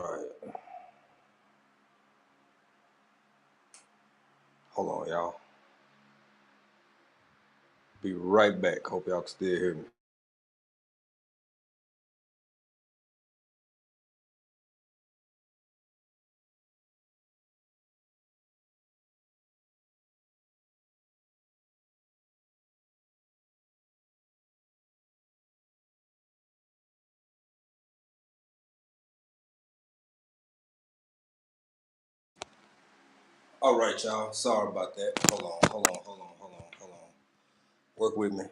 All right. Hold on, y'all. Be right back. Hope y'all can still hear me. All right, y'all. Sorry about that. Hold on. Work with me.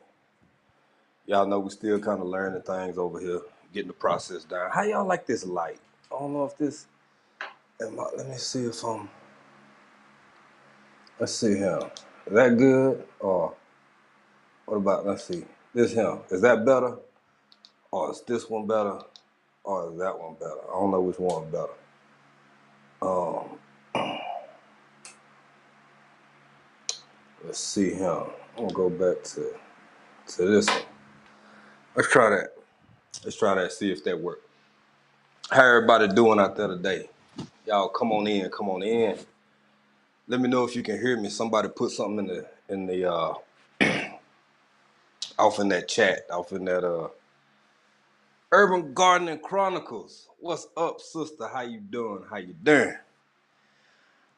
Y'all know we still kind of learning things over here, getting the process down. How y'all like this light? I don't know if this. Let me see if I'm. Let's see here. Is that good? Or what about? Let's see. This here. Is that better? Or is this one better? Or is that one better? I don't know which one better. Um. Let's see here. I'm gonna go back to this one. Let's try that. Let's try that. See if that works. How everybody doing out there today? Y'all come on in. Come on in. Let me know if you can hear me. Somebody put something in the off in that chat, off in that Urban Gardening Chronicles. What's up, sister? How you doing? How you doing?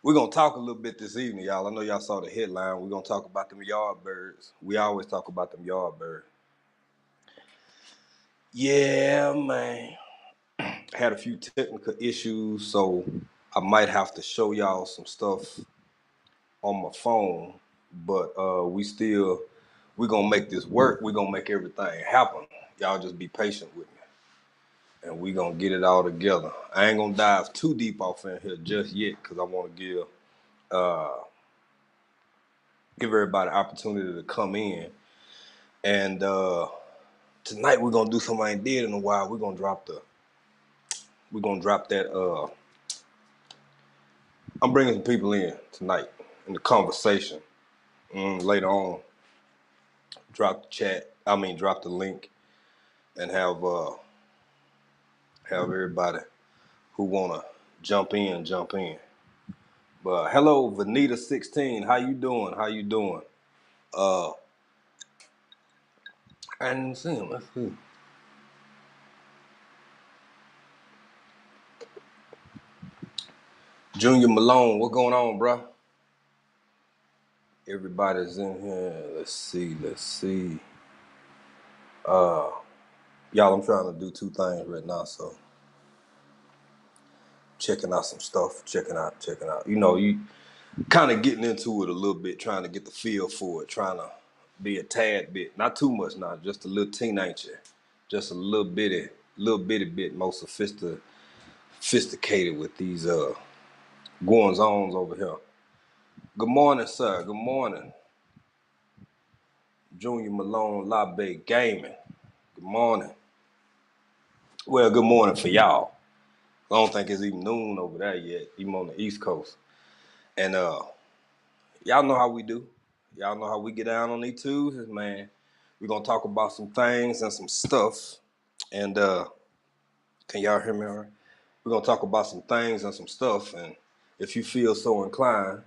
We're gonna talk a little bit this evening, y'all. I know y'all saw the headline. We're gonna talk about them yard birds. We always talk about them yard birds. Yeah, man. Had a few technical issues, so I might have to show y'all some stuff on my phone. But we gonna make this work. We gonna make everything happen. Y'all just be patient with me, and we gonna get it all together. I ain't gonna dive too deep off in here just yet, cause I want to uh, give everybody an opportunity to come in. And tonight we're gonna do something I ain't did in a while. We're gonna drop that. I'm bringing some people in tonight in the conversation. Later on, drop the chat. Drop the link and have everybody who wanna jump in. But hello, Vanita16. How you doing? How you doing? Uh, I didn't see him. Let's see. Junior Malone, what's going on, bro? Everybody's in here. Let's see. Let's see. Uh, y'all, I'm trying to do two things right now, so checking out some stuff. Checking out. You kind of getting into it a little bit, trying to get the feel for it, trying to be a tad bit, not too much now, just a little teenager, just a little bitty bit more sophisticated with these goings ons over here. Good morning, sir. Good morning, Junior Malone, La Bay Gaming. Good morning. Well, good morning for y'all. I don't think it's even noon over there yet, even on the East Coast. And y'all know how we do. Y'all know how we get down on these Tuesdays, man. We're gonna talk about some things and some stuff. And can y'all hear me all right? We're gonna talk about some things and some stuff. And if you feel so inclined,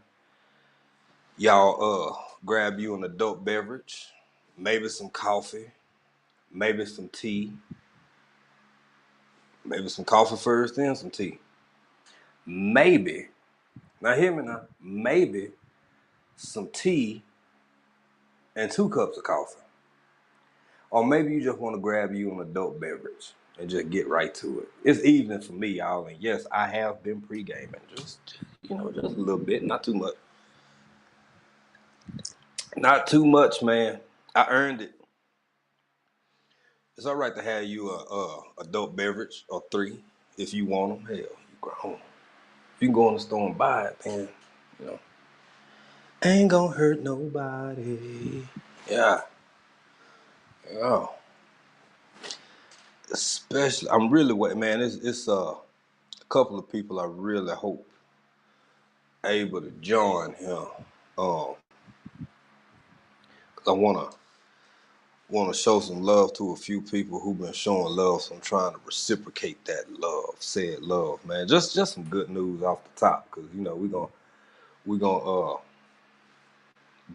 y'all grab you an adult beverage, maybe some coffee, maybe some tea, maybe some coffee first, then some tea. Maybe, now hear me now, maybe some tea and 2 cups of coffee. Or maybe you just want to grab you an adult beverage and just get right to it. It's evening for me, y'all, and yes, I have been pre-gaming. Just a little bit, not too much. Not too much, man. I earned it. It's all right to have you a adult beverage or 3 if you want them. Hell, you grown. If you can go in the store and buy it, then you know ain't gonna hurt nobody. Yeah, yeah. Especially, I'm really waiting, man. It's a couple of people I really hope able to join him. Cause Want to show some love to a few people who've been showing love, so I'm trying to reciprocate that love, said love, man. Just some good news off the top, because you know we gonna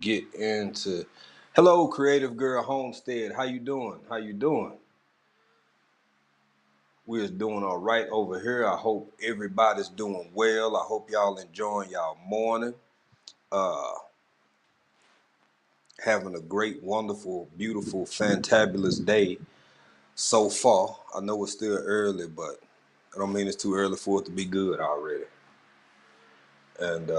get into. Hello, creative girl Homestead. How you doing? How you doing? We're doing all right over here. I hope everybody's doing well. I hope y'all enjoying y'all morning. Uh, Having a great, wonderful, beautiful, fantabulous day so far. I know it's still early, but I don't mean it's too early for it to be good already. And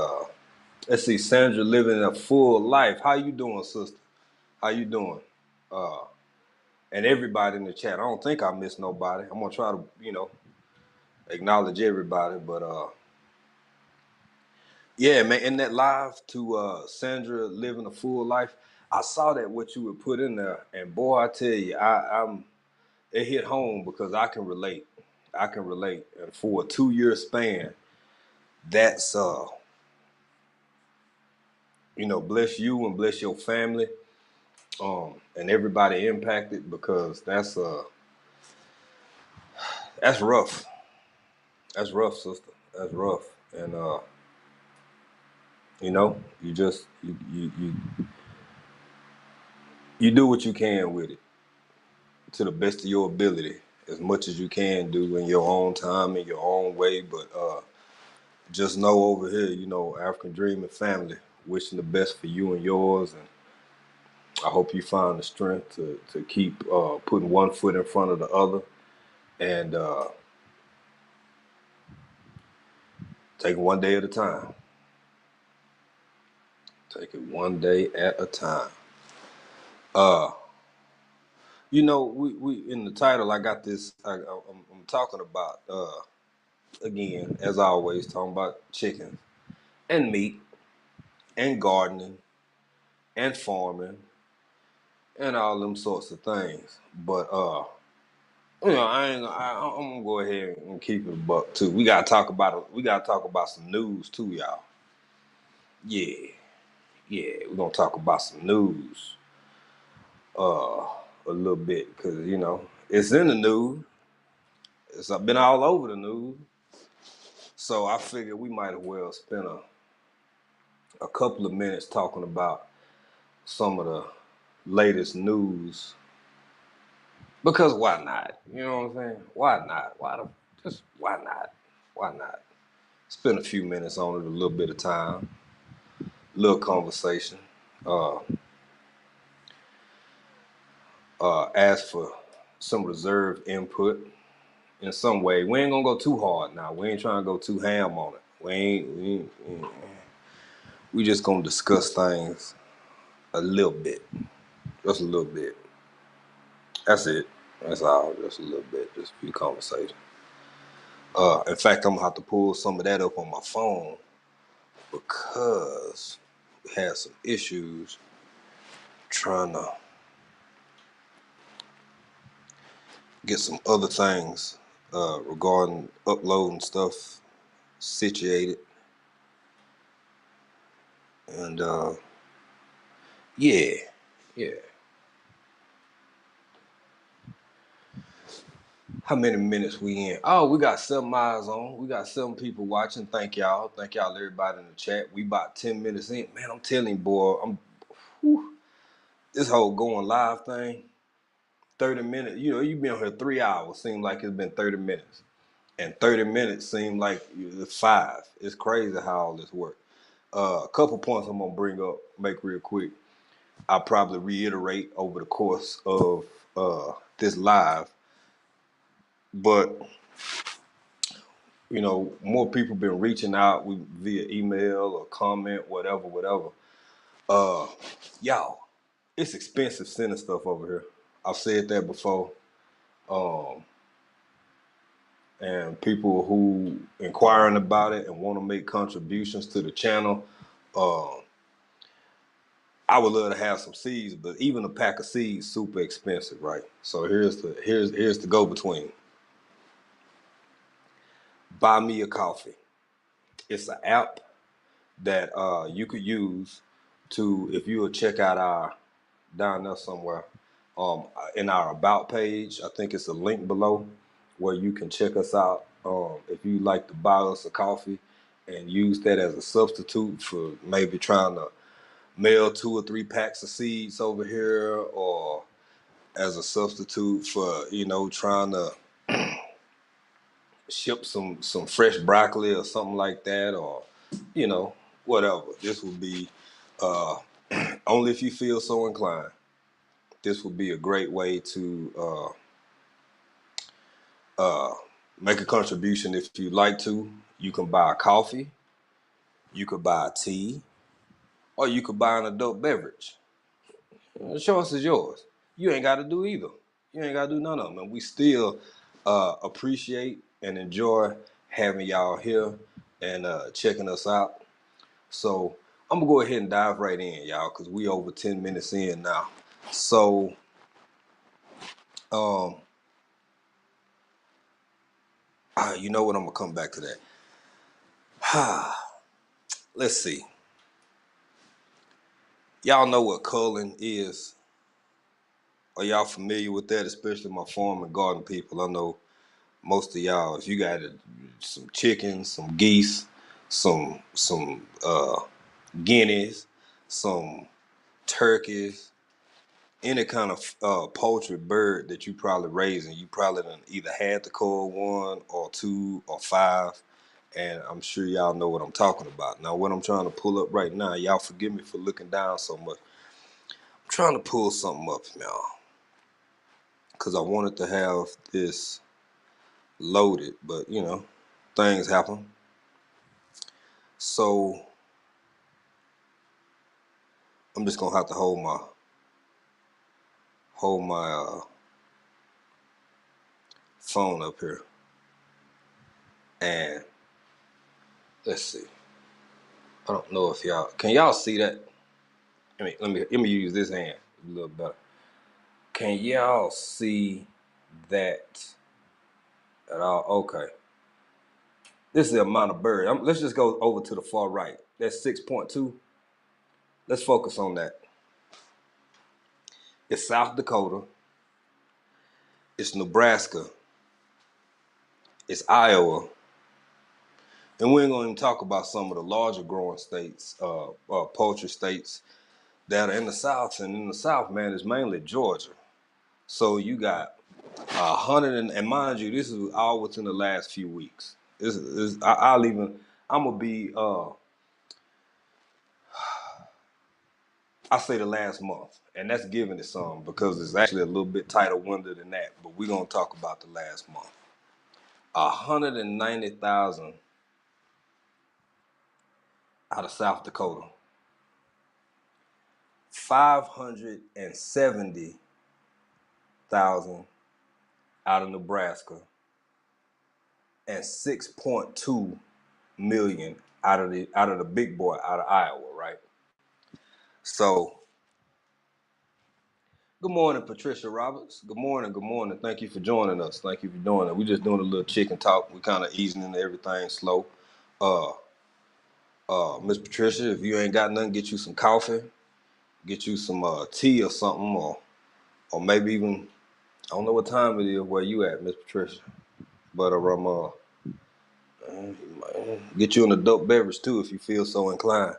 let's see, Sandra living a full life. How you doing, sister? How you doing? Uh, and everybody in the chat. I don't think I missed nobody. I'm gonna try to, acknowledge everybody. But yeah, man, in that live to Sandra living a full life, I saw that what you would put in there, and boy, I tell you, I'm it hit home because I can relate. I can relate, and for a 2 year span, that's bless you and bless your family, and everybody impacted because that's rough. That's rough, sister. That's rough, and you just you do what you can with it to the best of your ability, as much as you can do in your own time, in your own way. But just know over here, African Dream and family, wishing the best for you and yours, and I hope you find the strength to keep putting one foot in front of the other, and take it one day at a time. Take it one day at a time. Uh, we in the title. I got this. I'm talking about again, as always, talking about chicken and meat and gardening and farming and all them sorts of things. But I'm gonna go ahead and keep it a buck too. We gotta talk about it. We gotta talk about some news too, y'all. Yeah, yeah, we're gonna talk about some news a little bit because it's in the news. It's been all over the news. So I figured we might as well spend a couple of minutes talking about some of the latest news. Because why not? You know what I'm saying? Why not? Why not? Why not? Spend a few minutes on it, a little bit of time, a little conversation. Uh, ask for some reserved input in some way. We ain't gonna go too hard now. We ain't trying to go too ham on it. We just gonna discuss things a little bit, just a little bit. That's it. That's all. Just a little bit. Just a few conversations. In fact, I'm gonna have to pull some of that up on my phone because we had some issues trying to get some other things regarding uploading stuff situated, and yeah, yeah. How many minutes we in? Oh, we got 7 miles on. We got 7 people watching. Thank y'all. Thank y'all, everybody in the chat. We about 10 minutes in. Man, I'm telling you, boy, whew, this whole going live thing. 30 minutes. You've been here 3 hours. Seems like it's been 30 minutes, and 30 minutes seem like it's 5. It's crazy how all this works. A couple points I'm gonna bring up, make real quick. I'll probably reiterate over the course of this live, but more people been reaching out via email or comment, whatever. Uh, y'all, it's expensive sending stuff over here. I've said that before. Um, and people who inquiring about it and want to make contributions to the channel, um, I would love to have some seeds, but even a pack of seeds super expensive, right? So here's the go between. Buy Me a Coffee. It's an app that you could use to, if you will check out our down there somewhere. in our about page. I think it's a link below where you can check us out. If you like to buy us a coffee and use that as a substitute for maybe trying to mail 2 or 3 packs of seeds over here, or as a substitute for trying to ship some fresh broccoli or something like that, or whatever. This would be only if you feel so inclined. This would be a great way to make a contribution. If you'd like to, you can buy a coffee, you could buy a tea, or you could buy an adult beverage. The choice is yours. You ain't got to do either. You ain't got to do none of them. And we still appreciate and enjoy having y'all here and checking us out. So I'm going to go ahead and dive right in, y'all, because we over 10 minutes in now. So you know what? I'm going to come back to that. Let's see. Y'all know what culling is? Are y'all familiar with that, especially my farm and garden people? I know most of y'all, if you got some chickens, some geese, some guineas, some turkeys, any kind of poultry bird that you probably raising, you probably done either had to cull 1 or 2 or 5, and I'm sure y'all know what I'm talking about. Now, what I'm trying to pull up right now, y'all forgive me for looking down so much. I'm trying to pull something up, y'all, because I wanted to have this loaded, but things happen. So I'm just gonna have to hold my phone up here, and let's see. I don't know if y'all see that. Let me use this hand a little better. Can y'all see that at all? Okay. This is the amount of birds. Let's just go over to the far right. That's 6.2. Let's focus on that. It's South Dakota. It's Nebraska. It's Iowa. And we ain't gonna even talk about some of the larger growing states, poultry states that are in the South. And in the South, man, it's mainly Georgia. So you got 100, and mind you, this is all within the last few weeks. I'm gonna be, I say the last month, and that's giving it some because it's actually a little bit tighter window than that. But we're gonna talk about the last month. 190,000 out of South Dakota. 570,000 out of Nebraska, and 6.2 million out of the big boy out of Iowa, right? So, good morning, Patricia Roberts. Good morning, good morning. Thank you for joining us. Thank you for doing it. We're just doing a little chicken talk. We're kind of easing into everything slow. Miss Patricia, if you ain't got nothing, get you some coffee, get you some tea or something, or maybe even, I don't know what time it is where you at, Miss Patricia, but get you an adult beverage too if you feel so inclined.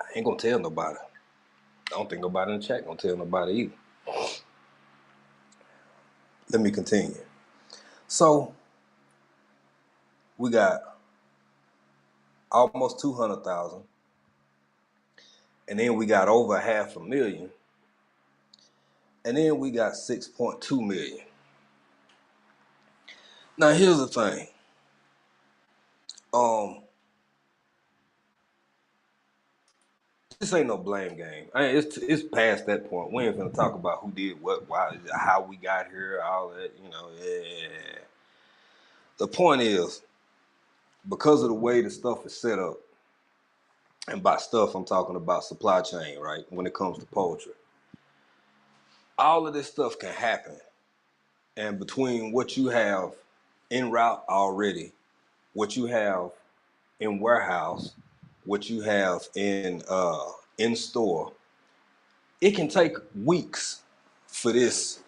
I ain't gonna tell nobody. I don't think nobody in the chat gonna tell nobody either. Let me continue. So we got almost 200,000, and then we got over 500,000, and then we got 6.2 million. Now here's the thing. This ain't no blame game. It's past that point. We ain't gonna talk about who did what, why, how we got here, all that. Yeah. The point is, because of the way the stuff is set up, and by stuff I'm talking about supply chain, right? When it comes to poultry, all of this stuff can happen, and between what you have en route already, what you have in warehouse, what you have in store, it can take weeks for this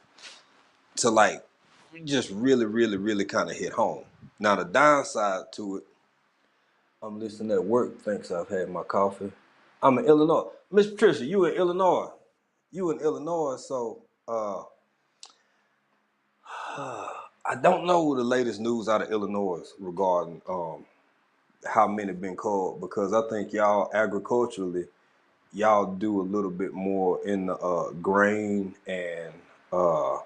to like just really, really, really kind of hit home. Now the downside to it, I'm listening at work. Thanks, I've had my coffee. I'm in Illinois. Miss Patricia, you in Illinois? You in Illinois? So I don't know the latest news out of Illinois regarding how many been called, because I think y'all agriculturally y'all do a little bit more in the grain and uh,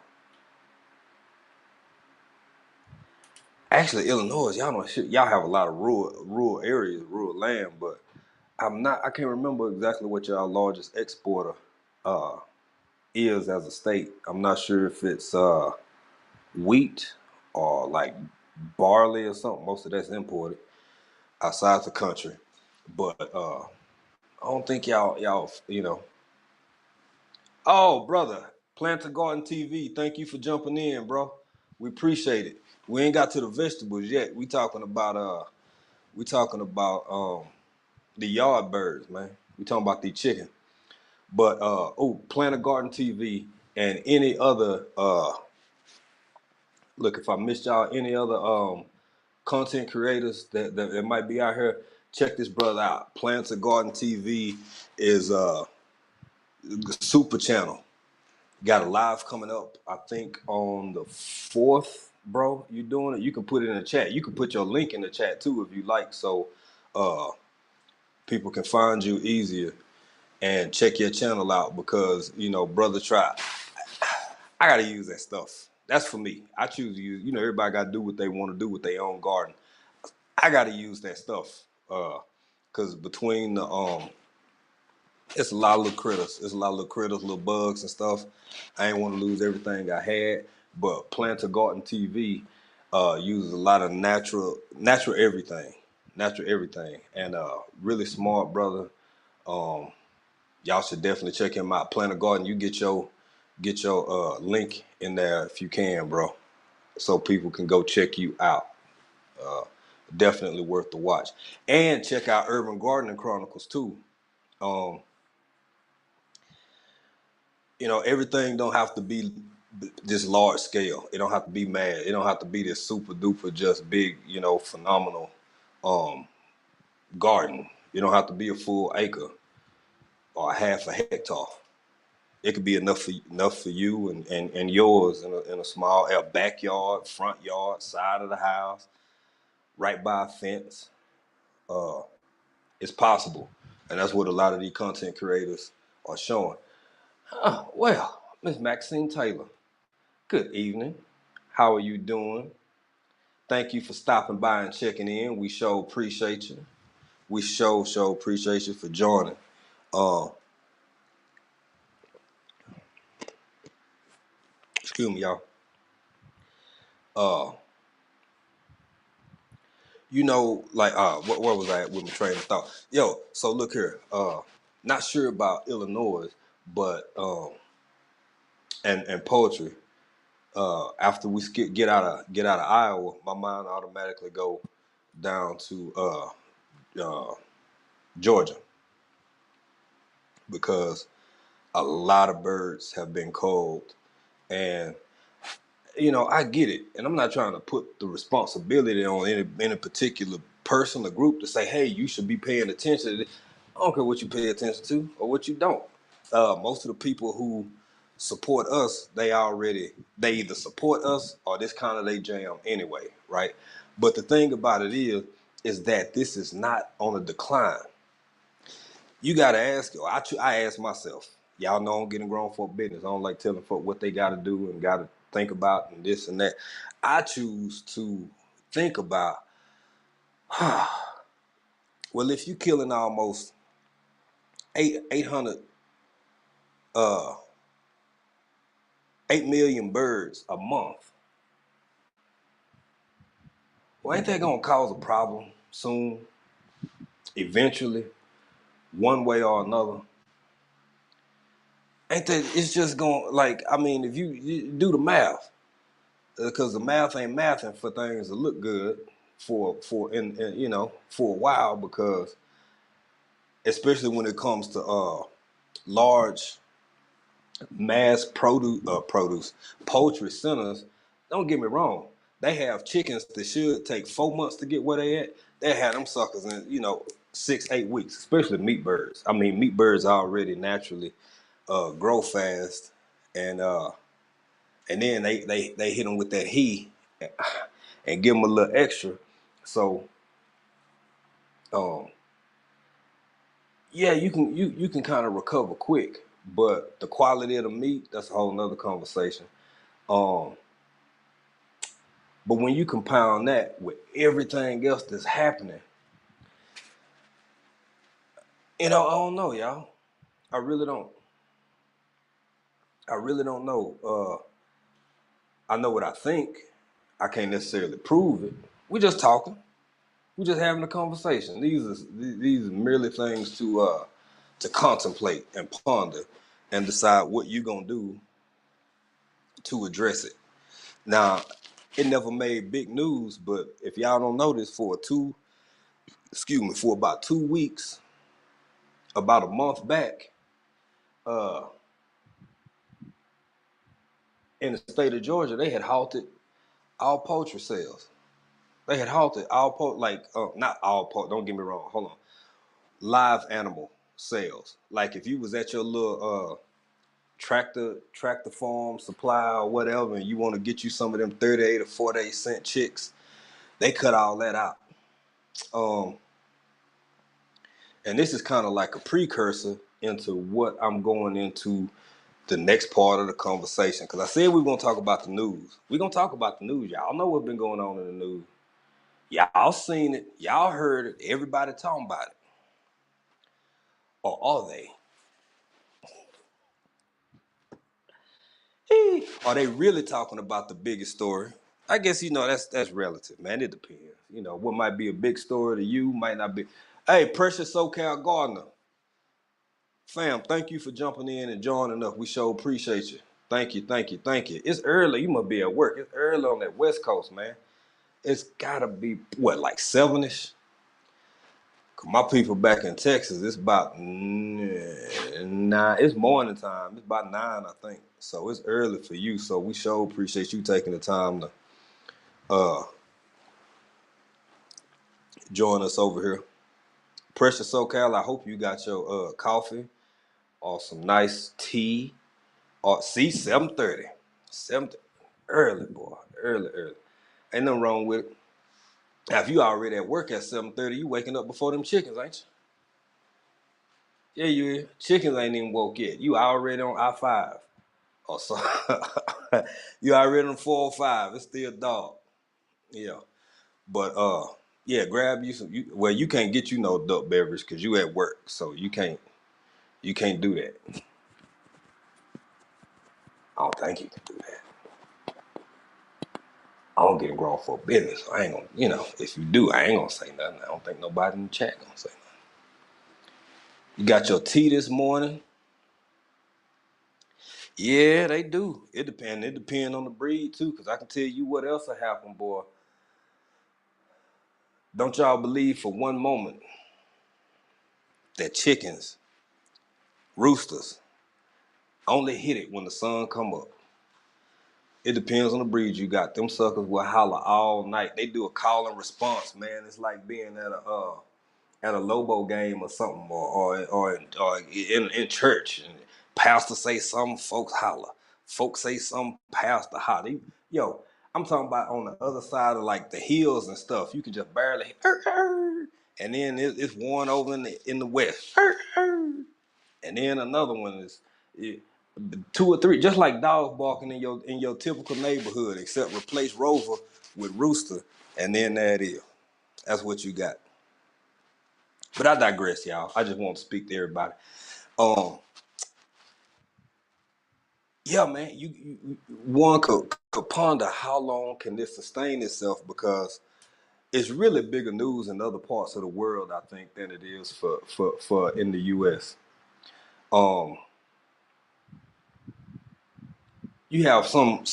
actually Illinois, y'all know shit. Y'all have a lot of rural areas, rural land, but I can't remember exactly what y'all largest exporter uh, is as a state. I'm not sure if it's wheat or like barley or something. Most of that's imported outside the country, but I don't think y'all you know. Oh, brother, Plant a Garden TV. Thank you for jumping in, bro. We appreciate it. We ain't got to the vegetables yet. We talking about the yard birds, man. We talking about the chicken. But Plant a Garden TV and any other look, if I missed y'all, any other content creators that might be out here, check this brother out. Plants a Garden TV is the super channel. Got a live coming up, I think on the 4th, bro. You doing it? You can put it in the chat. You can put your link in the chat too if you like, so uh people can find you easier and check your channel out, because brother try. I gotta use that stuff. That's for me. I choose to use. Everybody gotta do what they want to do with their own garden. I gotta use that stuff. Cause between the it's a lot of little critters. It's a lot of little critters, little bugs and stuff. I ain't want to lose everything I had. But Plant a Garden TV uses a lot of natural everything. Natural everything. And really smart brother. Um, y'all should definitely check him out. Plant a Garden, you get your link in there if you can, bro. So people can go check you out. Uh, Definitely worth the watch. And check out Urban Gardening Chronicles too. Um, everything don't have to be this large scale. It don't have to be mad. It don't have to be this super duper just big, phenomenal um, garden. You don't have to be a full acre or a half a hectare. It could be enough for you and yours in a small backyard, front yard, side of the house, right by a fence. Uh, it's possible, and that's what a lot of these content creators are showing. Well, Miss Maxine Taylor. Good evening. How are you doing? Thank you for stopping by and checking in. We sure appreciate you. We sure appreciate you for joining. Uh, Excuse me, y'all. Uh, where was I at with my train of thought? Yo, so look here. Not sure about Illinois, but and poetry. After we get out of Iowa, my mind automatically go down to Georgia, because a lot of birds have been culled, and I get it, and I'm not trying to put the responsibility on any particular person or group to say, hey, you should be paying attention to this. I don't care what you pay attention to or what you don't. Most of the people who support us, they either support us or this kind of they jam anyway, right? But the thing about it is that this is not on a decline. You gotta ask. I ask myself. Y'all know I'm getting grown folk business. I don't like telling folk what they gotta do and gotta think about and this and that. I choose to think about. Well, if you killing almost 800 uh 8 million birds a month, well, ain't that gonna cause a problem soon? Eventually, one way or another. Ain't that? It's just going, like, I mean, if you do the math, because the math ain't mathing for things to look good for a while, because especially when it comes to large. mass produce poultry centers. Don't get me wrong, they have chickens that should take 4 months to get where they at. They have them suckers in 6-8 weeks, especially meat birds. I mean, meat birds already naturally grow fast, and then they hit them with that heat and give them a little extra. So um, yeah, you can kind of recover quick, but the quality of the meat, that's a whole nother conversation. Um, but when you compound that with everything else that's happening, I don't know, y'all. I really don't. I really don't know. I know what I think. I can't necessarily prove it. We're just talking. We're just having a conversation. These are merely things to contemplate and ponder and decide what you're gonna do to address it. Now, it never made big news, but if y'all don't know this, for about 2 weeks, about a month back, uh, in the state of Georgia, they had halted all poultry sales. They had halted all not all don't get me wrong, hold on, live animal sales. Like if you was at your little tractor farm supply or whatever, and you want to get you some of them 38 or 48 cent chicks, they cut all that out. Um, and this is kind of like a precursor into what I'm going into the next part of the conversation. Because I said we are going to talk about the news. We're going to talk about the news. Y'all know what's been going on in the news. Y'all seen it. Y'all heard it. Everybody talking about it. Or are they? Are they really talking about the biggest story? I guess that's relative, man. It depends. What might be a big story to you might not be. Hey, Precious SoCal Gardner, fam, thank you for jumping in and joining us. We sure appreciate you. Thank you, thank you, thank you. It's early. You must be at work. It's early on that West Coast, man. It's gotta be what, like 7ish? My people back in Texas, it's about 9. It's morning time. It's about 9, I think. So it's early for you. So we sure appreciate you taking the time to uh join us over here. Precious SoCal, I hope you got your coffee or some nice tea. Or see, 7:30. 7 early, boy. Early. Ain't nothing wrong with it. Now, if you already at work at 7:30, you waking up before them chickens, ain't you? Yeah, you is. Chickens ain't even woke yet. You already on I-5. Or so. You already on 405. It's still dark. Yeah. But yeah, grab you some. Well, you can't get no adult beverage because you at work, so you can't do that. I don't think you can do that. I don't get grown for business. So I ain't gonna, if you do, I ain't gonna say nothing. I don't think nobody in the chat gonna say nothing. You got your tea this morning? Yeah, they do. It depends. It depends on the breed too, because I can tell you what else will happen, boy. Don't y'all believe for one moment that chickens, roosters, only hit it when the sun come up. It depends on the breed you got. Them suckers will holler all night. They do a call and response, man. It's like being at a Lobo game or something, or in church. And pastor say something, folks holler. Folks say something, pastor holler. Yo, I'm talking about on the other side of like the hills and stuff. You can just barely, and then it's one over in the west, and then another one is. 2 or 3, just like dogs barking in your typical neighborhood, except replace Rover with Rooster, and then there it is. That's what you got. But I digress, y'all. I just want to speak to everybody. Um, yeah, man. One could ponder how long can this sustain itself, because it's really bigger news in other parts of the world, I think, than it is for in the U.S. Um, you have some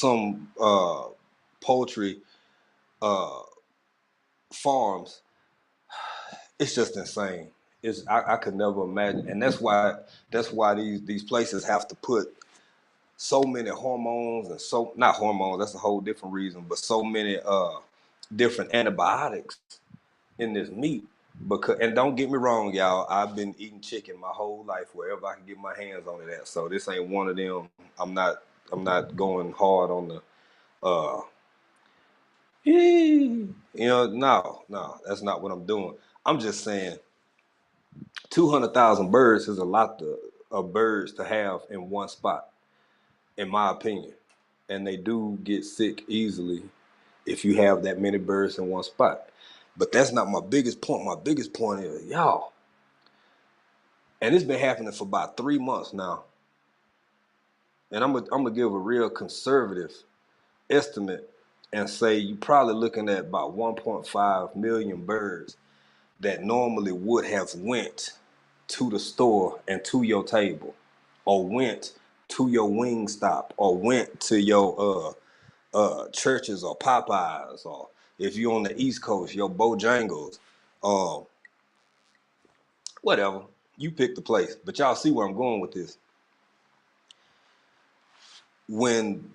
poultry uh, farms. It's just insane. I could never imagine, and that's why these places have to put so many hormones and so not hormones, that's a whole different reason, but so many different antibiotics in this meat. Because, and don't get me wrong, y'all, I've been eating chicken my whole life wherever I can get my hands on it at. So this ain't one of them. I'm not going hard on the no, that's not what I'm doing. I'm just saying 200,000 birds is a lot of birds to have in one spot, in my opinion. And they do get sick easily if you have that many birds in one spot. But that's not my biggest point. My biggest point is, y'all, and it's been happening for about 3 months now. And I'm gonna give a real conservative estimate and say you're probably looking at about 1.5 million birds that normally would have went to the store and to your table, or went to your wing stop, or went to your churches or Popeyes, or if you're on the East Coast, your Bojangles, um, whatever. You pick the place. But y'all see where I'm going with this. When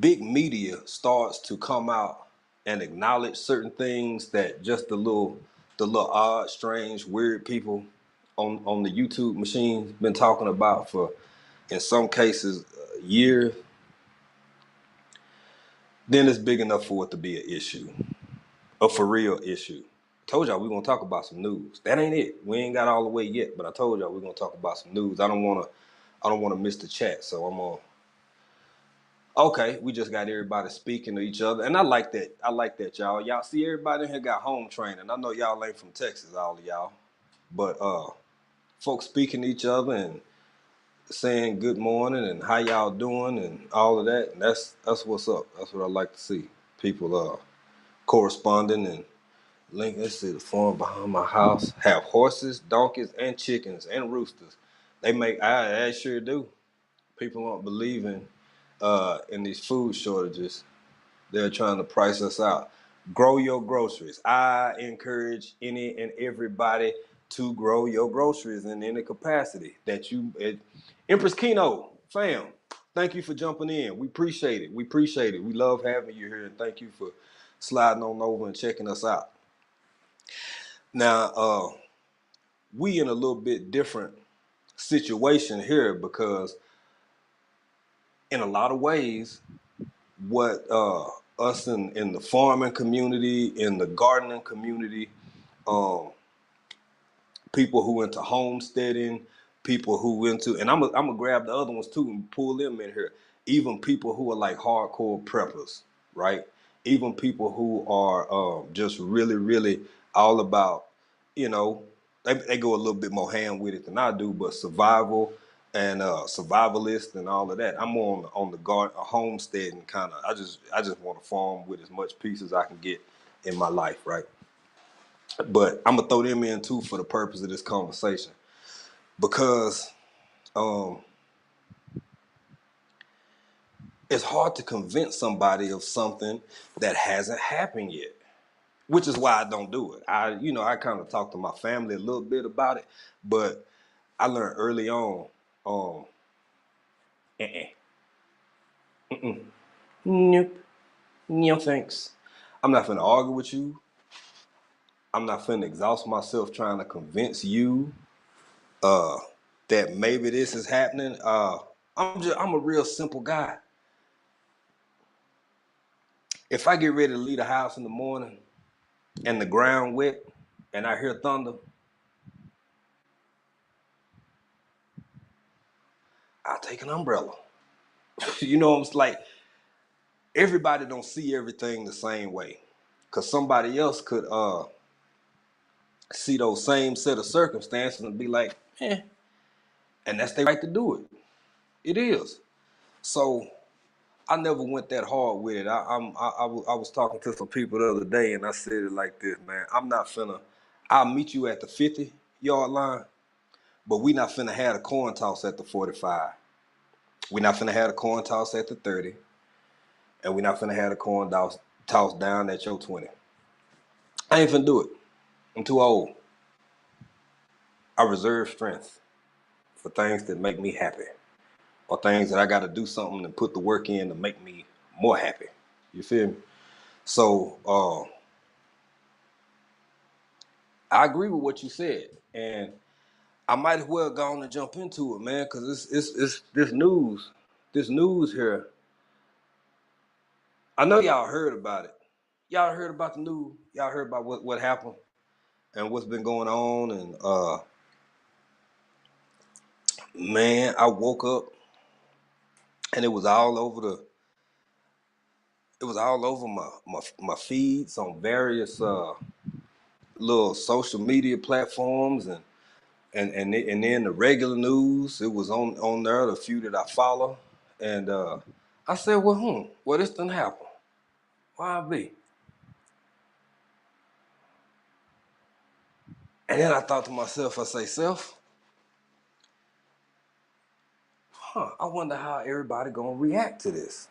big media starts to come out and acknowledge certain things that just the little odd, strange, weird people on the YouTube machine been talking about for, in some cases, years, then it's big enough for it to be an issue, a for real issue. Told y'all we're gonna talk about some news. That ain't it. We ain't got all the way yet, but I told y'all we're gonna talk about some news. I don't wanna miss the chat, so I'm gonna. Okay, we just got everybody speaking to each other, and I like that. I like that, y'all. Y'all see, everybody in here got home training. I know y'all ain't from Texas, all of y'all, but folks speaking to each other and saying good morning and how y'all doing and all of that. And that's what's up. That's what I like to see. People corresponding and linking. Let's see, the farm behind my house have horses, donkeys, and chickens and roosters. They make I sure do. People aren't believing in these food shortages. They're trying to price us out. Grow your groceries. I encourage any and everybody to grow your groceries in any capacity that you. Empress Kino, fam, thank you for jumping in. We appreciate it. We appreciate it. We love having you here, and thank you for sliding on over and checking us out. Now, we in a little bit different situation here because, in a lot of ways, what us in the farming community, in the gardening community, um, people who into homesteading, people who into, and I'm gonna grab the other ones too and pull them in here. Even people who are like hardcore preppers, right? Even people who are just really, really all about, you know, they go a little bit more hand with it than I do, but survival and survivalist and all of that. I'm more on the garden, a homesteading kind of. I just want to farm with as much peace as I can get in my life, right? But I'm gonna throw them in too for the purpose of this conversation because um, it's hard to convince somebody of something that hasn't happened yet, which is why I don't do it. I kind of talk to my family a little bit about it, but I learned early on, um, uh-uh, nope, no thanks. I'm not finna argue with you. I'm not finna exhaust myself trying to convince you uh, that maybe this is happening. I'm a real simple guy. If I get ready to leave the house in the morning and the ground wet and I hear thunder, I'll take an umbrella. It's like everybody don't see everything the same way. Cause somebody else could see those same set of circumstances and be like, and that's their right to do it. It is. So I never went that hard with it. I was talking to some people the other day and I said it like this, man. I'm not finna. I'll meet you at the 50-yard line, but we not finna have a coin toss at the 45. We not finna have a coin toss at the 30, and we not finna have a coin toss down at your 20. I ain't finna do it. I'm too old. I reserve strength for things that make me happy or things that I got to do something and put the work in to make me more happy. You feel me? So I agree with what you said, and I might as well go on and jump into it, man, because it's this news. This news here. I know y'all heard about it. Y'all heard about the news. Y'all heard about what happened and what's been going on. And man, I woke up and it was all over my feeds on various little social media platforms and then the regular news. It was on there, the few that I follow. And I said, well, this didn't happen. Why be? And then I thought to myself, I say, self, I wonder how everybody gonna react to this.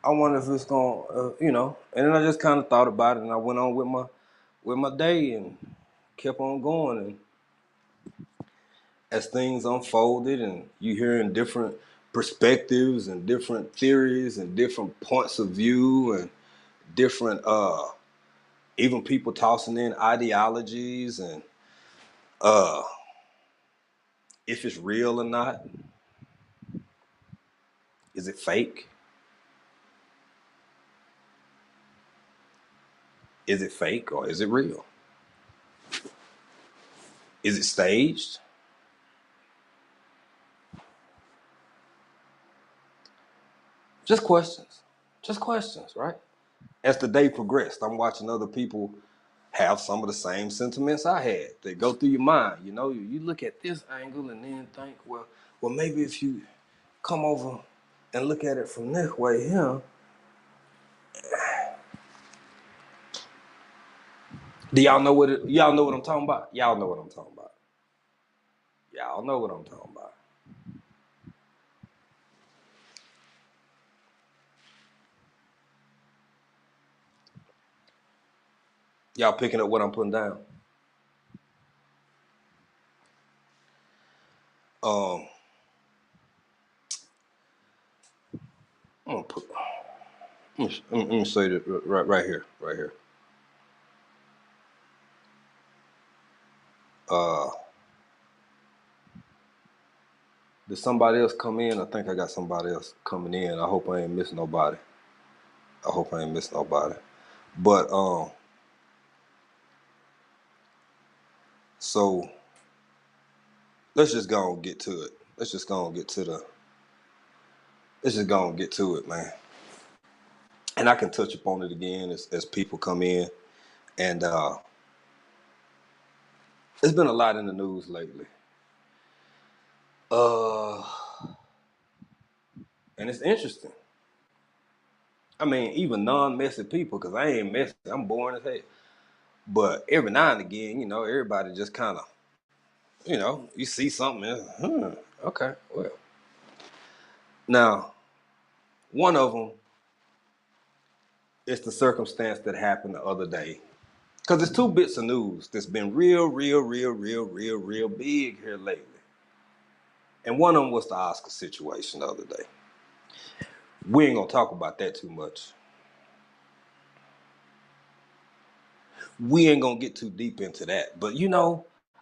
I wonder if it's gonna, And then I just kind of thought about it, and I went on with my day and kept on going. And as things unfolded, and you hearing different perspectives and different theories and different points of view and different, even people tossing in ideologies and uh, if it's real or not, is it fake? Is it fake or is it real? Is it staged? Just questions. Just questions, right? As the day progressed, I'm watching other people have some of the same sentiments I had. They go through your mind. You know, you look at this angle and then think, well, maybe if you come over and look at it from this way here. Do y'all know y'all know what I'm talking about? Y'all know what I'm talking about. Y'all know what I'm talking about. Y'all picking up what I'm putting down. Um, I'm gonna put. Let me say that right here, right here. Uh, did somebody else come in? I think I got somebody else coming in. I hope I ain't missing nobody. I hope I ain't missing nobody. But so let's just go and get to it. Let's just go and get to the. Let's just go and get to it, man. And I can touch upon it again as people come in. And there's been a lot in the news lately. Uh, and it's interesting. I mean, even non-messy people, because I ain't messy. I'm boring as hell. But every now and again, everybody just kind of, you see something, and, okay, well. Now, one of them is the circumstance that happened the other day. Because there's two bits of news that's been real big here lately. And one of them was the Oscar situation the other day. We ain't going to talk about that too much. We ain't going to get too deep into that. But,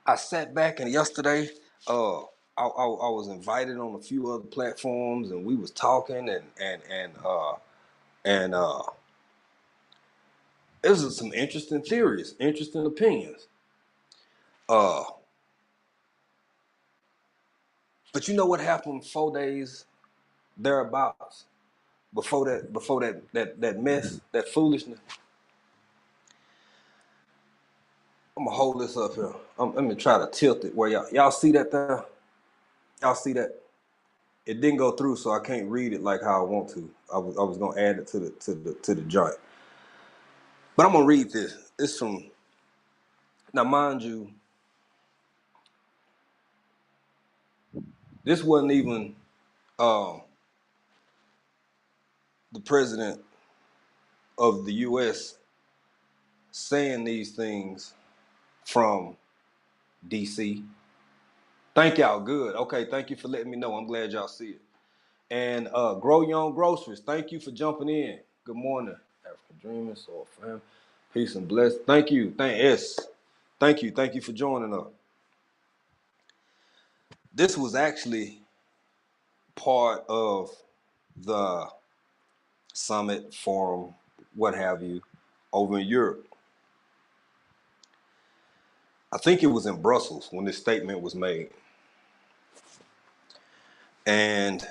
I sat back and yesterday, I was invited on a few other platforms, and we was talking, and it was some interesting theories, interesting opinions. Uh, but you know what happened 4 days thereabouts before that mess, that foolishness. I'm gonna hold this up here. Let me try to tilt it where y'all see that there. Y'all see that? It didn't go through, so I can't read it like how I want to. I was gonna add it to the joint, but I'm gonna read this. It's from, now, mind you, this wasn't even um, the president of the U.S. saying these things from D.C. Thank y'all. Good. Okay. Thank you for letting me know. I'm glad y'all see it. And Grow Your Own Groceries. Thank you for jumping in. Good morning, African Dreamers, Soul Fam. Peace and bless. Thank you. Thank you. Thank you for joining us. This was actually part of the summit, forum, what have you, over in Europe. I think it was in Brussels when this statement was made. And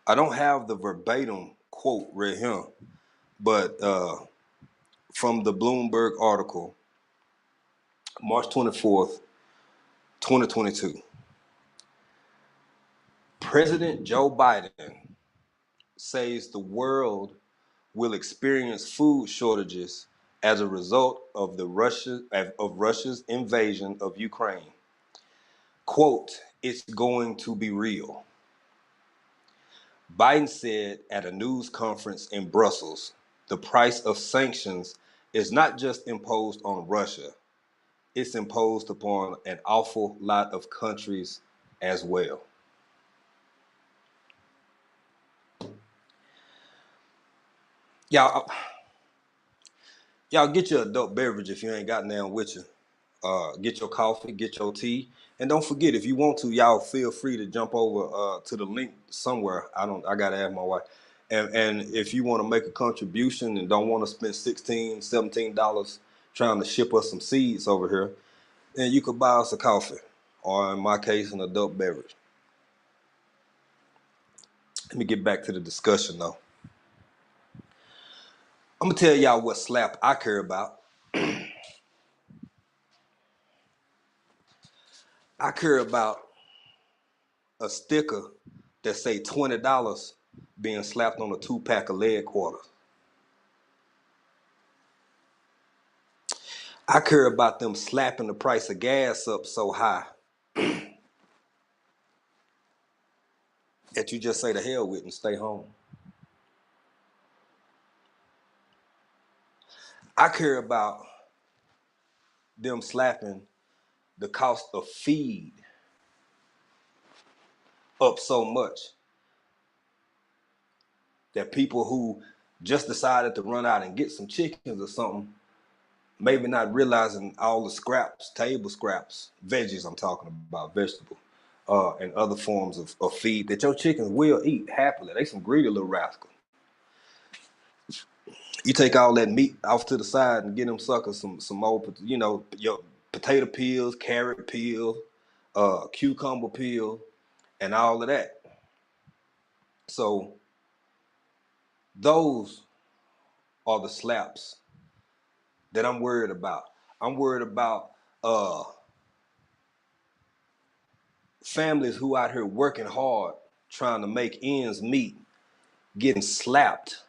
I don't have the verbatim quote right here, but from the Bloomberg article, March 24th, 2022. President Joe Biden says the world will experience food shortages as a result of Russia's invasion of Ukraine. Quote, it's going to be real. Biden said at a news conference in Brussels, the price of sanctions is not just imposed on Russia, it's imposed upon an awful lot of countries as well. Y'all, y'all get your adult beverage if you ain't got none with you. Get your coffee, get your tea, and don't forget if you want to, y'all feel free to jump over to the link somewhere. I gotta ask my wife. And if you want to make a contribution and don't want to spend $16, $17 trying to ship us some seeds over here, then you could buy us a coffee, or in my case, an adult beverage. Let me get back to the discussion though. I'm gonna tell y'all what slap I care about. I care about a sticker that say $20 being slapped on a 2-pack of leg quarters. I care about them slapping the price of gas up so high that you just say to hell with and stay home. I care about them slapping the cost of feed up so much that people who just decided to run out and get some chickens or something, maybe not realizing all the scraps, table scraps, veggies I'm talking about, vegetable, and other forms of feed that your chickens will eat happily. They some greedy little rascals. You take all that meat off to the side and get them suckers some old, your potato peels, carrot peel, cucumber peel, and all of that. So those are the slaps that I'm worried about. I'm worried about families who out here working hard, trying to make ends meet, getting slapped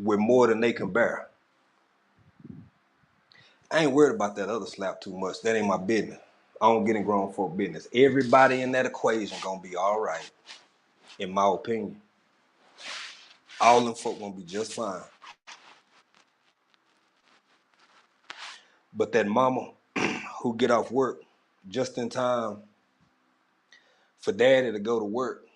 with more than they can bear. I ain't worried about that other slap too much. That ain't my business. I don't get in grown folk business. Everybody in that equation gonna be all right, in my opinion. All them folk gonna be just fine. But that mama who get off work just in time for daddy to go to work,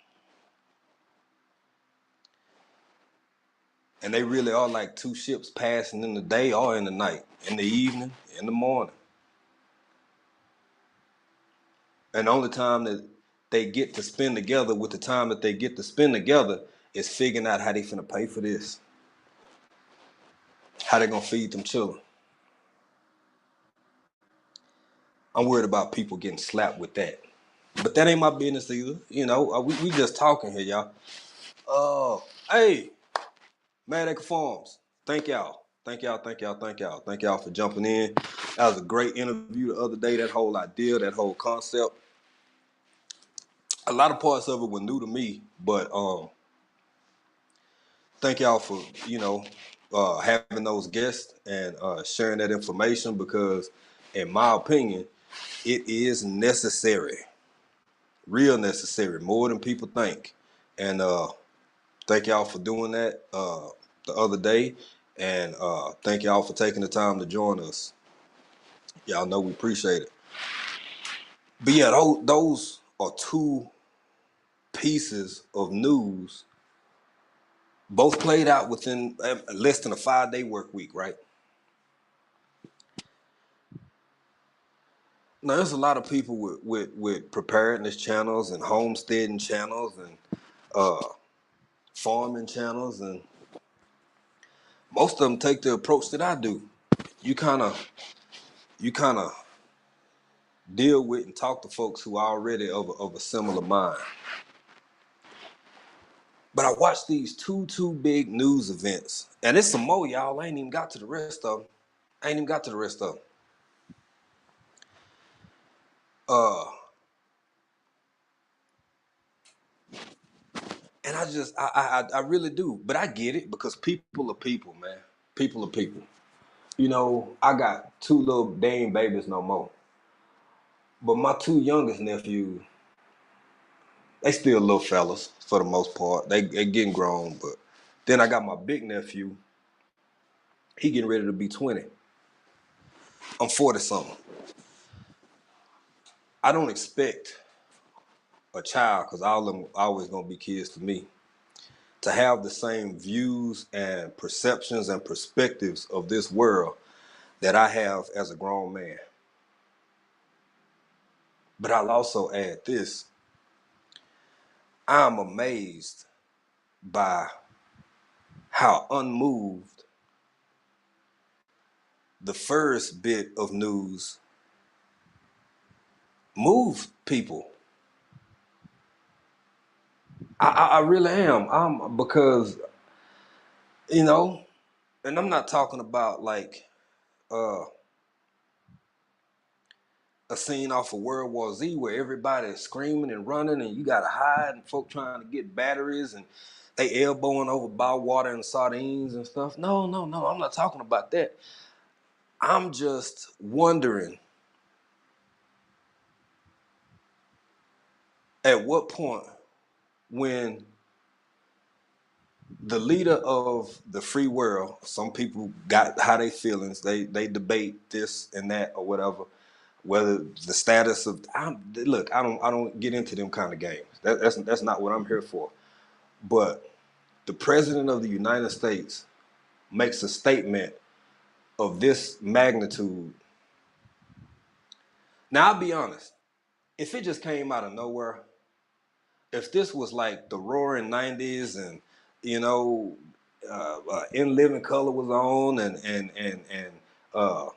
and they really are like two ships passing in the day or in the night, in the evening, in the morning. And the only time that they get to spend together with the time that they get to spend together is figuring out how they finna pay for this. How they gonna feed them children. I'm worried about people getting slapped with that. But that ain't my business either. We just talking here, y'all. Hey, Mad Acre Farms. Thank y'all. Thank y'all, thank y'all, thank y'all. Thank y'all for jumping in. That was a great interview the other day. That whole idea, that whole concept. A lot of parts of it were new to me, but thank y'all for, having those guests and sharing that information, because in my opinion, it is necessary. Real necessary, more than people think. And thank y'all for doing that the other day. And thank y'all for taking the time to join us. Y'all know we appreciate it. But yeah, those are two pieces of news, both played out within less than a 5-day work week, right? Now, there's a lot of people with preparedness channels and homesteading channels and uh, farming channels, and most of them take the approach that I do. You kind of deal with and talk to folks who are already of a similar mind. But I watched these two big news events, and it's some more, y'all. I ain't even got to the rest of them. I ain't even got to the rest of them. Uh, and I really do, but I get it because people are people, man. People are people. You know, I got two little, they ain't babies no more. But my two youngest nephews, they still little fellas for the most part. They getting grown, but then I got my big nephew. He getting ready to be 20. I'm 40 something. I don't expect a child, because all of them always gonna be kids to me, to have the same views and perceptions and perspectives of this world that I have as a grown man. But I'll also add this. I'm amazed by how unmoved the first bit of news moved people. I really am. I'm because, you know, and I'm not talking about like uh, a scene off of World War Z where everybody is screaming and running and you gotta hide and folk trying to get batteries and they elbowing over bottled water and sardines and stuff. No, no, no. I'm not talking about that. I'm just wondering at what point when the leader of the free world, some people got how they feelings, they debate this and that or whatever, whether the status of look, I don't get into them kind of games. That's not what I'm here for. But the president of the United States makes a statement of this magnitude. Now I'll be honest, if it just came out of nowhere, if this was like the roaring 90s and you know In Living Color was on and uh,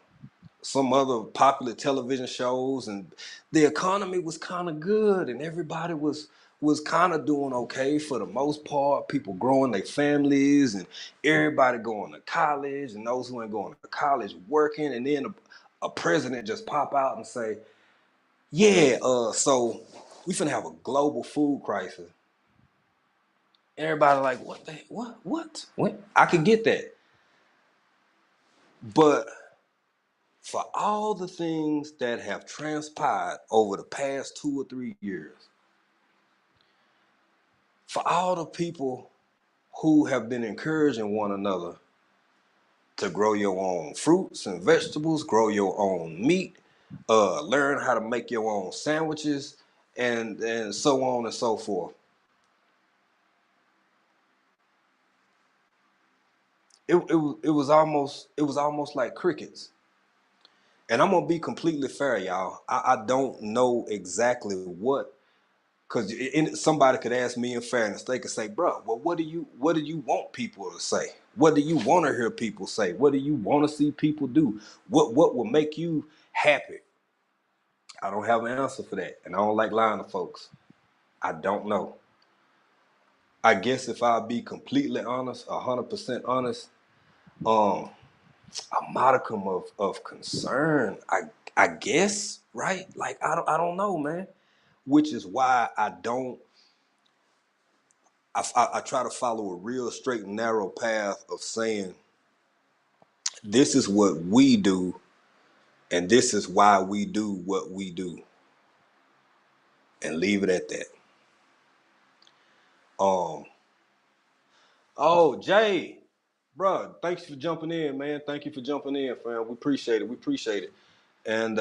some other popular television shows and the economy was kind of good and everybody was kind of doing okay for the most part, people growing their families and everybody going to college and those who ain't going to college working, and then a president just pop out and say, yeah, so we finna have a global food crisis. Everybody like, what the what? I could get that. But for all the things that have transpired over the past 2 or 3 years, for all the people who have been encouraging one another to grow your own fruits and vegetables, grow your own meat, learn how to make your own sandwiches, and so on and so forth. It was almost like crickets. And I'm gonna be completely fair, y'all. I don't know exactly what, because somebody could ask me in fairness. They could say, "Bro, well, what do you want people to say? What do you want to hear people say? What do you want to see people do? What will make you happy?" I don't have an answer for that, and I don't like lying to folks. I don't know. I guess if I be completely honest, 100% honest, um, a modicum of concern. I guess, right? Like I don't know, man. Which is why I try to follow a real straight and narrow path of saying this is what we do and this is why we do what we do, and leave it at that. Um oh, Jay, bro, thanks for jumping in, man. Thank you for jumping in, fam. We appreciate it. We appreciate it. And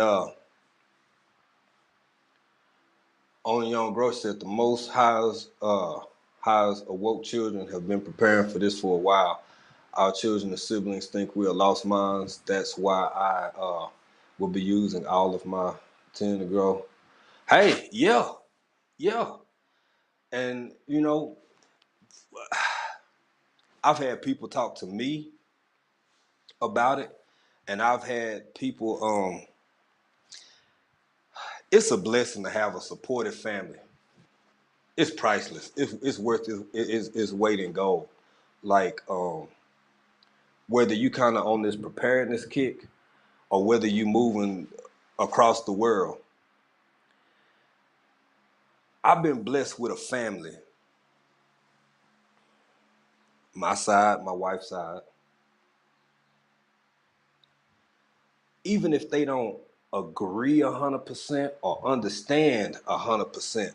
On Young Bro said the most highest awoke children have been preparing for this for a while. Our children and siblings think we are lost minds. That's why I will be using all of my 10 to grow. Hey, yeah, yeah. And I've had people talk to me about it, and I've had people it's a blessing to have a supportive family. It's priceless. It's worth its weight in gold. Like whether you kind of on this preparedness kick or whether you moving across the world, I've been blessed with a family. My side, my wife's side. Even if they don't agree 100% or understand 100%,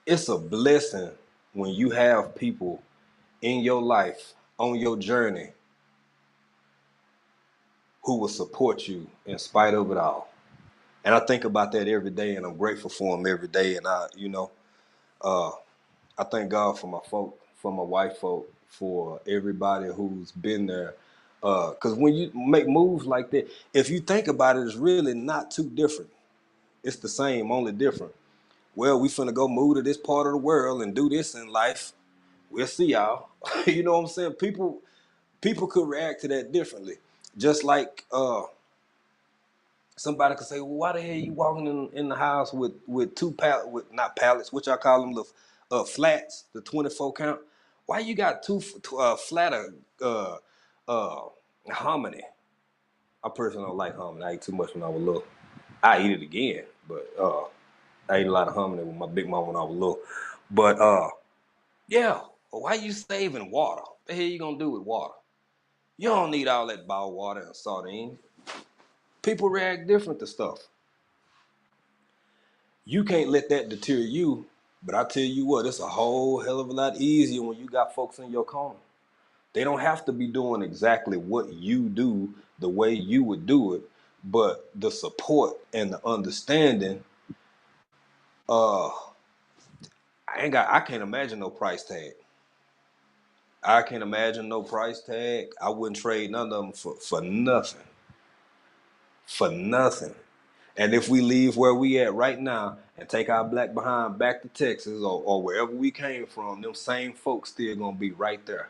it's a blessing when you have people in your life on your journey who will support you in spite of it all. And I think about that every day, and I'm grateful for them every day. And uh, I thank God for my folk, for my wife folk, for everybody who's been there. Because when you make moves like that, if you think about it, it's really not too different. It's the same, only different. Well, we finna go move to this part of the world and do this in life. We'll see y'all. You know what I'm saying? People could react to that differently. Just like somebody could say, well, why the hell you walking in the house with two pallet with not pallets, which I call them the flats, the 24 count. Why you got two flatter uh hominy? I personally don't like hominy. I ate too much when I was little. I eat it again, but I ate a lot of hominy with my big mom when I was little. But yeah, well, why you saving water? What the hell you gonna do with water? You don't need all that bottled water and sardines. People react different to stuff. You can't let that deter you. But I tell you what, it's a whole hell of a lot easier when you got folks in your corner. They don't have to be doing exactly what you do the way you would do it, but the support and the understanding. Uh, I can't imagine no price tag. I can't imagine no price tag. I wouldn't trade none of them for nothing. For nothing. And if we leave where we at right now and take our black behind back to Texas or wherever we came from, them same folks still gonna be right there.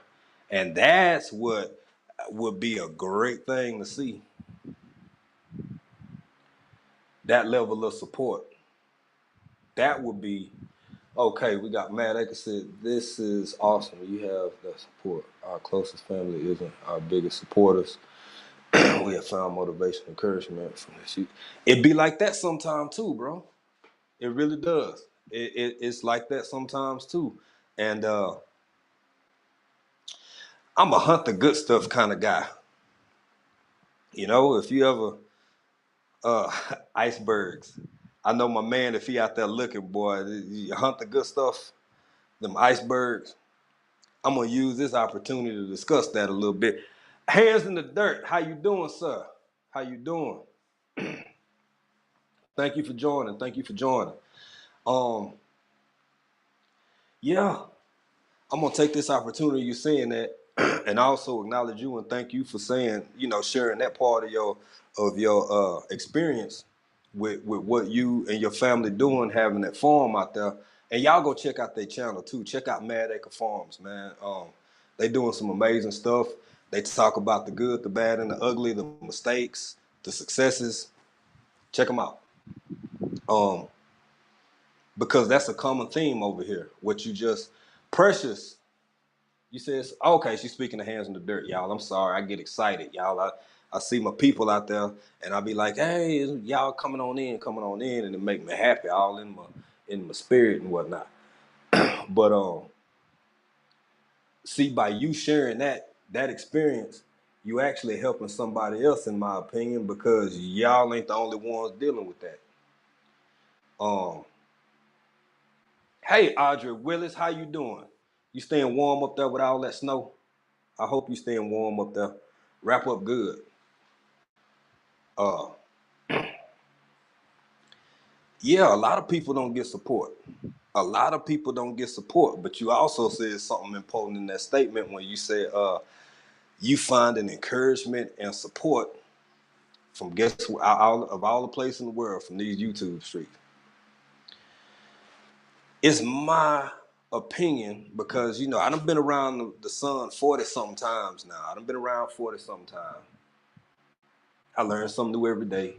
And that's what would be a great thing to see. That level of support. That would be okay. We got Matt Akers said, this is awesome. You have the support. Our closest family isn't our biggest supporters. We have found motivation, encouragement from this. It be like that sometime too, bro. It really does. It's like that sometimes too. And I'm a hunt the good stuff kind of guy. You know, if you ever icebergs. I know my man, if he out there looking, boy, you hunt the good stuff, them icebergs. I'm gonna use this opportunity to discuss that a little bit. Hands in the dirt. How you doing, sir? How you doing? Thank you for joining. Thank you for joining. Um, yeah, I'm gonna take this opportunity you saying that, and also acknowledge you and thank you for saying, sharing that part of your experience with what you and your family doing, having that farm out there. And y'all go check out their channel too. Check out Mad Acre Farms, man. They doing some amazing stuff. They talk about the good, the bad, and the ugly, the mistakes, the successes. Check them out. Um, because that's a common theme over here. What you just precious. You says, okay, she's speaking of hands in the dirt, y'all. I'm sorry. I get excited, y'all. I see my people out there and I be like, hey, y'all coming on in, and it make me happy all in my spirit and whatnot. But see, by you sharing that experience, you actually helping somebody else, in my opinion, because y'all ain't the only ones dealing with that. Um, hey Audrey Willis, how you doing? You staying warm up there with all that snow? I hope you staying warm up there. Wrap up good. Uh, Yeah, a lot of people don't get support. A lot of people don't get support, but you also said something important in that statement when you said you find an encouragement and support from guess who, all the places in the world from these YouTube streets. It's my opinion because you know I done been around the sun 40 something times now. I done been around 40 something times. I learn something new every day.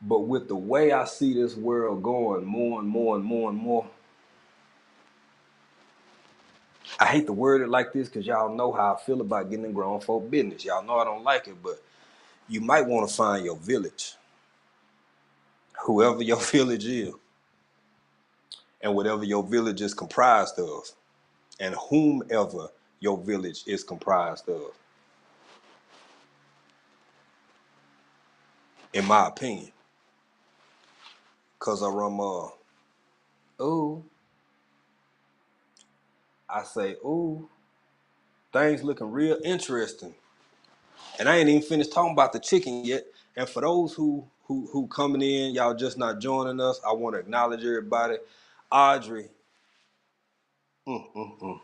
But with the way I see this world going more and more and more and more, I hate to word it like this because y'all know how I feel about getting in grown folk business. Y'all know I don't like it, but you might want to find your village, whoever your village is, and whatever your village is comprised of, and whomever your village is comprised of, in my opinion. Cause ooh, I say, ooh, things looking real interesting. And I ain't even finished talking about the chicken yet. And for those who coming in, y'all just not joining us, I want to acknowledge everybody. Audrey, mm, mm, mm.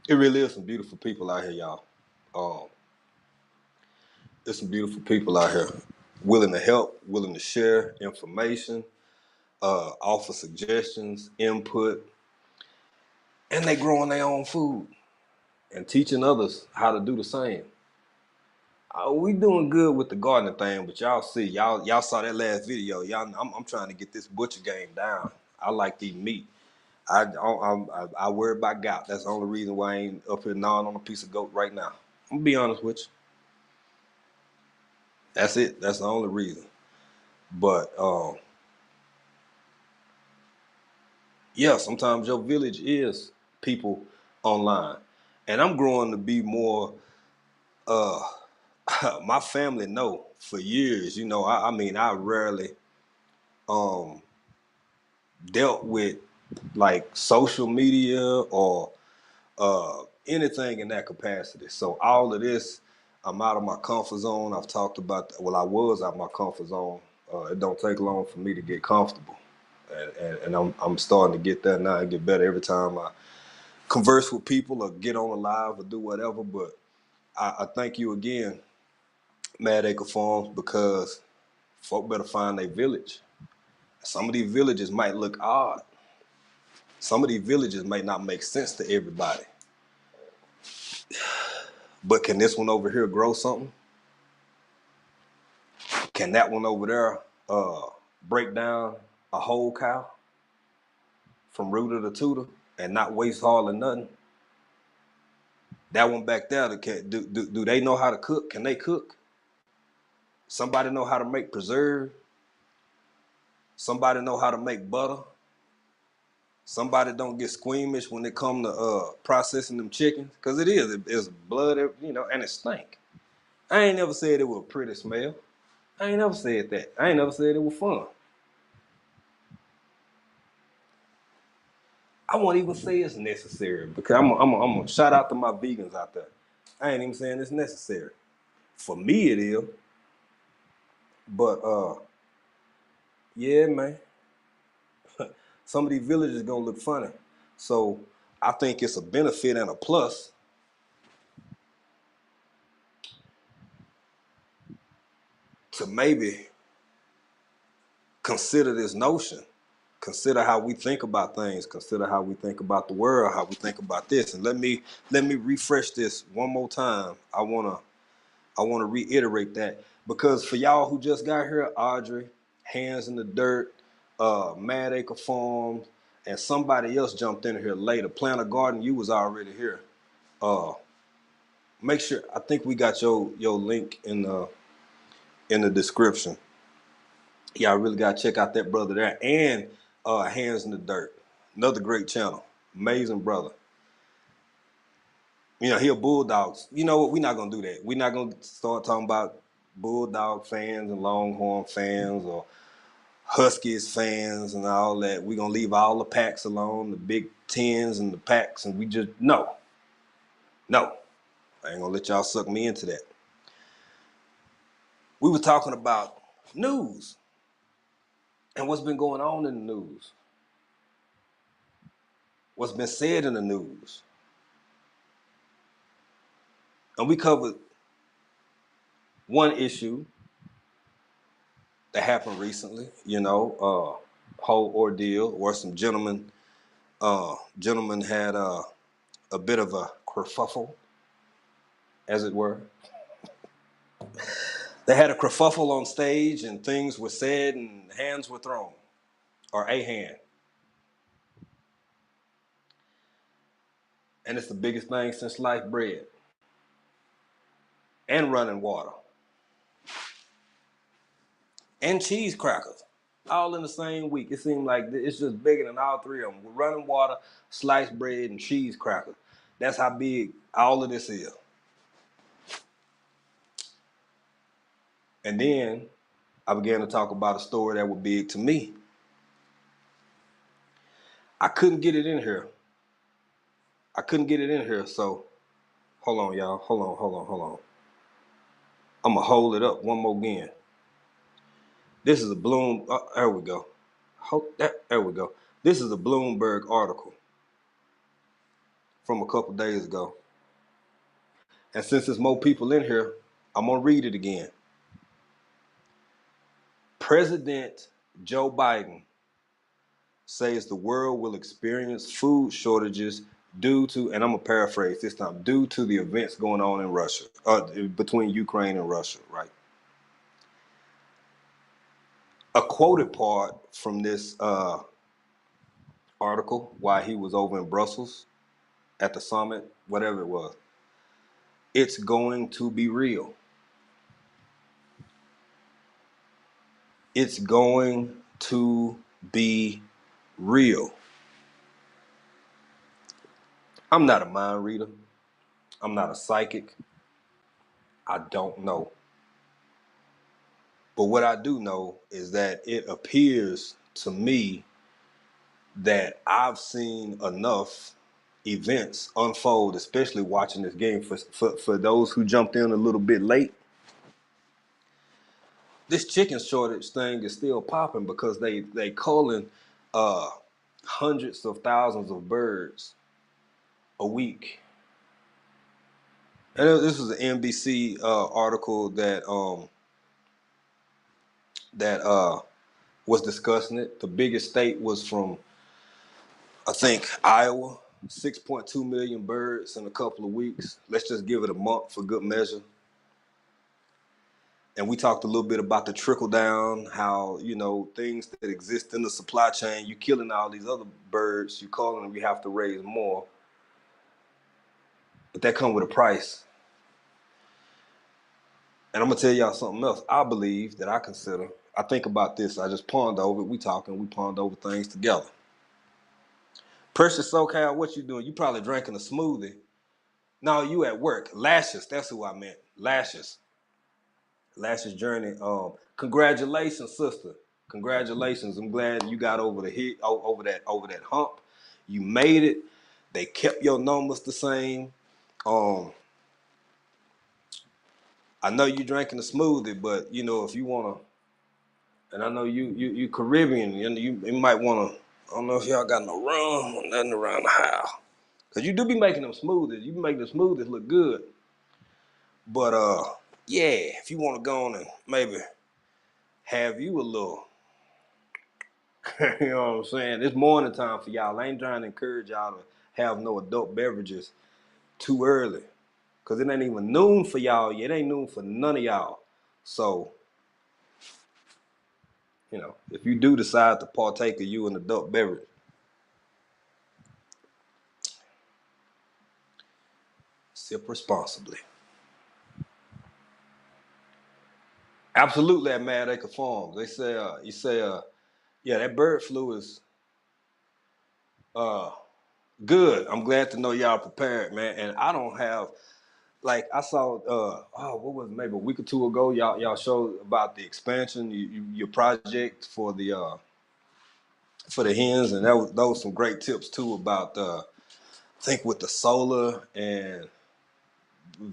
It really is some beautiful people out here, y'all. Um, there's some beautiful people out here, willing to help, willing to share information, offer suggestions, input, and they growing their own food and teaching others how to do the same. We doing good with the gardening thing, but y'all see, y'all saw that last video. Y'all, I'm trying to get this butcher game down. I like to eat meat. I worry about gout. That's the only reason why I ain't up here gnawing on a piece of goat right now. I'm gonna be honest with you. That's it. That's the only reason. But yeah, sometimes your village is people online, and I'm growing to be more. Uh, my family know for years. You know, I mean, I rarely um dealt with like social media or anything in that capacity. So all of this, I'm out of my comfort zone. I've talked about, well, I was out of my comfort zone. It don't take long for me to get comfortable. And I'm starting to get that now and get better every time I converse with people or get on a live or do whatever. But I thank you again, Mad Acre Farms, because folk better find their village. Some of these villages might look odd. Some of these villages might not make sense to everybody. But can this one over here grow something? Can that one over there break down a whole cow from rooter to tutor and not waste hardly nothing? That one back there, do they know how to cook? Can they cook? Somebody know how to make preserve? Somebody know how to make butter? Somebody don't get squeamish when it come to processing them chickens? Because it's blood, you know, and it stink. I ain't never said it was a pretty smell. I ain't never said that. I ain't never said it was fun. I won't even say it's necessary because I'm gonna shout out to my vegans out there. I ain't even saying it's necessary. For me, it is. But yeah, man, some of these villages gonna look funny. So I think it's a benefit and a plus to maybe consider this notion. Consider how we think about things. Consider how we think about the world. How we think about this. And let me refresh this one more time. I want to reiterate that because for y'all who just got here, Audrey, Hands in the Dirt, Mad Acre Farms, and somebody else jumped in here later. Plant a Garden, you was already here. Uh, Make sure, I think we got your link in the description. Y'all really gotta check out that brother there and Hands in the Dirt, another great channel, amazing brother. You know, he a Bulldogs. You know what? We're not gonna do that. We're not gonna start talking about Bulldog fans and Longhorn fans or Huskies fans and all that. We're gonna leave all the packs alone, the Big Tens and the packs, and we just no. I ain't gonna let y'all suck me into that. We were talking about news. And what's been going on in the news? What's been said in the news? And we covered one issue that happened recently, whole ordeal where some gentlemen had a bit of a kerfuffle, as it were. They had a kerfuffle on stage and things were said and hands were thrown, or a hand. And it's the biggest thing since sliced bread and running water and cheese crackers, all in the same week. It seemed like it's just bigger than all three of them. With running water, sliced bread, and cheese crackers. That's how big all of this is. And then I began to talk about a story that was big to me. I couldn't get it in here. So hold on, y'all. Hold on. I'm going to hold it up one more again. This is a there we go. There we go. This is a Bloomberg article from a couple days ago. And since there's more people in here, I'm going to read it again. President Joe Biden says the world will experience food shortages due to, and I'm going to paraphrase this time, due to the events going on in Russia, between Ukraine and Russia, right? A quoted part from this article while he was over in Brussels at the summit, whatever it was. It's going to be real. It's going to be real. I'm not a mind reader. I'm not a psychic. I don't know. But what I do know is that it appears to me that I've seen enough events unfold, especially watching this game. For those who jumped in a little bit late, this chicken shortage thing is still popping because they culling hundreds of thousands of birds a week. And this was an NBC article that was discussing it. The biggest state was from, I think, Iowa. 6.2 million birds in a couple of weeks. Let's just give it a month for good measure. And we talked a little bit about the trickle down, how, things that exist in the supply chain, you're killing all these other birds, you calling them, you have to raise more. But that comes with a price. And I'm going to tell y'all something else. I believe that I think about this. I just ponder over it. We ponder over things together. Precious SoCal, what you doing? You probably drinking a smoothie. No, you at work. Lashes, that's who I meant. Lashes Journey. Congratulations, sister. Congratulations. I'm glad you got over that hump. You made it. They kept your numbers the same. I know you drinking a smoothie, but if you wanna, and I know you Caribbean, and you might wanna. I don't know if y'all got no rum or nothing around the house, cause you do be making them smoothies. You be making the smoothies look good. But yeah, if you wanna go on and maybe have you a little, you know what I'm saying? It's morning time for y'all. I ain't trying to encourage y'all to have no adult beverages too early, cause it ain't even noon for y'all yet. It ain't noon for none of y'all. So, if you do decide to partake of you an adult beverage, sip responsibly. Absolutely at Mad Acre Farms. They say, yeah, that bird flu is good. I'm glad to know y'all prepared, man. And I don't have, like, I saw, what was it, maybe a week or two ago, y'all showed about the expansion, your project for the hens, and those some great tips too about, I think with the solar and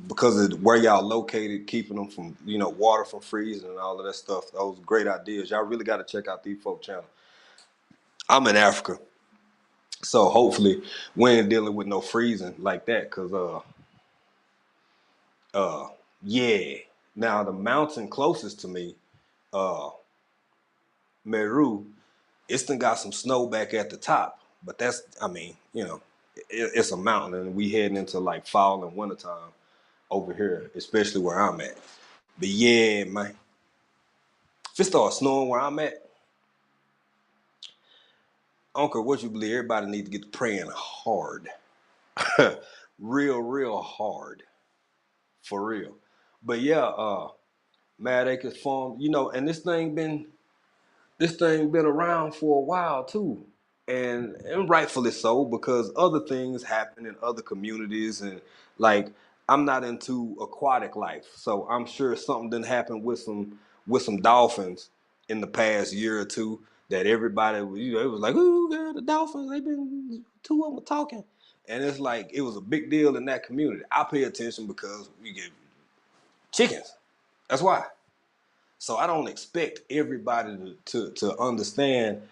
because of where y'all located, keeping them from, water from freezing and all of that stuff. Those great ideas. Y'all really got to check out these folk channel. I'm in Africa, so hopefully we ain't dealing with no freezing like that. Cause yeah. Now the mountain closest to me, uh, Meru, it's done got some snow back at the top, but that's, I mean, it's a mountain, and we heading into like fall and wintertime over here, especially where I'm at. But yeah, man, if it starts snowing where I'm at, Uncle, what you believe? Everybody need to get to praying hard, real hard, for real. But yeah, Mad Acres Farm, and this thing been around for a while too, and rightfully so, because other things happen in other communities, and like I'm not into aquatic life, so I'm sure something didn't happen with some dolphins in the past year or two that everybody it was like, ooh, girl, the dolphins, they've been two of them were talking, and it's like it was a big deal in that community. I pay attention because we get chickens. That's why. So I don't expect everybody to understand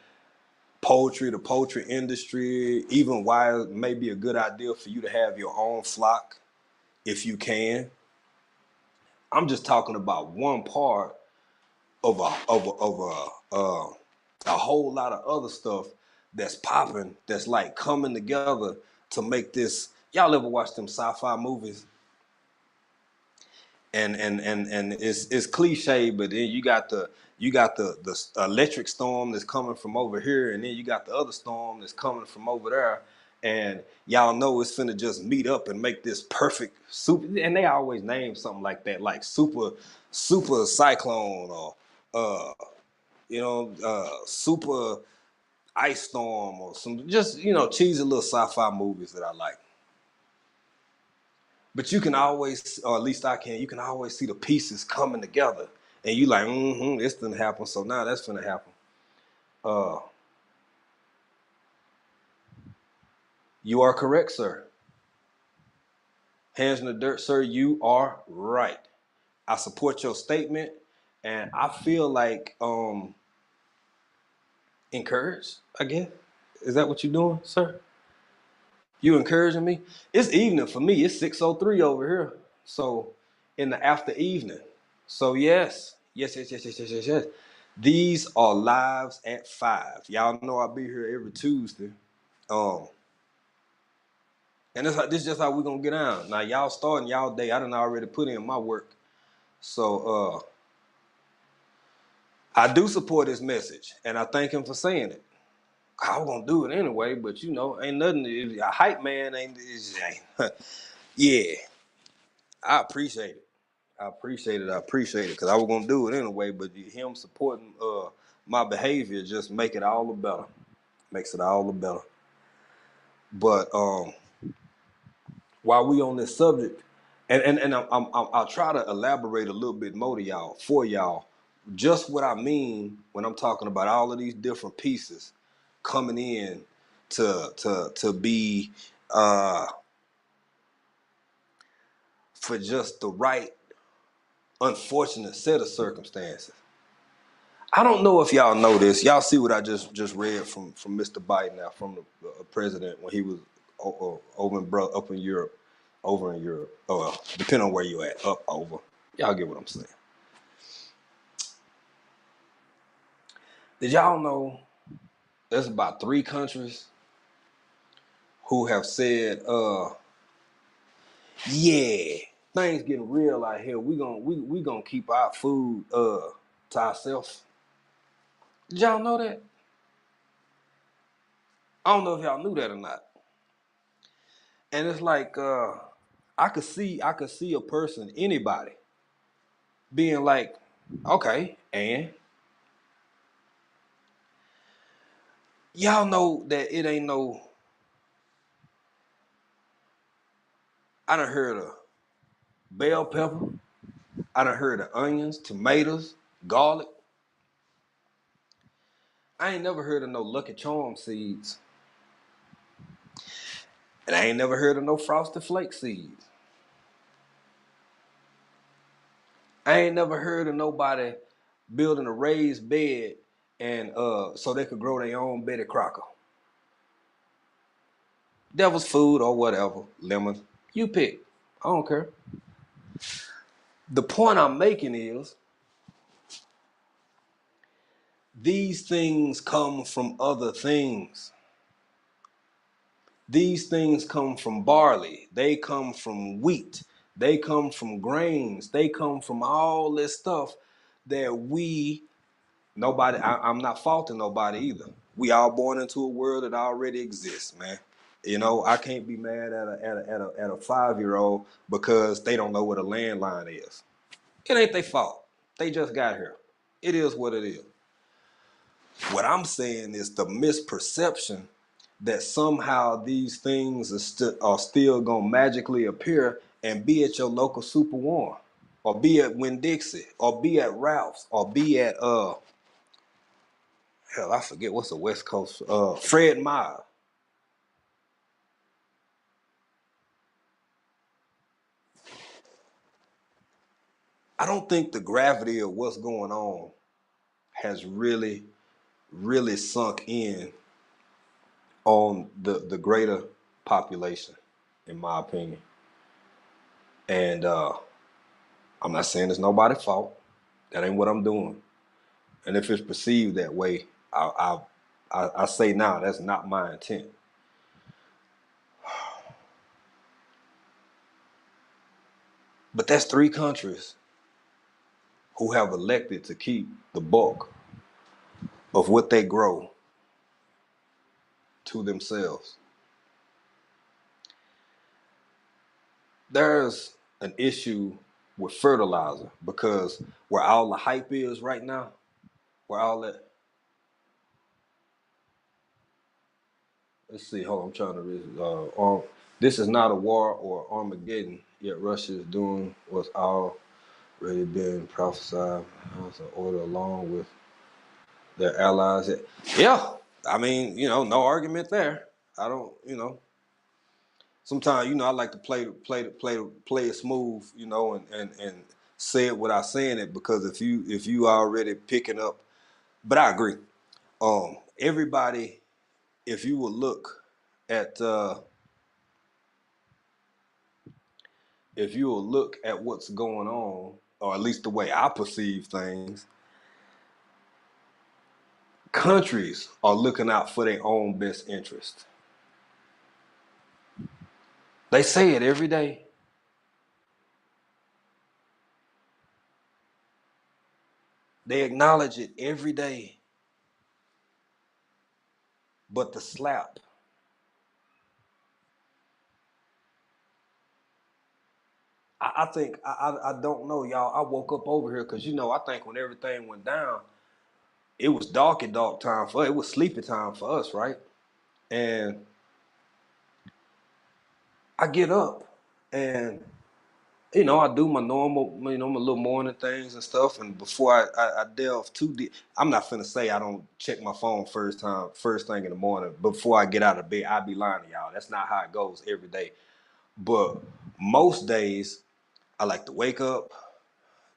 poultry, the poultry industry, even why it may be a good idea for you to have your own flock if you can. I'm just talking about one part of a whole lot of other stuff that's popping, that's like coming together to make this. Y'all ever watch them sci-fi movies? And it's cliche, but then you got the electric storm that's coming from over here, and then you got the other storm that's coming from over there, and y'all know it's finna just meet up and make this perfect super. And they always name something like that, like super cyclone, or super ice storm, or some just cheesy little sci-fi movies that I like. But you can always, or at least I can, you can always see the pieces coming together. And you like, this didn't happen, so now that's gonna happen. Uh, you are correct, sir. Hands in the dirt, sir, you are right. I support your statement, and I feel like encouraged, I guess. Is that what you're doing, sir? You encouraging me? It's evening for me. It's 6:03 over here. So in the after evening. So yes. These are lives at 5. Y'all know I'll be here every Tuesday. Um, and this is just how we're gonna get on. Now y'all starting y'all day. I done already put in my work. So I do support his message, and I thank him for saying it. I was gonna do it anyway, but ain't nothing. A hype man ain't. Yeah, I appreciate it. I appreciate it because I was gonna do it anyway. But him supporting my behavior just make it all the better. Makes it all the better. But while we on this subject, and I'll try to elaborate a little bit more to y'all, for y'all, just what I mean when I'm talking about all of these different pieces coming in to be for just the right unfortunate set of circumstances. I don't know if y'all know this. Y'all see what I just read from Mr. Biden now, from the president when he was up in Europe, over in Europe. Oh well, depending on where you at, up over. Y'all get what I'm saying. Did y'all know there's about 3 countries who have said, yeah, things getting real out here. We gonna keep our food to ourselves. Did y'all know that? I don't know if y'all knew that or not. And it's like I could see a person, anybody, being like, okay, and y'all know that it ain't no. I done heard of bell pepper. I done heard of onions, tomatoes, garlic. I ain't never heard of no Lucky Charm seeds, and I ain't never heard of no Frosted Flake seeds. I ain't never heard of nobody building a raised bed and so they could grow their own Betty Crocker. Devil's food or whatever, lemon, you pick. I don't care. The point I'm making is these things come from other things. These things come from barley. They come from wheat. They come from grains. They come from all this stuff that I'm not faulting nobody either. We all born into a world that already exists, man. You know, I can't be mad at a 5-year-old because they don't know what a landline is. It ain't their fault. They just got here. It is what it is. What I'm saying is the misperception that somehow these things are still gonna magically appear and be at your local Super One, or be at Winn-Dixie, or be at Ralph's, or be at hell, I forget what's the West Coast, Fred Meyer. I don't think the gravity of what's going on has really, really sunk in on the greater population, in my opinion. And I'm not saying it's nobody's fault. That ain't what I'm doing. And if it's perceived that way, I say now that's not my intent. But that's 3 countries who have elected to keep the bulk of what they grow to themselves. There's an issue with fertilizer because where all the hype is right now, where all that. Let's see. Hold on, I'm trying to read. This is not a war or Armageddon. Yet Russia is doing what's already been prophesied as an order along with their allies. Yeah, I mean, no argument there. I don't, sometimes, I like to play it smooth, and say it without saying it, because if you already picking up, but I agree. Everybody, if you will look at what's going on, or at least the way I perceive things, countries are looking out for their own best interest. They say it every day. They acknowledge it every day. But the slap, I think, I don't know, y'all. I woke up over here because, I think when everything went down, it was dark and dark time for it was sleepy time for us, right? And I get up and I do my normal, my little morning things and stuff. And before I delve too deep, I'm not finna say I don't check my phone first thing in the morning. Before I get out of bed, I'd be lying to y'all. That's not how it goes every day. But most days, I like to wake up,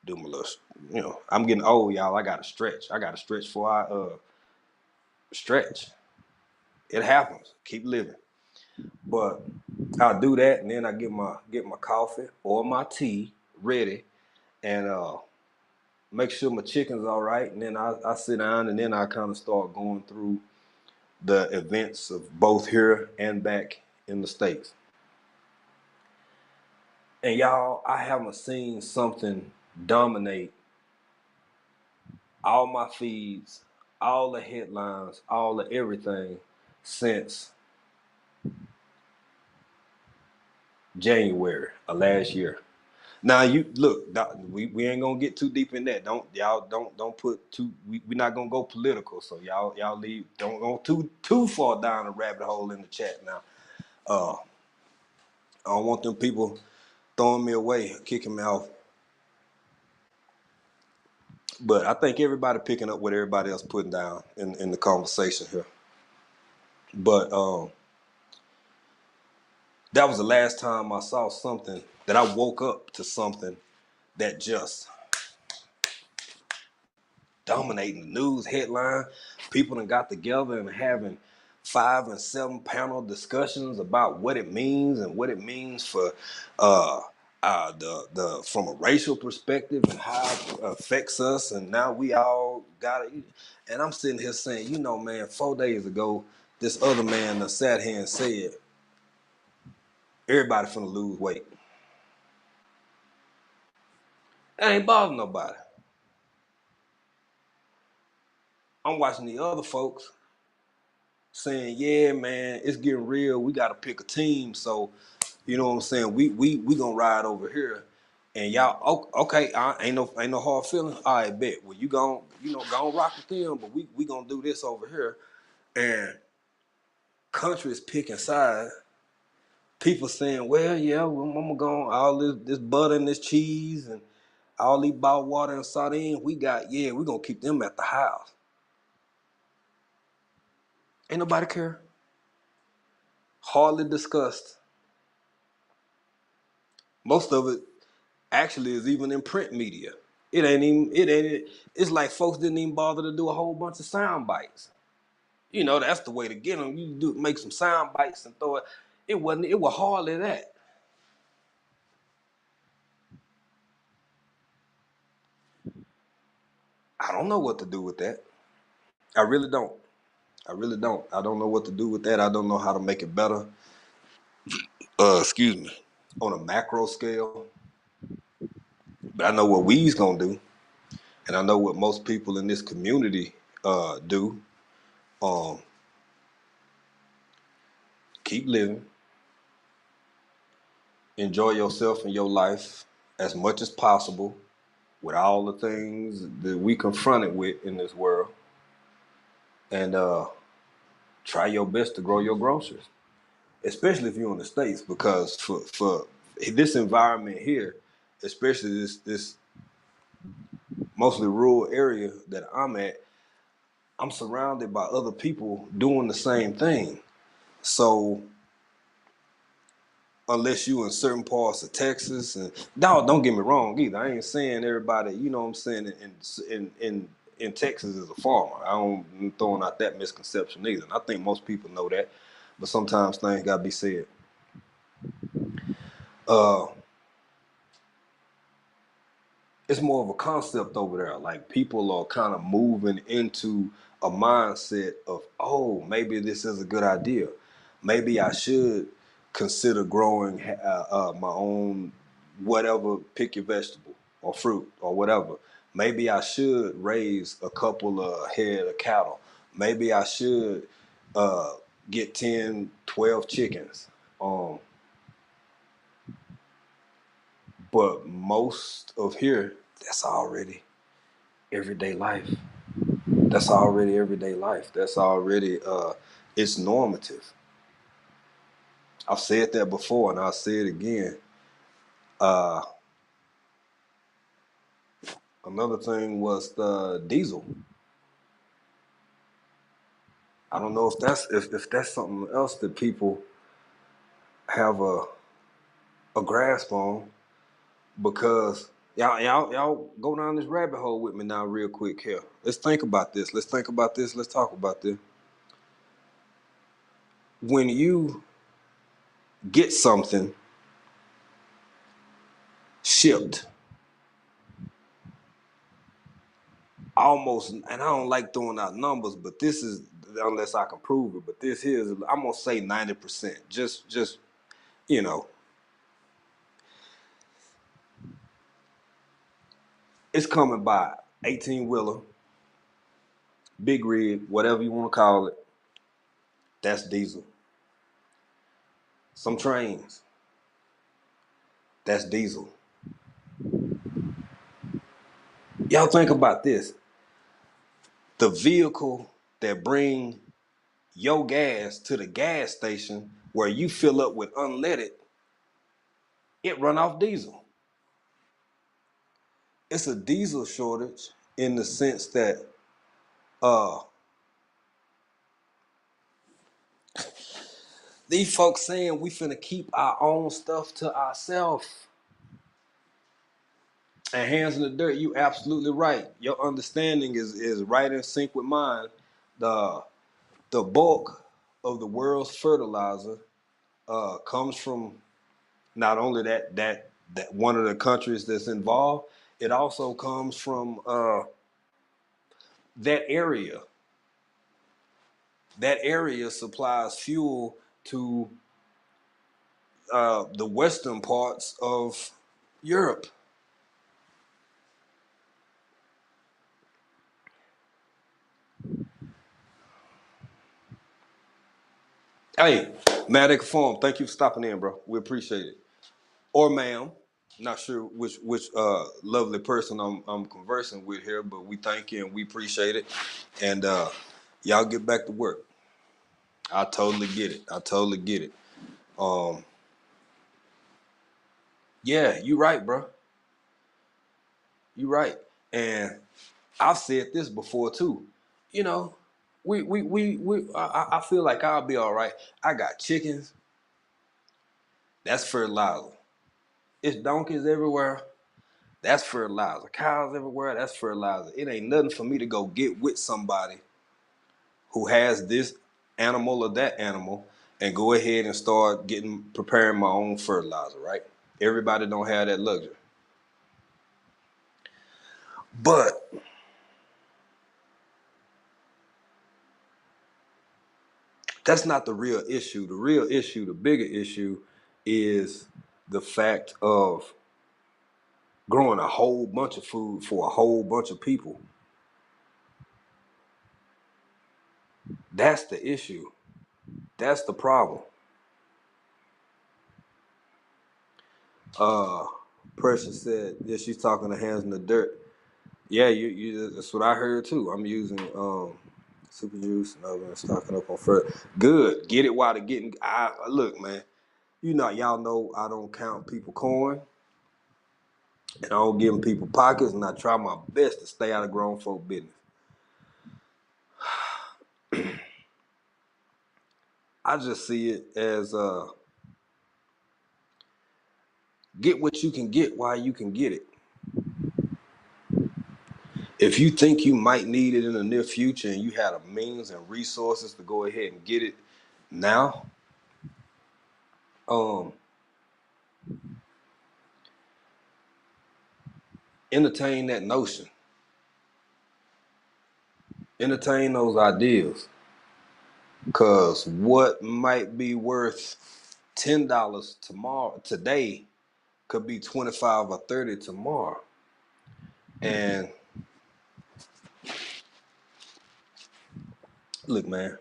do my little, I'm getting old, y'all. I gotta stretch. I gotta stretch before I stretch. It happens. Keep living. But I'll do that, and then I get my coffee or my tea ready, and make sure my chicken's all right, and then I sit down, and then I kind of start going through the events of both here and back in the States. And y'all, I haven't seen something dominate all my feeds, all the headlines, all the everything since January of last year. Now you look, we ain't gonna get too deep in that. Don't put too. We're not gonna go political. So y'all leave. Don't go too far down the rabbit hole in the chat now. I don't want them people throwing me away, kicking me off. But I think everybody picking up what everybody else putting down in the conversation here. But that was the last time I saw something that I woke up to something that just dominating the news headline. People done got together and having 5 and 7 panel discussions about what it means and what it means for uh, the from a racial perspective and how it affects us. And now we all got it. And I'm sitting here saying, you know, man, 4 days ago, this other man that sat here and said, everybody finna lose weight. That ain't bothering nobody. I'm watching the other folks saying, yeah, man, it's getting real. We got to pick a team. So, you know what I'm saying? We gonna ride over here, and y'all, okay, ain't no hard feeling. All right, bet. Well, you gon' go rock with them, but we gonna do this over here. And countries picking sides. People saying, well, yeah, I'm gonna go all this butter and this cheese and all these bottled water and sardine. We gonna keep them at the house. Ain't nobody care. Hardly discussed. Most of it actually is even in print media. It's like folks didn't even bother to do a whole bunch of sound bites. You know, that's the way to get them. You make some sound bites and throw it. It was hardly that. I don't know what to do with that. I really don't. I really don't. I don't know what to do with that. I don't know how to make it better. Excuse me. On a macro scale. But I know what we's gonna do. And I know what most people in this community do. Um, keep living. Enjoy yourself and your life as much as possible with all the things that we confronted with in this world, and try your best to grow your groceries, especially if you're in the States, because for this environment here, especially this mostly rural area that I'm at, I'm surrounded by other people doing the same thing. So unless you in certain parts of Texas, and no, don't get me wrong either. I ain't saying everybody, you know what I'm saying, in Texas is a farmer. I'm throwing out that misconception either. And I think most people know that, but sometimes things gotta be said. Uh, it's more of a concept over there. Like people are kind of moving into a mindset of, oh, maybe this is a good idea. Maybe I should consider growing my own whatever, pick your vegetable or fruit or whatever. Maybe I should raise a couple of head of cattle. Maybe I should uh, get 10, 12 chickens. Um, but most of here, that's already everyday life. That's already everyday life. That's already it's normative. I've said that before and I'll say it again. Uh, Another thing was the diesel. I don't know if that's something else that people have a grasp on, because y'all go down this rabbit hole with me now real quick here. Let's think about this. Let's think about this. Let's talk about this. When you get something shipped, almost, and I don't like throwing out numbers, but this is, unless I can prove it, but this here is, I'm gonna say 90%. Just you know, it's coming by 18 wheeler, big rig, whatever you want to call it. That's diesel. Some trains, that's diesel. Y'all think about this. The vehicle that bring your gas to the gas station where you fill up with unleaded, it run off diesel. It's a diesel shortage in the sense that uh these folks saying we finna keep our own stuff to ourselves. And hands in the dirt, you absolutely right. Your understanding is right in sync with mine. The the bulk of the world's fertilizer comes from not only that one of the countries that's involved, it also comes from that area. That area supplies fuel to the western parts of Europe. Hey, Matic Farm, thank you for stopping in, bro. We appreciate it. Or ma'am, not sure which lovely person I'm conversing with here, but we thank you and we appreciate it. And y'all get back to work. I totally get it. I totally get it. Um, yeah, you right, bro. You right. And I've said this before too. You know, I feel like I'll be all right. I got chickens. That's fertilizer. It's donkeys everywhere. That's fertilizer. Cows everywhere. That's fertilizer. It ain't nothing for me to go get with somebody who has this animal or that animal and go ahead and start getting preparing my own fertilizer, right? Everybody don't have that luxury. But that's not the real issue. The real issue, the bigger issue is the fact of growing a whole bunch of food for a whole bunch of people. That's the issue. That's the problem. Uh Precious said, yeah, she's talking to hands in the dirt. Yeah, you that's what I heard too. I'm using super juice and other stocking up on fur. Good. Get it while they're getting I look, man. Y'all know I don't count people coin and I don't give them people pockets and I try my best to stay out of grown folk business. I just see it as get what you can get while you can get it. If you think you might need it in the near future and you had a means and resources to go ahead and get it now, um, entertain that notion. Entertain those ideas. Cause what might be worth $10 tomorrow today could be 25 or 30 tomorrow. And look, man,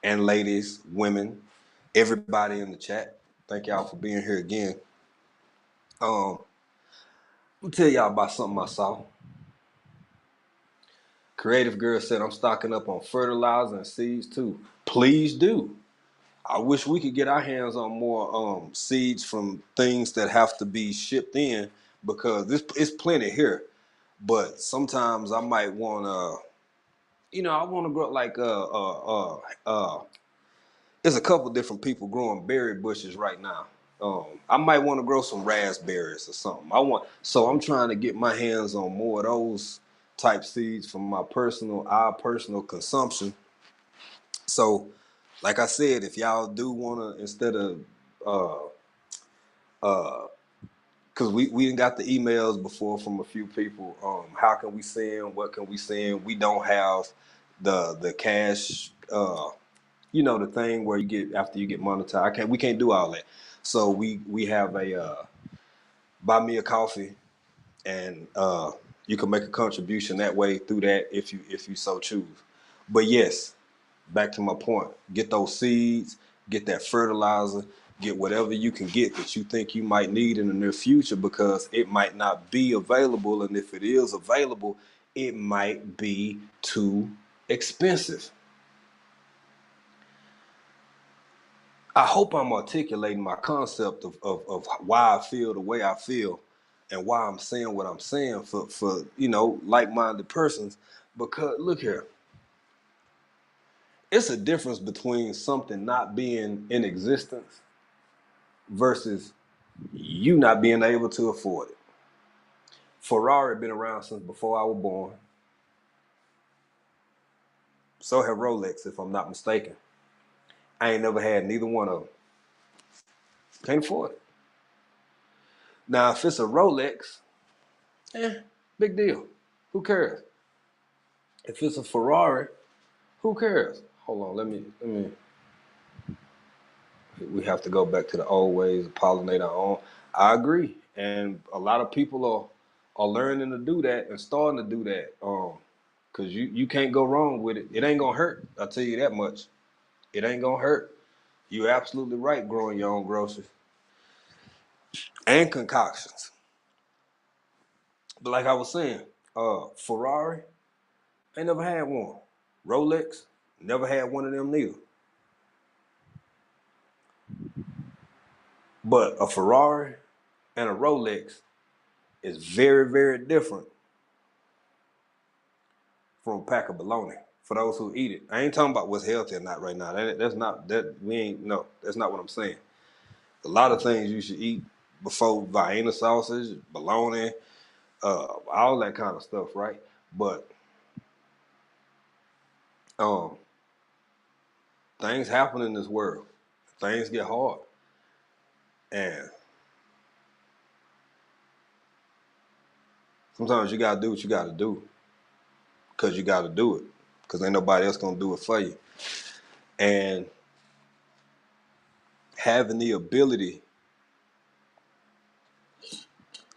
and ladies, women, everybody in the chat, thank y'all for being here again. I'm gonna tell y'all about something I saw. Creative Girl said I'm stocking up on fertilizer and seeds too. Please do. I wish we could get our hands on more seeds from things that have to be shipped in because this it's plenty here. But sometimes I might want to, I want to grow like there's a couple different people growing berry bushes right now. I might want to grow some raspberries or something. So I'm trying to get my hands on more of those type seeds for our personal consumption. So, like I said, if y'all do want to, instead of, uh, uh, because we got the emails before from a few people, how can we send? What can we send? We don't have the cash, the thing where you get after you get monetized. We can't do all that. So we have a buy me a coffee, and you can make a contribution that way through that if you so choose. But yes, back to my point, get those seeds, get that fertilizer, get whatever you can get that you think you might need in the near future because it might not be available. And if it is available, it might be too expensive. I hope I'm articulating my concept of why I feel the way I feel and why I'm saying what I'm saying for like-minded persons. Because look here, it's a difference between something not being in existence versus you not being able to afford it. Ferrari been around since before I was born. So have Rolex, if I'm not mistaken. I ain't never had neither one of them. Can't afford it. Now, if it's a Rolex, big deal. Who cares? If it's a Ferrari, who cares? Hold on, let me. We have to go back to the old ways of pollinate our own. I agree, and a lot of people are learning to do that and starting to do that. Cause you can't go wrong with it. It ain't gonna hurt. I'll tell you that much. It ain't gonna hurt. You're absolutely right. Growing your own groceries and concoctions. But like I was saying, Ferrari ain't never had one. Rolex never had one of them neither. But a Ferrari and a Rolex is very, very different from a pack of bologna for those who eat it. I ain't talking about what's healthy or not right now. That's not that we ain't no. That's not what I'm saying. A lot of things you should eat before Vienna sausage, bologna, all that kind of stuff, right? But um, things happen in this world. Things get hard, and sometimes you gotta do what you gotta do because you gotta do it because ain't nobody else gonna do it for you. And having the ability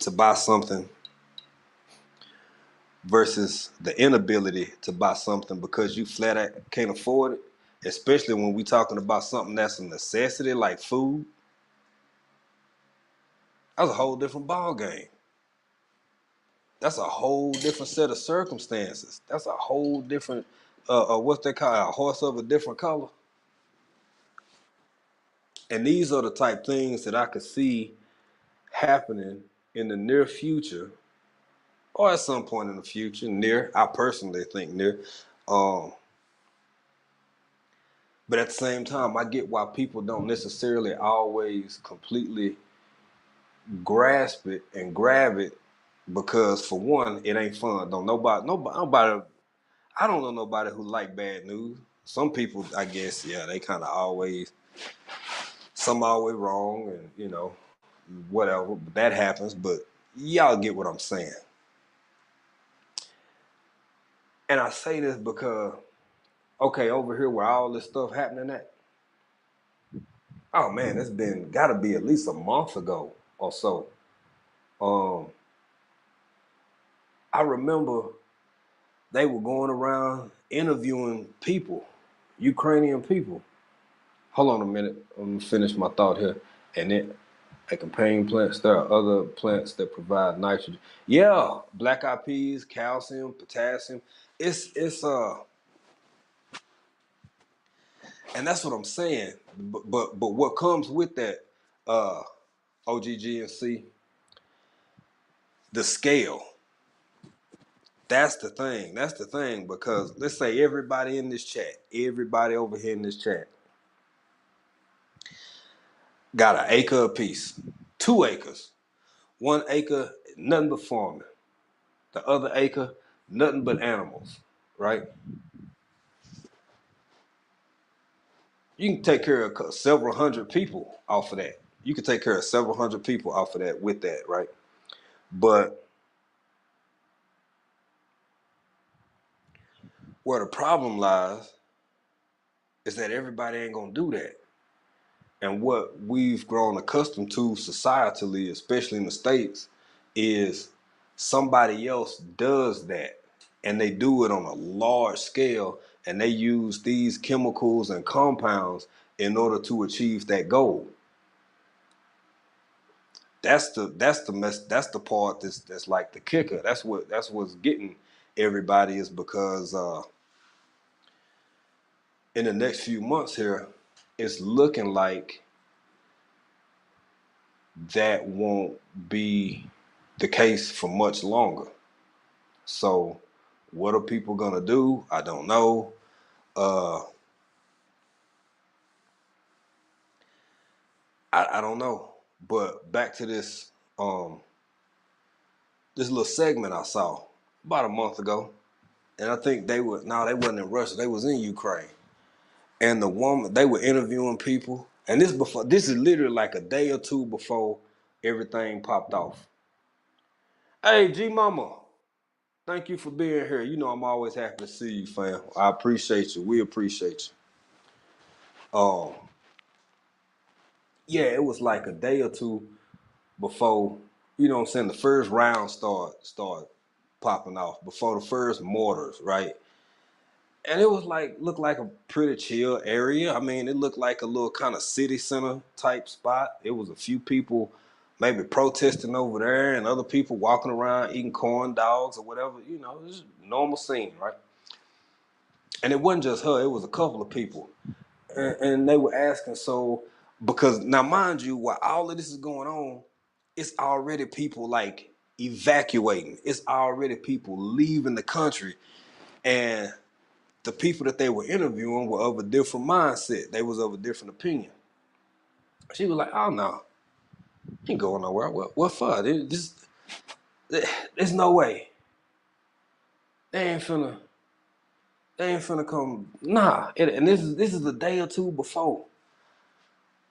to buy something versus the inability to buy something because you flat out can't afford it, especially when we talking about something that's a necessity like food, that's a whole different ball game. That's a whole different set of circumstances. That's a whole different, what's they call it, a horse of a different color. And these are the type things that I could see happening in the near future, or at some point in the future. Near, I personally think near. Um, But at the same time, I get why people don't necessarily always completely grasp it and grab it because, for one, it ain't fun. Don't nobody. I don't know nobody who like bad news. Some people, I guess, yeah, they kind of always some always wrong, and whatever. But that happens. But y'all get what I'm saying. And I say this because, okay, over here where all this stuff happening at, oh man, it's been got to be at least a month ago or so. Um, I remember they were going around interviewing people, Ukrainian people. Hold on a minute. I'm gonna finish my thought here. And then at companion plants, there are other plants that provide nitrogen. Yeah, black eyed peas, calcium, potassium. It's and that's what I'm saying. But what comes with that, uh, OGG and C, the scale. That's the thing. That's the thing because let's say everybody in this chat, everybody over here in this chat, got an acre apiece, 2 acres. 1 acre, nothing but farming. The other acre, nothing but animals, right? You can take care of several hundred people off of that. You can take care of several hundred people off of that with that, right? But where the problem lies is that everybody ain't gonna do that. And what we've grown accustomed to societally, especially in the States, is somebody else does that and they do it on a large scale and they use these chemicals and compounds in order to achieve that goal. That's the part that's like the kicker. That's what's getting everybody is because in the next few months here, it's looking like that won't be the case for much longer. So, what are people gonna do? I don't know. Uh, I don't know. But back to this. Um, this little segment I saw about a month ago, and I think they wasn't in Russia, they was in Ukraine. And the woman, they were interviewing people, and this is literally like a day or two before everything popped off. Hey, G Mama, thank you for being here. You know I'm always happy to see you, fam. I appreciate you. We appreciate you. Yeah, it was like a day or two before, you know what I'm saying, the first round start popping off, before the first mortars, right? And it was like, looked like a pretty chill area. I mean, it looked like a little kind of city center type spot. It was a few people maybe protesting over there and other people walking around eating corn dogs or whatever, you know, it's just a normal scene, right? And it wasn't just her, it was a couple of people. And they were asking, so, because now mind you, while all of this is going on, it's already people like evacuating. It's already people leaving the country. And the people that they were interviewing were of a different mindset. They was of a different opinion. She was like, oh no, ain't going nowhere. What for? There's no way. They ain't finna come. Nah. And this is a day or two before.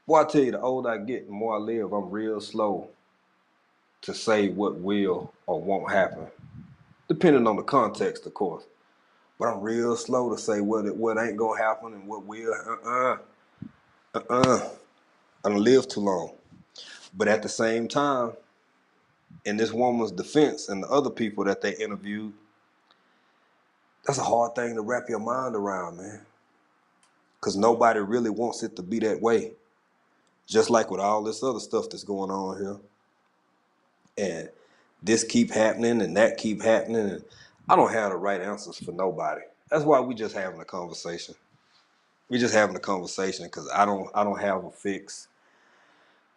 Boy, I tell you, the older I get, the more I live, I'm real slow to say what will or won't happen, depending on the context, of course. But I'm real slow to say what ain't gonna happen and what will. I don't live too long. But at the same time, in this woman's defense and the other people that they interviewed, that's a hard thing to wrap your mind around, man. Because nobody really wants it to be that way. Just like with all this other stuff that's going on here. And this keep happening and that keep happening. And I don't have the right answers for nobody. That's why we just having a conversation. We just having a conversation because I don't have a fix.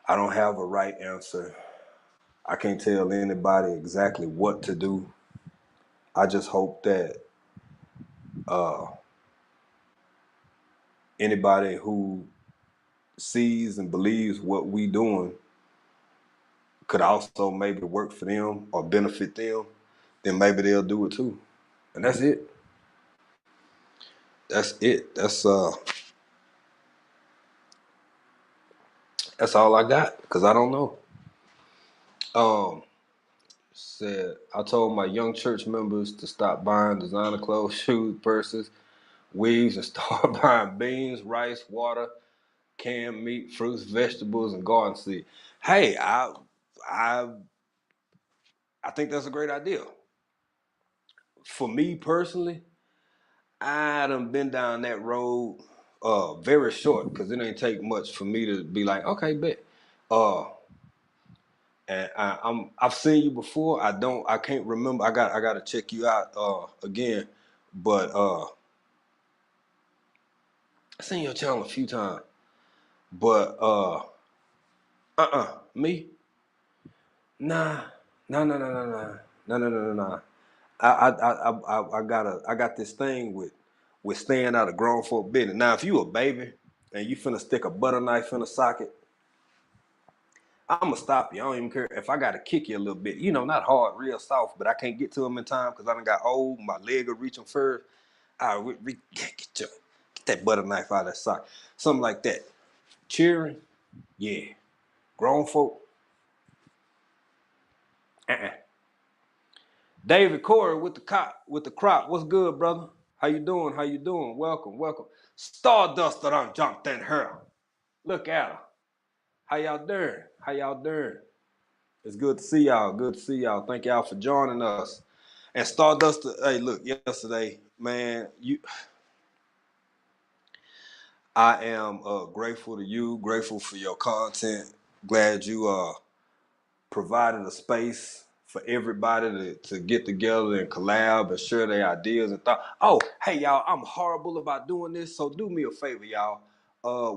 I don't have a right answer. I can't tell anybody exactly what to do. I just hope that anybody who sees and believes what we doing could also maybe work for them or benefit them, then maybe they'll do it too. And that's it. That's it. That's all I got because I don't know. Um, Said I told my young church members to stop buying designer clothes, shoes, purses, weaves, and start buying beans, rice, water, canned meat, fruits, vegetables, and garden seed. Hey, I I think that's a great idea. For me personally, I done been down that road very short because it ain't take much for me to be like, okay, bet. Uh and I've seen you before. I can't remember. I gotta check you out again. But I seen your channel a few times. But me? Nah. Nah nah nah nah nah. Nah nah nah nah nah. I got this thing with staying out of grown folk business. Now, if you a baby and you finna stick a butter knife in a socket, I'ma stop you. I don't even care if I gotta kick you a little bit. You know, not hard, real soft, but I can't get to them in time because I done got old. My leg will reach them first. Get that butter knife out of that socket. Something like that. Cheering, yeah. Grown folk, uh-uh. David Corey with the crop. What's good, brother? How you doing? How you doing? Welcome, welcome. Stardust done jumped in her. Look at her. How y'all doing? How y'all doing? It's good to see y'all. Good to see y'all. Thank y'all for joining us. And Stardust, hey, look, yesterday, man, I am grateful to you, grateful for your content. Glad you provided a space for everybody to get together and collab and share their ideas and thoughts. Oh, hey y'all, I'm horrible about doing this, so do me a favor, y'all.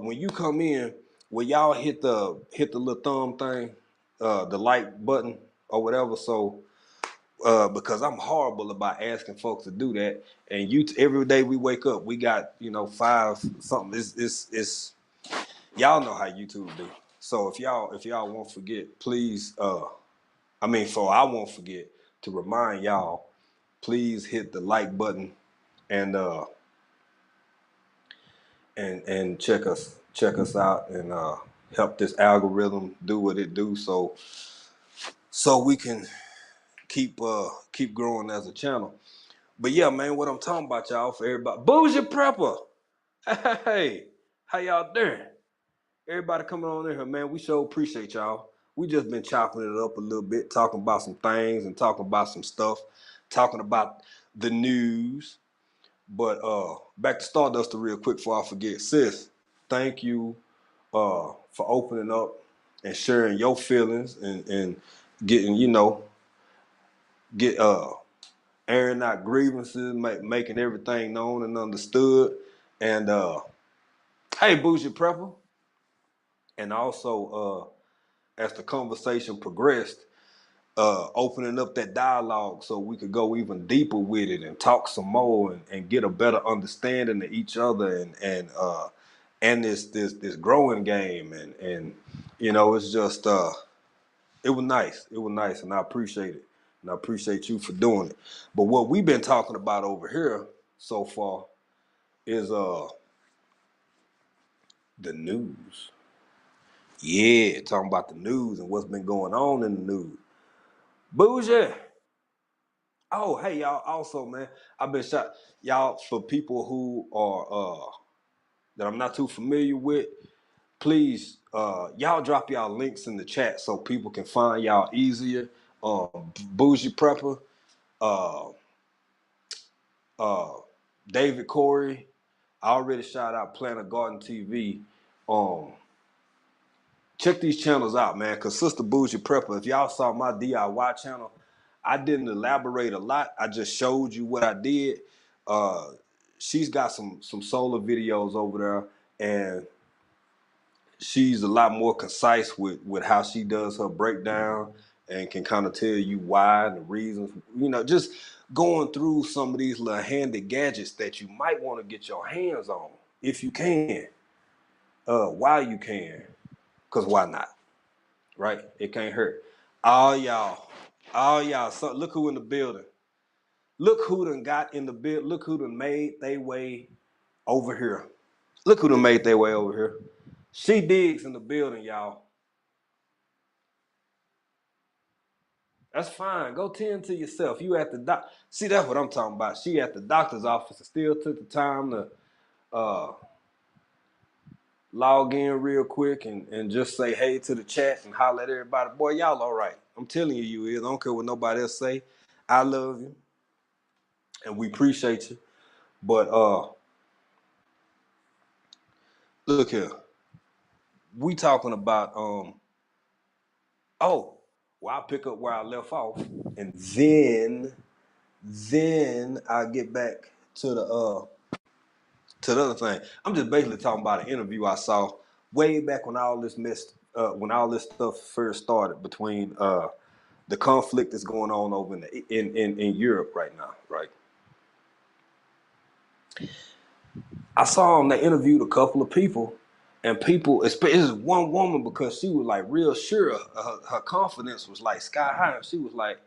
When you come in, will y'all hit the little thumb thing, the like button or whatever, so because I'm horrible about asking folks to do that. And every day we wake up, we got, five something. It's y'all know how YouTube do. So if y'all won't forget, please, so I won't forget. to remind y'all, please hit the like button and check us out and help this algorithm do what it do so we can keep growing as a channel. But yeah, man, what I'm talking about, y'all, for everybody. Bougie Prepper. Hey, how y'all doing? Everybody coming on in here, man. We sure appreciate y'all. We just been chopping it up a little bit, talking about some things and talking about some stuff, talking about the news. But back to Stardust real quick before I forget. Sis, thank you for opening up and sharing your feelings and getting, get airing out grievances, making everything known and understood. And hey, Bougie Prepper. And also, as the conversation progressed, opening up that dialogue so we could go even deeper with it and talk some more and get a better understanding of each other and this growing game and it's just it was nice. It was nice, and I appreciate it. And I appreciate you for doing it. But what we've been talking about over here so far is the news. Yeah, talking about the news and what's been going on in the news. Bougie. Oh, hey y'all. Also, man, I've been shot. Y'all, for people who are that I'm not too familiar with, please y'all drop y'all links in the chat so people can find y'all easier. Bougie Prepper, uh, uh, David Corey. I already shout out Planet Garden TV. Check these channels out, man. Cause Sister Bougie Prepper, if y'all saw my DIY channel, I didn't elaborate a lot. I just showed you what I did. She's got some solar videos over there, and she's a lot more concise with how she does her breakdown and can kind of tell you why and the reasons. Just going through some of these little handy gadgets that you might want to get your hands on if you can, while you can, cause why not? Right? It can't hurt. All y'all. So look who in the building. Look who done got in the build. Look who done made their way over here. Look who done made their way over here. She Digs in the building, y'all. That's fine. Go tend to yourself. You at the doc. See, that's what I'm talking about. She at the doctor's office and still took the time to uh, log in real quick and just say hey to the chat and holler at everybody. Boy, y'all all right. I'm telling you, you is. I don't care what nobody else say. I love you and we appreciate you. But look here. We talking about well, I'll pick up where I left off and then I'll get back to the other thing. I'm just basically talking about an interview I saw way back when all this when all this stuff first started between the conflict that's going on over in Europe right now, right? I saw them, they interviewed a couple of people, and people, especially one woman, because she was like real sure, her confidence was like sky high. And she was like,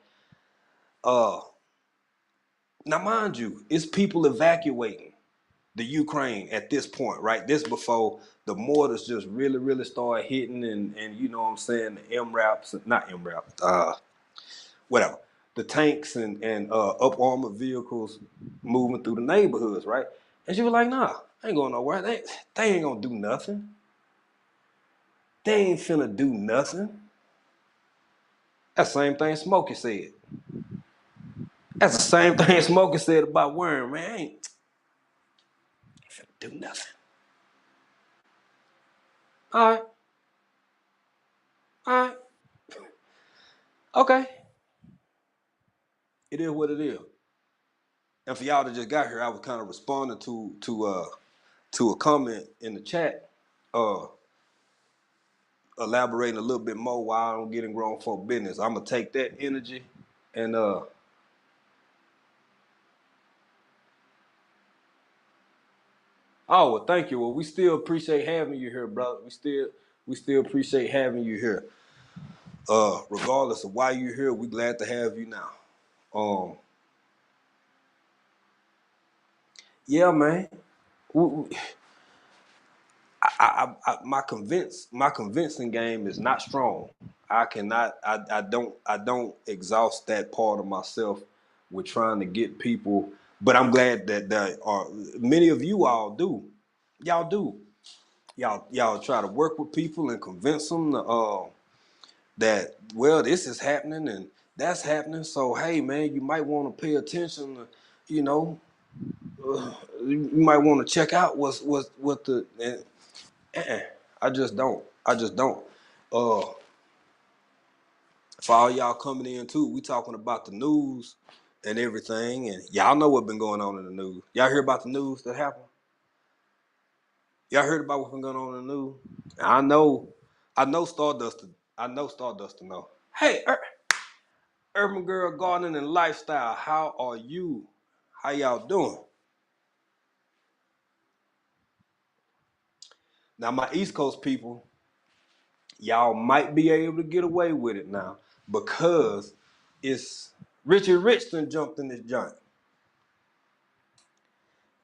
now mind you, it's people evacuating the Ukraine at this point, right? This before the mortars just really, really started hitting, and you know what I'm saying, the MRAPs, not MRAP, whatever, the tanks and up armored vehicles moving through the neighborhoods, right? And she was like, nah, I ain't going nowhere. They ain't gonna do nothing. They ain't finna do nothing. That's the same thing Smokey said. That's the same thing Smokey said about Worm, man. Ain't finna do nothing. All right. All right. Okay. It is what it is. And for y'all that just got here, I was kind of responding to a comment in the chat, uh, elaborating a little bit more why I don't get in grown folk business. I'm gonna take that energy and oh, well, thank you. Well, we still appreciate having you here, brother. We still appreciate having you here. Regardless of why you're here, we glad to have you now. Um, yeah, man. My convincing game is not strong. I cannot. I don't exhaust that part of myself with trying to get people. But I'm glad that are many of you all do. Y'all do. Y'all try to work with people and convince them that this is happening and that's happening. So hey man, you might want to pay attention. You know, you might want to check out what the. Uh-uh. I just don't. I just don't. Uh, for all y'all coming in too, we talking about the news and everything, and y'all know what been going on in the news. Y'all hear about the news that happened? Y'all heard about what's been going on in the news? I know. I know Stardust. I know Stardust to know. Hey, Urban Girl Gardening and Lifestyle. How are you? How y'all doing? Now, my East Coast people, y'all might be able to get away with it now because it's Richard Richton jumped in this joint.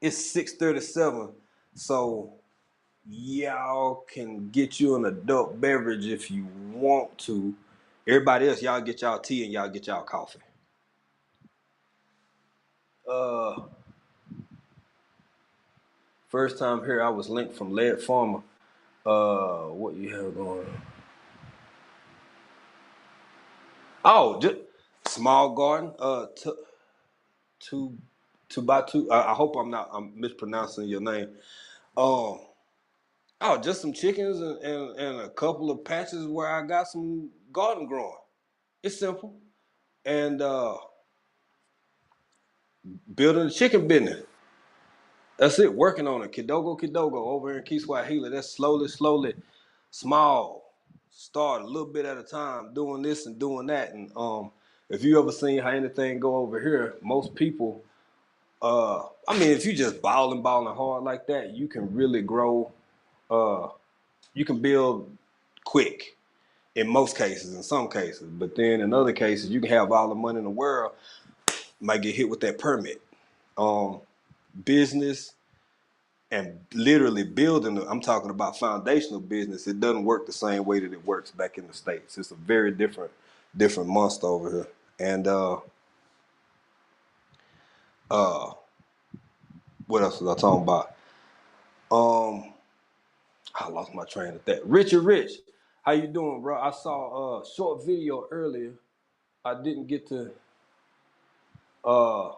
It's 6:37, so y'all can get you an adult beverage if you want to. Everybody else, y'all get y'all tea and y'all get y'all coffee. Uh, First time here, I was linked from Lead Farmer. What you have going on? Oh, just small garden. Two, two by two. I hope I'm mispronouncing your name. Um, oh, just some chickens and a couple of patches where I got some garden growing. It's simple. And building a chicken business. That's it. Working on it. Kidogo over in Kiswahili. That's slowly, small. Start a little bit at a time, doing this and doing that. And if you ever seen how anything go over here, most people, I mean, if you just balling hard like that, you can really grow. You can build quick in most cases, in some cases. But then in other cases, you can have all the money in the world, might get hit with that permit. Um, Business and literally building, I'm talking about foundational business, it doesn't work the same way that it works back in the States. It's a very different monster over here. And uh what else was I talking about? Um I lost my train of thought. Richard Rich, how you doing, bro? I saw a short video earlier. I didn't get to uh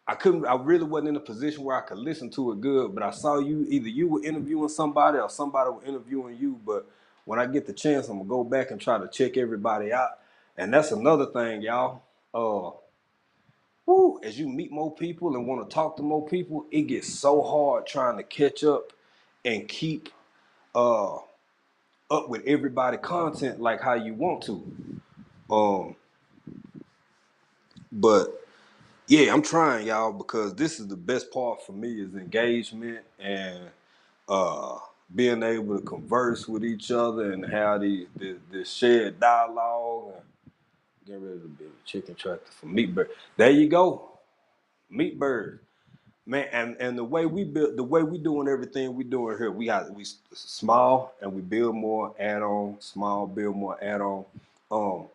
I really wasn't in a position where I could listen to it good, but I saw either you were interviewing somebody or somebody were interviewing you. But when I get the chance, I'm gonna go back and try to check everybody out. And that's another thing, y'all. As you meet more people and want to talk to more people, it gets so hard trying to catch up and keep uh up with everybody content like how you want to. Um, but yeah, I'm trying, y'all, because this is the best part for me is engagement and uh, being able to converse with each other and have the shared dialogue and get ready to build a chicken tractor for Meat Bird. There you go, Meat Bird, man. And the way we build, the way we doing everything we doing here, we small and we build more add on, small build more add on. Um,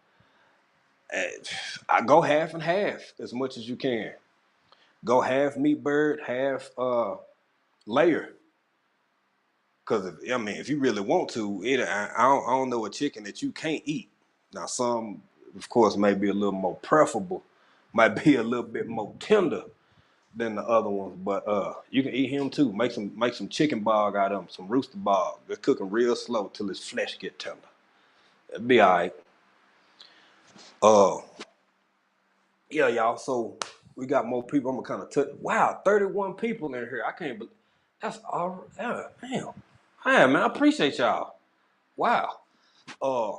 I go half and half as much as you can. Go half Meat Bird, half layer. Because if you really want to, I don't know a chicken that you can't eat. Now some, of course, may be a little more preferable, might be a little bit more tender than the other ones, but you can eat him too. Make some chicken bog out of them, some rooster bog. They're cooking real slow till his flesh get tender. It'll be all right. Uh, yeah, y'all. So we got more people. I'm gonna kind of touch. Wow, 31 people in here. I can't believe that's all. Yeah, damn. Hey, man, I appreciate y'all. Wow. Uh,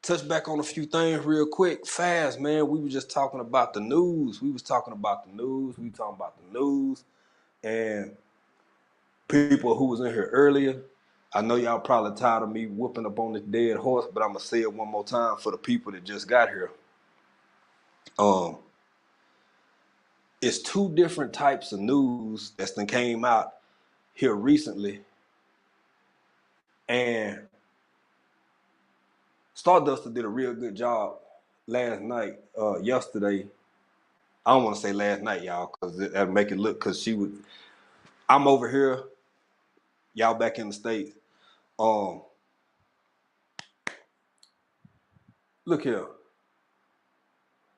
touch back on a few things real quick, fast, man. We were just talking about the news. We talking about the news, and people who was in here earlier. I know y'all probably tired of me whooping up on this dead horse, but I'm gonna say it one more time for the people that just got here. Um, it's two different types of news that's done came out here recently, and Stardust did a real good job last night, yesterday. I don't want to say last night, y'all, because that'll make it look. Because she would, I'm over here, y'all back in the States. Um, Look here,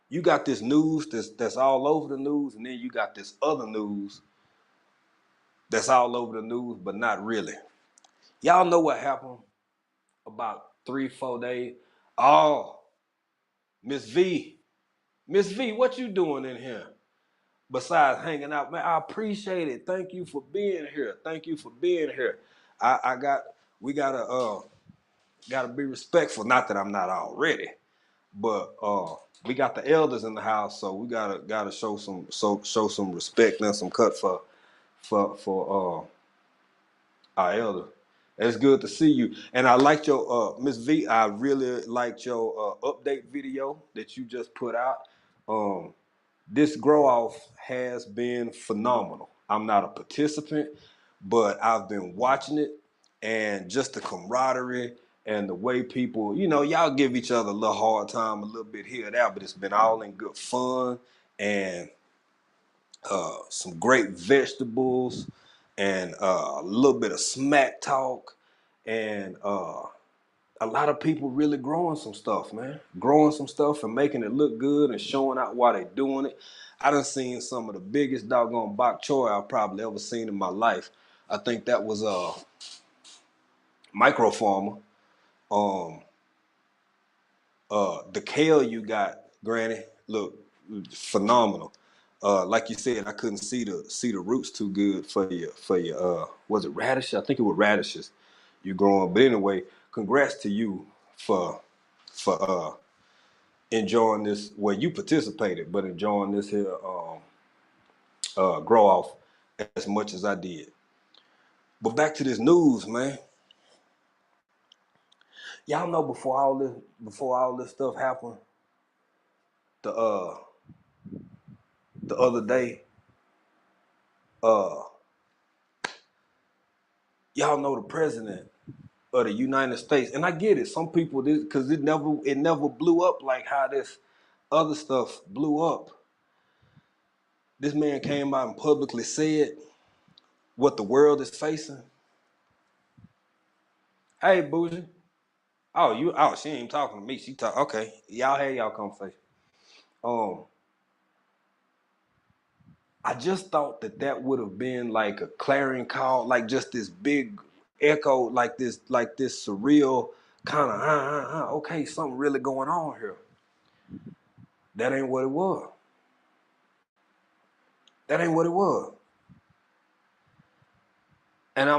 you got this news that's all over the news, and then you got this other news that's all over the news, but not really. Y'all know what happened about 3, 4 days? Oh, Miss V, Miss V, what you doing in here? Besides hanging out, man, I appreciate it. Thank you for being here. Thank you for being here. We gotta be respectful. Not that I'm not already, but we got the elders in the house, so we gotta show some respect and some cut for our elder. It's good to see you. And I liked your Miss V. I really liked your update video that you just put out. This grow off has been phenomenal. I'm not a participant, but I've been watching it, and just the camaraderie and the way people, y'all give each other a little hard time a little bit here and there, but it's been all in good fun, and some great vegetables, and a little bit of smack talk, and a lot of people really growing some stuff, man. Growing some stuff and making it look good and showing out why they doing it. I done seen some of the biggest doggone bok choy I've probably ever seen in my life. I think that was a micro farmer. Um, the kale you got, Granny, look phenomenal. Like you said, I couldn't see the roots too good for your was it radish? I think it was radishes you growing. But anyway, congrats to you for enjoying this. Well, you participated, but enjoying this here grow off as much as I did. But back to this news, man. Y'all know before all this stuff happened, the the other day, uh y'all know the president of the United States, and I get it. Some people, this because it never blew up like how this other stuff blew up. This man came out and publicly said what the world is facing. Hey, Bougie. Oh, she ain't talking to me. She talk. Okay, y'all had y'all conversation. Um, I just thought that would have been like a clarion call, like just this big echo, like this surreal kind of, okay, something really going on here. That ain't what it was. That ain't what it was. And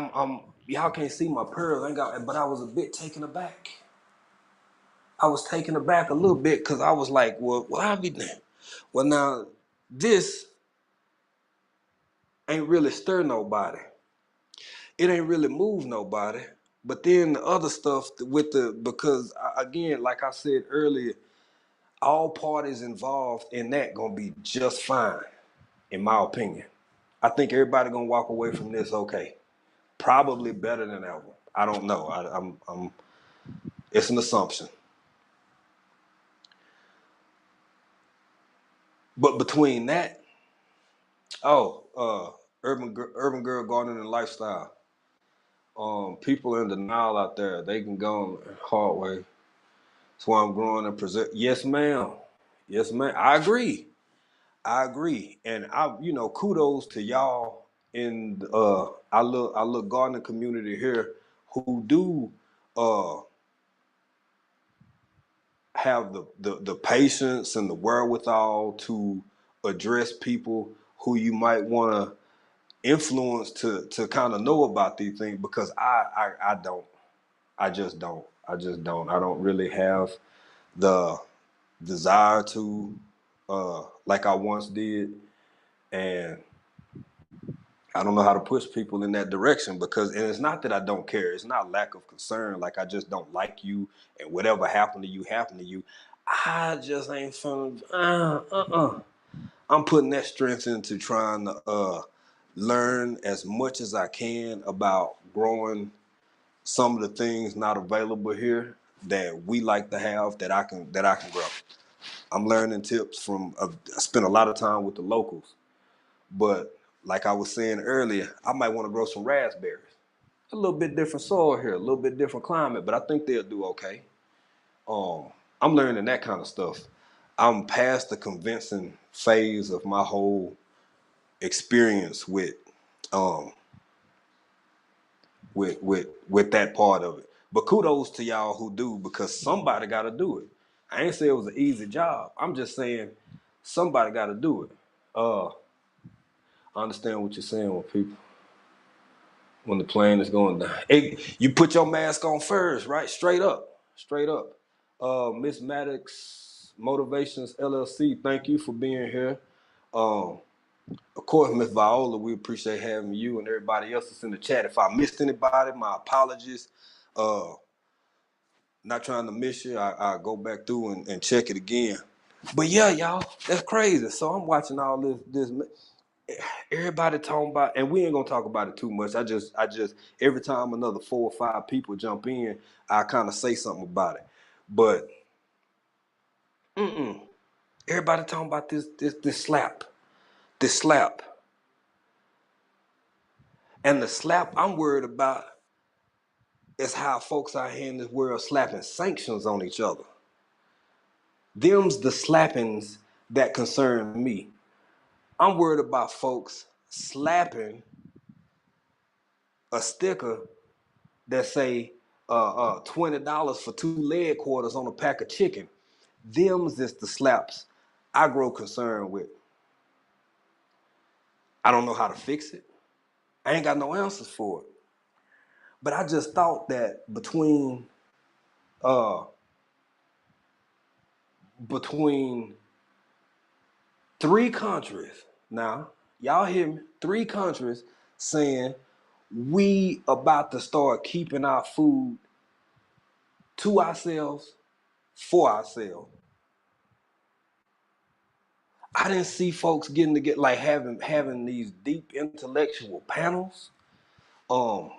y'all can't see my pearls, but I was a bit taken aback. I was taken aback a little bit because I was like, well, why be there? Well, now this ain't really stir nobody. It ain't really move nobody. But then the other stuff because again, like I said earlier, all parties involved in that gonna be just fine, in my opinion. I think everybody gonna walk away from this okay, probably better than ever. I don't know. I'm. It's an assumption. But between that, urban girl gardening and lifestyle. People in denial out there, they can go hard way. That's why I'm growing and present. Yes, ma'am. Yes, ma'am. I agree. I agree. And kudos to y'all in our little gardening community here who do uh have the patience and the wherewithal to address people who you might want to influence to kind of know about these things, because I don't. I just don't. I don't really have the desire to like I once did. And I don't know how to push people in that direction because, and it's not that I don't care. It's not lack of concern. Like I just don't like you, and whatever happened to you happened to you. I just ain't feeling. I'm putting that strength into trying to learn as much as I can about growing some of the things not available here that we like to have that I can grow. I'm learning tips from. I spend a lot of time with the locals, but like I was saying earlier, I might want to grow some raspberries. A little bit different soil here, a little bit different climate, but I think they'll do okay. Um, I'm learning that kind of stuff. I'm past the convincing phase of my whole experience um with that part of it. But kudos to y'all who do because somebody got to do it. I ain't say it was an easy job. I'm just saying somebody got to do it. I understand what you're saying with people when the plane is going down. Hey, you put your mask on first, right? Straight up, straight up. Miss Maddox Motivations LLC, thank you for being here. Um, of course, Miss Viola, we appreciate having you and everybody else that's in the chat. If I missed anybody, my apologies. Uh, Not trying to miss you. I go back through and check it again. But yeah, y'all, that's crazy. So I'm watching all this everybody talking about, and we ain't gonna talk about it too much. I just every time another 4 or 5 people jump in, I kind of say something about it. But everybody talking about this slap, and the slap I'm worried about is how folks out here in this world slapping sanctions on each other. Them's the slappings that concern me. I'm worried about folks slapping a sticker that say $20 for 2 leg quarters on a pack of chicken. Them's is the slaps I grow concerned with. I don't know how to fix it. I ain't got no answers for it. But I just thought that uh between 3 countries now, y'all hear me? 3 countries saying we about to start keeping our food to ourselves for ourselves. I didn't see folks getting to get like having these deep intellectual panels. Um,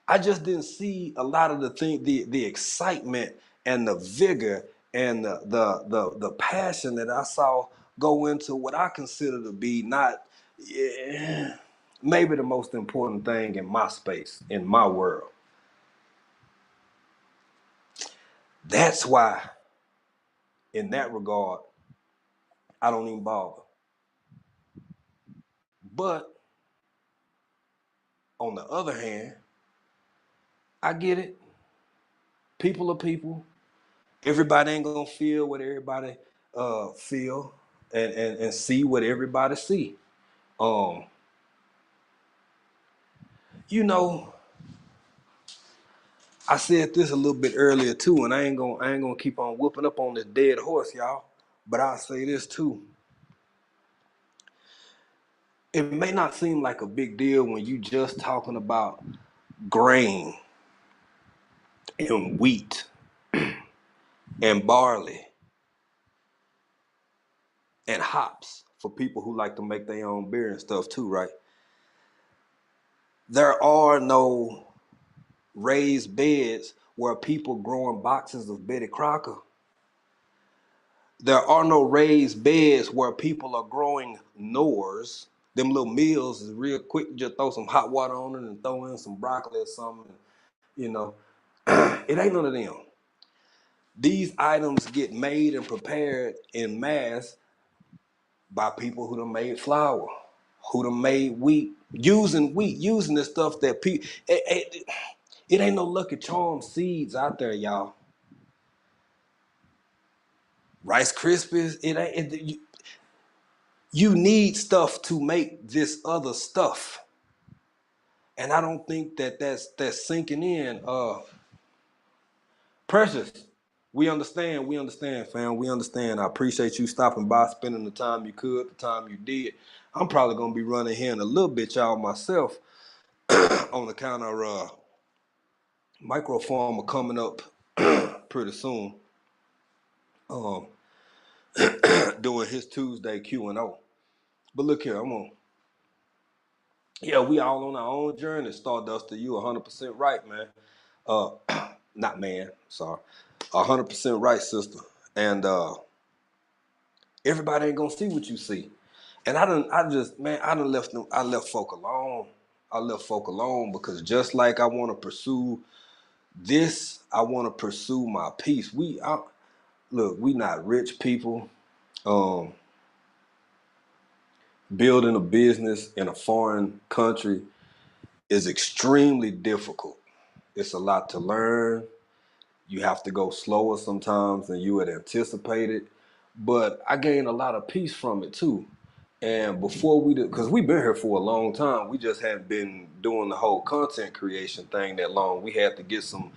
I just didn't see a lot of the excitement and the vigor and the passion that I saw go into what I consider to be not yeah, maybe the most important thing in my space, in my world. That's why, in that regard, I don't even bother. But on the other hand, I get it. People are people. Everybody ain't gonna feel what everybody feel and see what everybody see. Um, you know, I said this a little bit earlier too, and I ain't gonna keep on whooping up on this dead horse, y'all. But I'll say this too. It may not seem like a big deal when you just talking about grain and wheat and barley and hops for people who like to make their own beer and stuff too, right? There are no raised beds where people growing boxes of Betty Crocker. There are no raised beds where people are growing Knorrs. Them little meals is real quick. Just throw some hot water on it and throw in some broccoli or something. You know, it ain't none of them. These items get made and prepared in mass by people who done made flour, who done made wheat, using the stuff that people. It ain't no Lucky Charm seeds out there, y'all. Rice Krispies, it ain't. You need stuff to make this other stuff, and I don't think that's sinking in. Precious. We understand, fam. We understand. I appreciate you stopping by, spending the time you could, the time you did. I'm probably gonna be running here in a little bit, y'all, myself, on account of microformer coming up pretty soon. Um, doing his Tuesday Q&O. But look here, we all on our own journey. Stardust, you 100% right, man. Uh, not man, sorry. 100% right, sister. And everybody ain't gonna see what you see. And I left folk alone. I left folk alone because just like I want to pursue this, I want to pursue my peace. Look, we not rich people. Um, Building a business in a foreign country is extremely difficult. It's a lot to learn. You have to go slower sometimes than you had anticipated. But I gained a lot of peace from it too. And before we did, because we've been here for a long time, we just hadn't been doing the whole content creation thing that long. We had to get some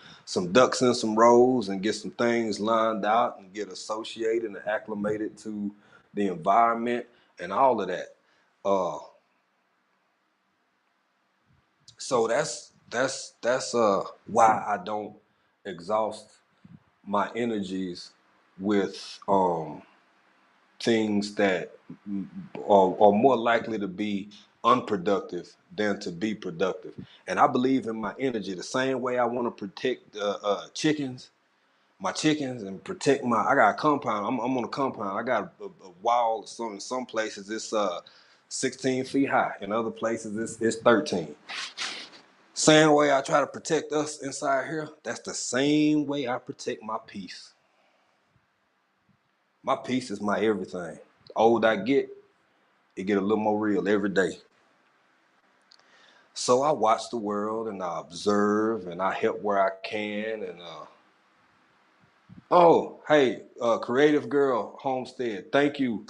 ducks in some rows and get some things lined out and get associated and acclimated to the environment and all of that. Uh, so that's why I don't exhaust my energies with things that are more likely to be unproductive than to be productive. And I believe in my energy the same way I want to protect my chickens, and protect I got a compound. I'm on a compound. I got a wall. In some places it's 16 feet high. In other places it's 13. Same way I try to protect us inside here, that's the same way I protect my peace. My peace is my everything. The older I get, it get a little more real every day. So I watch the world and I observe and I help where I can. And oh, hey, Creative Girl Homestead, thank you,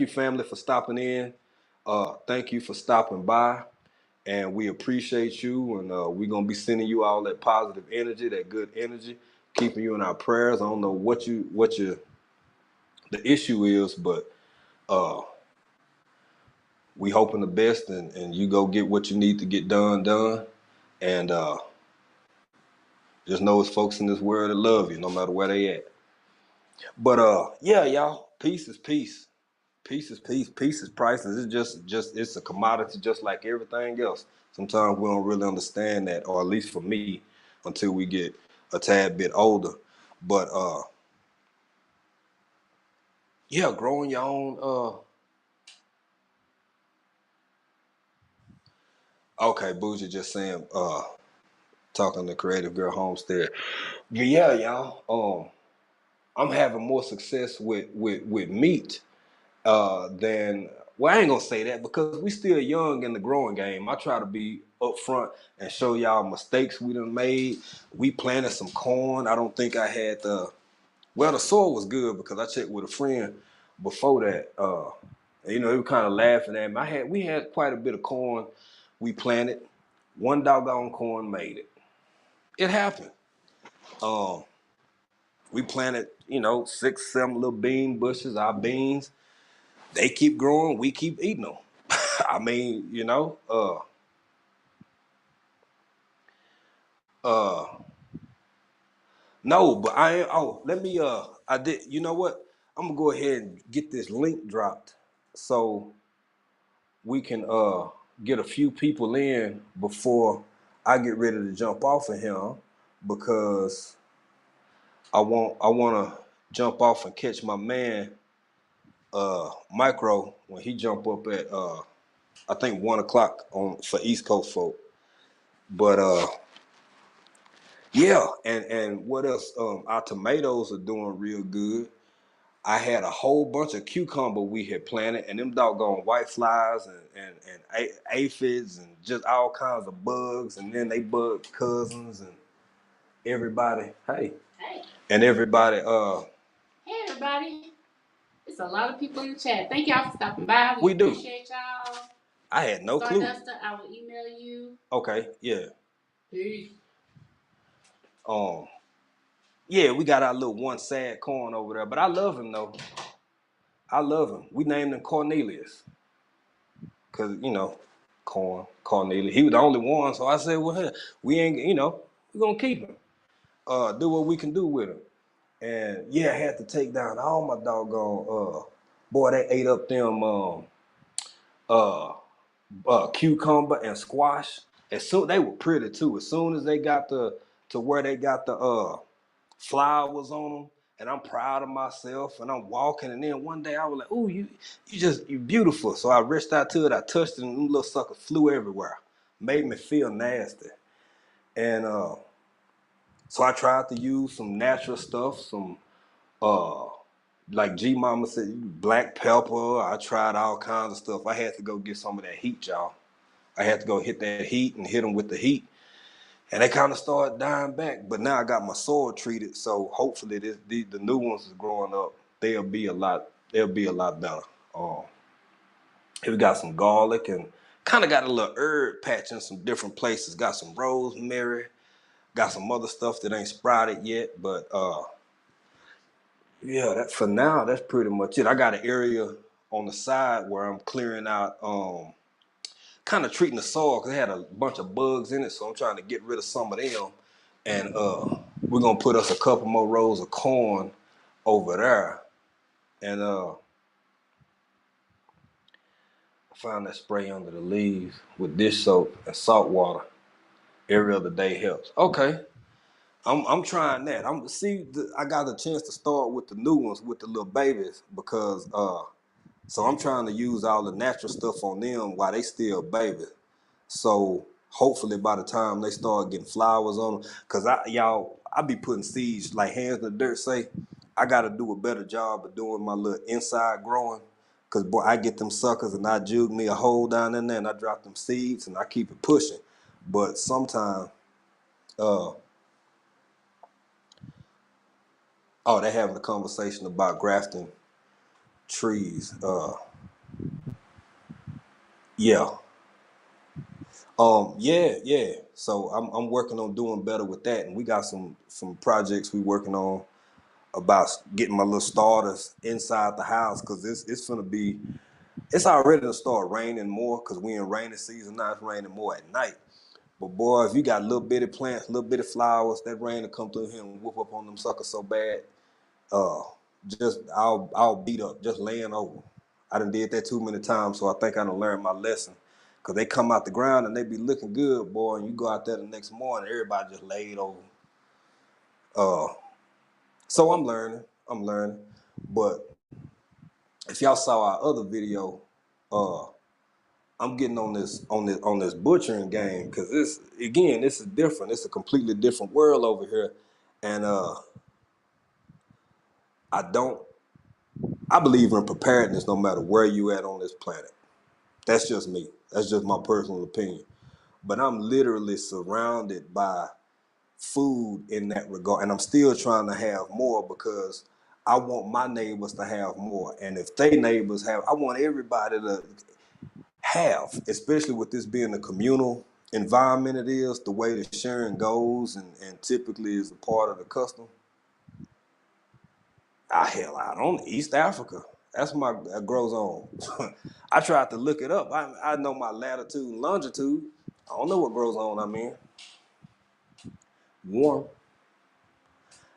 family, for stopping in. Thank you for stopping by, and we appreciate you. And we're gonna be sending you all that positive energy, that good energy, keeping you in our prayers. I don't know what the issue is, but uh, we hoping the best, and you go get what you need to get done. And just know it's folks in this world that love you no matter where they at. But yeah, y'all, peace is peace. Peace is peace. Peace is priceless. It's just it's a commodity just like everything else. Sometimes we don't really understand that, or at least for me, until we get a tad bit older. But yeah, growing your own okay, Bougie just saying talking to Creative Girl Homestead. Yeah, y'all. I'm having more success with meat than, well, I ain't gonna say that because we still young in the growing game. I try to be upfront and show y'all mistakes we done made. We planted some corn. I don't think I had the soil was good because I checked with a friend before that. He was kind of laughing at me. We had quite a bit of corn we planted. One doggone corn made it. It happened. Um, we planted, 6, 7 little bean bushes. Our beans, they keep growing. We keep eating them. I mean, uh, no, but let me, I did, you know what? I'm gonna go ahead and get this link dropped so we can, get a few people in before I get ready to jump off of him, because I want to jump off and catch my man, Micro, when he jump up at, I think 1 o'clock for East Coast folk. But yeah, and what else? Our tomatoes are doing real good. I had a whole bunch of cucumber we had planted, and them doggone white flies and aphids and just all kinds of bugs, and then they bug cousins and everybody. Hey. Hey. And everybody. Hey everybody. It's a lot of people in the chat. Thank y'all for stopping by. We appreciate y'all. I had no clue. Starduster, I will email you. Okay, yeah. Peace. Yeah, we got our little one sad corn over there, but I love him though. I love him. We named him Cornelius, cause Cornelius. He was the only one, so I said, well, we ain't, we gonna keep him. Do what we can do with him. And yeah, I had to take down all my doggone. Boy, they ate up them uh cucumber and squash. As soon they were pretty too. As soon as they got to where they got the flowers on them, and I'm proud of myself, and I'm walking, and then one day I was like, "Ooh, you beautiful." So I reached out to it, I touched it, and them little suckers flew everywhere, made me feel nasty, and so I tried to use some natural stuff, some uh like G Mama said, black pepper. I tried all kinds of stuff. I had to go get some of that heat, y'all. I had to go hit that heat and hit them with the heat, and they kind of started dying back. But now I got my soil treated, so hopefully the new ones is growing up. They'll be a lot. They'll be a lot better. Um, we got some garlic and kind of got a little herb patch in some different places. Got some rosemary. Got some other stuff that ain't sprouted yet, but yeah, that for now that's pretty much it. I got an area on the side where I'm clearing out. Kind of treating the soil because it had a bunch of bugs in it, so I'm trying to get rid of some of them. And we're gonna put us a couple more rows of corn over there. And I found that spray under the leaves with dish soap and salt water. Every other day helps. Okay, I'm trying that. I got a chance to start with the new ones with the little babies because so I'm trying to use all the natural stuff on them while they still babies. So hopefully by the time they start getting flowers on them, cause I be putting seeds like hands in the dirt. Say, I got to do a better job of doing my little inside growing, cause boy, I get them suckers and I jug me a hole down in there and I drop them seeds and I keep it pushing. But sometimes, they having a conversation about grafting trees. Yeah. Yeah. So I'm working on doing better with that, and we got some projects we working on about getting my little starters inside the house because it's already to start raining more because we in rainy season now. It's raining more at night. But boy, if you got little bitty plants, little bitty flowers, that rain will come through here and whoop up on them suckers so bad. Uh, just I'll beat up just laying over. I done did that too many times, so I think I done learned my lesson. Cause they come out the ground and they be looking good, boy, and you go out there the next morning, everybody just laid over. Uh, so I'm learning. But if y'all saw our other video, uh, I'm getting on this butchering game because this is different. It's a completely different world over here, and I don't. I believe in preparedness no matter where you at on this planet. That's just me. That's just my personal opinion. But I'm literally surrounded by food in that regard, and I'm still trying to have more because I want my neighbors to have more, and if they neighbors have, I want everybody to have, especially with this being a communal environment. It is the way the sharing goes, and typically is a part of the custom. Hell, I don't East Africa. That's my that grows on. I tried to look it up. I know my latitude and longitude. I don't know what grows on. I mean, warm.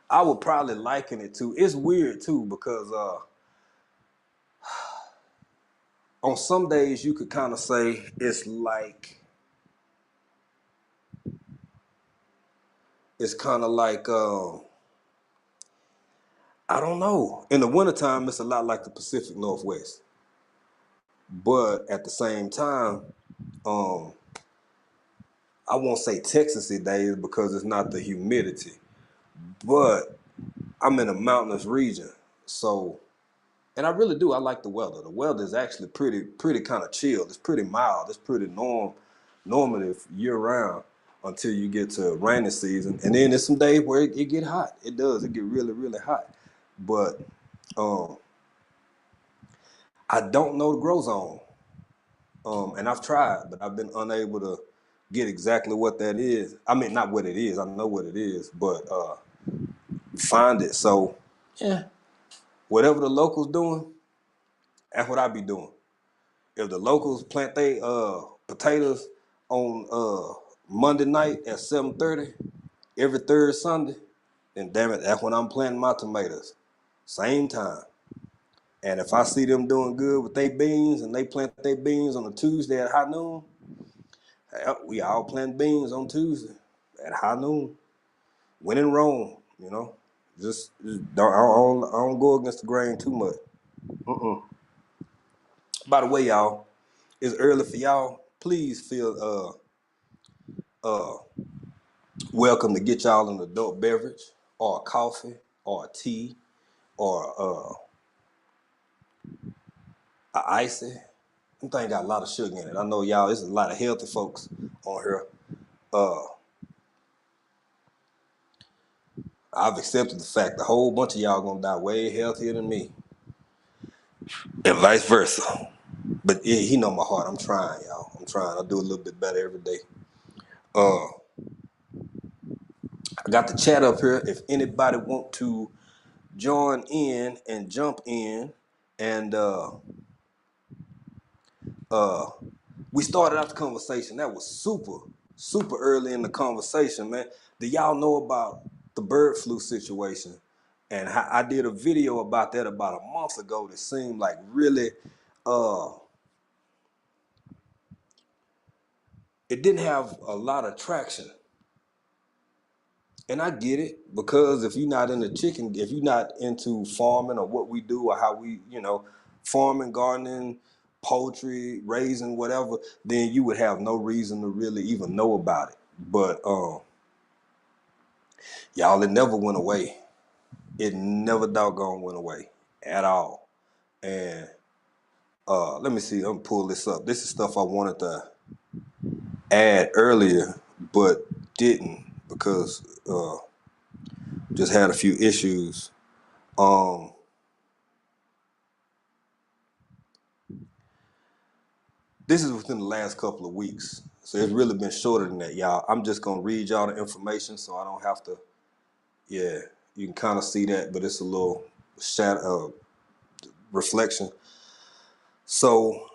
I would probably liken it to. It's weird too because on some days you could kind of say it's kind of like I don't know. In the wintertime, it's a lot like the Pacific Northwest, but at the same time, um, I won't say Texasy days because it's not the humidity, but I'm in a mountainous region, so. And I really do. I like the weather. The weather is actually pretty kind of chill. It's pretty mild. It's pretty normative year round until you get to rainy season. And then there's some days where it get hot. It does. It get really, really hot. But I don't know the grow zone. And I've tried, but I've been unable to get exactly what that is. I mean, not what it is. I know what it is, but find it. So, yeah, whatever the locals doing, that's what I be doing. If the locals plant they potatoes on Monday night at 7:30 every third Sunday, then damn it, that's when I'm planting my tomatoes. Same time. And if I see them doing good with their beans and they plant their beans on a Tuesday at high noon, we all plant beans on Tuesday at high noon. When in Rome, you know, just I don't go against the grain too much. By the way, y'all, it's early for y'all. Please feel welcome to get y'all an adult beverage or a coffee or a tea or a icy. Them thing got a lot of sugar in it. I know y'all, there's a lot of healthy folks on here. I've accepted the fact a whole bunch of y'all gonna die way healthier than me. And vice versa. But yeah, he know my heart. I'm trying, y'all. I'm trying. I do a little bit better every day. I got the chat up here. If anybody want to join in and jump in, and we started out the conversation. That was super early in the conversation, man. Do y'all know about the bird flu situation? And I did a video about that about a month ago that seemed like really, it didn't have a lot of traction. And I get it, because if you're not into chicken, if you're not into farming or what we do or how we, farming, gardening, poultry, raising, whatever, then you would have no reason to really even know about it. But y'all, it never went away. It never doggone went away at all. And let me see, I'm gonna pull this up. This is stuff I wanted to add earlier, but didn't, because just had a few issues. This is within the last couple of weeks, so it's really been shorter than that, y'all. I'm just gonna read y'all the information so I don't have to. Yeah, you can kind of see that, but it's a little shadow reflection. So,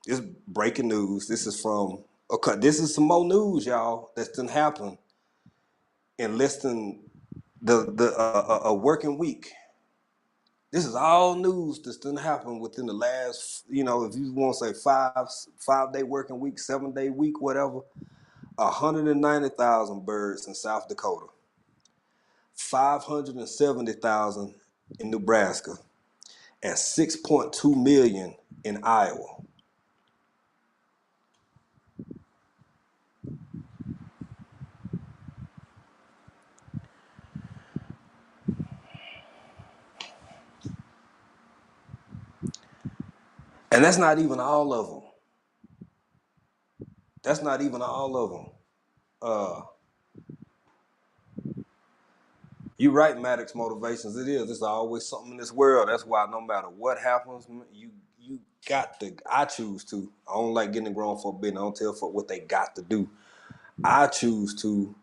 it's breaking news. This is from. Okay, this is some more news, y'all, that's done happen in less than a working week. This is all news that's done happen within the last, if you want to say 5 day working week, 7 day week, whatever. 190,000 birds in South Dakota, 570,000 in Nebraska, and 6.2 million in Iowa. And that's not even all of them. That's not even all of them. You're right, Maddox Motivations. It is. There's always something in this world. That's why no matter what happens, you got to. I choose to. I don't like getting grown for business. I don't tell for what they got to do. I choose to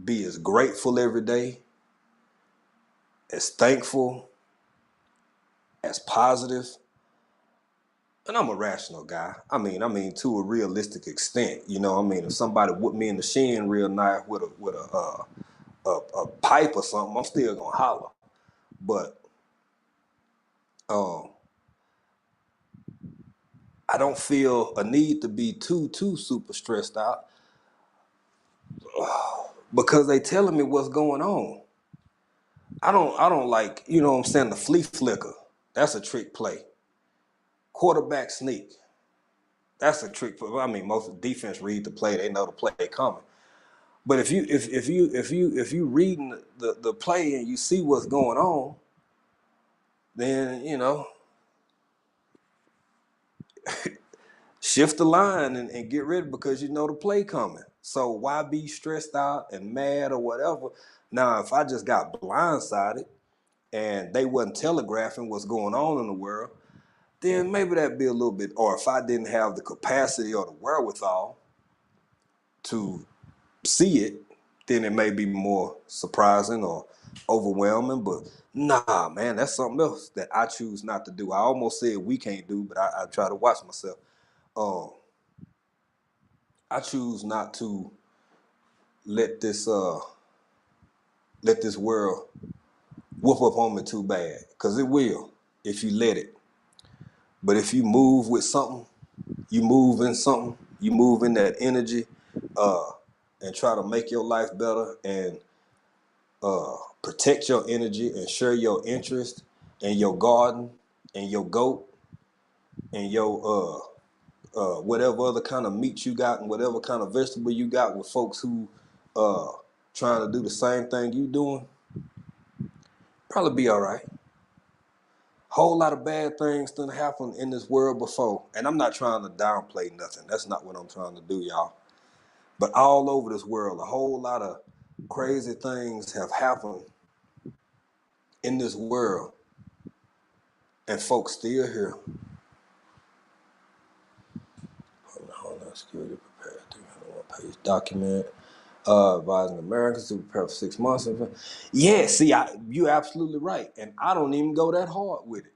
be as grateful every day, as thankful, as positive. And I'm a rational guy. I mean, to a realistic extent. If somebody whipped me in the shin real nice with a pipe or something, I'm still gonna holler. But I don't feel a need to be too super stressed out because they telling me what's going on. I don't like, what I'm saying, the flea flicker. That's a trick play. Quarterback sneak. That's a trick play. I mean, most of the defense read the play, they know the play coming. But if you reading the play and you see what's going on, then shift the line and get ready, because you know the play coming. So why be stressed out and mad or whatever? Now, if I just got blindsided and they wasn't telegraphing what's going on in the world, then maybe that'd be a little bit. Or if I didn't have the capacity or the wherewithal to see it, then it may be more surprising or overwhelming. But nah, man, that's something else that I choose not to do. I almost said we can't do, but I try to watch myself. I choose not to let this world whoop up on me too bad, because it will if you let it. But if you move with something, you move in something, you move in that energy, and try to make your life better and protect your energy and share your interest and your garden and your goat and your whatever other kind of meat you got and whatever kind of vegetable you got with folks who trying to do the same thing you doing, probably be all right. Whole lot of bad things done happened in this world before, and I'm not trying to downplay nothing. That's not what I'm trying to do, y'all. But all over this world, a whole lot of crazy things have happened in this world, and folks still here. Hold on, security prepared 301 page document. Advising Americans to prepare for 6 months. Yeah, see, you're absolutely right, and I don't even go that hard with it.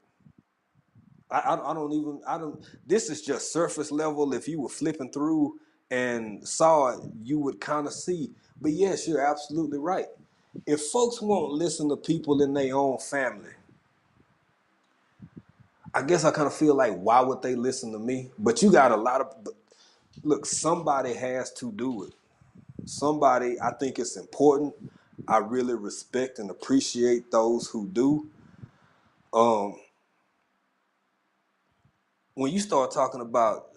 I don't. This is just surface level. If you were flipping through and saw it, you would kind of see. But yes, you're absolutely right. If folks won't listen to people in their own family, I guess I kind of feel like, why would they listen to me? But you got a lot of, look, somebody has to do it. Somebody, I think it's important. I really respect and appreciate those who do. When you start talking about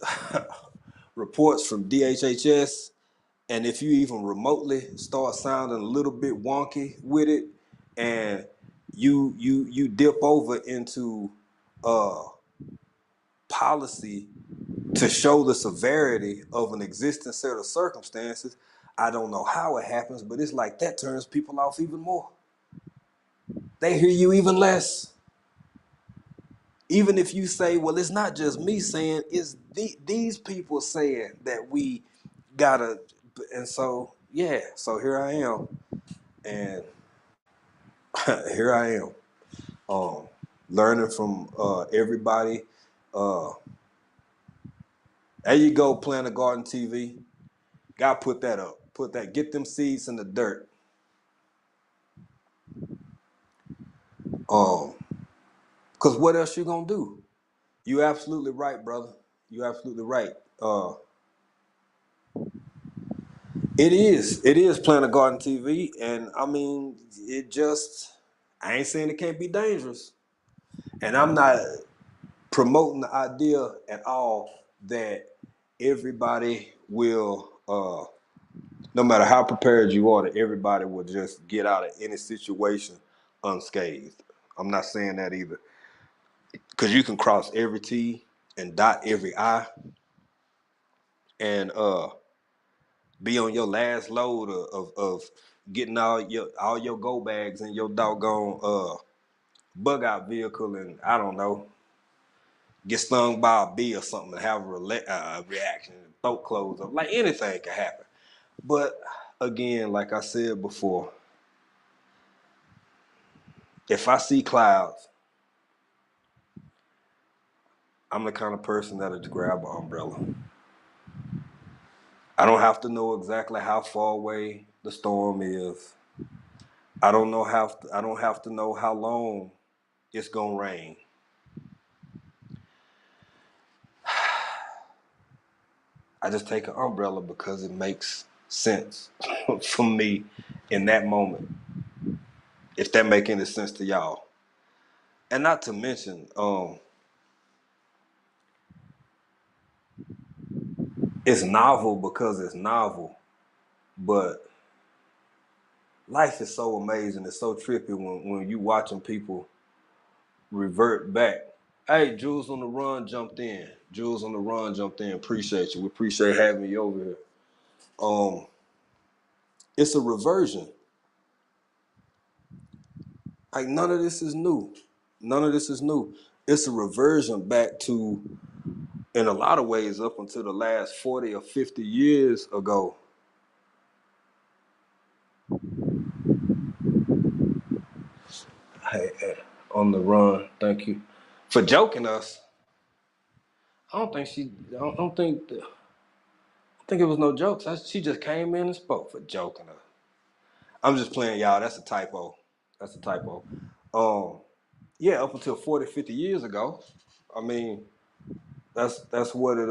reports from DHHS, and if you even remotely start sounding a little bit wonky with it, and you dip over into policy to show the severity of an existing set of circumstances, I don't know how it happens, but it's like that turns people off even more. They hear you even less. Even if you say, well, it's not just me saying, it's these people saying that we gotta, and so, yeah, so here I am, and here I am, learning from everybody. There you go, Plant a Garden TV. Gotta put that up. Get them seeds in the dirt. Cause what else you gonna do? You absolutely right, brother. You absolutely right. It is Plant a Garden TV, and I mean, I ain't saying it can't be dangerous, and I'm not promoting the idea at all that everybody will, no matter how prepared you are, that everybody will just get out of any situation unscathed. I'm not saying that either, because you can cross every T and dot every I, and be on your last load of getting all your go bags and your doggone bug out vehicle, and I don't know, get stung by a bee or something and have a reaction, throat close up, like anything can happen. But again, like I said before, if I see clouds, I'm the kind of person that'll just grab an umbrella. I don't have to know exactly how far away the storm is. I don't have to know how long it's gonna rain. I just take an umbrella because it makes sense for me in that moment. If that make any sense to y'all. And not to mention, it's novel because it's novel, but life is so amazing. It's so trippy when you watching people revert back. Hey, Jules on the Run jumped in. Jules on the Run jumped in. Appreciate you. We appreciate having you over here. It's a reversion. Like none of this is new. None of this is new. It's a reversion back to, in a lot of ways, up until the last 40 or 50 years ago. Hey, on the run. Thank you for joking us. I don't think she. I don't think. I think it was no jokes. She just came in and spoke for joking us. I'm just playing, y'all. That's a typo. That's a typo. Um, yeah, up until 40, 50 years ago. I mean, that's what it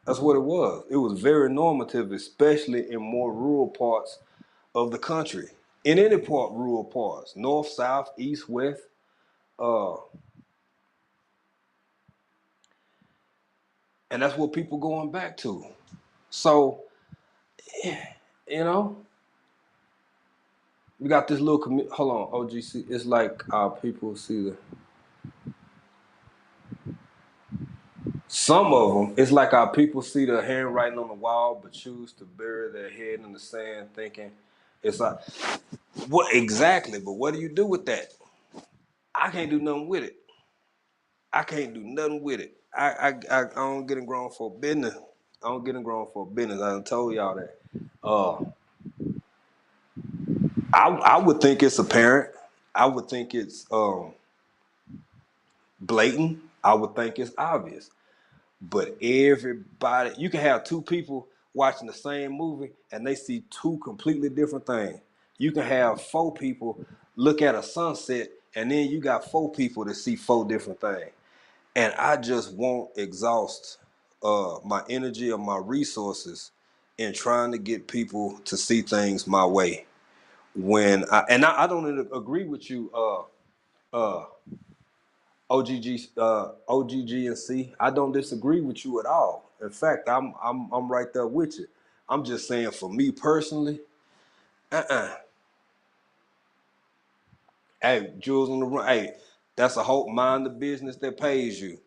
that's what it was. It was very normative, especially in more rural parts of the country. In any part, rural parts, north, south, east, west. Uh, and that's what people going back to. So, you know, we got this little community. Hold on, OGC. It's like our people see the. Some of them, it's like our people see the handwriting on the wall, but choose to bury their head in the sand, thinking it's like, what exactly? But what do you do with that? I can't do nothing with it. I can't do nothing with it. I don't get in grown for business. I don't get in grown for business. I done told y'all that. Uh, I would think it's apparent. I would think it's blatant. I would think it's obvious. But everybody, you can have two people watching the same movie and they see two completely different things. You can have four people look at a sunset and then you got four people that see four different things. And I just won't exhaust my energy or my resources in trying to get people to see things my way. I don't agree with you, uh, OGG and C. I don't disagree with you at all. In fact, I'm right there with you. I'm just saying, for me personally, hey, Jules on the run. Hey, that's a whole mind the business that pays you.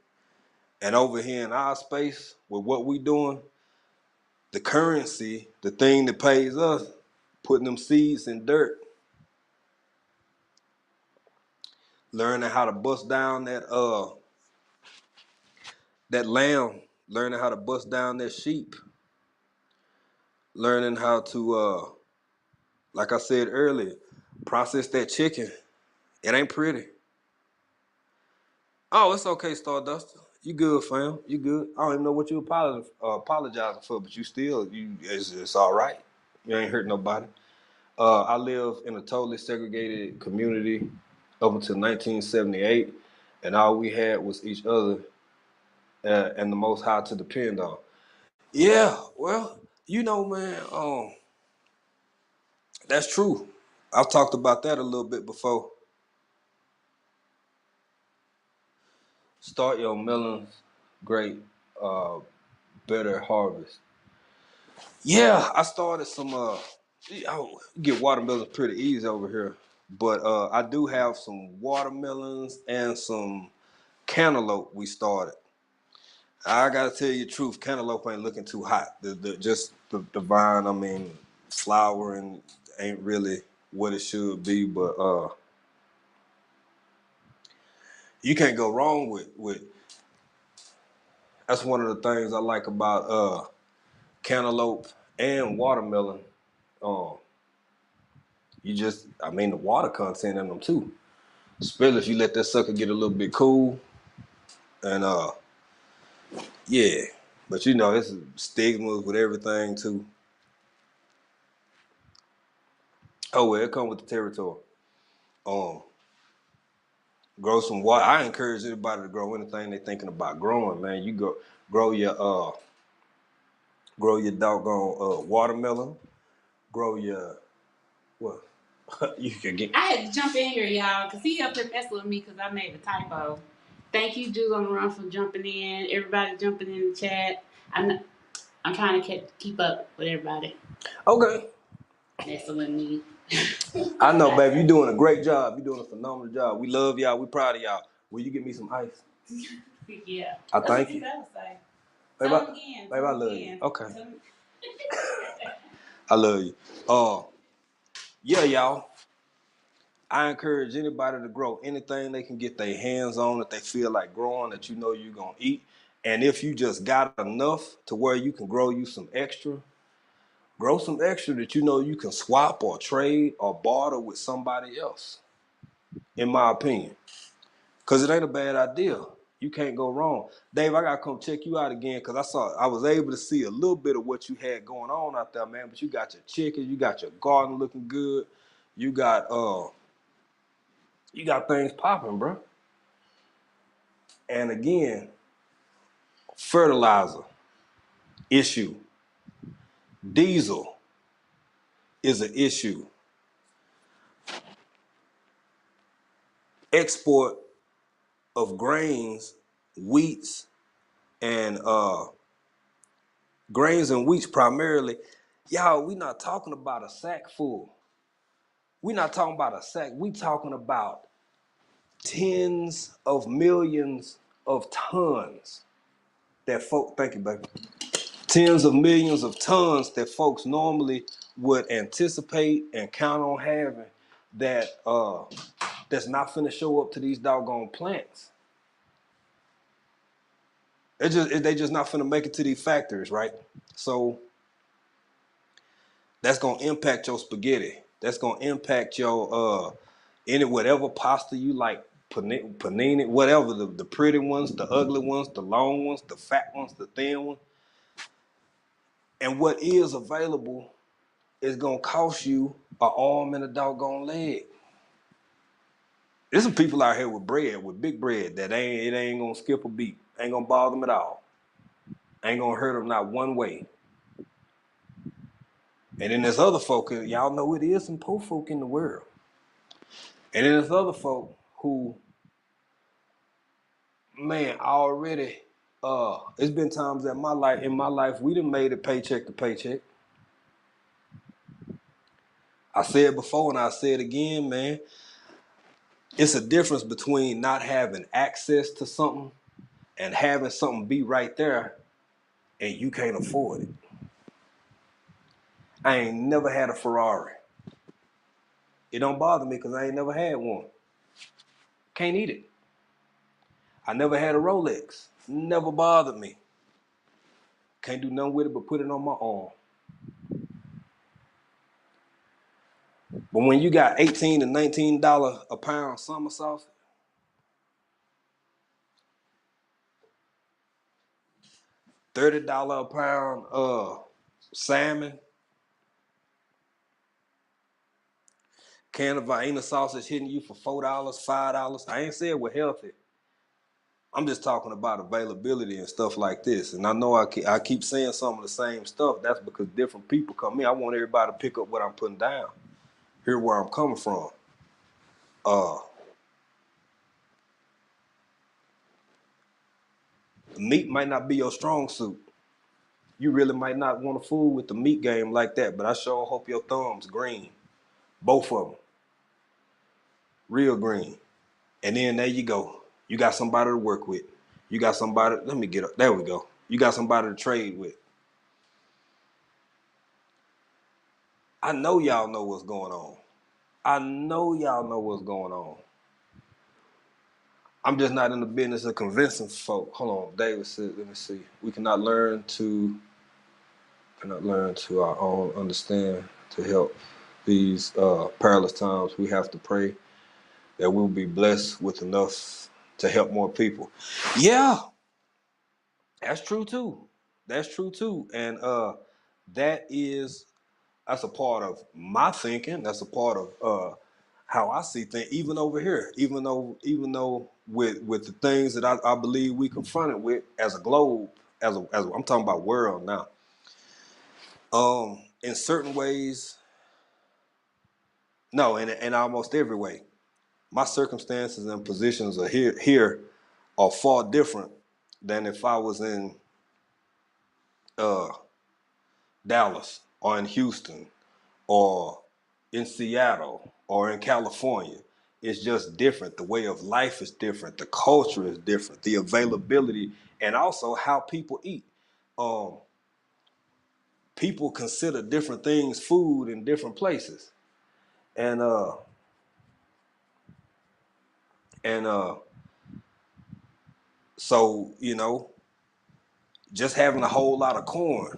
And over here in our space, with what we doing, the currency, the thing that pays us, putting them seeds in dirt, learning how to bust down that lamb, learning how to bust down that sheep, learning how to like I said earlier, process that chicken. It ain't pretty. Oh, it's okay, Stardust. You good, fam? You good? I don't even know what you apologizing for, but it's all right. You ain't hurt nobody. I live in a totally segregated community up until 1978, and all we had was each other and the Most High to depend on. Yeah, well, man, that's true. I've talked about that a little bit before. Start your melons great, better harvest. Yeah, I started some. I get watermelons pretty easy over here, but I do have some watermelons and some cantaloupe. We started. I gotta tell you the truth, cantaloupe ain't looking too hot. The vine, I mean, flowering ain't really what it should be, but you can't go wrong with. That's one of the things I like about cantaloupe and watermelon. Um, the water content in them too. Especially if you let that sucker get a little bit cool, and yeah. But it's stigmas with everything too. Oh well, it come with the territory. Um, grow some water. I encourage everybody to grow anything they're thinking about growing. Man, you go grow your doggone watermelon. Grow your what? You can get. I had to jump in here, y'all, because he up here messing with me because I made a typo. Thank you, Jules on the Run, for jumping in. Everybody jumping in the chat. I'm trying to keep up with everybody. Okay. Messing with me. I know, baby. You're doing a great job. You're doing a phenomenal job. We love y'all. We proud of y'all. Will you get me some ice? Yeah. I thank you. Baby, I love you. Okay. I love you. Yeah, y'all. I encourage anybody to grow anything they can get their hands on that they feel like growing that you're gonna eat. And if you just got enough to where you can grow you some extra, grow some extra that you can swap or trade or barter with somebody else. in my opinion. Because it ain't a bad idea. You can't go wrong. Dave, I got to come check you out again because I was able to see a little bit of what you had going on out there, man. But you got your chickens, you got your garden looking good. You got things popping, bro. And again, fertilizer issue. Diesel is an issue. Export of grains, wheats, and grains and wheats primarily. Y'all, we not talking about a sack full. We not talking about a sack. We talking about tens of millions of tons that folk, thank you, baby. Tens of millions of tons that folks normally would anticipate and count on having that that's not finna show up to these doggone plants. They just not finna make it to these factories, right? So that's gonna impact your spaghetti. That's gonna impact your any whatever pasta you like, panini, whatever, the pretty ones, the ugly ones, the long ones, the fat ones, the thin ones. And what is available is gonna cost you an arm and a doggone leg. There's some people out here with bread, with big bread, that ain't gonna skip a beat. Ain't gonna bother them at all. Ain't gonna hurt them not one way. And then there's other folk, y'all know it is some poor folk in the world. And then there's other folk who, man, already, it's been times in my life, we done made it paycheck to paycheck. I said before and I say it again, man. It's a difference between not having access to something and having something be right there and you can't afford it. I ain't never had a Ferrari. It don't bother me because I ain't never had one. Can't eat it. I never had a Rolex. Never bothered me. Can't do nothing with it but put it on my arm. But when you got $18 to $19 a pound summer sauce, $30 a pound salmon, can of Vienna sausage hitting you for $4, $5. I ain't saying we're healthy. I'm just talking about availability and stuff like this. And I know I keep saying some of the same stuff. That's because different people come in. I want everybody to pick up what I'm putting down, hear where I'm coming from. Meat might not be your strong suit. You really might not want to fool with the meat game like that, but I sure hope your thumb's green. Both of them. Real green. And then there you go. You got somebody to work with. You got somebody, let me get up. There we go. You got somebody to trade with. I know y'all know what's going on. I know y'all know what's going on. I'm just not in the business of convincing folk. Hold on, David said, let me see. We cannot learn to our own understand to help these perilous times. We have to pray that we'll be blessed with enough to help more people. Yeah, that's true too. That's true too. And that's a part of my thinking. That's a part of how I see things, even over here. Even though with the things that I believe we confronted with as a globe, as I'm talking about world now. In certain ways, no, in almost every way, my circumstances and positions are here are far different than if I was in uh, Dallas or in Houston or in Seattle or in California. It's just different. The way of life is different. The culture is different. The availability and also how people eat. Um, People consider different things food in different places, and and so just having a whole lot of corn,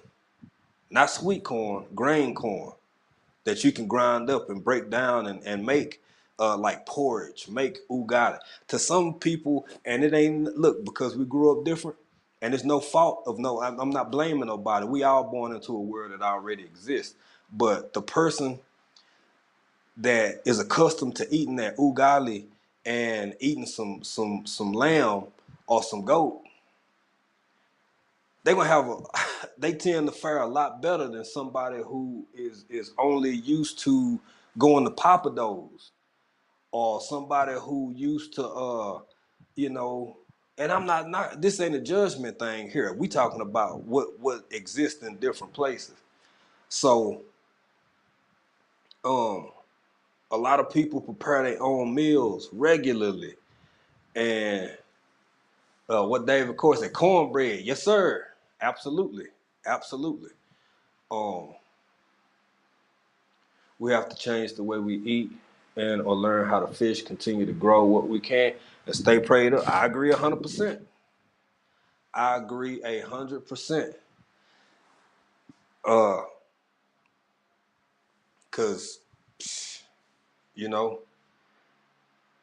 not sweet corn, grain corn that you can grind up and break down and make. like porridge, make ugali. To some people, and it ain't, look, because we grew up different, and it's no fault of no, I'm not blaming nobody. We all born into a world that already exists. But the person that is accustomed to eating that ugali and eating some lamb or some goat, they gonna have a they tend to fare a lot better than somebody who is only used to going to Papados, or somebody who used to you know, and I'm not this ain't a judgment thing here. We talking about what exists in different places. So um a lot of people prepare their own meals regularly. And what David Core said, cornbread, yes sir, absolutely, absolutely. um we have to change the way we eat, and or learn how to fish, continue to grow what we can, and stay prayed up. I agree 100%. I agree 100%. Uh, cause you know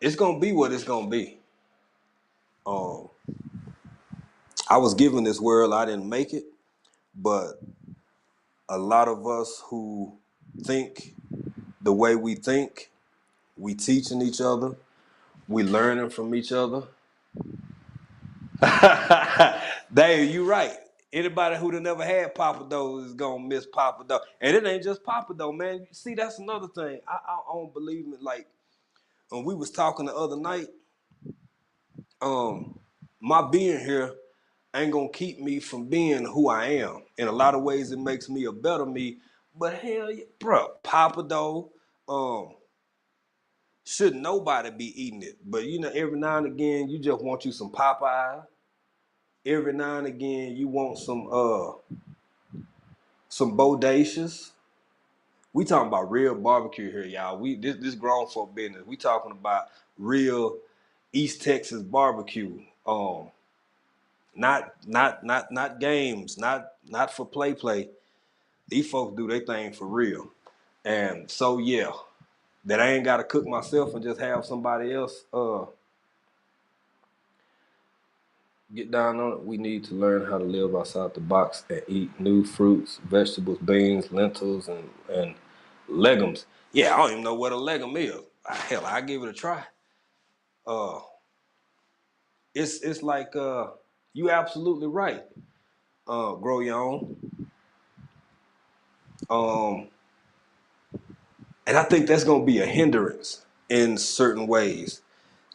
it's gonna be what it's gonna be. Um, I was given this world, I didn't make it, but a lot of us who think the way we think, we teaching each other, we learning from each other. Dave, you right. Anybody who'd have never had Papa Dough is gonna miss Papa Dough, and it ain't just Papa Dough, man. See, that's another thing. I don't believe it. Like when we was talking the other night, um, my being here ain't gonna keep me from being who I am. In a lot of ways, it makes me a better me. But hell, yeah, bro, Papa Dough, um, should nobody be eating it. But you know, every now and again, you just want you some Popeye. Every now and again, you want some bodacious. We talking about real barbecue here, y'all. We this grown folk business. We talking about real East Texas barbecue. Not games, not for play. These folks do their thing for real. And so yeah, that I ain't gotta cook myself and just have somebody else get down on it. We need to learn how to live outside the box and eat new fruits, vegetables, beans, lentils, and legumes. Yeah, I don't even know what a legume is. Hell, I give it a try. Uh, it's like you absolutely right. Grow your own. Um, and I think that's gonna be a hindrance in certain ways.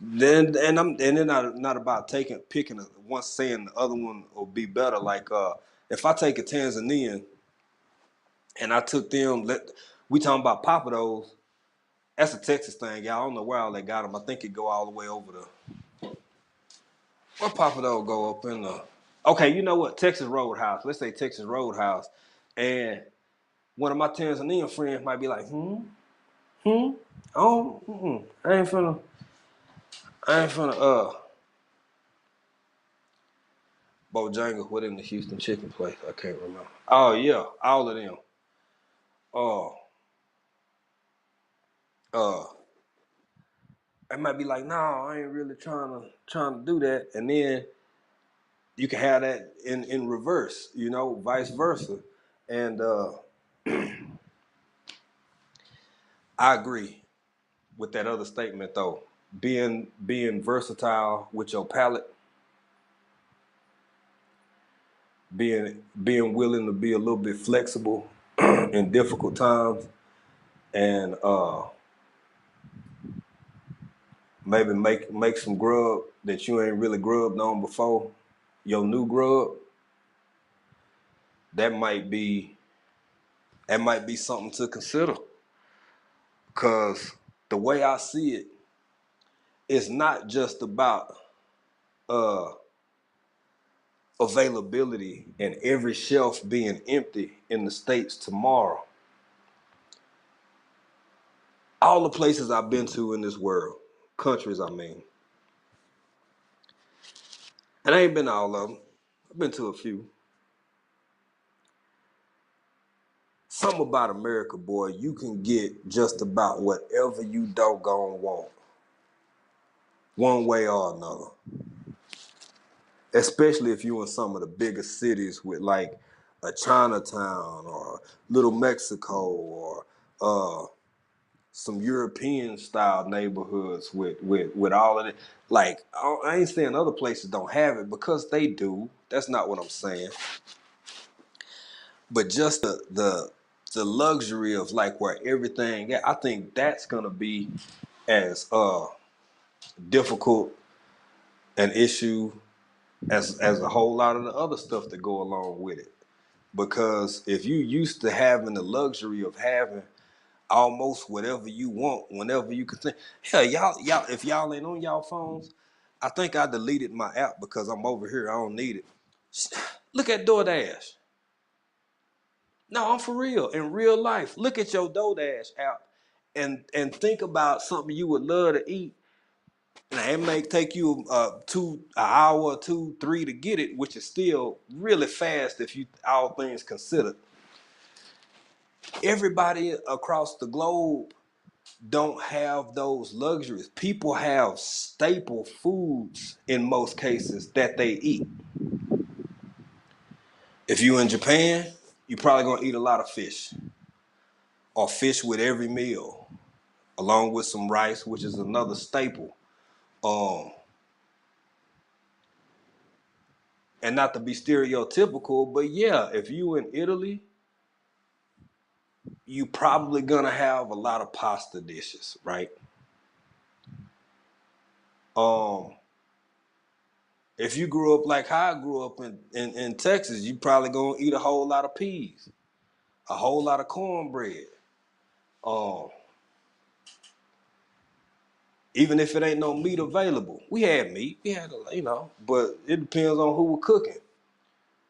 Then not about picking one saying the other one will be better. Like if I take a Tanzanian and I took them, we talking about Papados. That's a Texas thing, y'all. I don't know where all they got them. I think it go all the way over the. Where Papado go up in the? Okay, you know what? Texas Roadhouse. Let's say Texas Roadhouse, and one of my Tanzanian friends might be like, oh, I ain't finna, Bojangles within the Houston chicken place. I can't remember. Oh yeah, all of them. Uh, uh, I might be like, no, I ain't really trying to do that, and then you can have that in reverse, vice versa. And I agree with that other statement though. Being versatile with your palate, being willing to be a little bit flexible in difficult times, and maybe make some grub that you ain't really grubbed on before. Your new grub, that might be something to consider. Cause the way I see it, it's not just about uh availability and every shelf being empty in the States tomorrow. All the places I've been to in this world, countries I mean, and I ain't been to all of them. I've been to a few. something about America, boy, you can get just about whatever you doggone want, one way or another. Especially if you're in some of the biggest cities with like a Chinatown or Little Mexico or some European style neighborhoods with all of it. Like I ain't saying other places don't have it, because they do. That's not what I'm saying. But just the luxury of like where everything, I think that's gonna be as difficult an issue as a whole lot of the other stuff that go along with it. Because if you used to having the luxury of having almost whatever you want whenever you can think, hell, y'all, if y'all ain't on y'all phones, I think I deleted my app because I'm over here. I don't need it. Look at DoorDash. No, I'm for real. In real life, look at your DoorDash app and think about something you would love to eat. Now, it may take you an hour or two, three to get it, which is still really fast if you all things considered. Everybody across the globe don't have those luxuries. People have staple foods in most cases that they eat. If you in Japan, you're probably gonna eat a lot of fish, or fish with every meal, along with some rice, which is another staple. Um, and not to be stereotypical, but yeah, if you in Italy, you probably gonna have a lot of pasta dishes, right? Um, if you grew up like how I grew up in Texas, you probably gonna eat a whole lot of peas, a whole lot of cornbread. Um, Even if it ain't no meat available, we had meat. We had, but it depends on who was cooking.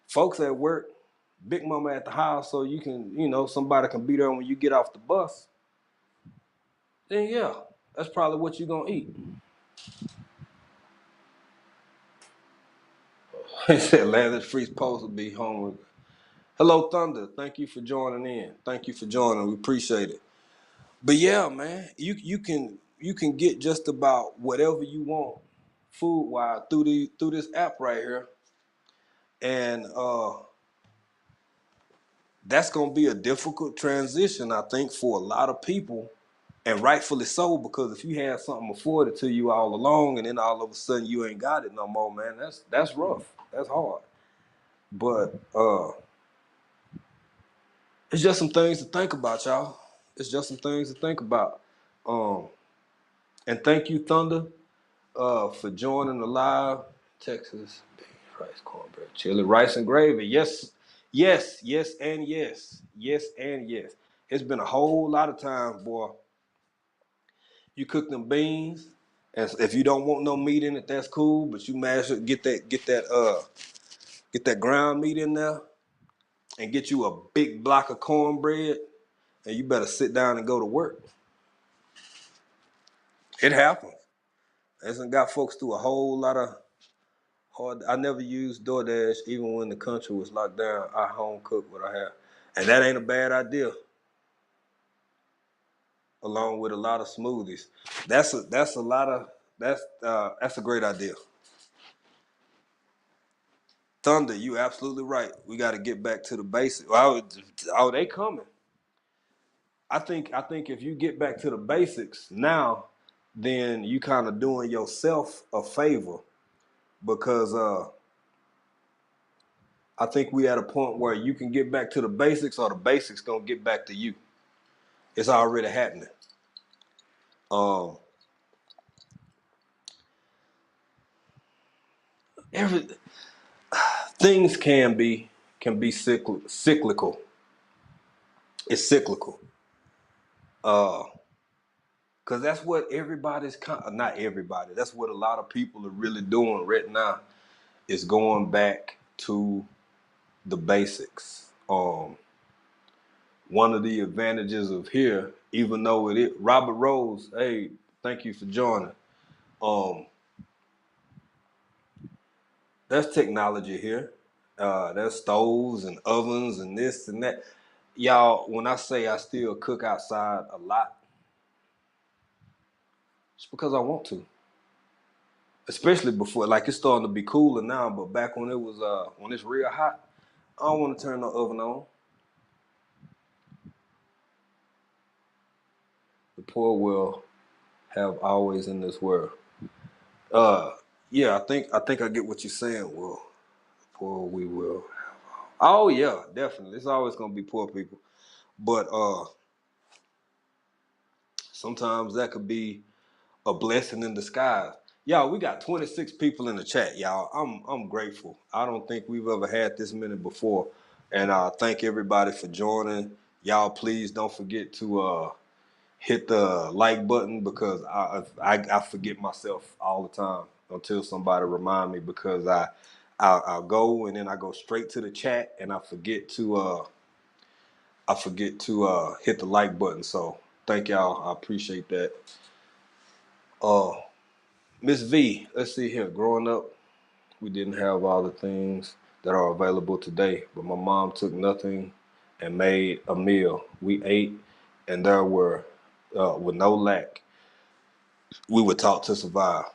Folks at work, Big Mama at the house, so you can, somebody can be there when you get off the bus. Then yeah, that's probably what you're gonna eat. He said Landis Free's supposed to be home. Hello, Thunder. Thank you for joining in. Thank you for joining. We appreciate it. But yeah, man, you can get just about whatever you want food wise through this app right here. And that's gonna be a difficult transition, I think, for a lot of people, and rightfully so, because if you had something afforded to you all along, and then all of a sudden you ain't got it no more, man, that's rough. That's hard. But it's just some things to think about, y'all. It's just some things to think about. Um, and thank you, Thunder, for joining the live. Texas, rice, cornbread, chili, rice, and gravy. Yes, yes, yes, and yes. Yes, and yes. It's been a whole lot of times, boy. You cook them beans, and if you don't want no meat in it, that's cool. But you mash it, get that ground meat in there, and get you a big block of cornbread, and you better sit down and go to work. It happens. It's got folks through a whole lot of hard. I never used DoorDash even when the country was locked down. I home cook what I have, and that ain't a bad idea. Along with a lot of smoothies, that's a lot of that's a great idea. Thunder, you absolutely right. We got to get back to the basics. Oh, they coming. I think if you get back to the basics now, then you kind of doing yourself a favor, because I think we at a point where you can get back to the basics, or the basics gonna get back to you. It's already happening. Um, every things can be cyclical. It's cyclical. Cause that's what not everybody. That's what a lot of people are really doing right now. Is going back to the basics. One of the advantages of here, even though Robert Rose, hey, thank you for joining. Um, there's technology here. There's stoves and ovens and this and that. y'all, when I say I still cook outside a lot, it's because I want to. Especially before, like it's starting to be cooler now, but back when it was when it's real hot, I don't want to turn the oven on. The poor will have always in this world. Uh, yeah, I think I get what you're saying. Will poor we will. Oh yeah, definitely. It's always gonna be poor people, but sometimes that could be a blessing in disguise. Y'all, we got 26 people in the chat, y'all. I'm grateful. I don't think we've ever had this many before, and thank everybody for joining. Y'all, please don't forget to hit the like button because I forget myself all the time until somebody remind me because I'll go and then I go straight to the chat and I forget to hit the like button. So thank y'all. I appreciate that. Uh, Miss V, let's see here. Growing up, we didn't have all the things that are available today, but my mom took nothing and made a meal. We ate, and there were, with no lack, we were taught to survive.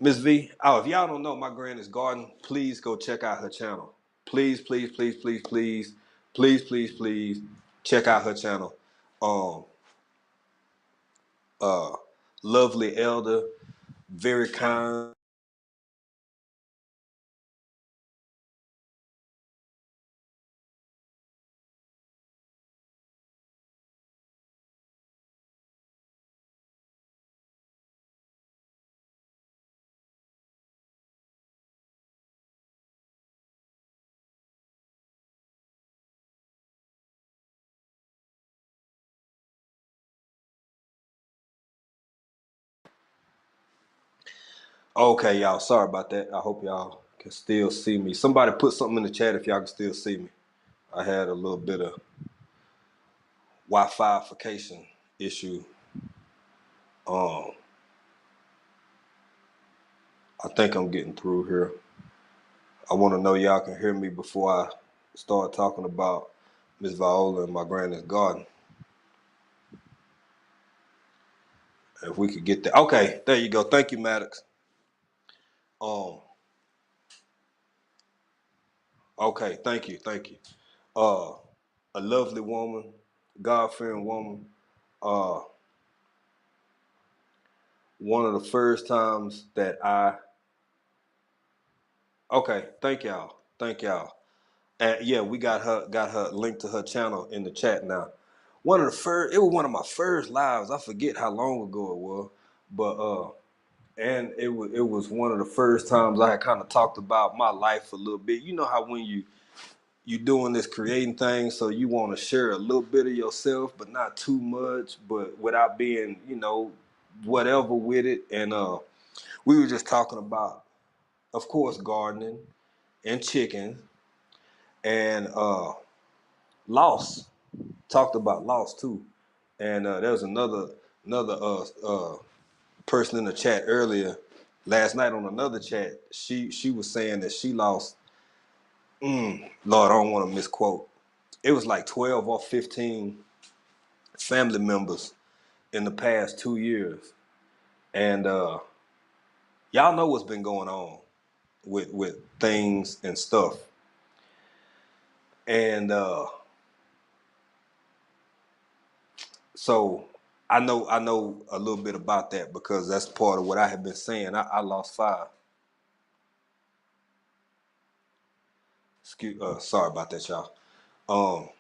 Miss V, oh, if y'all don't know my granny's garden, please go check out her channel. Please, please, please, please, please, please, please, please, check out her channel. Um, uh, lovely elder, very kind. Okay, y'all, sorry about that. I hope y'all can still see me. Somebody put something in the chat if y'all can still see me. I had a little bit of Wi-Fi-fication issue. Um, I think I'm getting through here. I want to know y'all can hear me before I start talking about Miss Viola and my granny's garden. If we could get that. Okay, there you go. Thank you, Maddox. Um, okay, thank you. Uh, a lovely woman, God-fearing woman. Uh, one of the first times that I. Okay, thank y'all. And yeah, we got her link to her channel in the chat now. One of the first, it was one of my first lives. I forget how long ago it was, but and it was one of the first times I had kind of talked about my life a little bit. You know how when you doing this creating thing, so you want to share a little bit of yourself, but not too much, but without being, whatever with it. And we were just talking about, of course, gardening and chicken and loss. Talked about loss too. And there was another person in the chat earlier last night on another chat. She was saying that she lost. Lord, I don't want to misquote. It was like 12 or 15 family members in the past 2 years, and y'all know what's been going on with things and stuff, and so I know a little bit about that because that's part of what I have been saying. I lost five. Sorry about that, y'all. Um,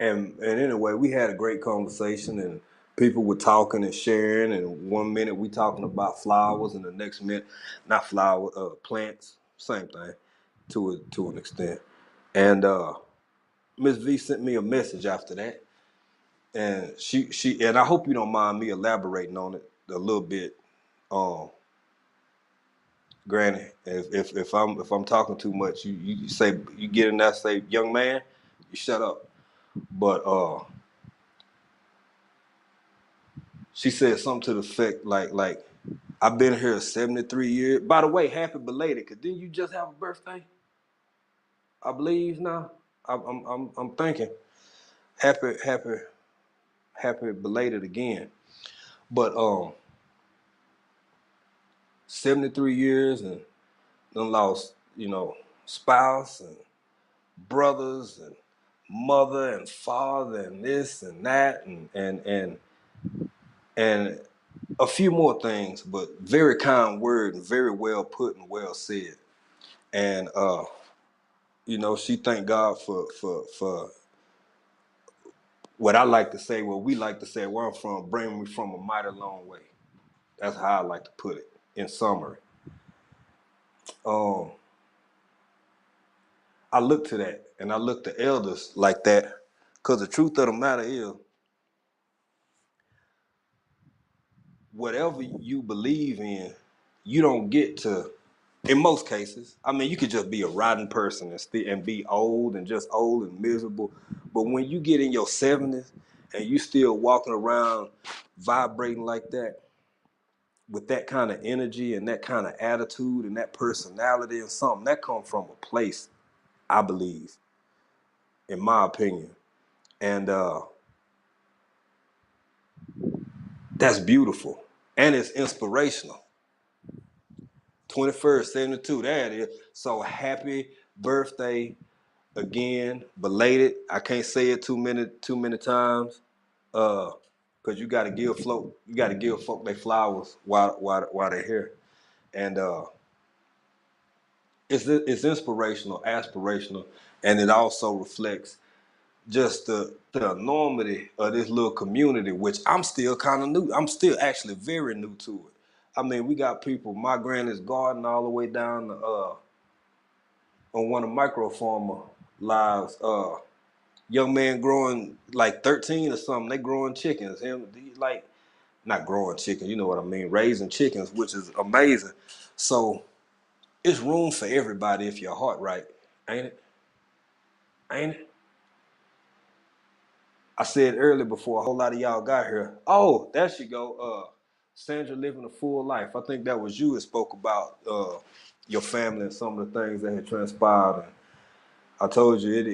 and anyway, we had a great conversation, and people were talking and sharing. And 1 minute we talking about flowers, and the next minute, not flowers, plants, same thing, to an extent. And Miss V sent me a message after that, and she and I hope you don't mind me elaborating on it a little bit, um, Granny. If I'm talking too much, you say you get in there, say, young man, you shut up. But she said something to the effect like I've been here 73 years. By the way, happy belated, cause didn't you just have a birthday? I believe now. I'm thinking happy, happy, happy belated again. But 73 years and done lost, spouse and brothers and mother and father and this and that and a few more things, but very kind word and very well put and well said. And she thanked God for what I like to say, what we like to say, where I'm from, bringing me from a mighty long way. That's how I like to put it in summary. Um, I look to that, and I look to elders like that, because the truth of the matter is, whatever you believe in, you don't get to. In most cases, I mean, you could just be a rotten person and be old and just old and miserable. But when you get in your 70s and you still walking around vibrating like that, with that kind of energy and that kind of attitude and that personality and something that comes from a place, I believe, in my opinion. And that's beautiful. And it's inspirational. 21st, 72, there it is. So happy birthday again, belated. I can't say it too many times. Cause you gotta give folk their flowers while they're here. And it's inspirational, aspirational, and it also reflects just the enormity of this little community, which I'm still kind of new. I'm still actually very new to it. I mean, we got people, my granny's garden all the way down to, on one of Micro Farmer lives. Young man growing like 13 or something. They growing chickens. Him like not growing chickens, you know what I mean, raising chickens, which is amazing. So it's room for everybody if your heart right, ain't it? Ain't it? I said earlier before a whole lot of y'all got here. Oh, there she go. Sandra living a full life. I think that was you that spoke about your family and some of the things that had transpired. And I told you it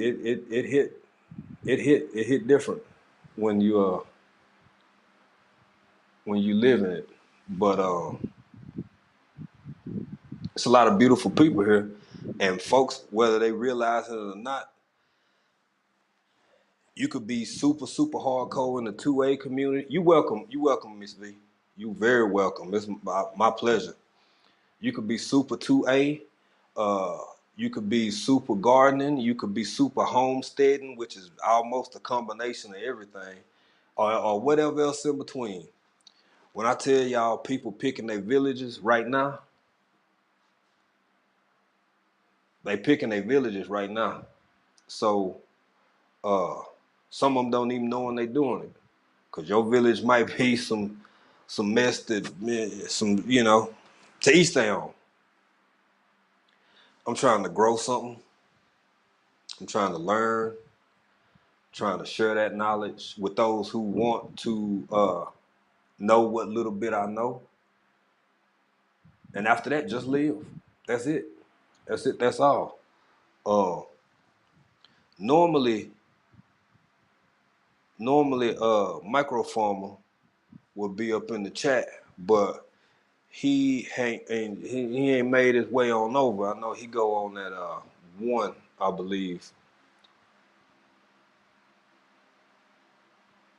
hit different when you live in it. But it's a lot of beautiful people here, and folks, whether they realize it or not, you could be super hardcore in the 2A community. You welcome, Miss V. You very welcome. It's my pleasure. You could be super 2A. Uh, you could be super gardening. You could be super homesteading, which is almost a combination of everything, or whatever else in between. When I tell y'all people picking their villages right now, they picking their villages right now. So uh, some of them don't even know when they doing it, cause your village might be some mess that some to each their own. I'm trying to grow something. I'm trying to learn. Trying to share that knowledge with those who want to know what little bit I know. And after that, just live. That's it. That's it. That's all. Uh, normally, Micro Farmer would be up in the chat, but he ain't made his way on over. I know he go on at one, I believe.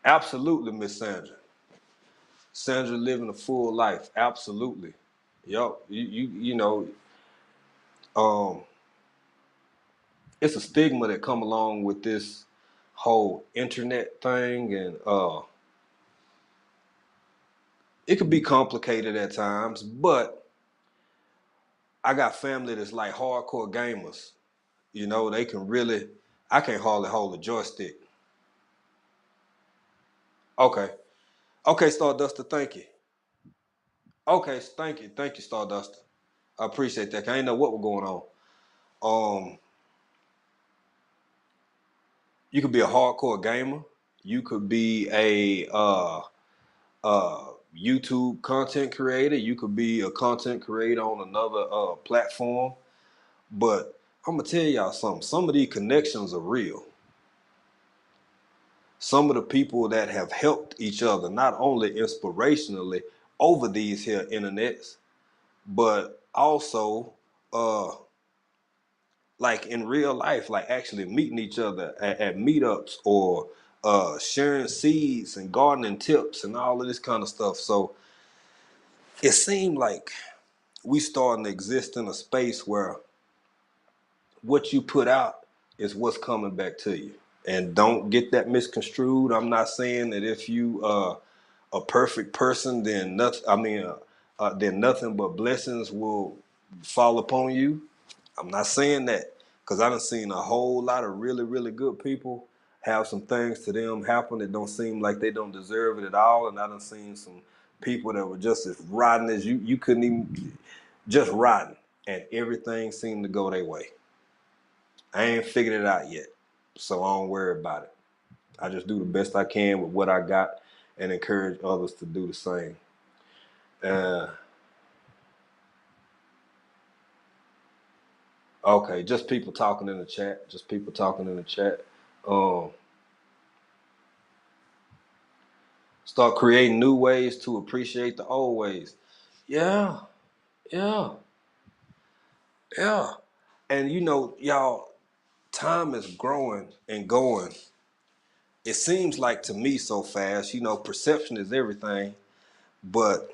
Absolutely, Miss Sandra. Sandra living a full life. Absolutely. Yup. Um, it's a stigma that come along with this whole internet thing, and it could be complicated at times, but I got family that's like hardcore gamers. They can really, I can't hardly hold a joystick. Okay. Okay, Starduster, thank you. Okay, thank you, Starduster. I appreciate that. I didn't know what was going on. Um, you could be a hardcore gamer. You could be a YouTube content creator. You could be a content creator on another platform. But I'm gonna tell y'all something. Some of these connections are real. Some of the people that have helped each other, not only inspirationally over these here internets, but also uh like in real life, like actually meeting each other at meetups or sharing seeds and gardening tips and all of this kind of stuff. So it seemed like we starting to exist in a space where what you put out is what's coming back to you. And don't get that misconstrued. I'm not saying that if you a perfect person, then nothing. Then nothing but blessings will fall upon you. I'm not saying that because I done seen a whole lot of really, really good people have some things to them happen that don't seem like they don't deserve it at all, and I done seen some people that were just as rotten as you. You couldn't even just rotten, and everything seemed to go their way. I ain't figured it out yet, so I don't worry about it. I just do the best I can with what I got and encourage others to do the same. Uh, okay, just people talking in the chat. Just people talking in the chat. Um, Start creating new ways to appreciate the old ways. Yeah, yeah, yeah. And you know, y'all, time is growing and going. It seems like to me so fast. You know, perception is everything. But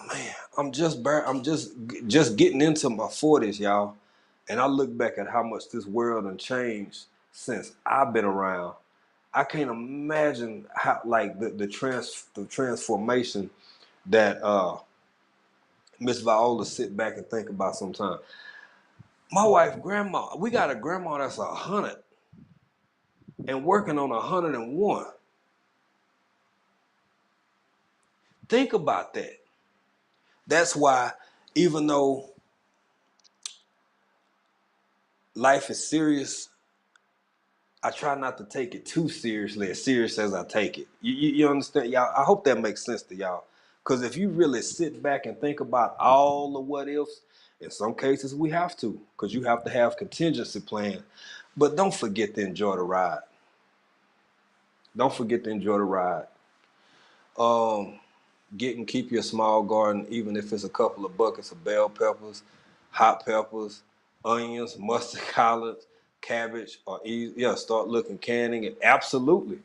man, I'm just getting into my 40s, y'all. And I look back at how much this world has changed since I've been around. I can't imagine how like the transformation that Miss Viola sit back and think about sometimes. My wife, grandma, we got a grandma that's 100 and working on 101. Think about that. That's why, even though life is serious, I try not to take it too seriously, as serious as I take it. You understand, y'all? I hope that makes sense to y'all. Because if you really sit back and think about all the what ifs, in some cases we have to, because you have to have contingency plan. But don't forget to enjoy the ride. Don't forget to enjoy the ride. Um, keep your small garden, even if it's a couple of buckets of bell peppers, hot peppers, onions, mustard collards, cabbage, or yeah, start looking canning it. Absolutely,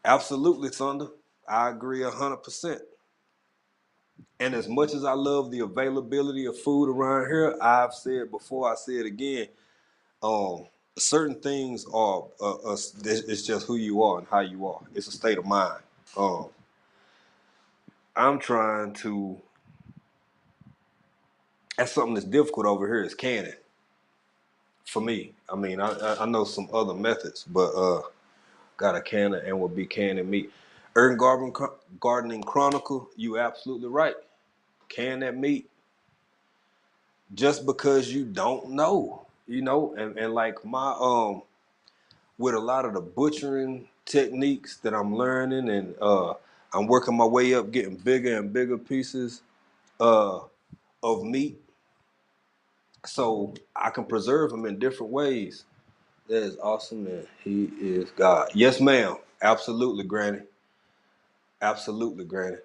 absolutely, Thunder. I agree 100%. And as much as I love the availability of food around here, I've said before, I say it again. Um, Certain things are, it's just who you are and how you are. It's a state of mind. Um, I'm trying to That's something that's difficult over here is canning for me. I mean, I know some other methods, but got a canner and will be canning meat. Urban Gardening Chronicle, you absolutely right. Can that meat just because you don't know, and like my with a lot of the butchering techniques that I'm learning and I'm working my way up, getting bigger and bigger pieces uh, of meat, so I can preserve them in different ways. That is awesome, man. He is God. Yes, ma'am. Absolutely, Granny. Absolutely, Granny.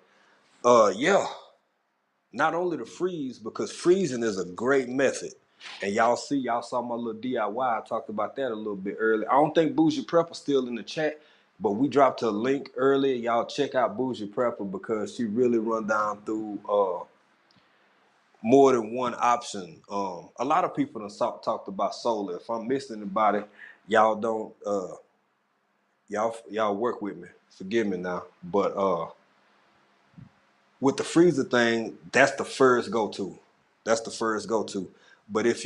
Yeah. Not only to freeze, because freezing is a great method. And y'all saw my little DIY. I talked about that a little bit earlier. I don't think Bougie Prepper's still in the chat, but we dropped her link earlier. Y'all check out Bougie Prepper because she really run down through more than one option. A lot of people have talked about solar. If I'm missing anybody, y'all don't y'all work with me. Forgive me now. But with the freezer thing, that's the first go-to. That's the first go-to. But if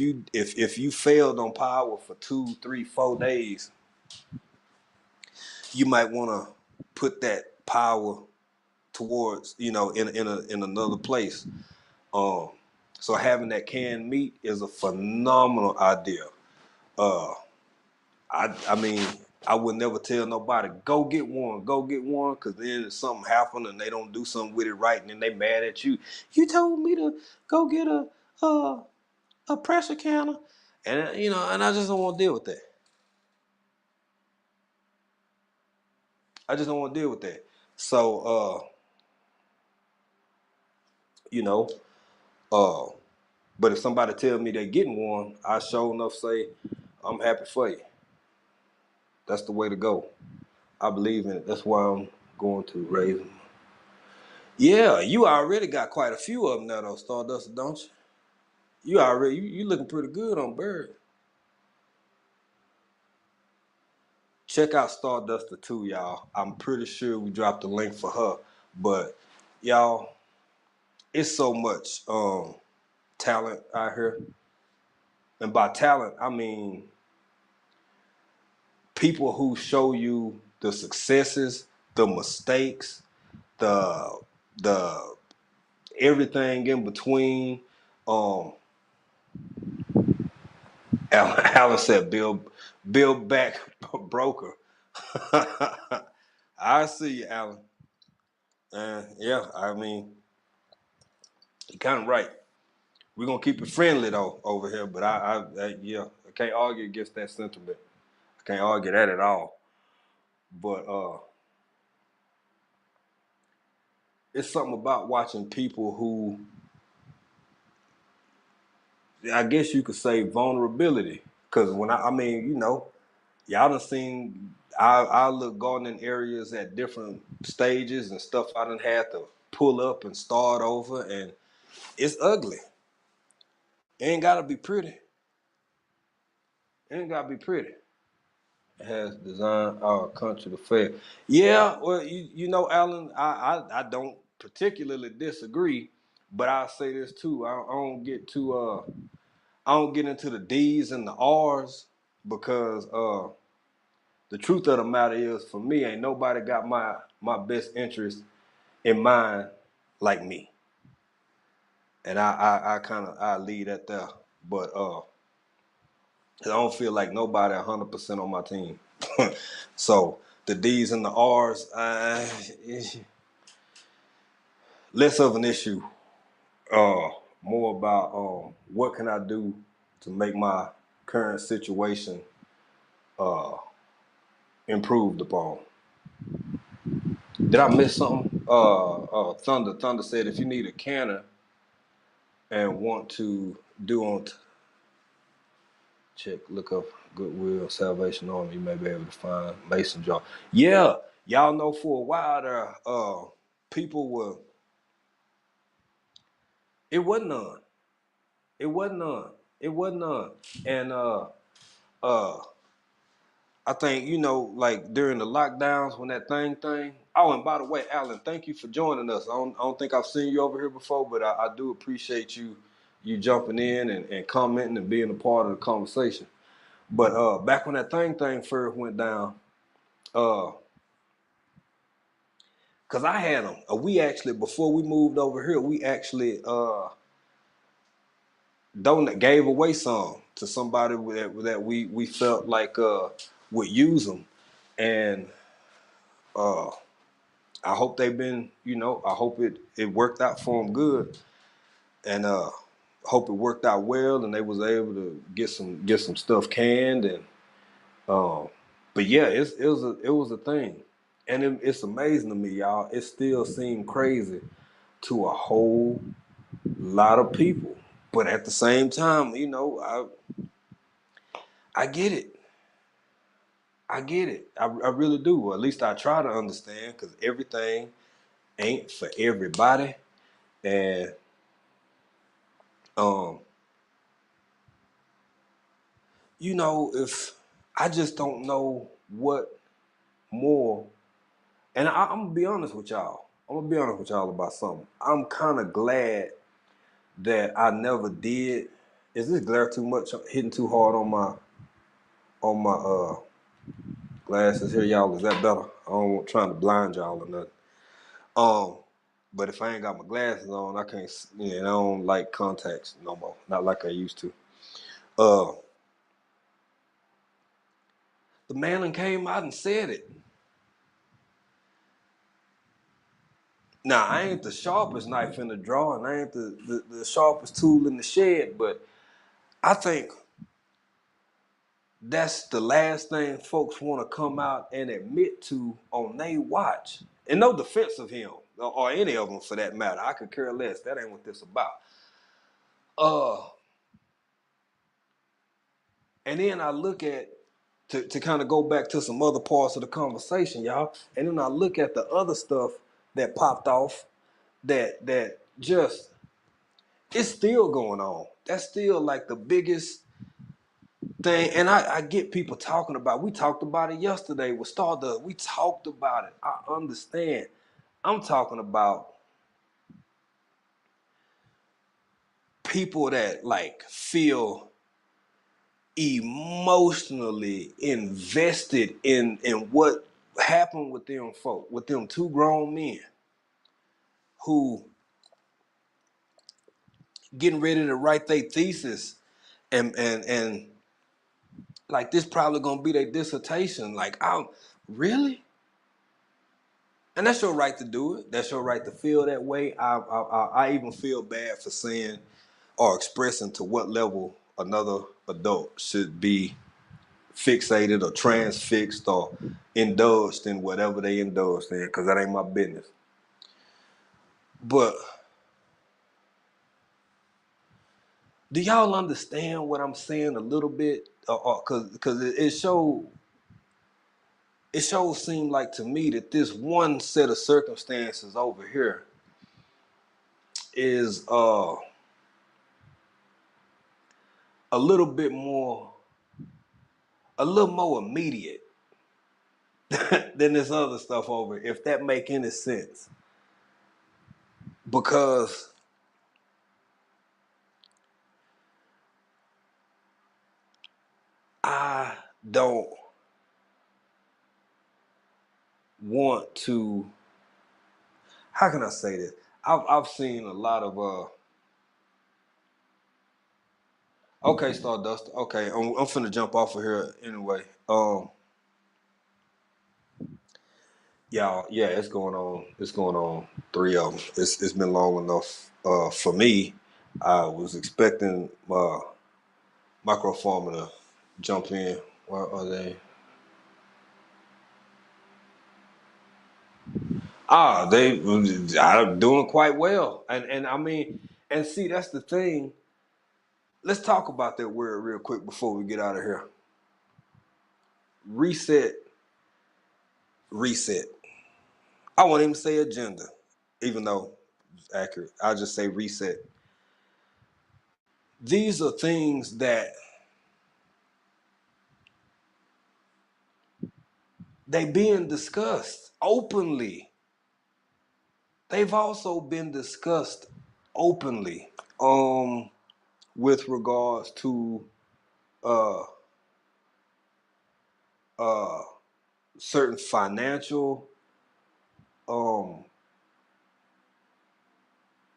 you failed on power for 2, 3, 4 days, you might want to put that power towards, in another place. Um, so having that canned meat is a phenomenal idea. I mean, I would never tell nobody, go get one, because then something happened and they don't do something with it right, and then they mad at you. You told me to go get a pressure counter, and and I just don't want to deal with that. I just don't want to deal with that. So, you know, uh, but if somebody tell me they getting one, I sure enough say, I'm happy for you. That's the way to go. I believe in it. That's why I'm going to raise them. Yeah, you already got quite a few of them now, though, Stardust, don't you? You already you looking pretty good on Bird. Check out Starduster too, y'all. I'm pretty sure we dropped the link for her, but y'all, it's so much talent out here, and by talent I mean people who show you the successes, the mistakes, the the everything in between. Um, Alan said, "Build back broker." I see you, Alan. Yeah, I mean, you're kind of right. We're gonna keep it friendly though over here, but yeah, I can't argue against that sentiment. I can't argue that at all. But it's something about watching people who, I guess you could say, vulnerability. Because when I mean, y'all done seen I look gardening areas at different stages and stuff I done had to pull up and start over, and it's ugly. It ain't gotta be pretty. It ain't gotta be pretty. It has designed our country to fail. Yeah, well, Alan, I don't particularly disagree, but I'll say this too. I don't get too I don't get into the D's and the R's because the truth of the matter is, for me, ain't nobody got my best interest in mind like me, and I kind of I lead that there, but I don't feel like nobody 100% on my team. So the D's and the R's, less of an issue. Uh, More about what can I do to make my current situation uh improved upon. Did I miss something? Thunder said if you need a canner and want to do on check, look up Goodwill, Salvation Army, you may be able to find Mason jar. Yeah, y'all know for a while there, people were. It wasn't none. It wasn't none. It wasn't none. And uh, I think like during the lockdowns when that thing. Oh, and by the way, Alan, thank you for joining us. I don't think I've seen you over here before, but I do appreciate you jumping in and commenting and being a part of the conversation. But back when that thing first went down, uh, cause I had them. We actually before we moved over here, we actually gave away some to somebody that we felt like would use them, and uh, I hope they've been, I hope it worked out for them good, and hope it worked out well, and they was able to get some stuff canned, and but yeah, it was a thing, and it's amazing to me, y'all. It still seemed crazy to a whole lot of people, but at the same time, I get it. I get it. I really do. Or at least I try to understand because everything ain't for everybody. And um, if I just don't know what more, and I'm gonna be honest with y'all. I'm gonna be honest with y'all about something. I'm kind of glad that I never did. Is this glare too much? Hitting too hard on my glasses here, y'all. Is that better? I don't want trying to blind y'all or nothing. Um, but if I ain't got my glasses on, I can't. I don't like contacts no more. Not like I used to. Uh, The man done came out and said it. Now, I ain't the sharpest knife in the drawer, and I ain't the sharpest tool in the shed, but I think that's the last thing folks want to come out and admit to on their watch. And no defense of him, or any of them for that matter. I could care less. That ain't what this about. And then I look at, to kind of go back to some other parts of the conversation, y'all. And then I look at the other stuff that popped off that just, it's still going on. That's still like the biggest thing. And I get people talking about, we talked about it yesterday with Stardust. We talked about it. I understand. I'm talking about people that like feel emotionally invested in what happened with them folk, with them two grown men who getting ready to write their thesis, and like this probably gonna be their dissertation. Like, I'm really, and that's your right to do it. That's your right to feel that way. I even feel bad for saying or expressing to what level another adult should be fixated or transfixed or indulged in whatever they indulged in, because that ain't my business. But do y'all understand what I'm saying a little bit? Because it shows seem like to me that this one set of circumstances over here is a little bit more, a little more immediate than this other stuff over, if that make any sense. Because I don't want to, how can I say this? I've seen a lot of okay, Stardust. Okay, I'm finna jump off of here anyway. Y'all, yeah, it's going on. It's going on 3 of them. It's been long enough. For me, I was expecting Microfarmer to jump in. Where are they? They are doing quite well, and I mean, and see, that's the thing. Let's talk about that word real quick before we get out of here. Reset, reset. I won't even say agenda, even though it's accurate. I'll just say reset. These are things that they being discussed openly. They've also been discussed openly, with regards to uh uh certain financial um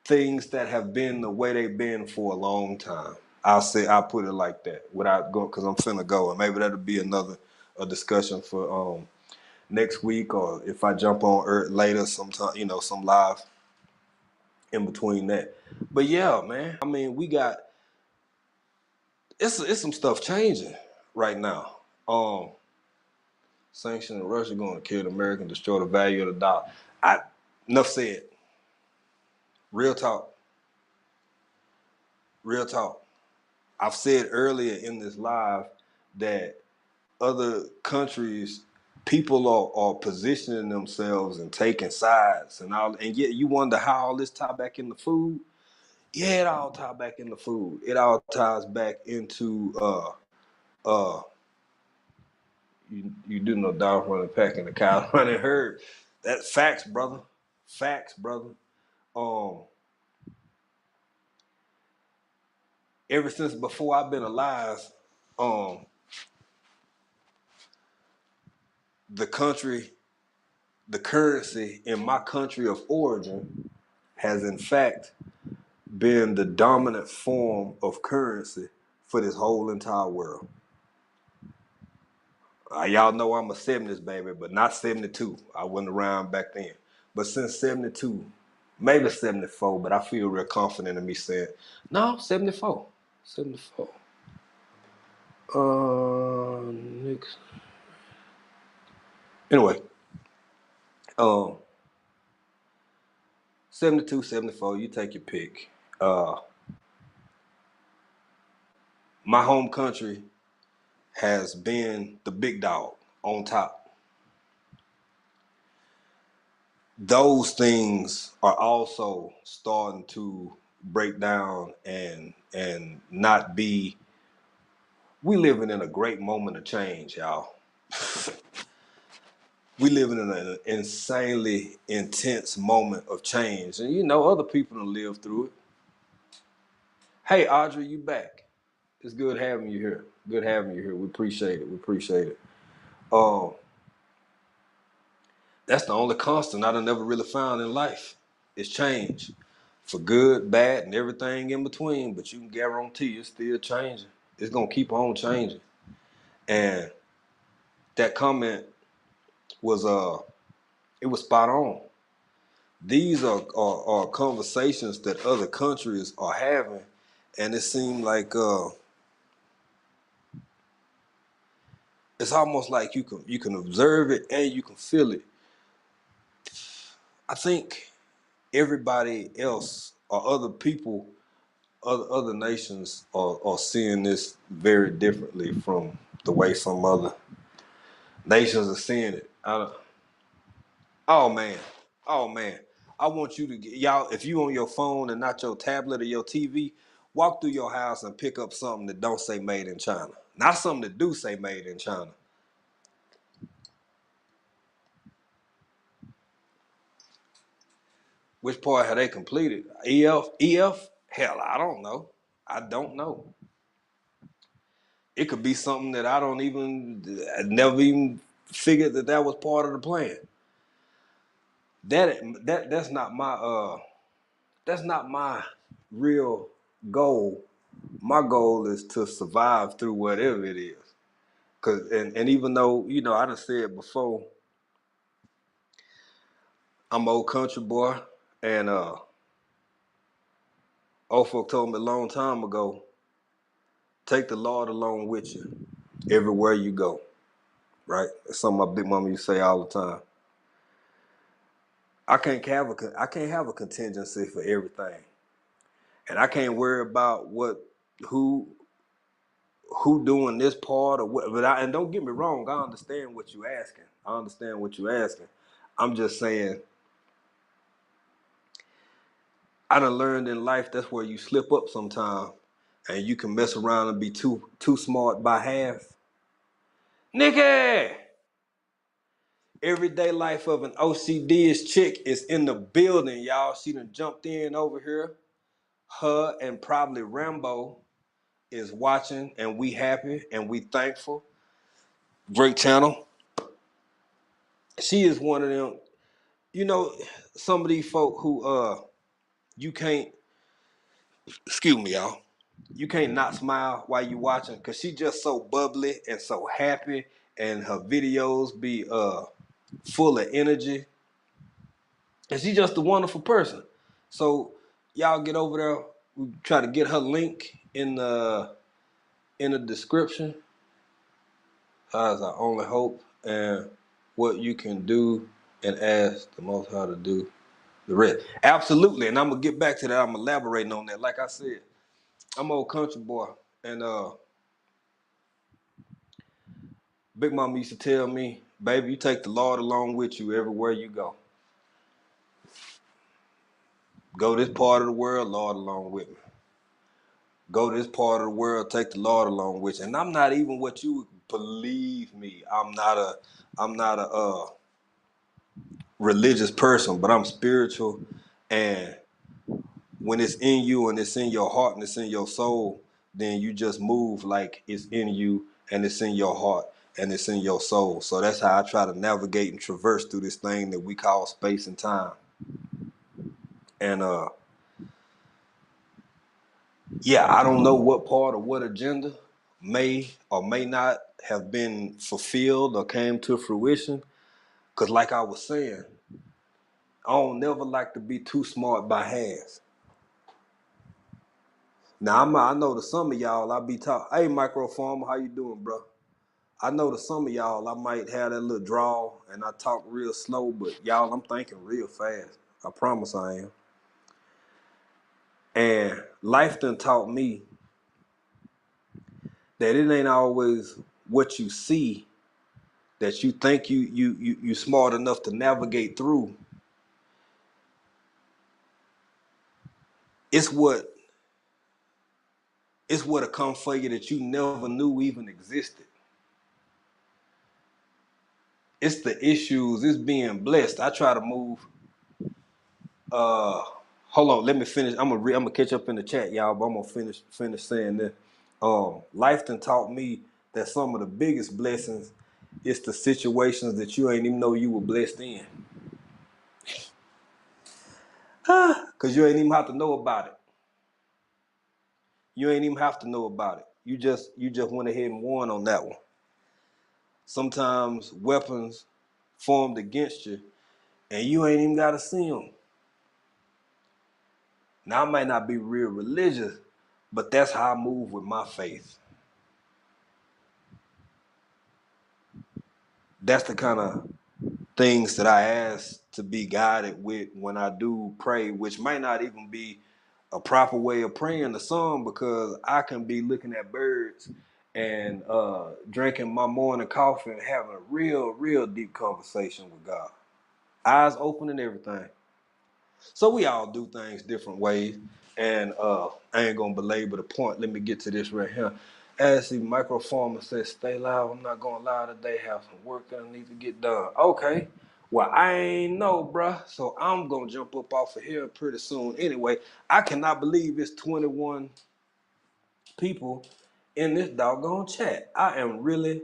things that have been the way they've been for a long time. I'll put it like that without going, because I'm finna go, and maybe that'll be another a discussion for next week, or if I jump on later sometime, some live in between that. But yeah, man, I mean, we got, it's some stuff changing right now. Sanctioning Russia going to kill the American, destroy the value of the dollar. Enough said. Real talk. Real talk. I've said earlier in this live that other countries, people are positioning themselves and taking sides and all, and yet you wonder how all this tie back into food. Yeah, it all ties back into food. It all ties back into uh you do know dog running pack and the cow running herd. That's facts, brother. Facts, brother. Um, ever since before I've been alive, um, the country, the currency in my country of origin has in fact been the dominant form of currency for this whole entire world. Y'all know I'm a 70s baby, but not 72. I wasn't around back then. But since 72, maybe 74, but I feel real confident in me saying, no, 74. 74. Next. Anyway, um, 72, 74, you take your pick. My home country has been the big dog on top. Those things are also starting to break down and not be. We living in a great moment of change, y'all. We living in an insanely intense moment of change, and you know other people don't live through it. Hey, Audrey, you back? It's good having you here. Good having you here. We appreciate it. We appreciate it. Um, that's the only constant I done never really found in life. It's change, for good, bad, and everything in between. But you can guarantee it's still changing. It's gonna keep on changing. And that comment was it was spot on. These are conversations that other countries are having, and it seemed like it's almost like you can observe it and you can feel it. I think everybody else or other people, other nations are seeing this very differently from the way some other nations are seeing it. Oh man, oh man, I want you to get y'all. If you on your phone and not your tablet or your TV, walk through your house and pick up something that don't say made in China. Not something that do say made in China. Which part have they completed? EF? Hell, I don't know. I don't know. It could be something that I never even figured that was part of the plan. That's not my real goal. My goal is to survive through whatever it is. And even though, I done said before, I'm an old country boy, and old folk told me a long time ago, take the Lord along with you everywhere you go. Right? That's something my big mama used to say all the time. I can't have a contingency for everything, and I can't worry about who who doing this part or what. And don't get me wrong, I understand what you're asking. I'm just saying, I done learned in life that's where you slip up sometime, and you can mess around and be too smart by half. Nikki, everyday life of an OCDist chick is in the building, y'all. She done jumped in over here. Her and probably Rambo is watching, and we happy and we thankful. Great channel. She is one of them. You know, some of these folk who you can't. Excuse me, y'all. You can't not smile while you watching because she just so bubbly and so happy, and her videos be full of energy, and she's just a wonderful person. So y'all get over there. We try to get her link in the description. As our only hope and what you can do, and ask the Most High to do the rest. Absolutely, and I'm gonna get back to that. I'm elaborating on that. Like I said, I'm an old country boy, and Big Mama used to tell me, "Baby, you take the Lord along with you everywhere you go. Go this part of the world, Lord along with me. Go this part of the world, take the Lord along with you." And I'm not even what you believe me. I'm not a religious person, but I'm spiritual, and when it's in you and it's in your heart and it's in your soul, then you just move like it's in you and it's in your heart and it's in your soul. So that's how I try to navigate and traverse through this thing that we call space and time. And yeah, I don't know what part or what agenda may or may not have been fulfilled or came to fruition. Cause like I was saying, I don't never like to be too smart by half. Now I know to some of y'all I be talking, hey microfarmer, how you doing, bro? I know to some of y'all I might have that little drawl and I talk real slow, but y'all I'm thinking real fast. I promise I am. And life done taught me that it ain't always what you see that you think you smart enough to navigate through. It's what it's what'll come for you that you never knew even existed. It's the issues, it's being blessed. I try to move. Uh Hold on, let me finish. I'm gonna catch up in the chat, y'all, but I'm gonna finish saying this. Life done taught me that some of the biggest blessings is the situations that you ain't even know you were blessed in. Cause you ain't even have to know about it. You ain't even have to know about it. You just went ahead and won on that one. Sometimes weapons formed against you, and you ain't even gotta see them. Now I might not be real religious, but that's how I move with my faith. That's the kind of things that I ask to be guided with when I do pray, which might not even be a proper way of praying the song because I can be looking at birds and drinking my morning coffee and having a real deep conversation with God. Eyes open and everything. So we all do things different ways. And I ain't gonna belabor the point. Let me get to this right here. As the microfarmer says, stay loud. I'm not gonna lie today. Have some work that I need to get done. Okay. Well, I ain't know, bruh. So I'm gonna jump up off of here pretty soon. Anyway, I cannot believe it's 21 people in this doggone chat. I am really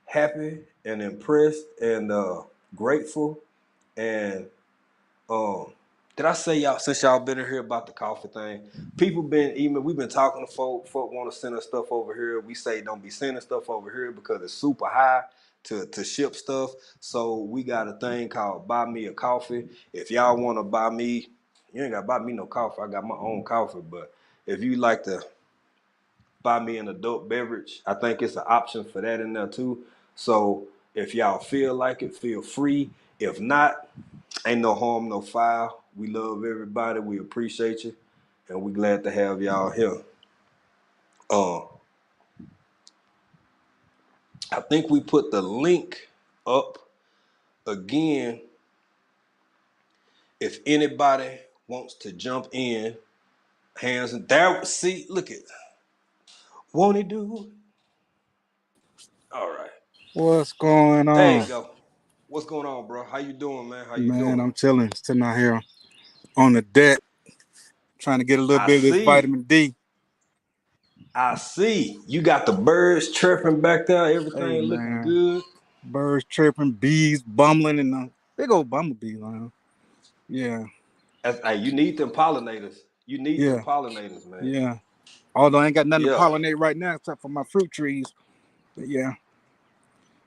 happy and impressed and grateful and um, did I say y'all since y'all been in here about the coffee thing? People been even we've been talking to folk. Folk want to send us stuff over here. We say don't be sending stuff over here because it's super high to ship stuff. So we got a thing called Buy Me a Coffee. If y'all want to buy me, you ain't got to buy me no coffee. I got my own coffee. But if you like to buy me an adult beverage, I think it's an option for that in there too. So if y'all feel like it, feel free. If not, ain't no harm, no foul. We love everybody. We appreciate you, and we glad to have y'all here. Uh, I think we put the link up again. If anybody wants to jump in, hands and there. See, look at. Won't he do it? All right. What's going There on? you go. What's going on, bro? How you doing, man? How you Man, doing? I'm chilling, sitting out here on the deck, trying to get a little I bit of this see. vitamin D. I see. You got the birds chirping back there. Hey, Everything looking man, good. birds chirping, bees bumbling, and big old bumblebee, man. Yeah, Hey, you need them pollinators. You need them yeah, pollinators, man. yeah. Although I ain't got nothing to Yeah. pollinate right now except for my fruit trees. But yeah,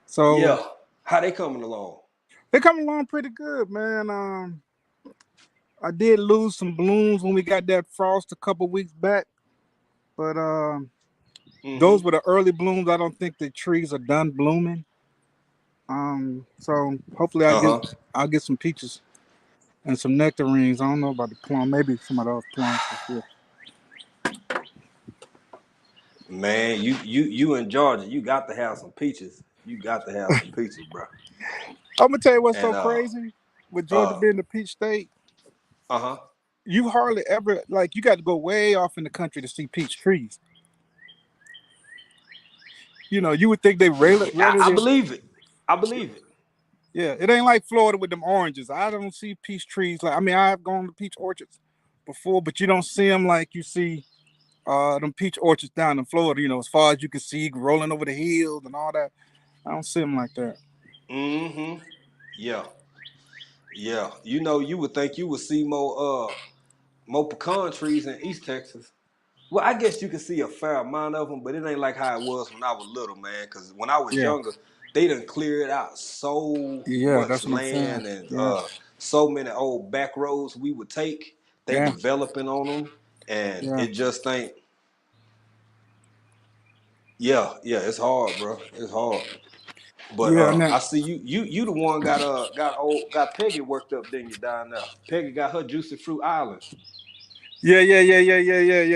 so Yeah. How they coming along? they coming along pretty good, man. I did lose some blooms when we got that frost a couple weeks back, but Mm-hmm. those were the early blooms. I don't think the trees are done blooming. So hopefully Uh-huh. I'll get some peaches and some nectarines. I don't know about the plum. Maybe some of those plums for sure. Man, you in Georgia, you got to have some peaches. You got to have some peaches, bro. I'm gonna tell you what's And so crazy with Georgia uh being the peach state. uh-huh. You hardly ever like you got to go way off in the country to see peach trees. You know, you would think they I rarely. believe it. I believe it. Yeah, it ain't like Florida with them oranges. I don't see peach trees like. I mean, I've gone to peach orchards before, but you don't see them like you see them peach orchards down in Florida. You know, as far as you can see, rolling over the hills and all that. I don't see them like that. Mm-hmm. Yeah. Yeah. You know, you would think you would see more pecan trees in East Texas. Well, I guess you can see a fair amount of them, but it ain't like how it was when I was little, man. Because when I was Yeah, younger, they done cleared out so yeah, much that's what I'm saying. land and Yeah, so many old back roads we would take. They yeah, developing on them, and yeah, it just ain't. Yeah, yeah, it's hard, bro. It's hard. But yeah. Now, I see you the one got Peggy worked up, didn't you, down there? Peggy got her Juicy Fruit Island.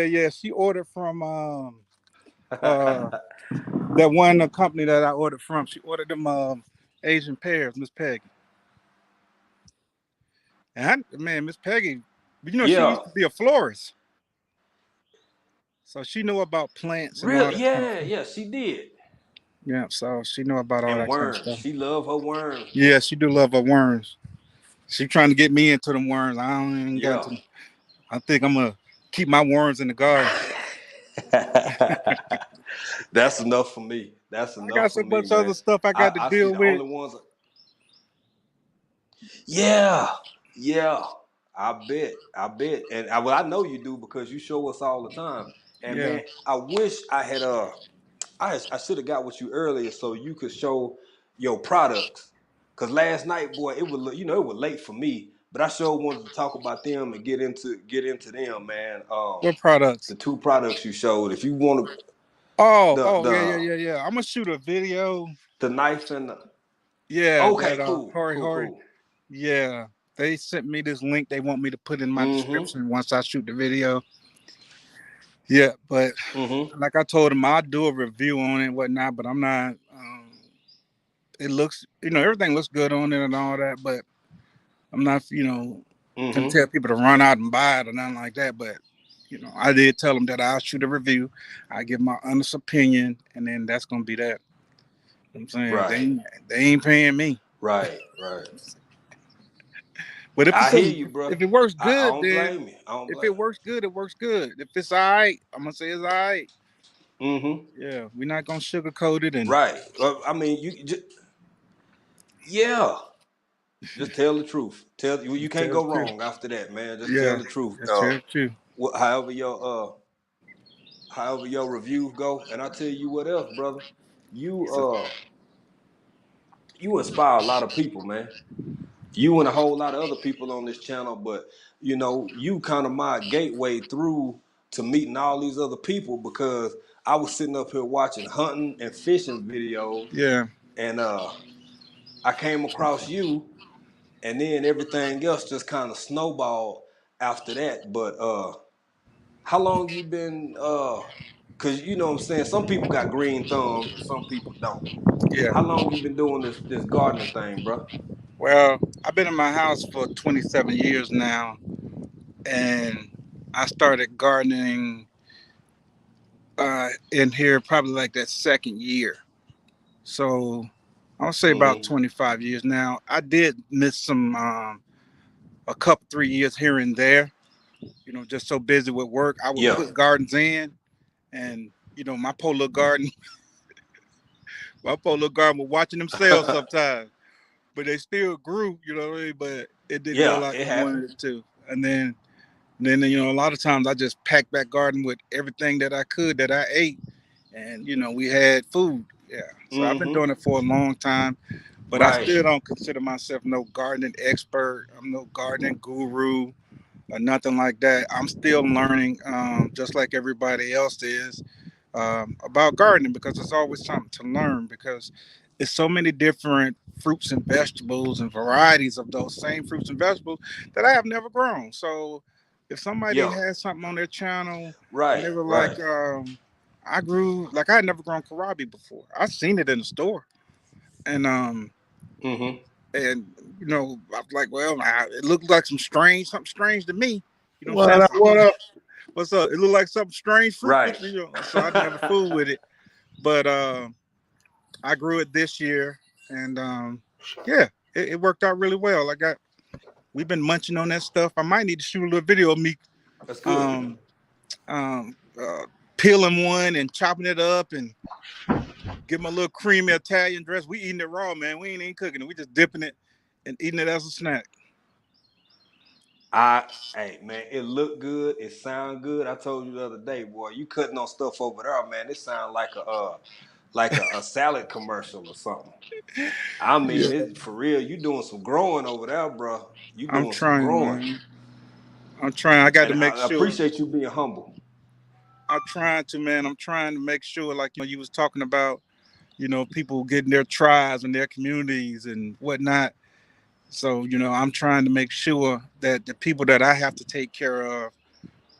yeah. She ordered from uh that one company that I ordered from. She ordered them Asian pears, Miss Peggy. And man, Miss Peggy, she Yeah, used to be a florist, so she knew about plants and all real. that kind of Yeah, stuff. yeah, she did. Yeah, so she knew about all And that kind of worms, stuff. she love her worms, boy. Yeah, she do love her worms. She trying to get me into them worms. I don't even got Yeah. to. I think I'm gonna keep my worms in the garden. That's enough for me. That's I enough got for so me, much other man. stuff I got to I see deal the with. only ones. Yeah, yeah. I bet. And well, I know you do because you show us all the time. And Yeah, man, I wish I had I should have got with you earlier so you could show your products. Cause last night, boy, it was it was late for me, but I sure wanted to talk about them and get into them, man. what products? The two products you showed. If you want to, the Yeah. I'm gonna shoot a video. the knife and the, Yeah, okay, that cool, Hori cool, Hori. cool. Yeah, they sent me this link. They want me to put in my Mm-hmm. description once I shoot the video. Yeah, but Mm-hmm. like I told them, I'll do a review on it and whatnot. But I'm not. It looks, everything looks good on it and all that. But I'm not, gonna Mm-hmm. tell people to run out and buy it or nothing like that. But I did tell them that I'll shoot a review. I give my honest opinion, and then that's gonna be that. You know what I'm saying Right. they ain't paying me. Right. Right. But I hear you, bro. if it works I good, don't then blame you. I don't if blame. it works good, it works good. If it's all right, I'm gonna say it's all right. Mm-hmm. Yeah, we're not gonna sugarcoat it and Right. I mean, yeah. Just tell the truth. You just can't tell the go truth. wrong after that, man. Just tell Yeah, the truth. just tell the truth. However your reviews go, and I tell you what else, brother. You So, you inspire a lot of people, man. You and a whole lot of other people on this channel, but you kind of my gateway through to meeting all these other people because I was sitting up here watching hunting and fishing videos, yeah. and I came across you, and then everything else just kind of snowballed after that. But how long you been? Cause you know what I'm saying. Some people got green thumbs and some people don't. Yeah. How long you been doing this gardening thing, bro? Well, I've been in my house for 27 years now, and I started gardening in here probably like that second year. So I'll say about Mm-hmm. 25 years now. I did miss some a couple 3 years here and there. Just so busy with work, I would Yeah. put gardens in, and my poor little garden, my poor little garden was watching themselves sometimes, but they still grew. You know what I mean? But it didn't go Yeah. like It I happened. wanted it to. And then a lot of times I just packed that garden with everything that I could that I ate, and we had food. Yeah. So I've been Mm-hmm. doing it for a long time, but I Right. still don't consider myself no gardening expert. I'm no gardening guru or nothing like that. I'm still learning, just like everybody else is, about gardening because there's always something to learn because it's so many different fruits and vegetables and varieties of those same fruits and vegetables that I have never grown. So if somebody Yeah. has something on their channel and Right. they were Right. like, I grew like I had never grown kohlrabi before. I seen it in the store, and Mm-hmm. and I was like, well, it looked like something strange to me. You know what I'm What saying? up? So What up? what's up? It looked like something strange fruit, Right. so I never fooled with it. But I grew it this year, and yeah, it worked out really well. We've been munching on that stuff. I might need to shoot a little video of me That's good. um, um, uh, peeling one and chopping it up and give 'em a little creamy Italian dress. We eating it raw, man. We ain't even cooking it. We just dipping it and eating it as a snack. Hey man, it look good, it sound good. I told you the other day, boy, you cutting on stuff over there, man. It sound like a salad commercial or something. I Yeah, mean, it for real. You doing some growing over there, bro. You I'm doing some trying, growing, man. I'm trying. I got to and make I sure. appreciate you being humble. I'm trying to, man. I'm trying to make sure, like you was talking about, people getting their tribes and their communities and whatnot. So, I'm trying to make sure that the people that I have to take care of,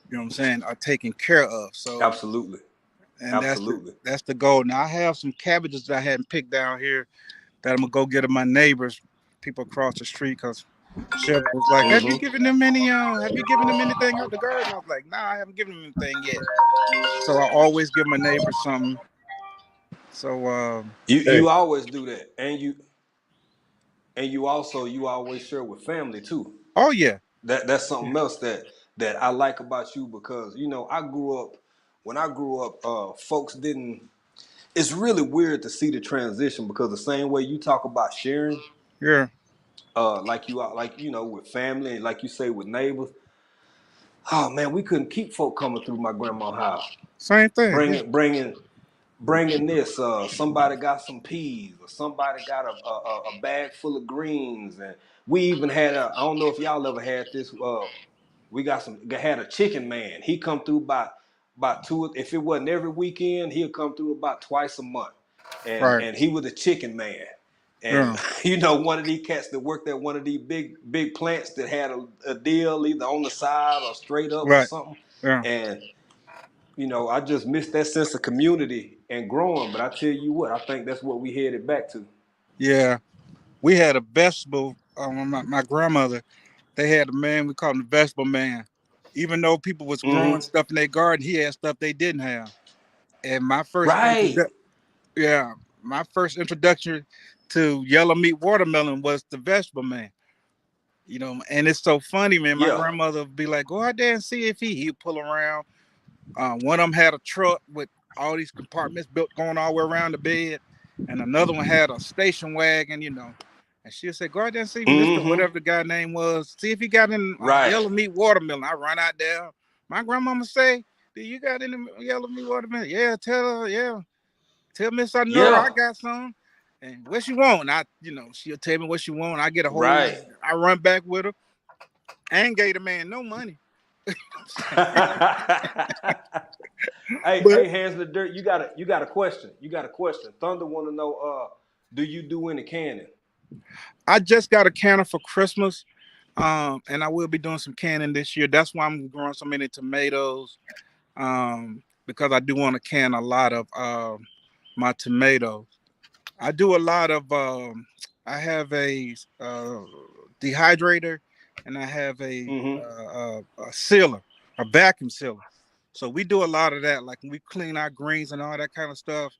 what I'm saying, are taken care of. So, Absolutely, and absolutely. that's the goal. Now I have some cabbages that I hadn't picked down here that I'm gonna go get to my neighbors, people across the street, because Chef was like, "Have you Mm-hmm. given them any? Have you given them anything out the garden?" I was like, "Nah, I haven't given them anything yet." So I always give my neighbors something. So You Hey, you always do that, and you always share with family too. oh yeah, That's something else that I like about you because I grew up when I grew up, folks didn't. It's really weird to see the transition because the same way you talk about sharing, yeah, with family and like you say with neighbors. Oh man, we couldn't keep folk coming through my grandma's house, same thing. Yeah, bringing this. Somebody got some peas, or somebody got a bag full of greens, and we even had a. I don't know if y'all ever had this. We had a chicken man. He come through about two. If it wasn't every weekend, he'll come through about twice a month, and right, and he was a chicken man. And yeah, one of these cats that worked at one of these big plants that had a deal either on the side or straight up or right, something. yeah, And I just miss that sense of community and growing. But I tell you what, I think that's what we headed back to. yeah. We had a vegetable. My grandmother, they had a man we called him the vegetable man. Even though people was growing Mm-hmm. stuff in their garden, he had stuff they didn't have. And Right. yeah, my first introduction to yellow meat watermelon was the vegetable man. And it's so funny, man. My Yeah. grandmother would be like, "Go out there and see if he'd pull around." One of them had a truck with all these compartments built going all the way around the bed, and another one had a station wagon. And she'll say, "Go out there and see Mister Mm-hmm. whatever the guy name was. See if he got any Right. yellow meat watermelon." I run out there. My grandmama say, "Do you got any yellow meat watermelon?" Yeah, tell her. Yeah. Tell Miss Nora I Yeah. got some. And what she want? She'll tell me what she want. I get a hold. Right. I run back with her. I ain't gave the man no money. But hey, hands in the dirt. You got a question. You got a question. Thunder want to know. Do you do any canning? I just got a canner for Christmas. And I will be doing some canning this year. That's why I'm growing so many tomatoes. Because I do want to can a lot of my tomatoes. I do a lot of I have a dehydrator and I have Mm-hmm. a sealer, a vacuum sealer. So we do a lot of that. Like when we clean our greens and all that kind of stuff,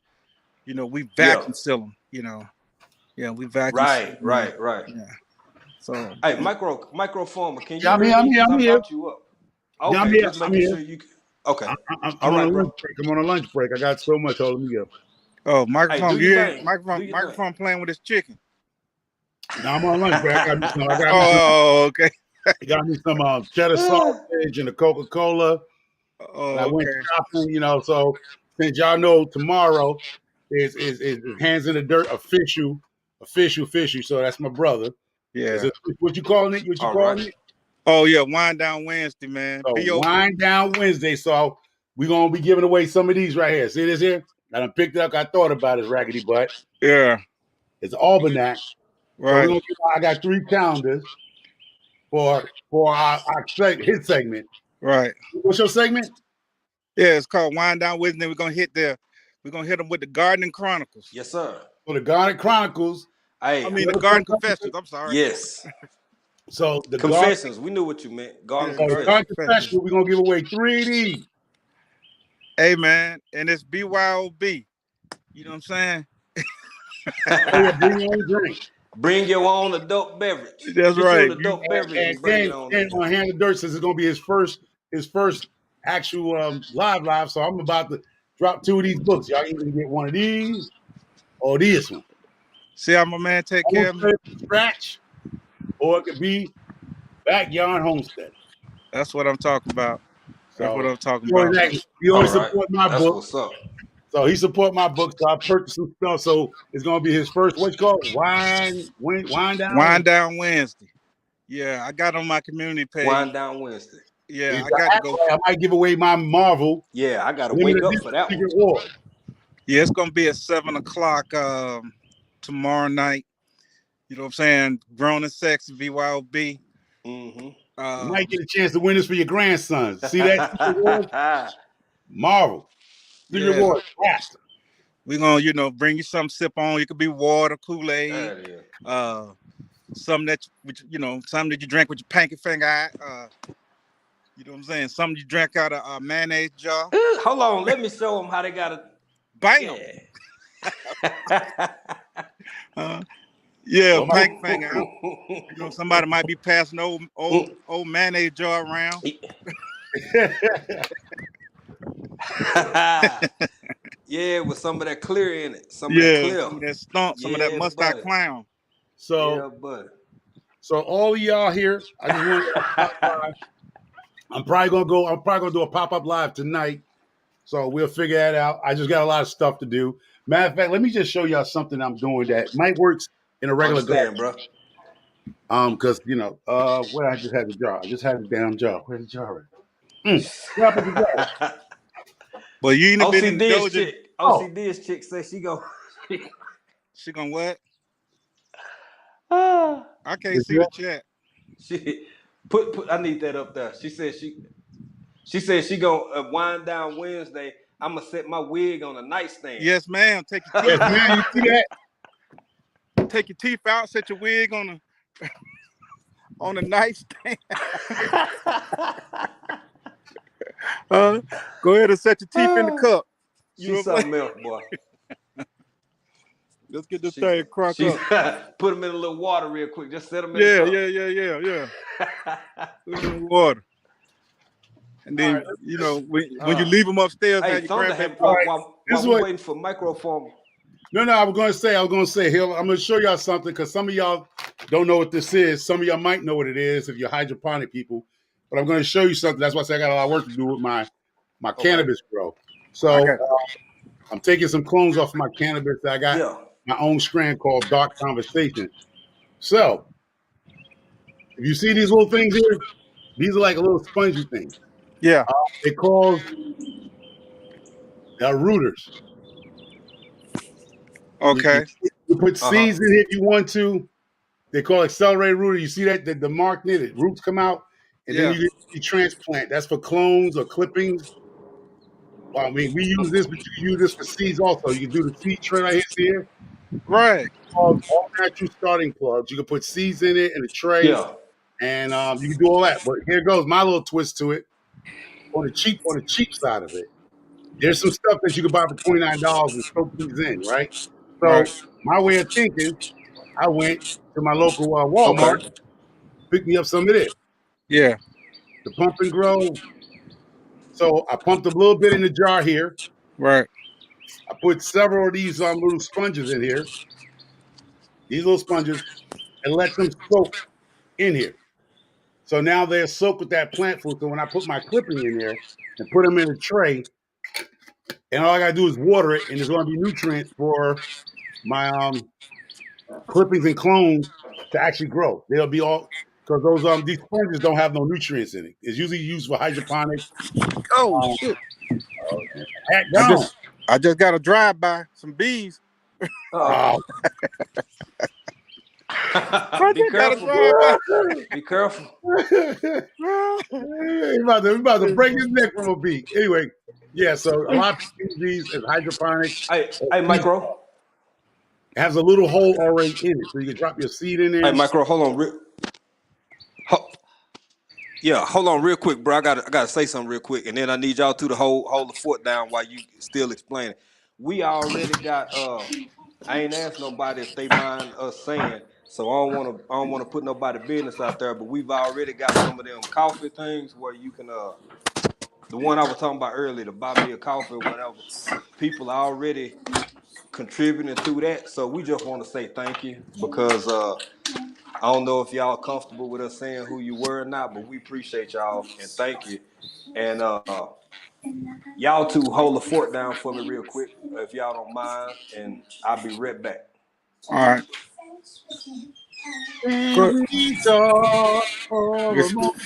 we Yeah. vacuum seal them, Yeah, we vacuum seal Right. them. Right. Right. Yeah. So Hey, microformer, can yeah, you hear me? I'm here. Because I'm I here. brought you up. Yeah, I'm Okay, here. just I'm making here. sure you. Okay. I'm All on a right, lunch bro. break. I'm on a lunch break. I got so much holding me up. oh, Hey, microphone, do you your hear thing. Do microphone, your thing. microphone playing with his chicken. Now I'm on lunch break. I got me some. Oh, okay. I got me some cheddar sausage and a Coca-Cola. And I Oh, went okay. shopping. So since y'all know tomorrow is hands in the dirt official. So that's my brother. Is Yeah. it what you calling it? What you All right. calling it? Oh yeah, wind down Wednesday, man. So B.O. wind down Wednesday. So we're gonna be giving away some of these right here. See this here? I done picked it up. I thought about it, raggedy butt. Yeah, It's Almanac. So we're right, gonna I got 3 calendars for our hit segment. right. What's your segment? Yeah, it's called Wind Down Wednesday. We're gonna hit them with the Gardening Chronicles. Yes, sir. For the Garden Chronicles. I Hey, mean the Garden Confessions. I'm sorry. yes. So the Garden Confessions. We knew what you meant. Garden Yeah, Garden Garden confession. Confessions. Confessional, we're gonna give away 3 of these. Hey man, and it's BYOB. You know what I'm saying? Oh yeah, bring your own drink. Bring your own adult beverage. That's Get you right. an adult beverage And and bring it then on then in. on Hand of Dirt says it's gonna be his first actual live. So I'm about to drop 2 of these books. Y'all either get one of these or this one. See how my man take I care won't of me? say it's from scratch, or it could be Backyard homestead. That's what I'm talking about. That's what So I'm talking he always, about. he always All right. support my That's book. what's up. So he support my book. So I purchased some stuff. So it's gonna be his first. What's called Wine Down. Wind Down Wednesday. Yeah, I got on my community page. Wind Down Wednesday. Yeah, I got to go. I might give away my Marvel. Yeah, I gotta wake up for that Secret one. War. Yeah, it's gonna be at 7:00 tomorrow night. You know what I'm saying? Grown and Sexy, BYOB. Mm-hmm. You might get a chance to win this for your grandsons. See that? Secret War? Marvel. Secret Yeah. War. Faster. We're gonna, bring you something to sip on. It could be water, Kool-Aid, There it is. something that something that you drink with your pinky finger out. You know what I'm saying? Something you drink out of a mayonnaise jar. Hold on, let me show them how they got it. Bam! Yeah. Pinky finger out. Somebody might be passing old mayonnaise jar around. Yeah, with some of that clear in it. Some of that clear. Some of that stump, some of that mustard clown. So, so all of y'all here, I just want to pop by. I'm probably gonna do a pop-up live tonight. So we'll figure that out. I just got a lot of stuff to do. Matter of fact, let me just show y'all something I'm doing that might work in a regular garden, bro. Because where I just had the jar. I just had the damn jar. Where's the jar at? Well, you ain't been indulgent. OCD's chick says she go. She gonna what? I can't see the chat. She put. I need that up there. She said she gonna wind down Wednesday. I'm gonna set my wig on a nightstand. Yes, ma'am. Take your teeth out. You see that? Take your teeth out. Set your wig on a nightstand. Go ahead and set your teeth in the cup. She's something else, boy. Let's get this thing crocked up. Put them in a little water real quick. Just set them in the cup. Put them in water. And then, right, when you leave them upstairs, hey, while we're waiting for microphone. No, I was going to say, I'm going to show y'all something because some of y'all don't know what this is. Some of y'all might know what it is if you're hydroponic people. But I'm going to show you something. That's why I say I got a lot of work to do with my cannabis grow. So I'm taking some clones off of my cannabis. I got my own strand called Dark Conversation. So if you see these little things here, these are like a little spongy things. Yeah. They're called rooters. Okay. You put seeds in here if you want to. They call accelerated rooter. You see that the mark near it, roots come out, and then you transplant. That's for clones or clippings. Well, I mean, we use this, but you can use this for seeds also. You can do the seed tray right here. Right. All natural starting plugs. You can put seeds in it in a tray, and you can do all that. But here goes my little twist to it. On the cheap side of it, there's some stuff that you can buy for $29 and soak these in, right? So my way of thinking, I went to my local Walmart, picked me up some of this. Yeah. The pump and grow. So I pumped a little bit in the jar here. Right. I put several of these little sponges in here. These little sponges, and let them soak in here. So now they're soaked with that plant food. So when I put my clipping in there and put them in a tray, and all I gotta do is water it, and there's gonna be nutrients for my clippings and clones to actually grow. They'll be all because those these sponges don't have no nutrients in it. It's usually used for hydroponics. Oh shit! I just got a drive by some bees. Be careful. Be careful. We're about to break his neck from a bee. Anyway, so a lot of people use these as hydroponics. Hey, Micro. It has a little hole already in it, so you can drop your seed in there. Hey, Micro, hold on. Hold on real quick, bro. I gotta say something real quick, and then I need y'all to hold the fort down while you still explaining. We already got. I ain't asked nobody if they mind us saying. So I don't wanna put nobody business out there, but we've already got some of them coffee things where you can the one I was talking about earlier, the buy me a coffee or whatever. People are already contributing to that. So we just want to say thank you because I don't know if y'all comfortable with us saying who you were or not, but we appreciate y'all and thank you. And y'all two hold the fort down for me real quick, if y'all don't mind, and I'll be right back. All right. Good. We talk for Yes. a moment.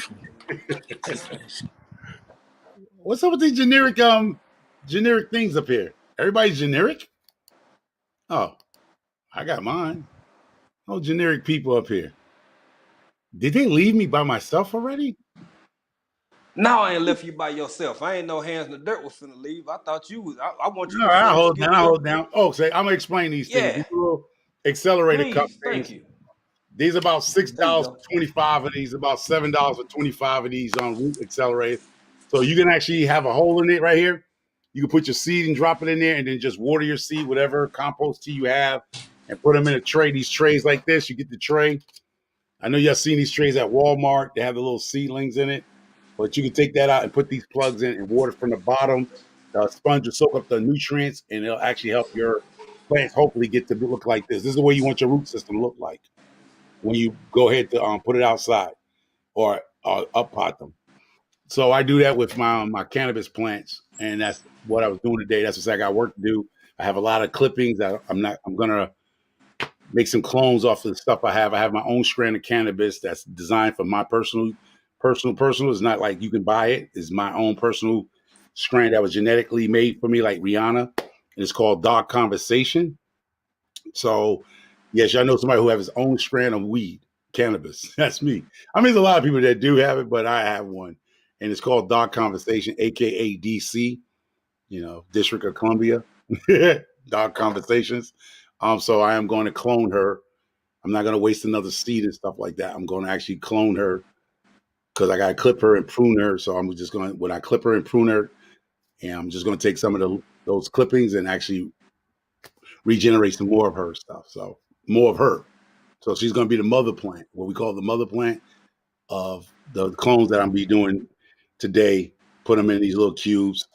What's up with these generic things up here? Everybody's generic? Oh, I got mine. Oh, generic people up here. Did they leave me by myself already? Now I ain't left you by yourself. I ain't no hands in the dirt was finna leave. I thought you was. I want you All to right, I'll finish hold down. getting I'll your. hold down. Oh, say I'm gonna explain these things. Yeah, These little accelerator cup please, thank things. you. These are about $6 There you for go. 25 of these, about $7 for 25 of these on root accelerator. So you can actually have a hole in it right here. You can put your seed and drop it in there and then just water your seed, whatever compost tea you have, and put them in a tray. These trays like this, you get the tray. I know y'all seen these trays at Walmart. They have the little seedlings in it, but you can take that out and put these plugs in and water from the bottom. The sponge will soak up the nutrients and it'll actually help your plants hopefully get to look like this. This is the way you want your root system to look like when you go ahead to put it outside or up pot them. So I do that with my cannabis plants, and that's what I was doing today. That's what I got work to do. I have a lot of clippings. I'm gonna make some clones off of the stuff I have. I have my own strand of cannabis that's designed for my personal. It's not like you can buy it. It's my own personal strand that was genetically made for me, like Rihanna. And it's called Dog Conversation. So, yes, I know somebody who has his own strand of weed, cannabis. That's me. I mean, there's a lot of people that do have it, but I have one. And it's called Dog Conversation, AKA DC, District of Columbia, Dog Conversations. So I am going to clone her. I'm not going to waste another seed and stuff like that. I'm going to actually clone her because I got to clip her and prune her. So I'm just going to, when I clip her and prune her, and I'm just going to take some of those clippings and actually regenerate some more of her stuff. So more of her. So she's going to be the mother plant, what we call the mother plant of the clones that I'm be doing today. Put them in these little cubes,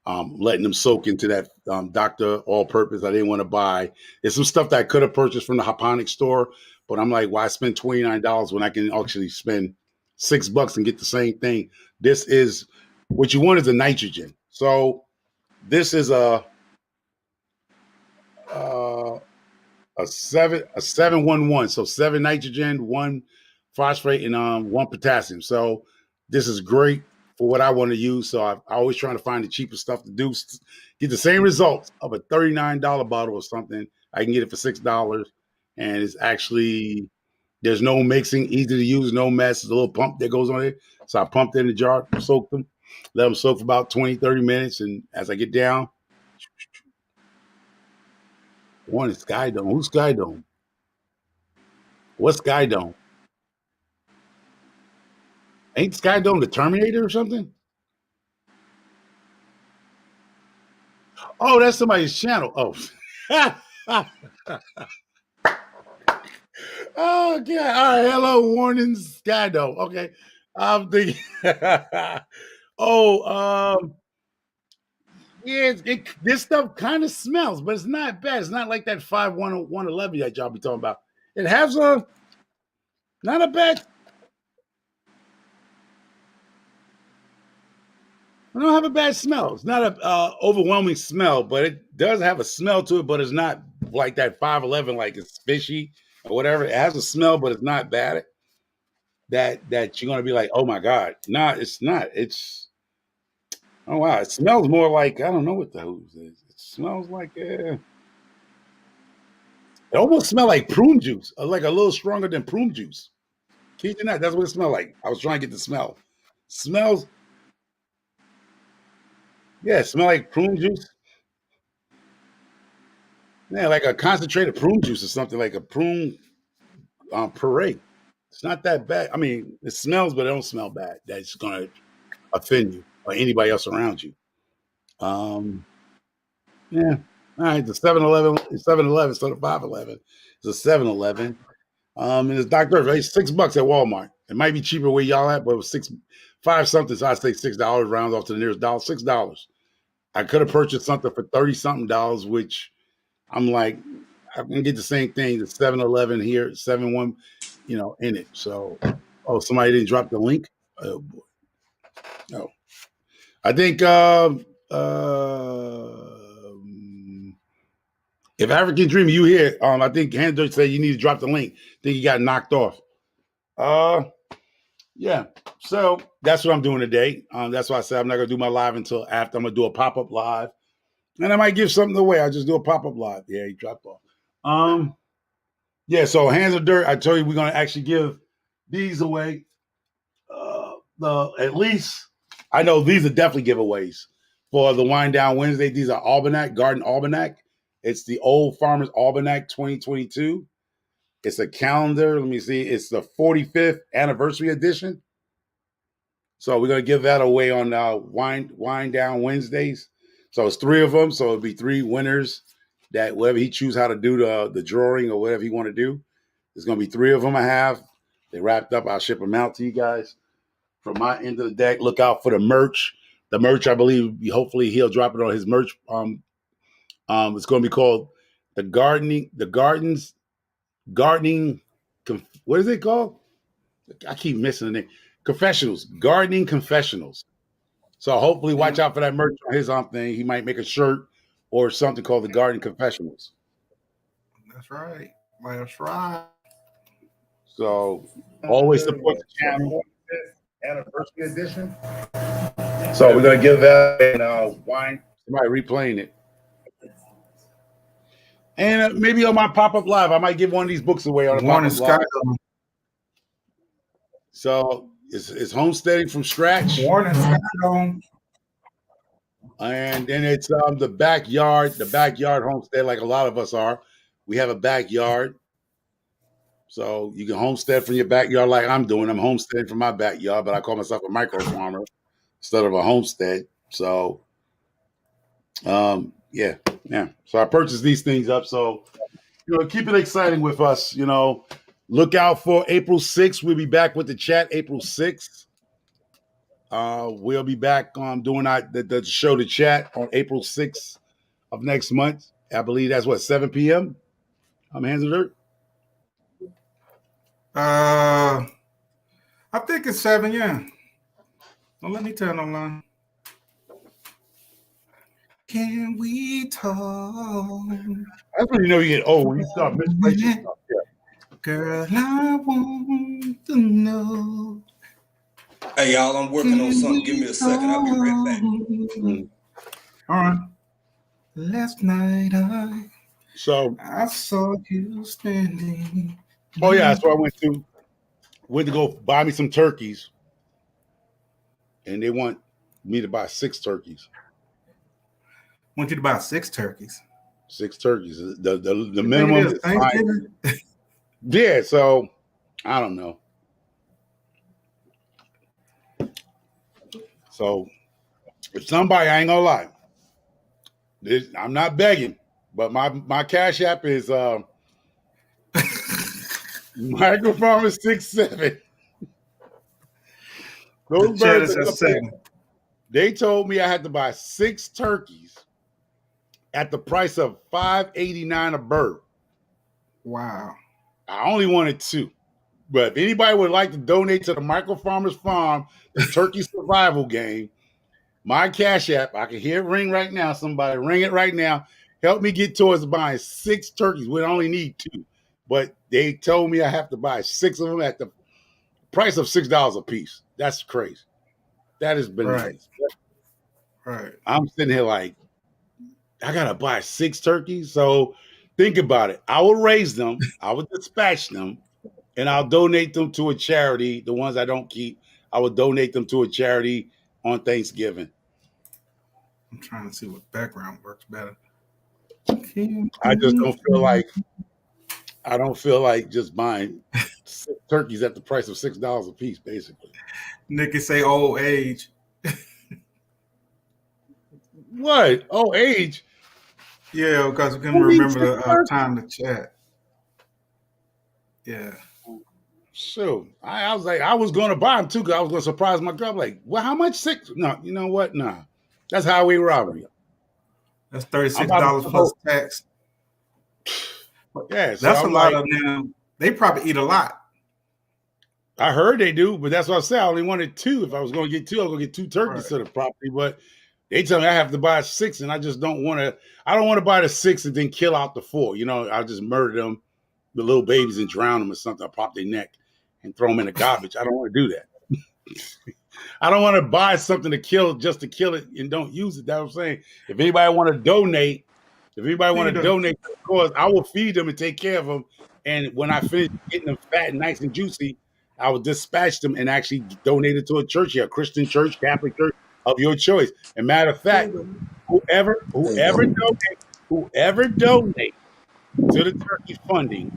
letting them soak into that Dr. All-Purpose I didn't want to buy. There's some stuff that I could have purchased from the Haponic store, but I'm like, why spend $29 when I can actually spend $6 and get the same thing? This is what you want is a nitrogen. So this is a 711. So 7 nitrogen, 1 phosphate, and 1 potassium. So this is great for what I want to use. So I always trying to find the cheapest stuff to do. Get the same results of a $39 bottle or something. I can get it for $6. And it's actually, there's no mixing, easy to use, no mess. There's a little pump that goes on it. So I pumped in the jar, soak them, let them soak for about 20, 30 minutes. And as I get down, one is Sky Dome. Who's Sky Dome? What's Sky Dome? Ain't Sky Dome the Terminator or something? Oh, that's somebody's channel. Oh. Oh, God. All right. Hello, warning, Sky Dome. Okay. I'm thinking. Yeah, this stuff kind of smells, but it's not bad. It's not like that 511 that y'all be talking about. It has not a bad. I don't have a bad smell. It's not a overwhelming smell, but it does have a smell to it. But it's not like that 511, like it's fishy or whatever. It has a smell, but it's not bad. That you're gonna be like, oh my god, nah, it's not. It's oh wow, it smells more like I don't know what the hose is. It smells like it almost smells like prune juice, like a little stronger than prune juice. Kid you not, that's what it smells like. I was trying to get the smell. Smells, yeah, it smells like prune juice. Yeah, like a concentrated prune juice or something, like a prune puree. It's not that bad. I mean, it smells, but it don't smell bad. That's gonna offend you or anybody else around you. Um, yeah. All right, the 7-Eleven, 7-Eleven, so the 511. It's a 7-Eleven. And it's Dr. Earth, it's $6 at Walmart. It might be cheaper where y'all at, but it was 5 something, so I'd say $6, rounds off to the nearest dollar, $6. I could have purchased something for 30 something dollars, which I'm like, I can get the same thing. The 7-Eleven here, 7-1. in it. So, somebody didn't drop the link. Oh boy, no. I think if African Dream, you here? I think Handler said you need to drop the link. I think he got knocked off. Yeah. So that's what I'm doing today. That's why I said I'm not gonna do my live until after. I'm gonna do a pop-up live, and I might give something away. I'll just do a pop-up live. Yeah, he dropped off. Yeah. So Hands of Dirt. I told you we're gonna actually give these away. At least I know these are definitely giveaways for the Wind Down Wednesday. These are Almanac, Garden Almanac. It's the Old Farmer's Almanac 2022. It's a calendar. Let me see. It's the 45th anniversary edition. So we're gonna give that away on Wind Down Wednesdays. So it's 3 of them. So it'll be 3 winners that whatever he chooses how to do the drawing or whatever he want to do. There's gonna be 3 of them I have. They wrapped up. I'll ship them out to you guys. From my end of the deck, look out for the merch. The merch, I believe, hopefully he'll drop it on his merch. It's going to be called the Gardening. What is it called? I keep missing the name. Confessionals, Gardening Confessionals. So hopefully, watch out for that merch on his thing. He might make a shirt or something called the Gardening Confessionals. That's right. That's right. So always support the channel. Anniversary edition. So we're gonna give that and somebody replaying it. And maybe on my pop-up live, I might give one of these books away on a pop-up live. So it's homesteading from scratch. And then it's the backyard homestead, like a lot of us are. We have a backyard. So you can homestead from your backyard like I'm doing. I'm homesteading from my backyard, but I call myself a micro farmer instead of a homestead. So, yeah. So I purchased these things up. So, keep it exciting with us. Look out for April 6th. We'll be back with the chat April 6th. We'll be back doing the show, the chat on April 6th of next month. I believe that's 7 p.m. I'm Hands of Dirt. I think it's 7, yeah. Don't let me tell no lie. Can we talk? That's when you get old when you start misplacing stuff. Yeah. Girl, I want to know. Hey, y'all, I'm working on something. Give me a second. I'll be right back. Mm-hmm. All right. Last night I saw you standing. Oh, yeah, that's where I went to. Went to go buy me some turkeys. And they want me to buy 6 turkeys. Want you to buy 6 turkeys? 6 turkeys. The minimum is Thanksgiving? Yeah, so I don't know. So if somebody, I ain't gonna lie. I'm not begging, but my Cash App is Microfarmer 67. Those birds are they told me I had to buy 6 turkeys at the price of $5.89 a bird. Wow. I only wanted 2. But if anybody would like to donate to the Microfarmers Farm, the Turkey Survival Game, my Cash App, I can hear it ring right now. Somebody ring it right now. Help me get towards buying 6 turkeys. We only need 2. But they told me I have to buy 6 of them at the price of $6 a piece. That's crazy. That is bananas. Right. I'm sitting here like, I got to buy 6 turkeys? So think about it. I will raise them. I will dispatch them. And I'll donate them to a charity. The ones I don't keep, I will donate them to a charity on Thanksgiving. I'm trying to see what background works better. I just don't feel like just buying 6 turkeys at the price of $6 a piece, basically. Nikki say old age. What? Old age? Yeah, because we can remember the time to chat. Yeah. So I was like, I was going to buy them too because I was going to surprise my girl. Like, well, how much? 6? No, you know what? Nah, that's highway robbery. That's $36 plus tax. Yeah, so that's a lot of them. They probably eat a lot. I heard they do, but that's what I said. I only wanted 2. If I was going to get 2, I was going to get 2 turkeys to the property. But they tell me I have to buy 6, and I just don't want to. I don't want to buy the 6 and then kill out the 4. You know, I'll just murder them, the little babies, and drown them or something. I'll pop their neck and throw them in the garbage. I don't want to do that. I don't want to buy something to kill just to kill it and don't use it. That's what I'm saying. If anybody want to donate, to the cause, I will feed them and take care of them. And when I finish getting them fat and nice and juicy, I will dispatch them and actually donate it to a church here, a Christian church, Catholic church of your choice. And matter of fact, whoever donates to the turkey funding,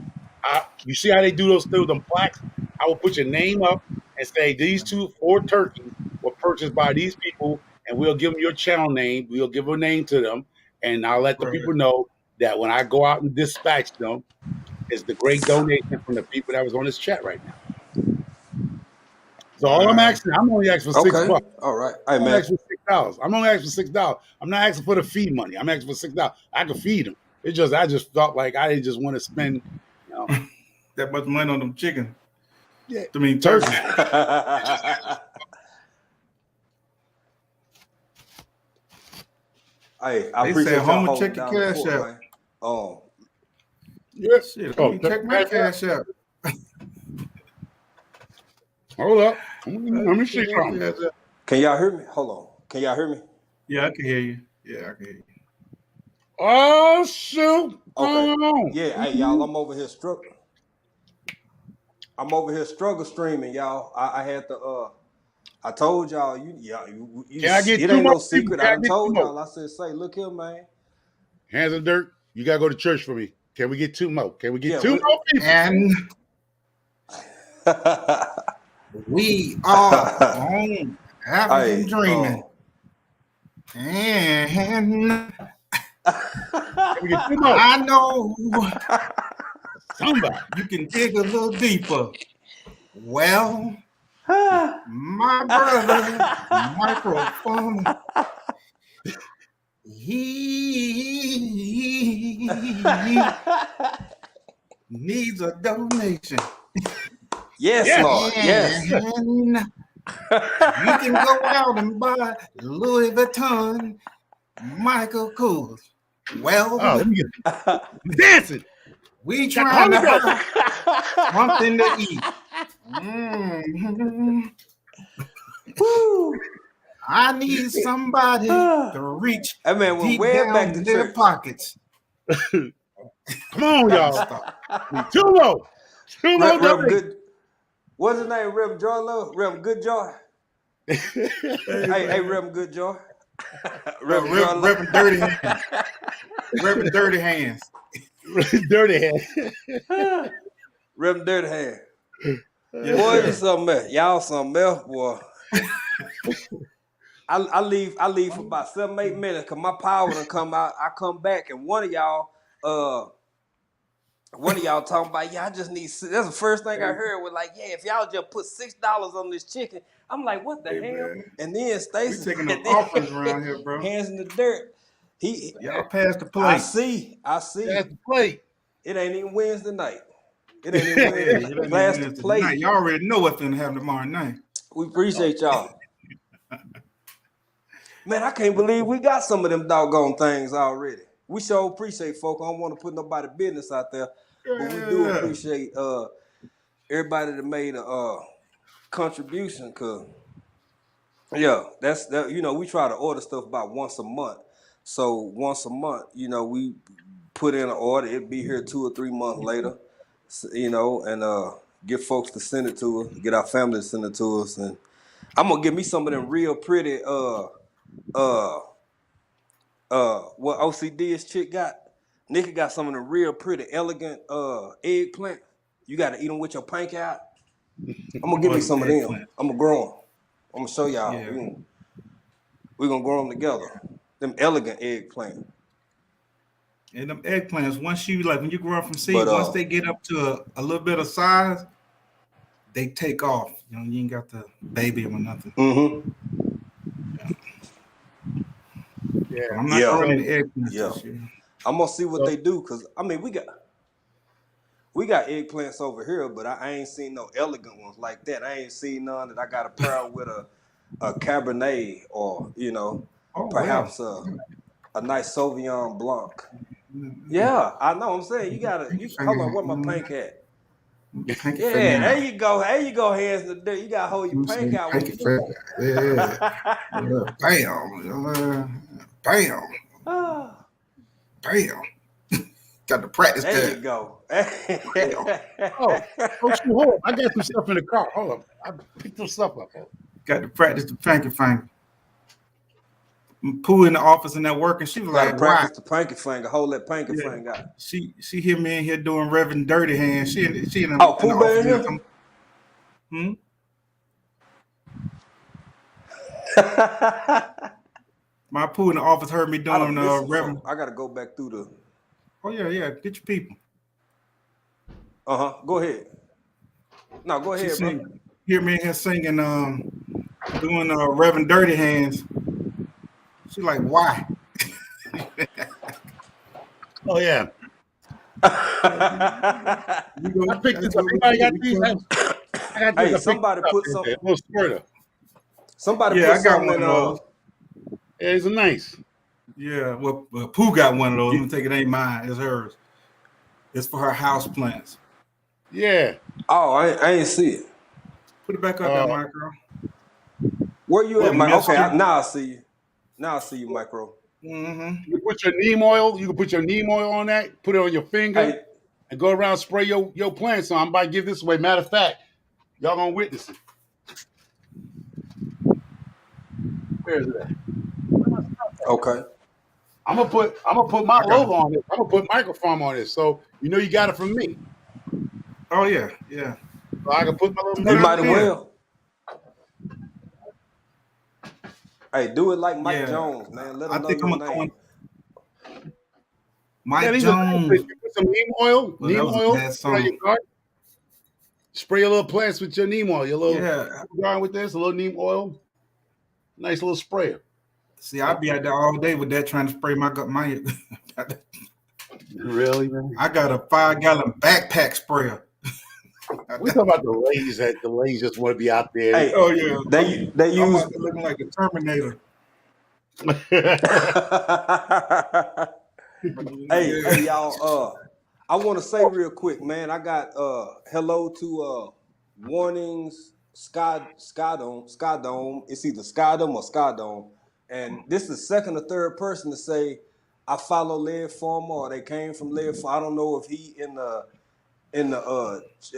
you see how they do those through them plaques? I will put your name up and say these 4 turkeys were purchased by these people, and we'll give them your channel name. We'll give a name to them, and I'll let the people know that when I go out and dispatch them, it's the great donation from the people that was on this chat right now. So all I'm only asking for $6. All right. I'm only asking for $6. I'm only asking for $6. I'm not asking for the feed money. I'm asking for $6. I can feed them. I just felt like I didn't just want to spend, that much money on them chicken. Yeah, I mean turkey. Hey, I They appreciate said y'all Homer holding check your down the cash fort, out. man. Oh, yeah. Shit, let me check my cash out. Hold up. Let me see something. can y'all hear me? Hold on. Can y'all hear me? Yeah, I can hear you. Yeah, I can hear you. Oh shoot! Okay. Oh. Yeah, hey y'all, I'm over here struggle streaming, y'all. I had to I told y'all you Can I get it 2 ain't more no secret. people? I done told y'all. I said, say, look here, man. Hands in dirt. You gotta go to church for me. Can we get 2 more? Can we get 2 more people? And we are on African Dreaming. And Can we get 2 more? I know Somebody. you can dig a little deeper. Well, my brother, microphone, he needs a donation. Yes, Lord. Yes. And you can go out and buy Louis Vuitton, Michael Kors. Well, let me get dancing. we trying to have something to eat. Woo. I need somebody to reach That man went deep way down back to in their church. pockets. Come on, y'all. 2 more. 2 more. Reverend Good. What's his name? Reverend Joy Love? Reverend Good Joy? hey, Reverend Good Joy. Reverend Dirty Hands. Reverend Dirty Hands. Dirty Hand. Reverend Dirty Hand. Yes, Boy, sir. you something else. Y'all something else, boy. I leave for about 7-8 minutes because my power done come out. I come back and one of y'all talking about, I just need. That's the first thing I heard was like, if y'all just put $6 on this chicken. I'm like, what the hell? Man. And then Stacy, We taking them offers around here, bro. hands in the dirt. Y'all pass the plate. I see. That's the plate. It ain't even Wednesday night. It ain't even Wednesday. Pass the plate. Y'all already know what's gonna happen tomorrow night. We appreciate y'all. Man, I can't believe we got some of them doggone things already. We sure appreciate folk. I don't want to put nobody business out there, but we do appreciate everybody that made a contribution. Cause that's that. We try to order stuff about once a month. So once a month, we put in an order. It'll be here 2 or 3 months later. And get folks to send it to us. Get our family to send it to us, and I'm gonna give me some of them real pretty what OCD's chick got. Nikki got some of the real pretty elegant eggplant. You gotta eat them with your pank out. I'm gonna give me some of them. I'm gonna grow them. I'm gonna show y'all. Yeah. We're gonna grow them together. Them elegant eggplant. And them eggplants, once when you grow up from seed, But, once they get up to a little bit of size, they take off. You ain't got to baby them or nothing. Mm-hmm. Yeah. I'm not growing any eggplants this year. I'm gonna see what they do, cause we we got eggplants over here, but I ain't seen no elegant ones like that. I ain't seen none that I got to pair with a Cabernet or Oh, perhaps well. a nice Sauvignon Blanc. Yeah, I know. I'm saying you gotta. Hold on. Where my pink at? Pinky Yeah, finger. there you go. There you go. Hands in the dirt. You gotta hold your pink out. Pinky finger. Yeah. Bam. Bam. Ah, Bam. Got to practice there that. you go. Oh, shoot, hold up. I got some stuff in the car. Hold up. I picked some stuff up. Got to practice the pinky finger. Pooh in the office and that working. She was Gotta like, practice the pinky finger. Hold that pinky Yeah. finger out. She hear me in here doing Reverend Dirty Hands. She in the, Oh, in the Pooh Bear office. in here? My Pooh in the office heard me I done doing missed some Reverend. folk. I gotta go back through the. Oh yeah. Get your people. Go ahead. No, go She ahead, bro. hear me in here singing, doing Reverend Dirty Hands. She like, why? Oh yeah. I picked this up. Everybody got these. I got Hey, this. somebody put some. A little squirter. Somebody Yeah, put I got something one in. of those. Yeah, it's nice. Yeah, well, Pooh got one of those. Let me take it. Ain't mine. It's hers. It's for her house plants. Yeah. Oh, I ain't see it. Put it back up there, Micro. Where you at, What, Mike? Okay, Mister? now I see you. Now I see you, Micro. Mm-hmm. You put your neem oil. You can put your neem oil on that. Put it on your finger Hey, and go around spray your plants. So I'm about to give this away. Matter of fact, y'all gonna witness it. Where is it at? okay. I'm gonna put my logo on it. I'm gonna put Microfarm on it. So you know you got it from me. Oh yeah. So I can put my little. You might as Yeah. well. Hey, do it like Mike Yeah. Jones, man. Let I him know think your I'm gonna name. Mike Yeah, these are nice. Jones. You put some neem oil. Well, that was a bad spray on your song. garden. Spray your little plants with your neem oil. Your little Yeah. garden with this, a little neem oil. Nice little sprayer. See, I'd be out there all day with that trying to spray my. Really, man? I got a 5-gallon backpack sprayer. We talk about the ladies that the ladies just want to be out there. Hey, Oh yeah. they I'm use. out there looking like the Terminator. Hey, y'all. I want to say real quick, man. I got hello to Warnings Skydome. It's either Skydome or Skydome, and this is the second or third person to say I follow Lead Farmer or they came from Lead Farmer. I don't know if he in the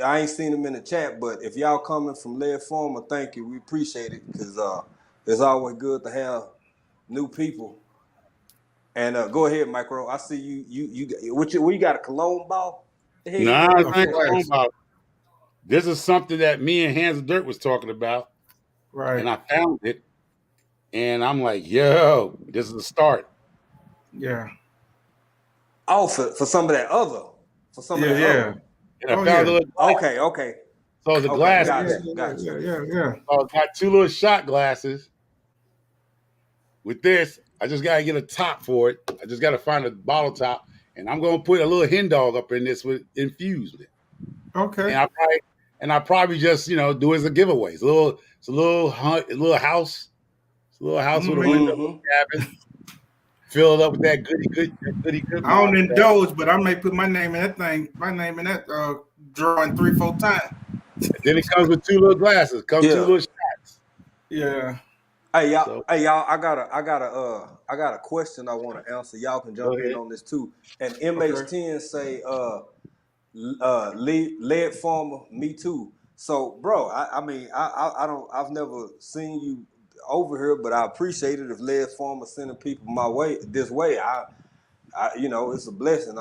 I ain't seen him in the chat, but if y'all coming from Lead Farmer, thank you. We appreciate it because it's always good to have new people. And go ahead, Micro. I see you. We got a cologne ball? Nah, it's not talking about. This is something that me and Hands of Dirt was talking about, Right. and I found it, and I'm like, yo, this is the start. Yeah. Oh, for some of that other. For some of that other. And I found a little glass. Okay. So it's a glass. Gotcha. Yeah. So I got 2 little shot glasses. With this, I just gotta get a top for it. I just gotta find a bottle top, and I'm gonna put a little hen dog up in this with infused with it. Okay. And I probably just do it as a giveaway. It's a little house. It's a little house with a window cabin. Fill it up with that goody. I don't indulge, but I may put my name in that thing. My name in that drawing 3-4 times. Then it comes with 2 little glasses. 2 little shots. Yeah. Hey y'all, I got a question I want to answer. Y'all can jump in on this too. And MH10 say Lead Farmer, me too. So bro, I've never seen you over here, but I appreciate it if Lead Farmer sending people my way this way. I it's a blessing.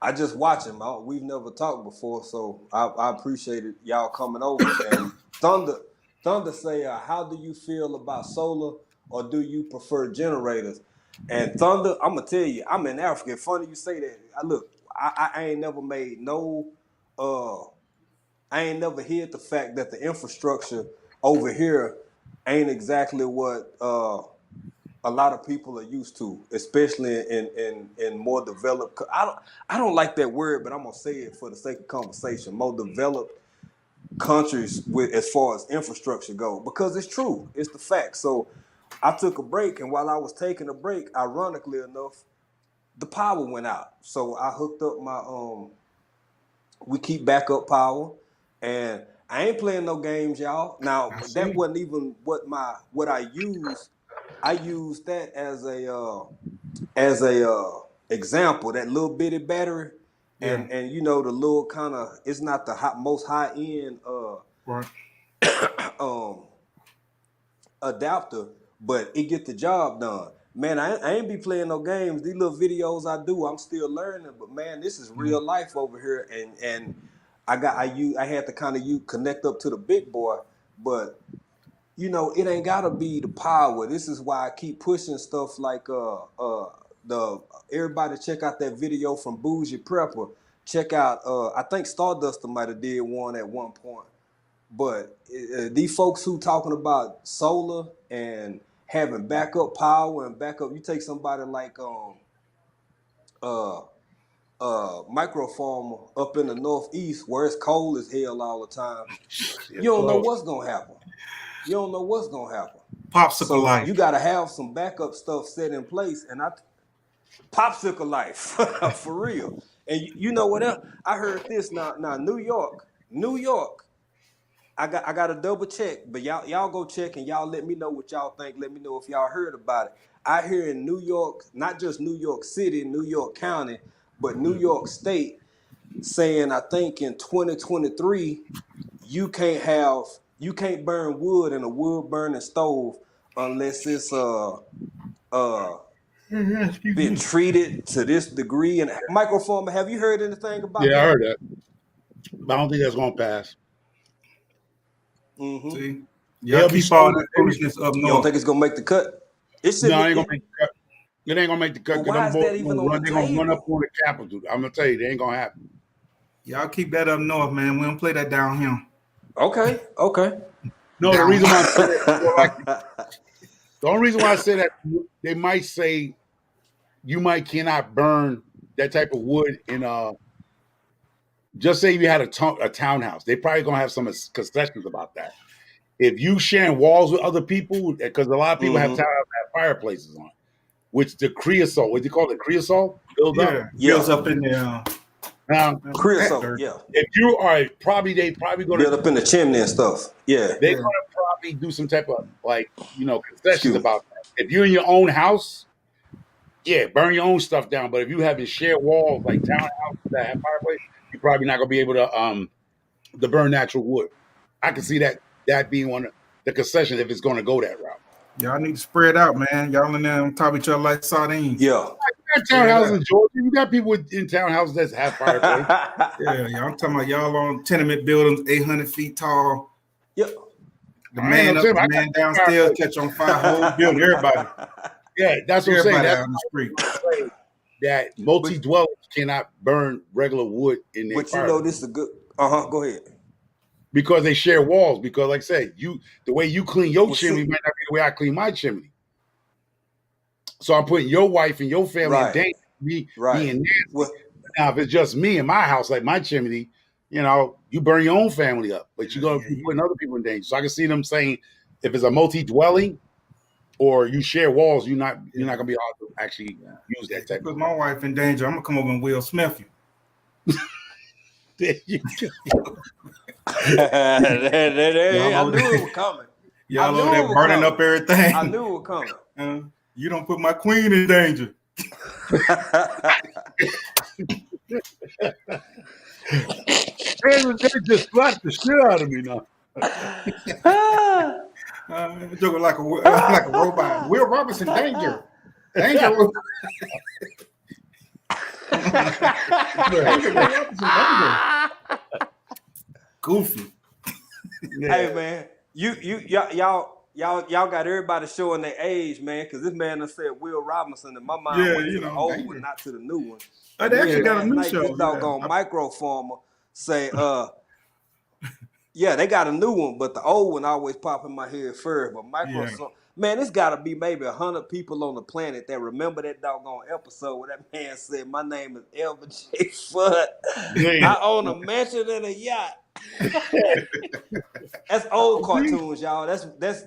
I just watch him. We've never talked before, so I appreciate it. Y'all coming over. And Thunder say, how do you feel about solar, or do you prefer generators? And Thunder, I'm gonna tell you, I'm in Africa. It's funny you say that. I ain't never made no. I ain't never hid the fact that the infrastructure over here ain't exactly what a lot of people are used to, especially in more developed. I don't like that word, but I'm gonna say it for the sake of conversation. More developed countries with as far as infrastructure go, because it's true, it's the fact. So I took a break, and while I was taking a break, ironically enough, the power went out. So I hooked up my we keep backup power, and I ain't playing no games, y'all. Now I see. that wasn't even what I used. I used that as a example, that little bitty battery, Yeah. and you know the little kind of, it's not the most high end Right. um adapter, but it get the job done. Man, I ain't be playing no games. These little videos I do, I'm still learning. But man, this is real life over here, and I had to kind of connect up to the big boy, but you know it ain't gotta be the power. This is why I keep pushing stuff like the everybody check out that video from Bougie Prepper. Check out I think Starduster might have did one at one point. But these folks who talking about solar and having backup power and backup, you take somebody like Microfarmer up in the Northeast where it's cold as hell all the time. You don't know what's gonna happen. You don't know what's gonna happen. Popsicle So life. you gotta have some backup stuff set in place, and popsicle life for real. And you know what else? I heard this now. New York. I got to double check, but y'all go check and y'all let me know what y'all think. Let me know if y'all heard about it. I hear in New York, not just New York City, New York County, but New York State, saying I think in 2023 you can't burn wood in a wood burning stove unless it's been treated to this degree. And Microfarmer, have you heard anything about that? Yeah, I heard that. But I don't think that's gonna pass. Mm-hmm. See, y'all keep all that foolishness up You don't north. think it's gonna make the cut? No, it ain't gonna make the cut. It ain't gonna make the cut. But why is that even on the They're gonna run table? up on the Capitol. I'm gonna tell you, they ain't gonna happen. Y'all keep that up north, man. We don't play that down here. Okay. No, the reason why I say that, the only reason why I say that, they might say you cannot burn that type of wood in just say you had a townhouse. They probably gonna have some concessions about that. If you sharing walls with other people, because a lot of people have townhouses that have fireplaces on, which the creosote, what do you call it, creosote, builds up. Builds up in there. Now, Creosote, yeah. if you are they probably gonna Build up in the chimney and stuff. Yeah. they're gonna probably do some type of concessions about that. If you're in your own house, yeah, burn your own stuff down. But if you have shared walls like townhouses that have fireplace, you're probably not gonna be able to burn natural wood. I can see that being one of the concessions if it's gonna go that route. Y'all need to spread out, man. Y'all in there on top of each other like sardines. Yeah. You got townhouses in Georgia. You got people in townhouses that have fireplace. Yeah, I'm talking about y'all on tenement buildings, 800 feet tall. Yep. The man up, the man downstairs catch on fire, whole building, everybody. Yeah, that's what I'm saying. Everybody That's out in the street. that multi-dwellers cannot burn regular wood in their But you know this is a good go ahead. because they share walls. Because like I said, the way you clean your chimney might not be the way I clean my chimney. So I'm putting your wife and your family in danger. Being nasty. Now, if it's just me and my house, like my chimney, you burn your own family up, but you're gonna be putting other people in danger. So I can see them saying, if it's a multi-dwelling or you share walls, you're not gonna be able to actually use that type. Put my wife in danger. I'm gonna come over and Will Smith you. There you go. I knew it was coming. Y'all over there burning up everything. I knew it was coming. You don't put my queen in danger. They just slapped the shit out of me now. Joking like a robot. Will Robinson, danger. Danger. Will Robinson, danger. Goofy. Hey man, y'all got everybody showing their age, man, because this man done said Will Robinson, and my mind went to the old one, not to the new one. They actually got a new show. This doggone Microfarmer say, Yeah, they got a new one, but the old one always pop in my head first. But Microsoft, man, it's got to be maybe 100 people on the planet that remember that doggone episode where that man said, "My name is Elvin J. Fudd. Yeah. I own a mansion and a yacht." That's old cartoons, y'all. That's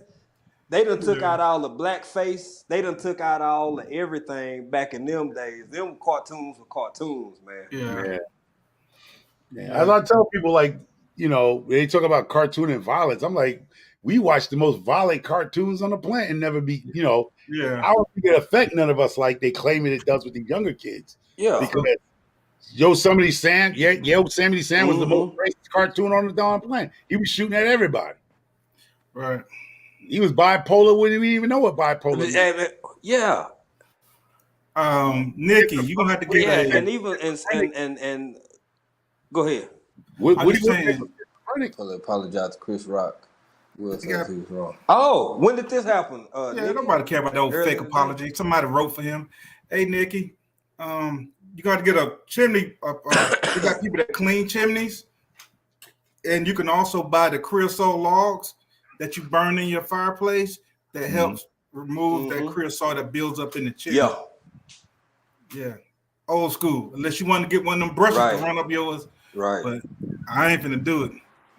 they done took out all the blackface. They done took out all the everything back in them days. Them cartoons were cartoons, man. Yeah. As I tell people, like, you know, they talk about cartoon and violence. I'm like, we watch the most violent cartoons on the planet and never be, you know. Yeah. I don't think it affect none of us like they claim it does with the younger kids. Yeah. Because Yosemite Sam, Yosemite Sam was the most racist cartoon on the darn planet. He was shooting at everybody. Right. He was bipolar when we didn't even know what bipolar meant. Yeah. Nikki, you're gonna have to get and even and go ahead. What I'm do just you saying. I'll apologize to Chris Rock. Will says he was wrong. Oh, when did this happen? Yeah, Nikki? nobody care about those Early fake in the apology. Somebody wrote for him. Hey, Nikki, you got to get a chimney. You got people that clean chimneys, and you can also buy the creosote logs that you burn in your fireplace that helps remove that creosote that builds up in the chimney. Yeah, old school. Unless you want to get one of them brushes to run up yours. Right. But I ain't finna do it.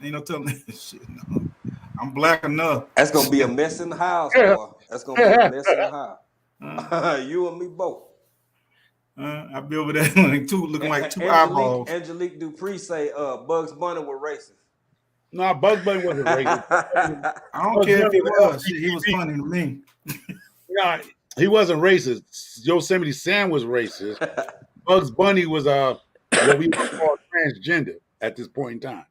Ain't no telling me this shit. No. I'm black enough. That's gonna be a mess in the house, boy. That's gonna be a mess in the house. You and me both. I'll be over there looking like two eyeballs. Angelique Dupree say Bugs Bunny was racist. No, Bugs Bunny wasn't racist. I don't care if he was. He was funny to me. No, he wasn't racist. Yosemite Sam was racist. Bugs Bunny was what we would call transgender at this point in time.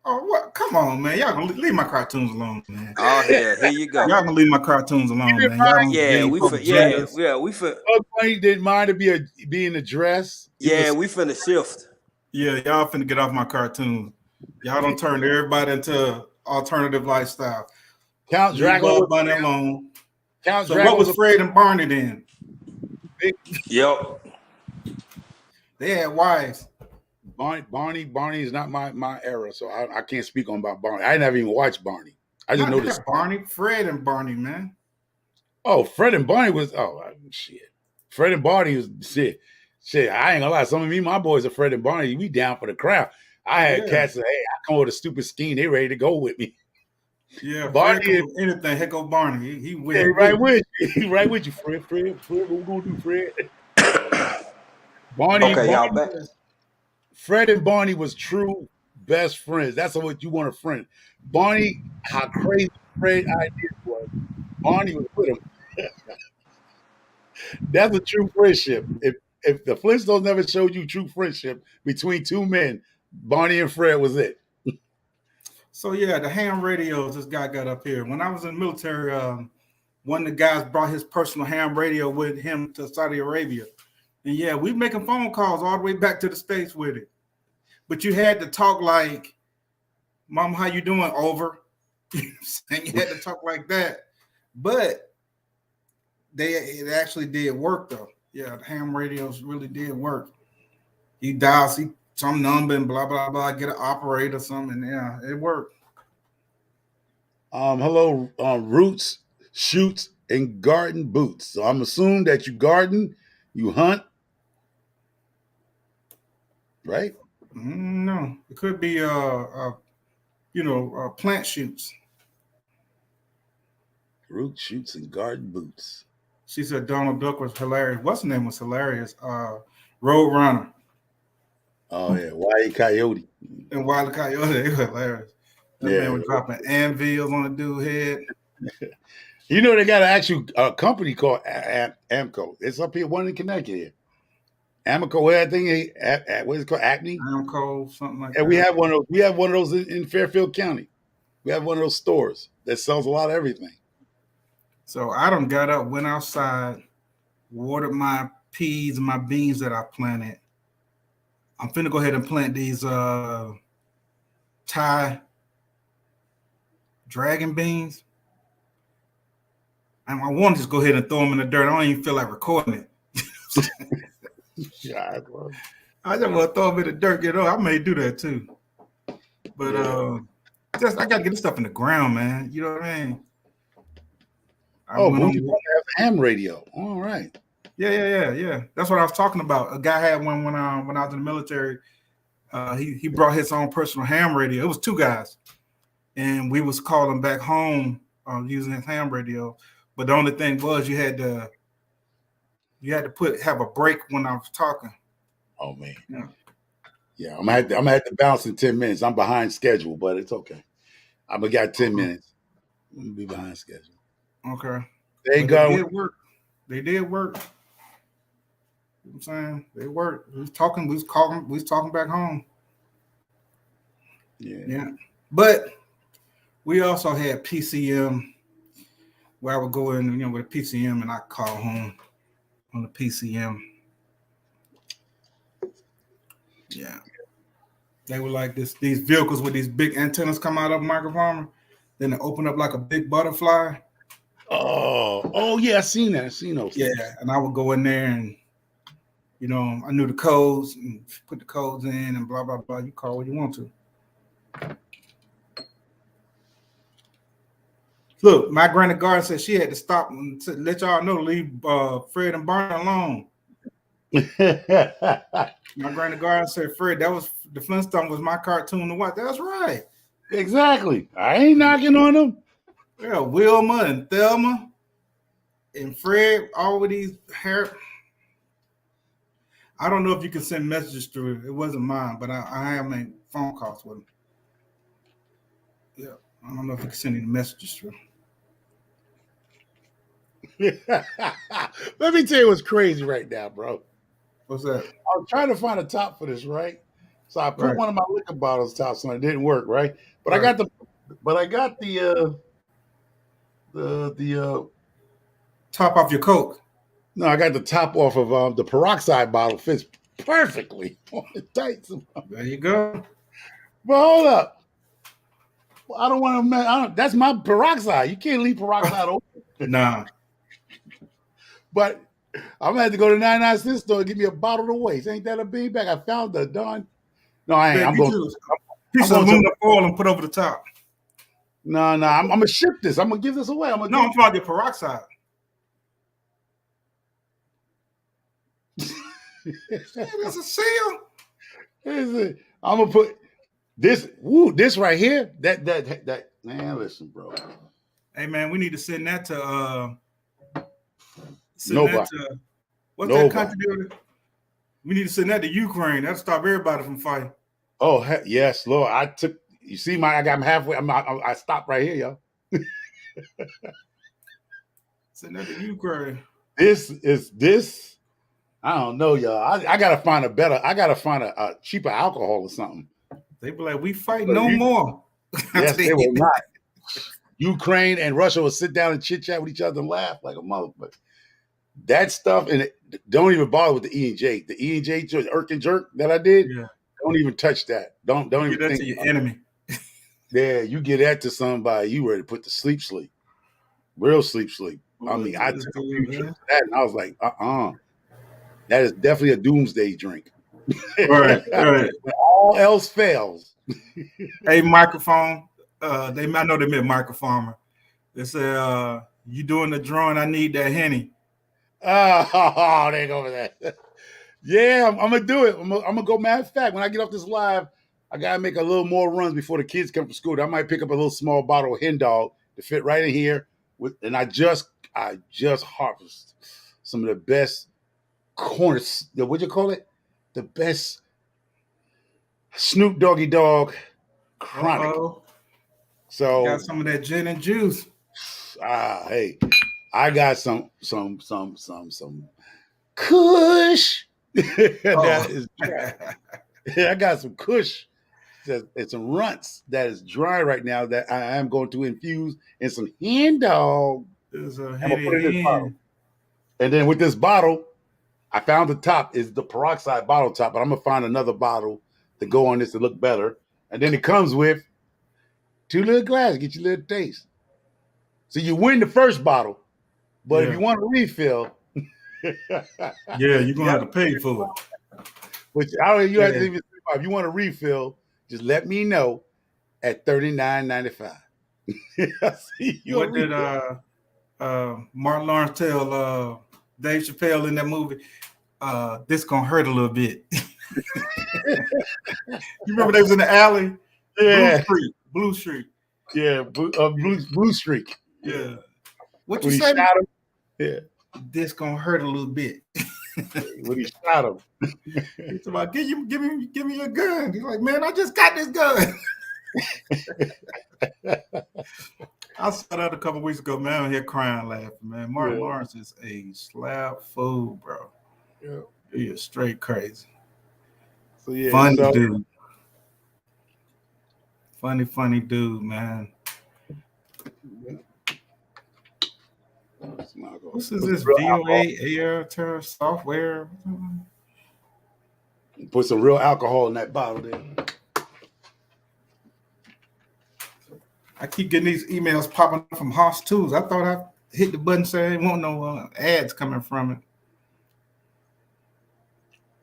Oh, what? Come on, man. Y'all gonna leave my cartoons alone, man. Oh, yeah, here you go. Y'all gonna leave my cartoons alone, man. We Bugs Bunny didn't mind to being addressed. We finna shift. Yeah, y'all finna get off my cartoons. Y'all don't turn everybody into alternative lifestyle. Count Dracula was Bunny alone. Count So Dracula what was Fred and Barney then? Yep. They had wives. Barney is not my era, so I can't speak on about Barney. I never even watched Barney. I just know this. Barney, Fred and Barney, man. Oh, Fred and Barney was shit. Fred and Barney was shit. Shit, I ain't gonna lie. Some of my boys are Fred and Barney. We down for the crowd. I had cats that, hey, I come with a stupid scheme. They ready to go with me. Yeah, Barney, anything. Heck, go Barney. He with yeah, right with you. He right with you, Fred. What we gonna do, Fred? Barney. Okay, y'all back. Fred and Barney was true best friends. That's what you want a friend. Barney, how crazy Fred idea was. Barney was with him. That's a true friendship. If the Flintstones never showed you true friendship between two men, Barney and Fred was it. So yeah, the ham radios this guy got up here. When I was in the military, one of the guys brought his personal ham radio with him to Saudi Arabia. And yeah, we making phone calls all the way back to the States with it. But you had to talk like, Mom, how you doing? Over. And you had to talk like that. But it actually did work though. Yeah, the ham radios really did work. He dials some number and blah, blah, blah, get an operator or something. Yeah, it worked. Hello, Roots, Shoots, and Garden Boots. So I'm assuming that you garden, you hunt, right? No, it could be plant shoots. Root Shoots and Garden Boots. She said Donald Duck was hilarious. What's the name was hilarious? Road Runner. Oh yeah, Wile E. Coyote. And Wile E. Coyote, they were hilarious. That man was dropping anvils on the dude's head. You know they got an actual company called Amco. It's up here, one in Connecticut here. Amico, what that thing? What is it called? Acme? Amco, something like that. And we have one of those. We have one of those in Fairfield County. We have one of those stores that sells a lot of everything. So I done got up, went outside, watered my peas and my beans that I planted. I'm finna go ahead and plant these Thai dragon beans. And I want to just go ahead and throw them in the dirt. I don't even feel like recording it. Yeah, I just want to throw them in the dirt, I may do that too. But Just I gotta get this stuff in the ground, man. You know what I mean? Oh, Booty has a ham radio. All right. Yeah. That's what I was talking about. A guy had one when I was in the military. He brought his own personal ham radio. It was two guys, and we was calling back home using his ham radio. But the only thing was you had to have a break when I was talking. Oh man. Yeah. I'm gonna have to bounce in 10 minutes. I'm behind schedule, but it's okay. I'm gonna got 10 minutes. I'm gonna be behind schedule. Okay. They did work. They did work. You know what I'm saying? They worked. We was talking back home. Yeah. But we also had PCM where I would go in, with a PCM and I call home on the PCM. Yeah. They were like these vehicles with these big antennas come out of a microfarmer, then they open up like a big butterfly. Oh yeah, I seen that. I seen those. Yeah, and I would go in there and I knew the codes and put the codes in and blah blah blah. You call what you want to. Look, my granny guard said she had to stop and let y'all know to leave Fred and Barney alone. My granny guard said, Fred, that was the Flintstone was my cartoon to watch. That's right. Exactly. I ain't knocking on them. Yeah, Wilma and Thelma and Fred, all of these hair. I don't know if you can send messages through it. It wasn't mine, but I have made phone calls with them. Yeah, I don't know if you can send any messages through. Let me tell you what's crazy right now, bro. What's that? I was trying to find a top for this, right? So I put one of my liquor bottles tops on. It didn't work, right? But I got the top off your Coke. No, I got the top off of the peroxide bottle. Fits perfectly on the tights. There you go. But hold up. Well, I don't want to. That's my peroxide. You can't leave peroxide open. Nah. But I'm gonna have to go to 99-cent store and give me a bottle to waste. Ain't that a beanbag? I found the darn. No, I ain't. Man, I'm going. Piece of aluminum foil and put over the top. No. I'm gonna ship this. I'm gonna give this away. I'm talking about the peroxide. It's a seal. I'm gonna put this. This right here. That. Man, listen, bro. Hey, man, we need to send that to. Nobody. What's that country? We need to send that to Ukraine. That'll stop everybody from fighting. Oh yes, Lord. I took. You see, I'm halfway. I stopped right here, y'all. Send that to Ukraine. This. I don't know, y'all. I gotta find a cheaper alcohol or something. They be like, we fight no more. Yes, they will not. Ukraine and Russia will sit down and chit chat with each other and laugh like a motherfucker. That stuff, and don't even bother with the E&J. The E&J irk and jerk that I did, don't even touch that. Don't even give that think to your enemy. Yeah, you get that to somebody, you ready to put the sleep. Real sleep. I mean, I took a few trips to that and I was like, that is definitely a doomsday drink. Right. When all else fails. Hey, microphone. I know they meant microfarmer. They said, you doing the drawing, I need that Henny. Oh, they go over that. Yeah, I'm gonna do it. I'm gonna go. Matter of fact, when I get off this live, I gotta make a little more runs before the kids come from school. I might pick up a little small bottle of Hen Dog to fit right in here. And I just harvested some of the best corners. What you call it? The best Snoop Doggy Dogg Chronic. So got some of that gin and juice. Hey, I got some Kush. That is dry. I got some Kush and some runts that is dry right now that I am going to infuse in some Hen Dog. I'm gonna put it in this bottle. And then with this bottle, I found the top is the peroxide bottle top, but I'm gonna find another bottle to go on this to look better. And then it comes with 2 little glasses, get your little taste. So you win the first bottle, but if you want a refill, you're gonna have to pay for it. Which I don't. You have to even. If you want a refill, just let me know, at $39.95. What did Martin Lawrence tell Dave Chappelle in that movie? This gonna hurt a little bit. You remember they was in the alley? Yeah. Blue Street. Yeah, Blue Streak. Yeah. What you When he say? shot him. Yeah. This gonna hurt a little bit. When he shot him. He's about, give me your gun. He's like, man, I just got this gun. I saw that a couple weeks ago, man. I'm here crying, laughing, man. Martin Lawrence is a slap fool, bro. Yeah. He is straight crazy. So yeah, Funny dude. Funny dude, man. This is this VOA air terror software. Put some real alcohol in that bottle there. I keep getting these emails popping up from Hoss Tools. I thought I hit the button saying won't no ads coming from it.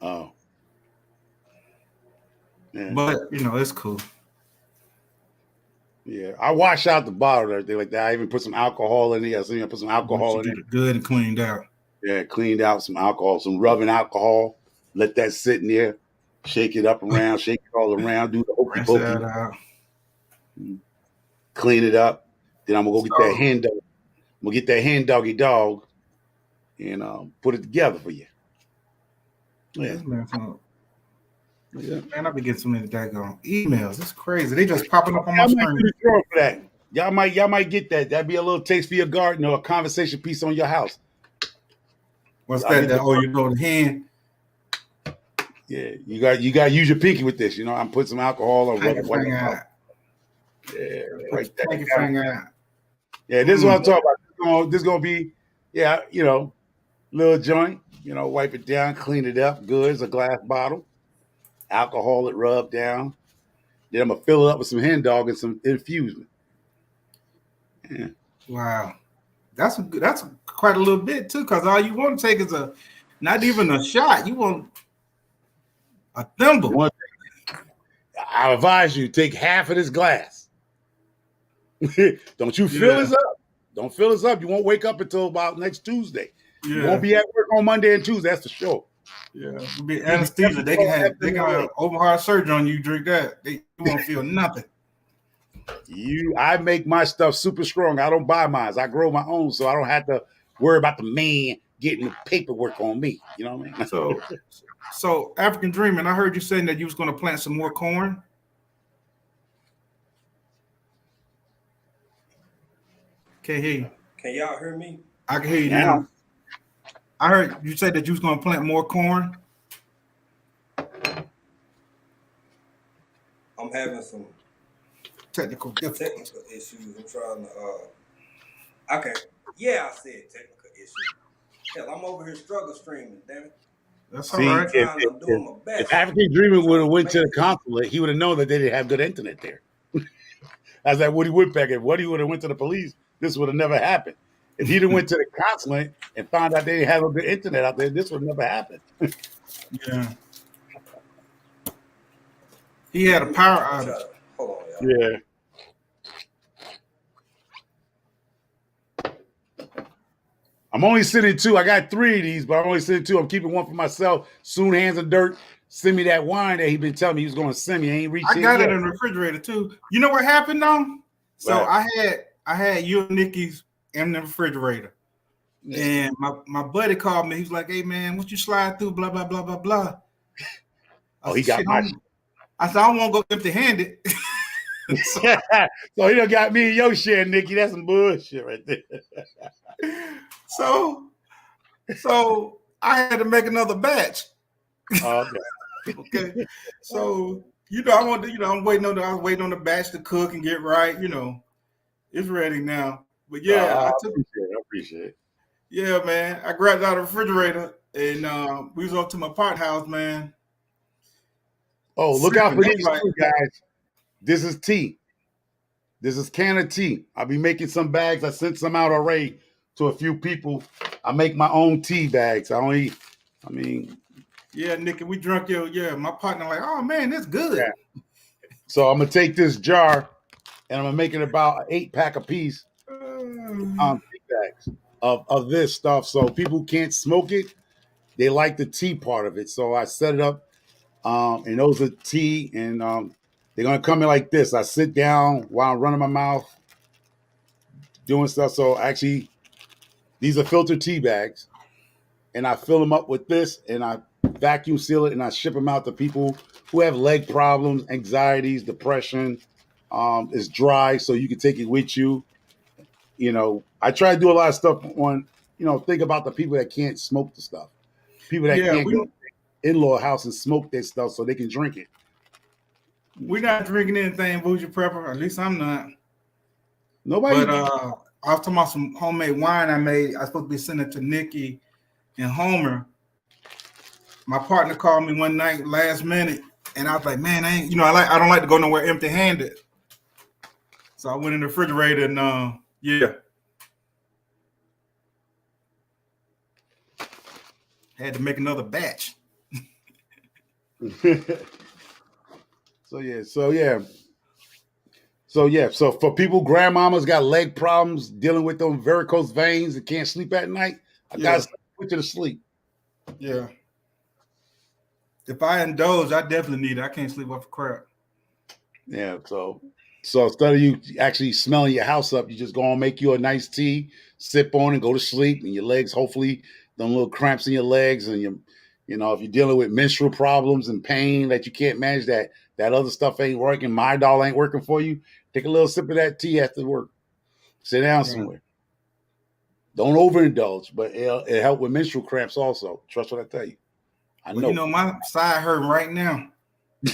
Oh. Yeah. But you know, it's cool. Yeah, I wash out the bottle and everything like that. I even put some alcohol in there. I put some alcohol in Get it. it good and cleaned out. Yeah, cleaned out some alcohol, some rubbing alcohol. Let that sit in there. Shake it up around, shake it all around. Do the hokey Rinse that pokey. out. Clean it up. Then I'm gonna go get that hen dog. I'm gonna get that hen doggy dog and put it together for you. Yeah. Man, I've been getting so many daggone emails. It's crazy. They just popping up on my Y'all might screen. do the draw for that. Y'all might get that. That'd be a little taste for your garden or a conversation piece on your house. What's that? You know the hand. Yeah, you got to use your pinky with this. I'm putting some alcohol or Pinky what. finger out. Yeah, Put your pinky finger out. Yeah, this is what I'm talking about. This is gonna be, little joint. Wipe it down, clean it up, good as a glass bottle. Alcohol it rubbed down. Then I'm gonna fill it up with some hen dog and some infusion. Yeah. Wow, that's quite a little bit too. Because all you want to take is not even a shot. You want a thimble. I advise you take half of this glass. Don't you fill this up. Don't fill this up. You won't wake up until about next Tuesday. Yeah. You won't be at work on Monday and Tuesday. That's for sure. Yeah, it'll be anesthesia. They can have open heart surgery on you. Drink that. You won't feel nothing. I make my stuff super strong. I don't buy mine. I grow my own, so I don't have to worry about the man getting the paperwork on me. You know what I mean? So African Dreaming, I heard you saying that you was going to plant some more corn. Can't hear you. Can y'all hear me? I can hear you now. I heard you say that you was going to plant more corn. I'm having some technical issues. I'm trying to. Okay. Yeah, I said technical issues. Hell, I'm over here struggle streaming. Damn it. That's all right. If African Dreaming would have went to the consulate, he would have known that they didn't have good internet there. As that Woody Woodpecker, if Woody would have went to the police, this would have never happened. If he'd have went to the consulate and found out they didn't have a good internet out there, this would never happen. Yeah. He had a power outage. Hold on, y'all. Yeah. I'm only sending 2. I got 3 of these, but I'm only sending 2. I'm keeping one for myself. Soon Hands of Dirt. Send me that wine that he been telling me he was going to send me. I ain't reached it. I got it in the refrigerator too. You know what happened though? So right. I had you and Nikki's in the refrigerator. And my buddy called me. He was like, "Hey man, what you slide through? Blah blah blah blah blah." He got my. I said, "I don't want to go empty-handed." So he done got me and your share, Nikki. That's some bullshit right there. So I had to make another batch. Okay. So I want to. I was waiting on the batch to cook and get right. It's ready now. But yeah, I appreciate it. Yeah, man. I grabbed out of the refrigerator and we was up to my pot house, man. Oh, look out for these two guys. This is tea. This is can of tea. I'll be making some bags. I sent some out already to a few people. I make my own tea bags. Yeah, Nick, we drunk my partner like, oh man, that's good. Yeah. So I'm gonna take this jar and I'm gonna make it about an 8-pack a piece. Tea bags of this stuff. So people who can't smoke it, they like the tea part of it. So I set it up, and those are tea, and they're gonna come in like this. I sit down while I'm running my mouth, doing stuff. So actually, these are filtered tea bags, and I fill them up with this, and I vacuum seal it, and I ship them out to people who have leg problems, anxieties, depression. It's dry, so you can take it with you. You know, I try to do a lot of stuff on, think about the people that can't smoke the stuff. People that can't go to the in-law house and smoke their stuff so they can drink it. We're not drinking anything bougie prepper. At least I'm not. Nobody. But I was talking about some homemade wine I made. I was supposed to be sending it to Nikki and Homer. My partner called me one night last minute, and I was like, man, I don't like to go nowhere empty-handed. So I went in the refrigerator and had to make another batch. So for people, grandmamas got leg problems, dealing with them varicose veins and can't sleep at night, I got to put you to sleep. Yeah. If I indulge, I definitely need it. I can't sleep off of crap. Yeah, so instead of you actually smelling your house up, you just go and make you a nice tea, sip on and go to sleep, and your legs, hopefully, them little cramps in your legs, and if you're dealing with menstrual problems and pain that you can't manage, that other stuff ain't working, Midol ain't working for you, take a little sip of that tea after work. Sit down somewhere. Don't overindulge, but it'll help with menstrual cramps also. Trust what I tell you. I know. My side hurting right now. You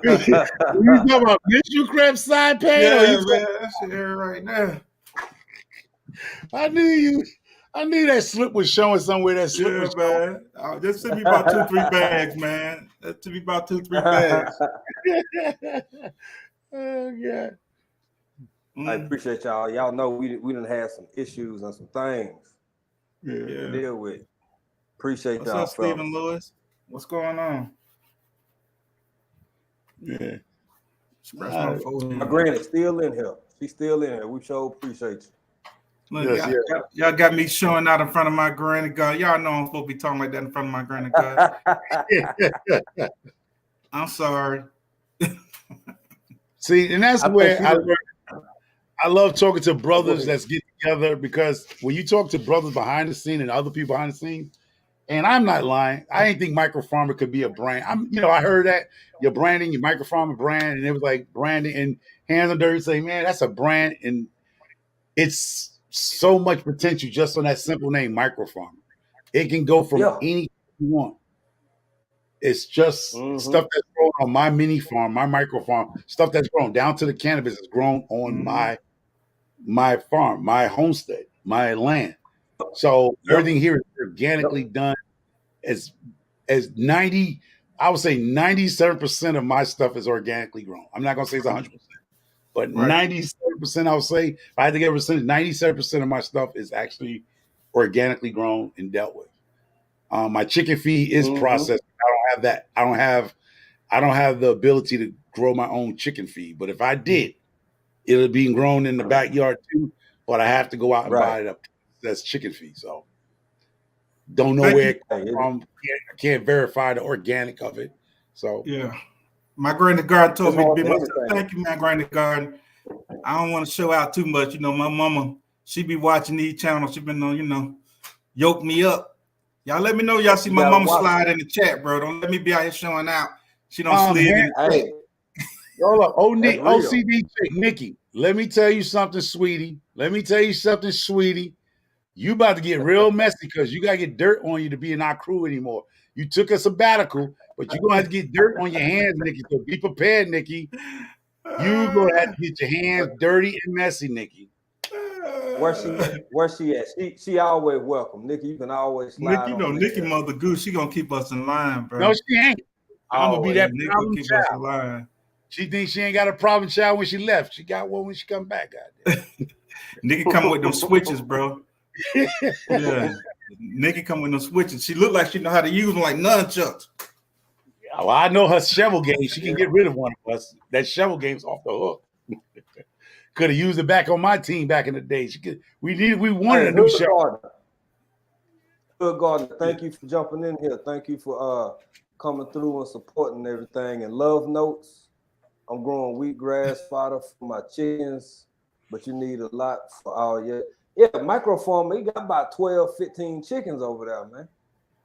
talking about menstrual cramp side pain? Yeah, man, that shit hurt right now. I knew that slip was showing somewhere. That slip was man. Just send me about 2-3 bags, man. That send me about 2-3 bags. Oh God. I appreciate y'all. Y'all know we done had some issues and some things to deal with. Appreciate y'all. What's up, Stephen Lewis? What's going on? Yeah. My granny's still in here. She's still in here. We sure appreciate you. Look, y'all got me showing out in front of my granny god. Y'all know I'm supposed to be talking like that in front of my granny god. I'm sorry. See, and that's where I love talking to brothers that's get together, because when you talk to brothers behind the scene and other people behind the scene, and I'm not lying, I didn't think Microfarmer could be a brand. I heard that your branding, your Microfarmer brand, and it was like branding, and Hands on Dirty say, man, that's a brand, and it's so much potential just on that simple name, Microfarmer. It can go from anything you want. It's just stuff that's grown on my mini farm, my micro farm, stuff that's grown down to the cannabis is grown on my farm, my homestead, my land. So everything here is organically done. As 90, I would say 97% of my stuff is organically grown. I'm not gonna say it's 100%, but 97% I would say, if I had to get a percentage, 97% of my stuff is actually organically grown and dealt with. My chicken feed is processed. I don't have that. I don't have the ability to grow my own chicken feed. But if I did, it'll be grown in the backyard too. But I have to go out and buy it up. That's chicken feed. So don't know where it comes from. I can't verify the organic of it. So my granny garden told me to be myself. Thank you, my granny garden. I don't want to show out too much. My mama, she be watching these channels. She been on, yoke me up. Y'all let me know y'all see my mama slide in the chat, bro. Don't let me be out here showing out. She don't slid in. Hey, hold up. OCD chick, Nikki, let me tell you something, sweetie. You about to get real messy because you got to get dirt on you to be in our crew anymore. You took a sabbatical, but you're going to have to get dirt on your hands, Nikki. So be prepared, Nikki. You're going to have to get your hands dirty and messy, Nikki. Where she at? She always welcome. Nikki, you can always slide. Nikki, Nikki Mother Goose, she gonna keep us in line, bro. No, she ain't. I'm gonna be that problem keep child. Us in line. She thinks she ain't got a problem child when she left. She got one when she come back. Nikki come with them switches, bro. Yeah, Nikki come with them switches. She look like she know how to use them like nunchucks. Well, I know her shovel game. She can get rid of one of us. That shovel game's off the hook. Could have used it back on my team back in the day. We wanted a new shovel. Good Gardner, thank you for jumping in here. Thank you for coming through and supporting everything. And love notes. I'm growing wheatgrass fodder for my chickens, but you need a lot for all your microfarmer. He got about 12, 15 chickens over there, man.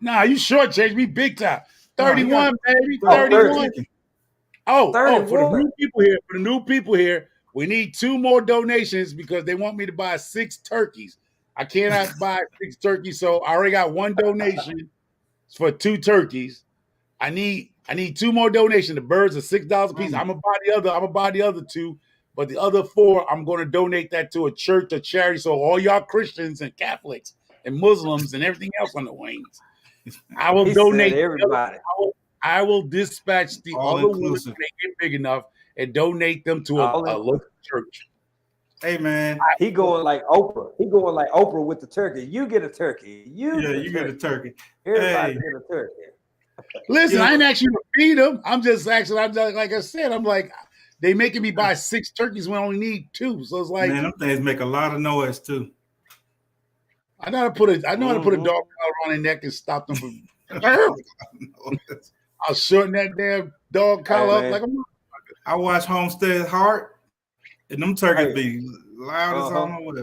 Nah, you shortchanged me big time. 31, baby. 31. 31. Oh, for the new people here, we need 2 more donations because they want me to buy 6 turkeys. I cannot buy 6 turkeys, so I already got 1 donation for 2 turkeys. I need 2 more donations. The birds are $6 a piece. I'm gonna buy the other 2, but the other 4, I'm gonna donate that to a church or charity. So all y'all Christians and Catholics and Muslims and everything else on the wings, I will donate everybody. I will dispatch the All other ones inclusive. when they get big enough and donate them to a local church. Hey man, he going like Oprah. He going like Oprah with the turkey. You get a turkey. You get a turkey. Everybody get a turkey. Listen, I ain't actually to feed them. I'm just like I said, I'm like, they making me buy 6 turkeys when I only need 2. So it's like, man, them things make a lot of noise too. I know how to put a dog collar around their neck and stop them from. I'll shorten that damn dog collar up like a motherfucker. I watch Homestead Heart, and them turkeys be loud as I don't know what.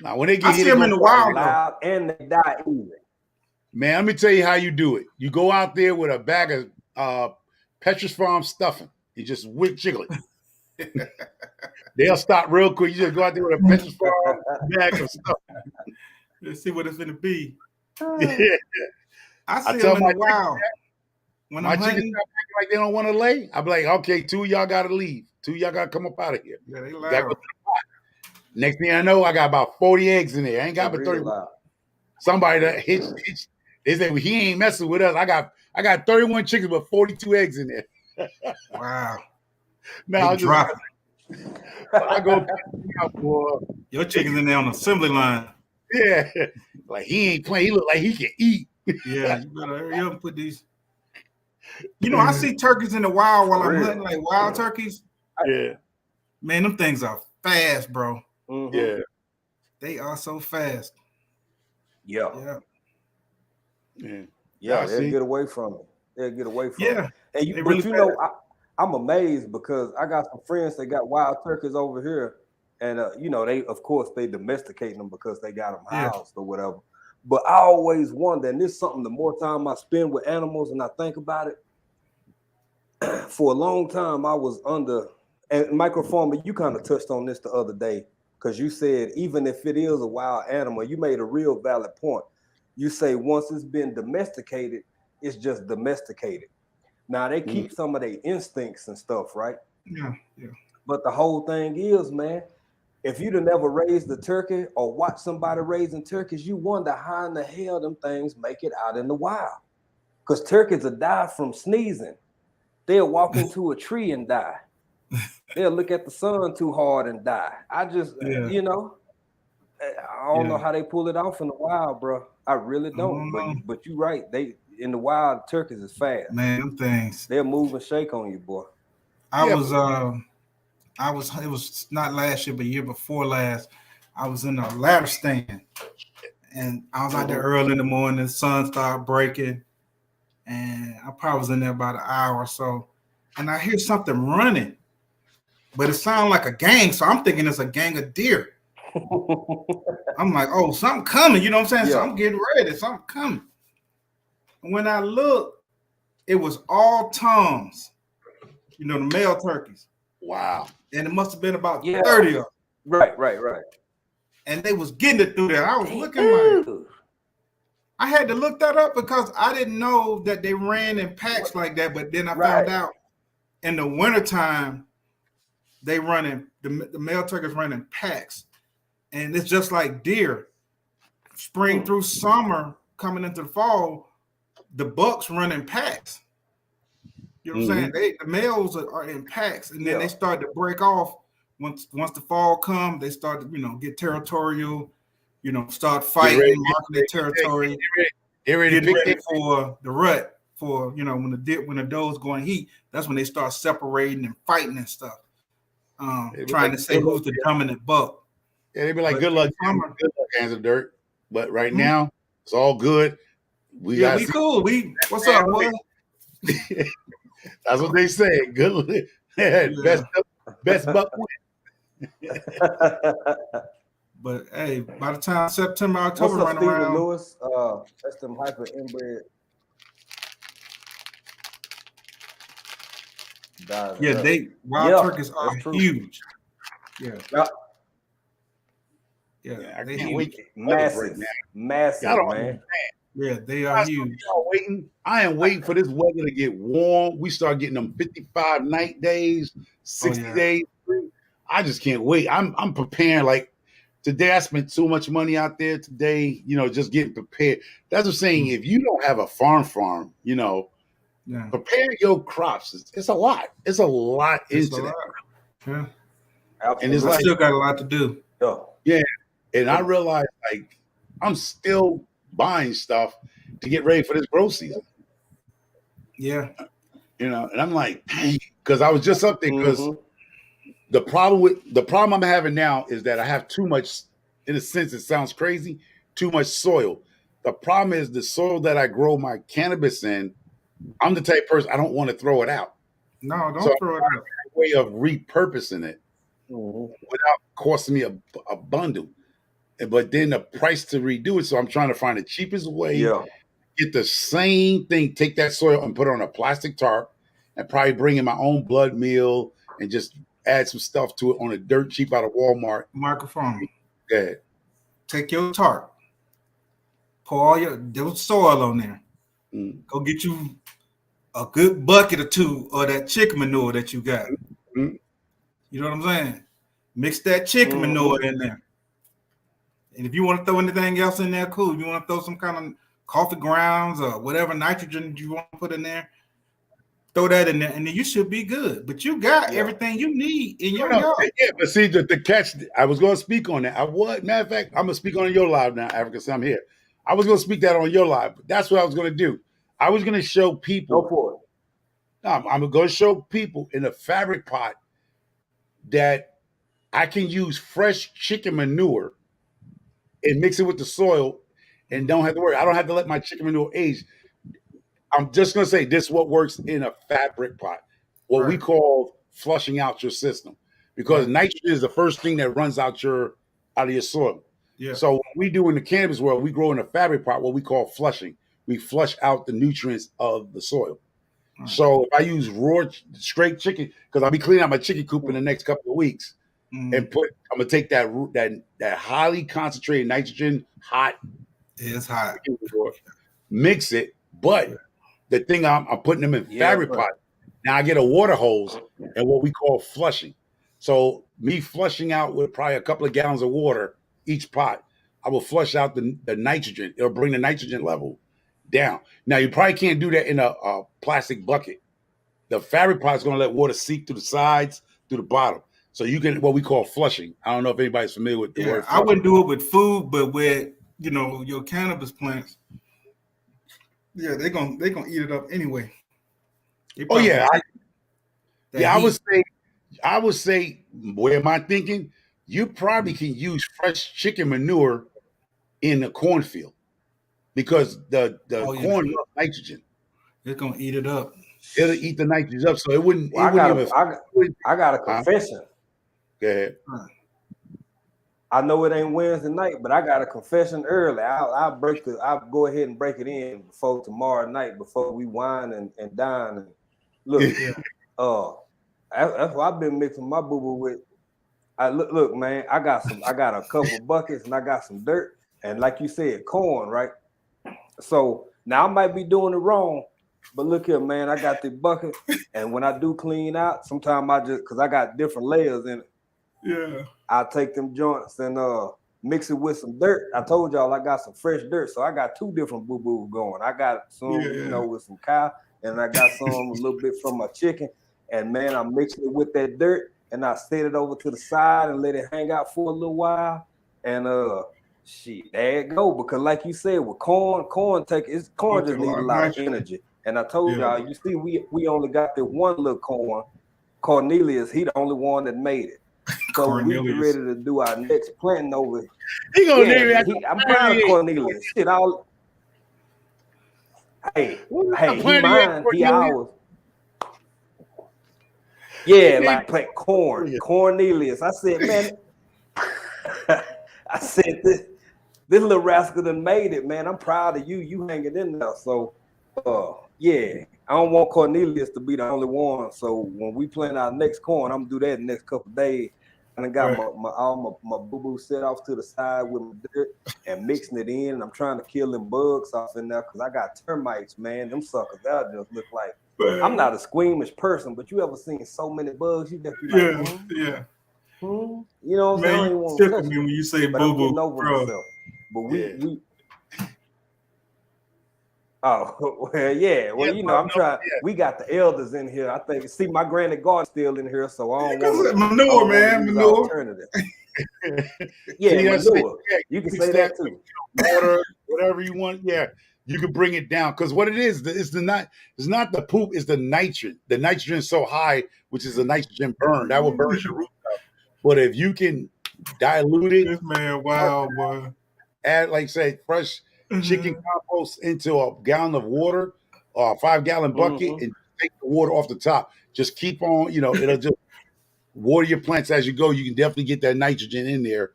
Now when they get I see them in the wild loud and they die easy. Man, let me tell you how you do it. You go out there with a bag of Petrus Farm stuffing. You just jiggle it. They'll stop real quick. You just go out there with a Petrus Farm bag of stuffing. Let's see what it's going to be. Yeah. I see them in the wild. When my chickens start acting like they don't want to lay, I be like, okay, 2 of y'all got to leave. 2 of y'all got to come up out of here. Yeah, they loud. Next thing I know, I got about 40 eggs in there. I ain't got but 30. Somebody that hitch. They say, well, he ain't messing with us. I got 31 chickens, but 42 eggs in there. Wow. Now I drop it. I go out for your chickens in there on the assembly line. Yeah. Like he ain't playing. He look like he can eat. Yeah, you better hurry up and put these. You know, I see turkeys in the wild while I'm hunting, like wild turkeys. Yeah. Man, them things are fast, bro. Mm-hmm. Yeah. They are so fast. Yeah. Yeah, they'll get away from it. They'll get away from it. And but I'm amazed because I got some friends that got wild turkeys over here, and they of course they domesticate them because they got them housed or whatever. But I always wonder, and this is something the more time I spend with animals and I think about it, for a long time I was under, and Microfarmer, you kind of touched on this the other day, because you said even if it is a wild animal, you made a real valid point. You say once it's been domesticated, it's just domesticated. Now they keep some of their instincts and stuff, right? Yeah. But the whole thing is, man, if you'd have never raised a turkey or watched somebody raising turkeys, you wonder how in the hell them things make it out in the wild. Because turkeys will die from sneezing. They'll walk into a tree and die. They'll look at the sun too hard and die. I just, I don't know how they pull it off in the wild, bro. I really don't. But you're right. They in the wild, turkeys is fast. Man, them things. They'll move and shake on you, boy. It was not last year, but year before last. I was in a ladder stand, and I was out there early in the morning. The sun started breaking, and I probably was in there about an hour or so, and I hear something running, but it sounded like a gang, so I'm thinking it's a gang of deer. I'm like, oh, something coming, you know what I'm saying? Yeah. So I'm getting ready, something coming. When I looked, it was all toms, the male turkeys. Wow. And it must have been about 30 of them. Right. And they was getting it through there. I was looking like, I had to look that up because I didn't know that they ran in packs like that. But then I found out in the wintertime, they run the male turkeys run in packs. And it's just like deer. Spring through summer, coming into the fall, the bucks run in packs. You know what I'm saying? The males are in packs, and then they start to break off once the fall comes. They start to get territorial. Start fighting, marking their territory. Get ready for the rut for when the dough's going heat. That's when they start separating and fighting and stuff. Trying to say who's the dominant buck. Yeah, they be like, good luck, hands of dirt. But right now, it's all good. We cool. What's up, boy? That's what they say. Good, best buck win. But hey, by the time September, October run around, Lewis, that's them hyper inbred. Wild turkeys are huge. Yeah, I they can't huge. wait. Massive, man. Yeah, they are huge. I am waiting for this weather to get warm. We start getting them 55 night days, 60 days. I just can't wait. I'm preparing. Like today, I spent so much money out there today. Just getting prepared. That's what I'm saying. If you don't have a farm, prepare your crops. It's a lot. It's a lot into that. Yeah. Absolutely. And it's I still got a lot to do. Yeah. And I realized like I'm still buying stuff to get ready for this growth season. Yeah. And I'm like, dang, because I was just up there because the problem I'm having now is that I have too much, in a sense, it sounds crazy, too much soil. The problem is the soil that I grow my cannabis in, I'm the type of person, I don't want to throw it out. No, don't throw it out. A way of repurposing it without costing me a bundle. But then the price to redo it. So I'm trying to find the cheapest way. Get the same thing, take that soil and put it on a plastic tarp and probably bring in my own blood meal and just add some stuff to it on a dirt cheap out of Walmart. Microphone. Go ahead. Take your tarp. Pour your soil on there. Go get you a good bucket or two of that chicken manure that you got. You know what I'm saying? Mix that chicken manure in there. And if you want to throw anything else in there, cool. If you want to throw some kind of coffee grounds or whatever nitrogen you want to put in there, throw that in there, and then you should be good. But you got everything you need in your yard. Yeah, but see, the catch, I was going to speak on that. Matter of fact, I'm going to speak on your live now, Africa, so I'm here. I was going to speak that on your live, but that's what I was going to do. I was going to show people. Go for it. I'm going to show people in a fabric pot that I can use fresh chicken manure and mix it with the soil and don't have to worry. I don't have to let my chicken manure age. I'm just going to say this is what works in a fabric pot, what we call flushing out your system, because nitrogen is the first thing that runs out of your soil. Yeah. So what we do in the cannabis world, we grow in a fabric pot, what we call flushing. We flush out the nutrients of the soil. So if I use raw straight chicken, because I'll be cleaning out my chicken coop in the next couple of weeks, and I'm gonna take that highly concentrated nitrogen, it's hot, mix it. But the thing I'm putting them in fabric pot. Now I get a water hose and what we call flushing. So me flushing out with probably a couple of gallons of water each pot, I will flush out the nitrogen. It'll bring the nitrogen level down. Now you probably can't do that in a plastic bucket. The fabric pot is going to let water seep through the sides, through the bottom. So you can what we call flushing. I don't know if anybody's familiar with the word flushing. I wouldn't do it with food, but with your cannabis plants, they're gonna eat it up anyway. I would say where am I thinking? You probably can use fresh chicken manure in the cornfield because the corn loves nitrogen. It's gonna eat it up. It'll eat the nitrogen up, so it wouldn't. I got a confession. Go ahead. I know it ain't Wednesday night, but I got a confession early. I'll go ahead and break it in before tomorrow night, before we wine and dine. And look, that's what I've been mixing my boo-boo with. Look, man, I got a couple buckets and I got some dirt, and like you said, corn, right? So now I might be doing it wrong, but look here, man, I got the bucket, and when I do clean out, sometimes because I got different layers in it. Yeah. I take them joints and mix it with some dirt. I told y'all I got some fresh dirt, so I got two different boo-boos going. I got some, with some cow, and I got some a little bit from my chicken. And man, I'm mixing it with that dirt, and I set it over to the side and let it hang out for a little while. And there it go. Because like you said, with corn just needs a lot of energy. And I told y'all, you see, we only got this one little corn. Cornelius, he the only one that made it. So we get ready to do our next planting over. He gonna name it. I'm proud of Cornelius. Shit, all. Hey, he mine. He ours. Yeah, like plant corn, Cornelius. I said, man, I said this little rascal done made it, man. I'm proud of you. You hanging in there. So, yeah, I don't want Cornelius to be the only one. So when we plant our next corn, I'm gonna do that in the next couple of days. And I got all my boo-boo set off to the side with my dirt and mixing it in. And I'm trying to kill them bugs off in there because I got termites, man. Them suckers out just look like. I'm not a squeamish person, but you ever seen so many bugs? You just be like, you know what I'm saying? Man, me when you say boo-boo, bro. But we oh, well, yeah. Well, you know, I'm trying. We got the elders in here. I think. See, my granny garden still in here, so I don't want manure, man. Manure. Alternative. Yeah, manure. You can say that too. Water, whatever you want. Yeah, you can bring it down because what it is, it's not the poop, it's the nitrogen. The nitrogen is so high, which is a nitrogen burn that will burn your root up. But if you can dilute it, this man, wow, boy. Add, like say, fresh chicken compost into a gallon of water or a 5-gallon bucket and take the water off the top. Just keep on, it'll just water your plants as you go. You can definitely get that nitrogen in there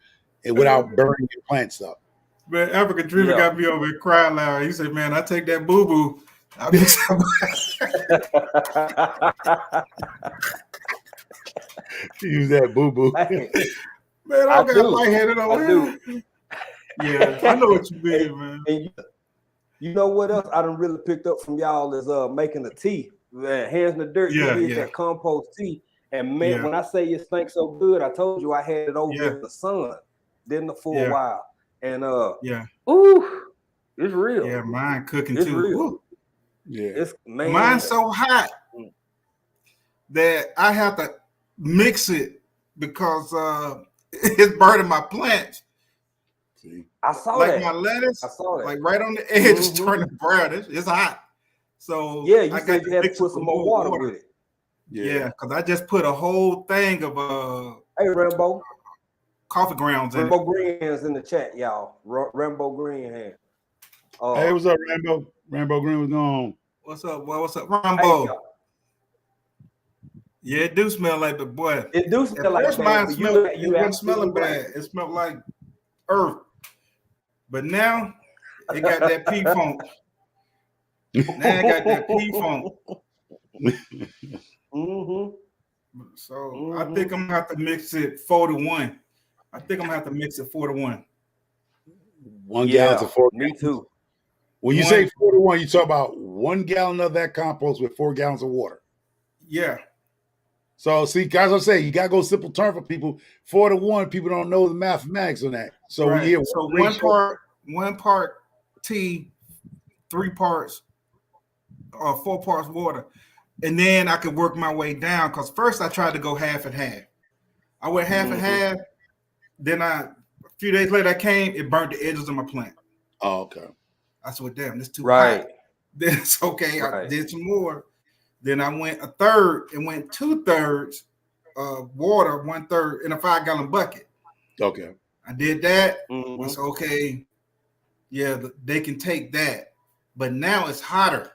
and without burning your plants up. Man, Africa Dreamer got me over here crying loud. He said, man, I take that boo-boo. I be use that boo-boo. Man, I got lightheaded over here. Yeah, I know what you mean, man. And you know what else I done really picked up from y'all is making the tea. Hands in the dirt, that compost tea. And man, when I say it stinks so good, I told you I had it over in the sun, didn't it, for a while. And ooh, it's real. Yeah, mine cooking it's too. Real. Ooh. Yeah, mine's so hot that I have to mix it because it's burning my plants. See, I saw like that. my lettuce, I saw that. like right on the edge, it's turning brown. It's hot. So yeah, you I said you had to put some more water with it. Yeah, because I just put a whole thing of hey Rambo, coffee grounds in Rambo Green hands in the chat, y'all. Rambo Green hand. Hey, what's up, Rambo? Rambo Green, what's going on? What's up, boy? What's up, Rambo? Hey, yeah, it do smell like the boy. It do smell like first mine smelled. It wasn't smelling bad. It smelled like earth. But now it got that pea funk. Now it got that pea funk. So I think I'm gonna have to mix it 4-to-1. I think I'm gonna have to mix it 4-to-1. 1 gallon to 4 Me too. When you say 4-to-1, you talk about 1 gallon of that compost with 4 gallons of water. Yeah. So see, guys, I'm saying you gotta go simple term for people. 4-to-1, people don't know the mathematics on that. So right. yeah, so one part tea, 3 parts or 4 parts water. And then I could work my way down because first I tried to go half and half. I went half and half. Then a few days later I came, it burnt the edges of my plant. Oh, okay. I said, well, damn, this too right. hot. Then it's okay. Right. I did some more. Then I went a third and went 2/3 water, 1/3 in a 5-gallon bucket. Okay. I did that. Was okay. Yeah, they can take that. But now it's hotter.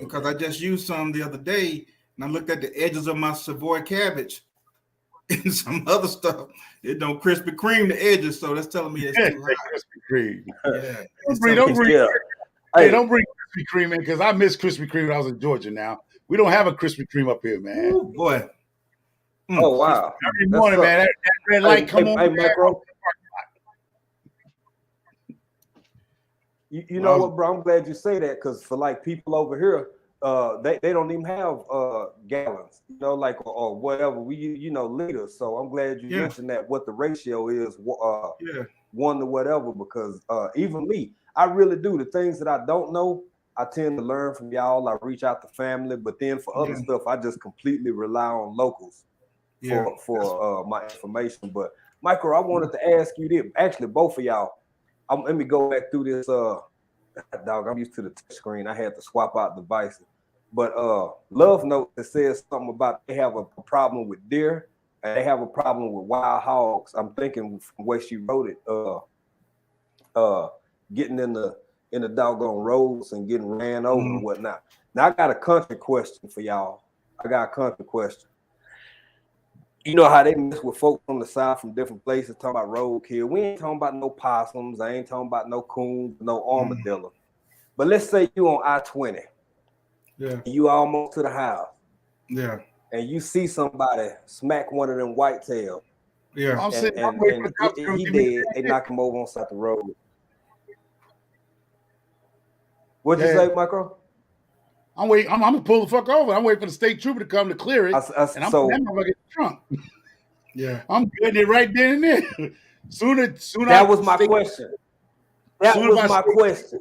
Because I just used some the other day and I looked at the edges of my Savoy cabbage and some other stuff. It don't Krispy Kreme the edges, so that's telling me it's too hot. Krispy Kreme. Yeah. Don't bring Krispy Kreme in because I miss Krispy Kreme when I was in Georgia now. We don't have a Krispy Kreme up here, man. Ooh, boy. Oh, wow. Every morning, man, that red light come on. Hey, Macro. You know what, bro? I'm glad you say that because for like people over here, they don't even have gallons, or whatever liters. So I'm glad you mentioned that what the ratio is, 1 to whatever. Because even me, I really do the things that I don't know. I tend to learn from y'all. I reach out to family, but then for other stuff, I just completely rely on locals for my information. But Michael, I wanted to ask you this. Actually, both of y'all. Let me go back through this Dog, I'm used to the touch screen. I had to swap out devices. But Love Note that says something about they have a problem with deer and they have a problem with wild hogs. I'm thinking from where she wrote it, getting in the doggone roads and getting ran over and whatnot. Now I got a country question for y'all. I got a country question. You know how they mess with folks from the South from different places talking about roadkill. We ain't talking about no possums. I ain't talking about no coons, no armadillo. But let's say you on I-20. Yeah. You almost to the house. Yeah. And you see somebody smack one of them whitetails. Yeah. I'm sitting. And he dead. They knock him over on side the road. What'd you say, Micro? I'm waiting. I'm gonna pull the fuck over. I'm waiting for the state trooper to come to clear it, and I'm putting that motherfucker in the trunk. Yeah, I'm getting it right then and there. Soon. That was my question. That was my question.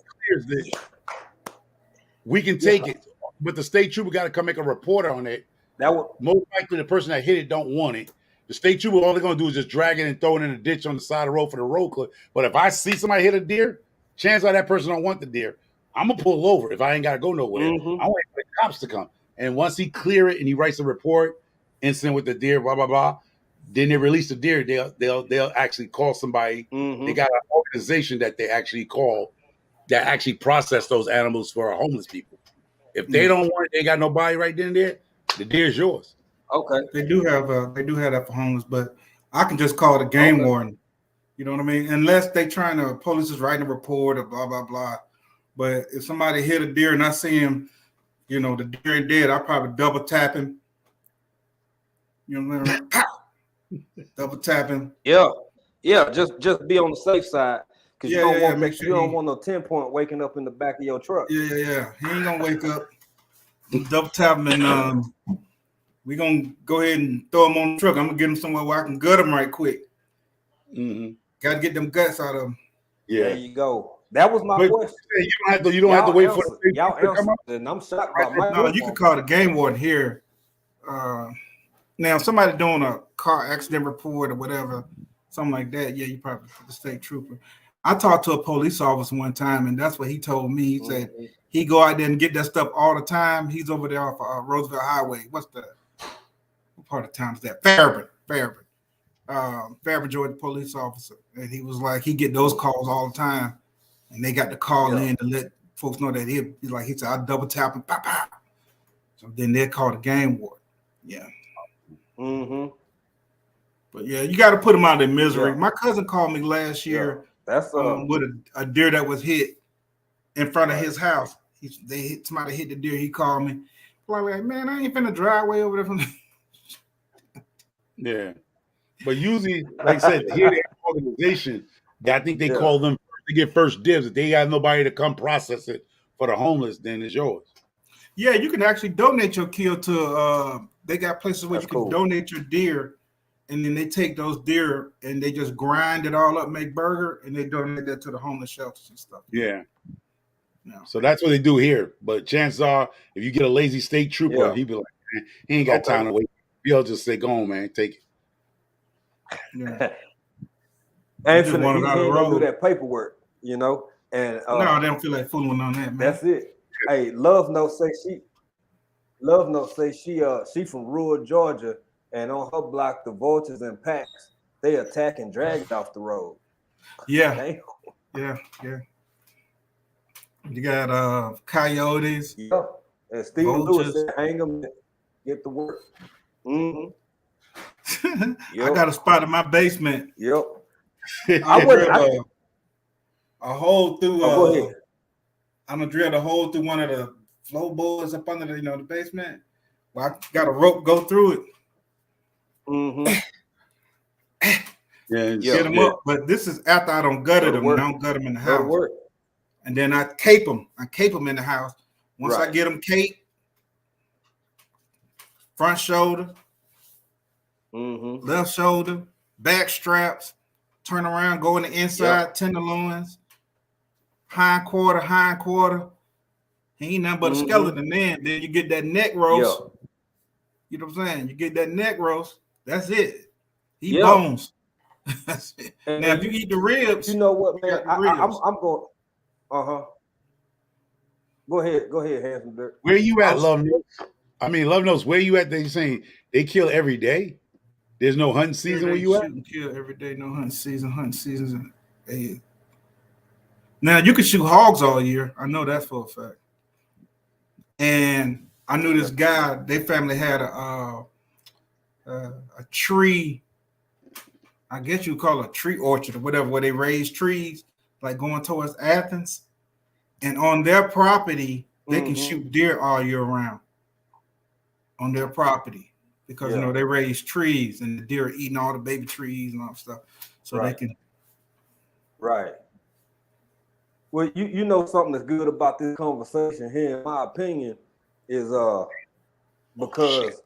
We can take it, but the state trooper got to come make a report on it. That was most likely the person that hit it don't want it. The state trooper, all they're gonna do is just drag it and throw it in a ditch on the side of the road for the road clip. But if I see somebody hit a deer, chances are that person don't want the deer. I'm gonna pull over if I ain't gotta go nowhere. I'm waiting for the cops to come. And once he clear it and he writes a report, incident with the deer, blah blah blah, then they release the deer. They'll actually call somebody. They got an organization that they actually call that actually process those animals for our homeless people. If they don't want it, they got nobody right then and there, the deer's yours. Okay. They do have that for homeless, but I can just call it a game warden. You know what I mean? Unless they trying to police is writing a report or blah blah blah. But if somebody hit a deer and I see him, you know, the deer ain't dead, I probably double tap him. You know what I mean? Pow! Double tap him. Yeah. Just be on the safe side because you don't want no 10-point waking up in the back of your truck. Yeah. He ain't gonna wake up. Double tap him and we gonna go ahead and throw him on the truck. I'm gonna get him somewhere where I can gut him right quick. Got to get them guts out of him. Yeah, there you go. That was my question. You don't have to wait for the y'all to come up. And I'm shocked about my No, you can call the game warden here. Now, somebody doing a car accident report or whatever, something like that. Yeah, you probably put the state trooper. I talked to a police officer one time, and that's what he told me. He said he go out there and get that stuff all the time. He's over there off Roosevelt Highway. What part of town is that? Fairburn, Georgia police officer, and he was like, he get those calls all the time. And they got to call in to let folks know that he said, I double tap and pop. So then they call the game warden. Yeah. But yeah, you got to put them out of their misery. Yeah. My cousin called me last year That's with a deer that was hit in front of his house. Somebody hit the deer. He called me. Like, man, I ain't finna drive way over there from. Yeah. But usually, like I said, here they have an organization that I think they call them to get first dibs. If they got nobody to come process it for the homeless, then it's yours. Yeah, you can actually donate your kill to they got places where you can donate your deer, and then they take those deer and they just grind it all up, make burger, and they donate that to the homeless shelters and stuff. Yeah. So that's what they do here. But chances are, if you get a lazy state trooper, he'd be like, man, he ain't got time to wait. He'll just say, go on, man, take it. Yeah. And he ain't do that paperwork, you know. And no, they don't feel like fooling on that, man. That's it. Hey, Love Note say she from rural Georgia, and on her block, the vultures and packs, they attack and drag off the road. Yeah. Yeah. You got coyotes. Yeah. And Steve Lewis said, hang them, get to work. I got a spot in my basement. Yep. I drilled a hole through. I'm gonna drill a hole through one of the floorboards up under the basement. Well, I got a rope go through it. Get them up. But this is after I don't gut them. I don't gut them in the house. And then I cape them. In the house. Once I get them caped, front shoulder, left shoulder, back straps, turn around, go in the inside, tenderloins, hind quarter. He ain't nothing but a skeleton then. Then you get that neck roast. You know what I'm saying? You get that neck roast. That's it. He bones. That's it. Now, if you eat the ribs. You know what, man? I'm going. Go ahead, Handsome Dirt. Where you at, Love Notes? I mean, Love Notes, where you at? They saying they kill every day. There's no hunting season where you at? Shoot and kill every day, no hunting season. Hunting seasons. Now you can shoot hogs all year. I know that for a fact. And I knew this guy. Their family had a tree. I guess you call it a tree orchard or whatever, where they raise trees, like going towards Athens. And on their property, they can shoot deer all year round. On their property, because they raise trees and the deer are eating all the baby trees and all that stuff, so they can. Right. Well, you know something that's good about this conversation here, in my opinion, is because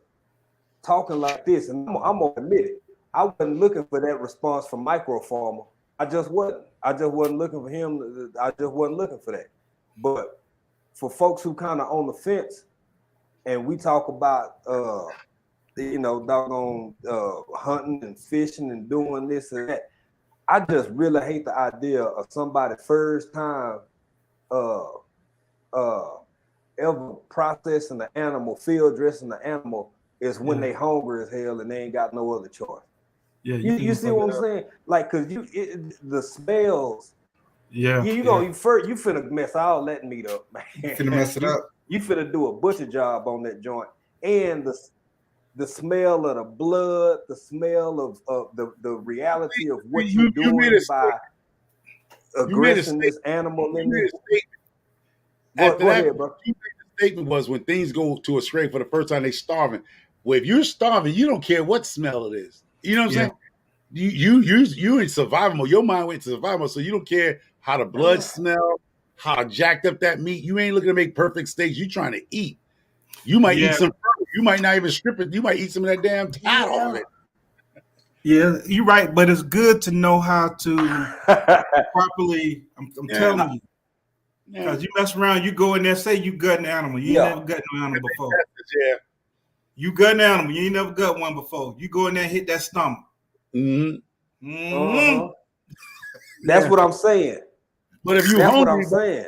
talking like this, and I'm gonna admit it, I wasn't looking for that response from Micro Farmer. I just wasn't looking for him. I just wasn't looking for that. But for folks who kind of on the fence, and we talk about doggone hunting and fishing and doing this and that, I just really hate the idea of somebody first time ever processing the animal, field dressing the animal is when they hungry as hell and they ain't got no other choice. Yeah, you see what I'm saying? Like, cause the smells. Yeah, you finna mess all that meat up, man. You finna mess it up. You finna do a butcher job on that joint, and the smell of the blood, the smell of the reality of what you're doing by aggressing this animal in there. Go ahead, bro. The statement was when things go to a straight for the first time, they starving. Well, if you're starving, you don't care what smell it is. You know what I'm saying? You in survival mode. Your mind went to survival mode, so you don't care how the blood smell, how jacked up that meat. You ain't looking to make perfect steaks. You trying to eat. You might eat some. You might not even strip it. You might eat some of that damn tat off it. Yeah, you're right. But it's good to know how to properly. I'm telling you, because you mess around, you go in there, say you gut an animal. You ain't never gut no animal before. You gut an animal. You ain't never gut one before. You go in there and hit that stomach. That's what I'm saying. But if you that's hungry, what I'm saying.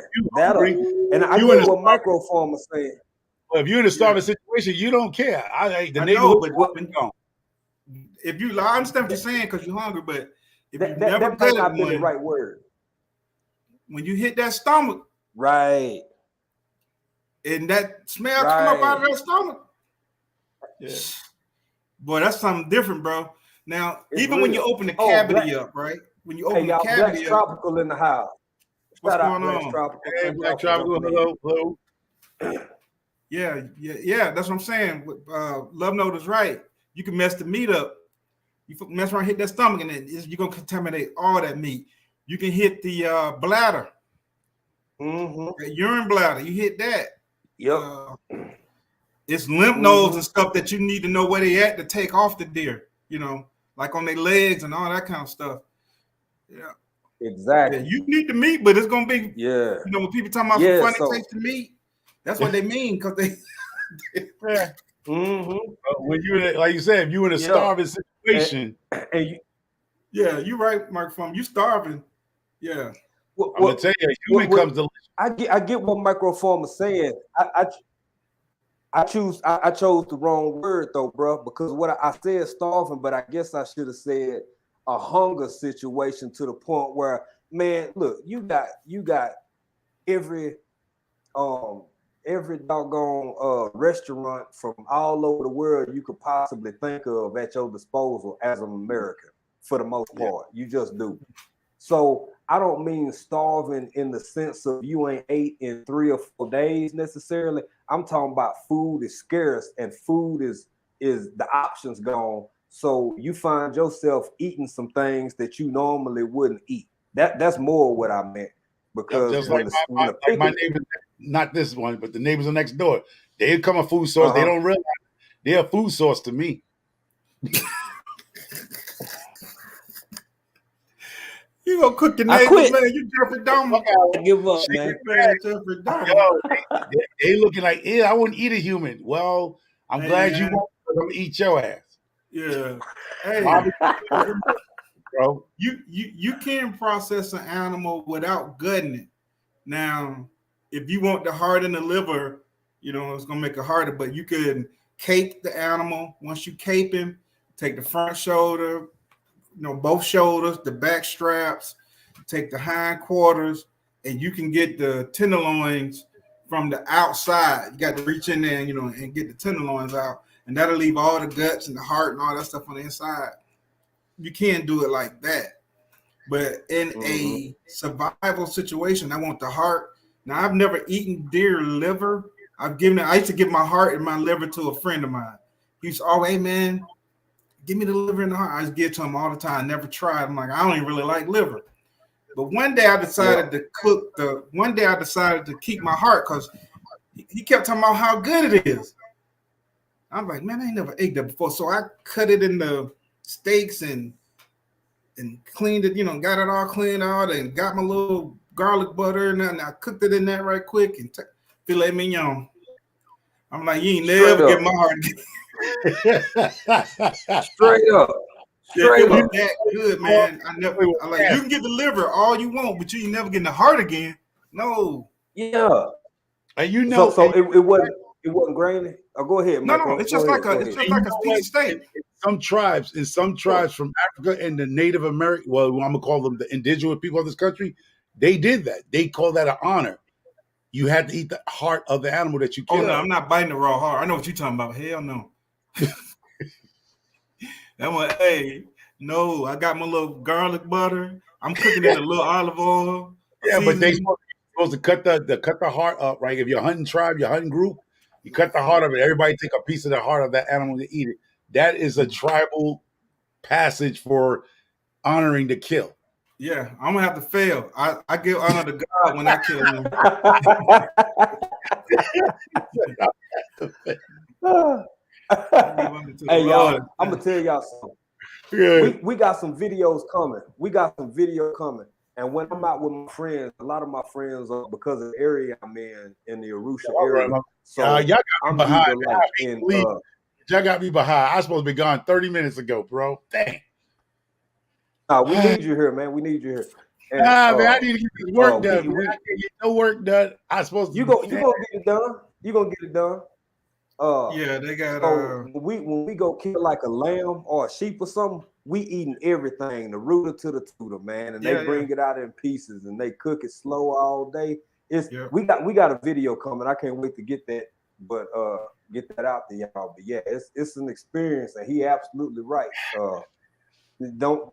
And I get what Micro Farmer saying. Well, if you're in a starving situation, you don't care. I know, but if you, I understand what you're saying because you're hungry, but if you never might not be the right word. When you hit that stomach, right, and that smell come up out of that stomach, boy, that's something different, bro. Now, it's even real. When you open the cavity up, right? When you open the cavity up, Tropical in the house. What's going on? Tropical. Hey, Black Tropical, hello. Yeah. That's what I'm saying. Love Note is right. You can mess the meat up. You mess around, hit that stomach, and you're gonna contaminate all that meat. You can hit the bladder, the urine bladder. You hit that. Yep. It's lymph nodes and stuff that you need to know where they at to take off the deer. You know, like on their legs and all that kind of stuff. Yeah. Exactly. Yeah, you need the meat, but it's gonna be You know, when people talking about funny tasting meat, that's what they mean because they. When you like you said, if you in a starving situation, you're right, Mark. From you starving, I'm gonna tell you, human comes delicious. I get what Micro Farmer's saying. I chose the wrong word though, bro, because what I said starving, but I guess I should have said a hunger situation to the point where, man, look, you got every doggone restaurant from all over the world you could possibly think of at your disposal as an American, for the most part. You just do. So I don't mean starving in the sense of you ain't ate in 3 or 4 days necessarily. I'm talking about food is scarce and food is the options gone. So you find yourself eating some things that you normally wouldn't eat. That's more what I meant. Because just like my neighbors, not this one, but the neighbors are next door. They become a food source. They don't realize they're a food source to me. You gonna cook your neighbors, man? You Jeffrey Dahmer. I give up, man. Jeffrey Dahmer. Yo, they looking like, I wouldn't eat a human. Well, I'm glad you won't. I'm gonna eat your ass. Yeah. Hey, bro. You can process an animal without gutting it. Now, if you want the heart and the liver, you know, it's gonna make it harder. But you can cape the animal. Once you cape him, take the front shoulder, you know, both shoulders, the back straps, take the hind quarters, and you can get the tenderloins from the outside. You got to reach in there, you know, and get the tenderloins out, and that'll leave all the guts and the heart and all that stuff on the inside. You can't do it like that. But in a survival situation, I want the heart. Now, I've never eaten deer liver. I used to give my heart and my liver to a friend of mine. He used to always, hey, man, give me the liver and the heart. I just give it to him all the time. Never tried. I'm like, I don't even really like liver. But one day I decided to keep my heart because he kept talking about how good it is. I'm like, man, I ain't never ate that before. So I cut it into steaks and cleaned it, you know, got it all cleaned out and got my little garlic butter and I cooked it in there right quick and filet mignon. I'm like, you ain't never get my heart again. Straight up. Straight up. That good, man. I like, you can get the liver all you want, but you ain't never getting the heart again. No. Yeah. And you know, so it wasn't grainy. Oh, go ahead, No, Michael. it's just like a piece of steak. in some tribes from Africa and the Native American, well, I'm gonna call them the indigenous people of this country, they did that. They call that an honor. You had to eat the heart of the animal that you killed. Oh no, I'm not biting the raw heart. I know what you're talking about. Hell no. That one, hey, no, I got my little garlic butter. I'm cooking it in a little olive oil. Yeah, but they supposed to cut the heart up, right? If you're a hunting tribe, your hunting group, you cut the heart of it. Everybody take a piece of the heart of that animal to eat it. That is a tribal passage for honoring the kill. Yeah, I'm gonna have to fail. I give honor to God when I kill him. Hey, y'all, I'm gonna tell y'all something. Yeah. We got some videos coming. And when I'm out with my friends, a lot of my friends are because of the area I'm in the Arusha area. So y'all got me behind. Y'all got me behind. I was supposed to be gone 30 minutes ago, bro. Dang. We need you here, man. We need you here. And, man, I need to get this work done. I can't get no work done. I supposed to. You gonna get it done. You gonna get it done. Yeah, they got. So when we go kill like a lamb or a sheep or something, we eating everything, the rooter to the tutor, man, and they bring it out in pieces and they cook it slow all day. We got a video coming. I can't wait to get that, but get that out to y'all. But yeah, it's an experience, and he absolutely right. Don't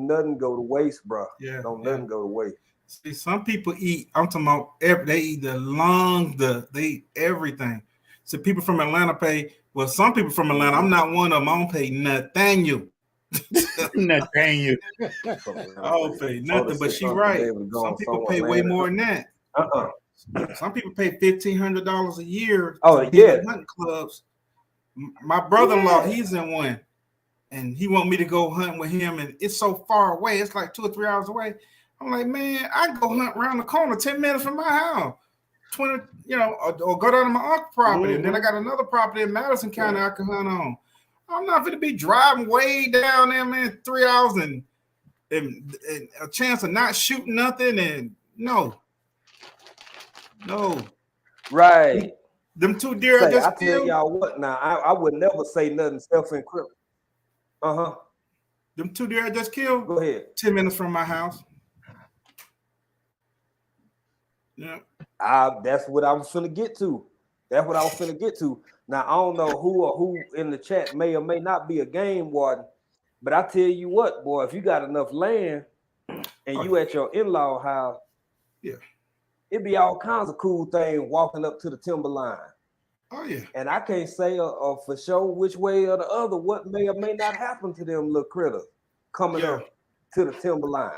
nothing go to waste, bro. Yeah, nothing go to waste. See, some people eat. I'm talking about they eat the lungs, they eat everything. So people from Atlanta pay. Well, some people from Atlanta. I'm not one of them. I don't pay Nathaniel. Nathaniel. I don't pay nothing. But she right. Some people pay way more than that. Some people pay $1,500 a year. Hunting clubs. My brother-in-law, he's in one. And he want me to go hunt with him, and it's so far away. It's like 2 or 3 hours away. I'm like, man, I can go hunt around the corner, 10 minutes from my house, 20, you know, or go down to my uncle's property, and then I got another property in Madison County I can hunt on. I'm not going to be driving way down there, man, 3 hours and a chance of not shooting nothing, and no. Right. Them 2 deer I just killed. Tell y'all what now, I would never say nothing self-incriminating. Them 2 deer I just killed. Go ahead. 10 minutes from my house. Yeah. That's what I was finna get to. Now I don't know who in the chat may or may not be a game warden, but I tell you what, boy, if you got enough land and you at your in-law house, it'd be all kinds of cool things walking up to the timberline. Oh yeah, and I can't say for sure which way or the other what may or may not happen to them little critters coming up to the timberline.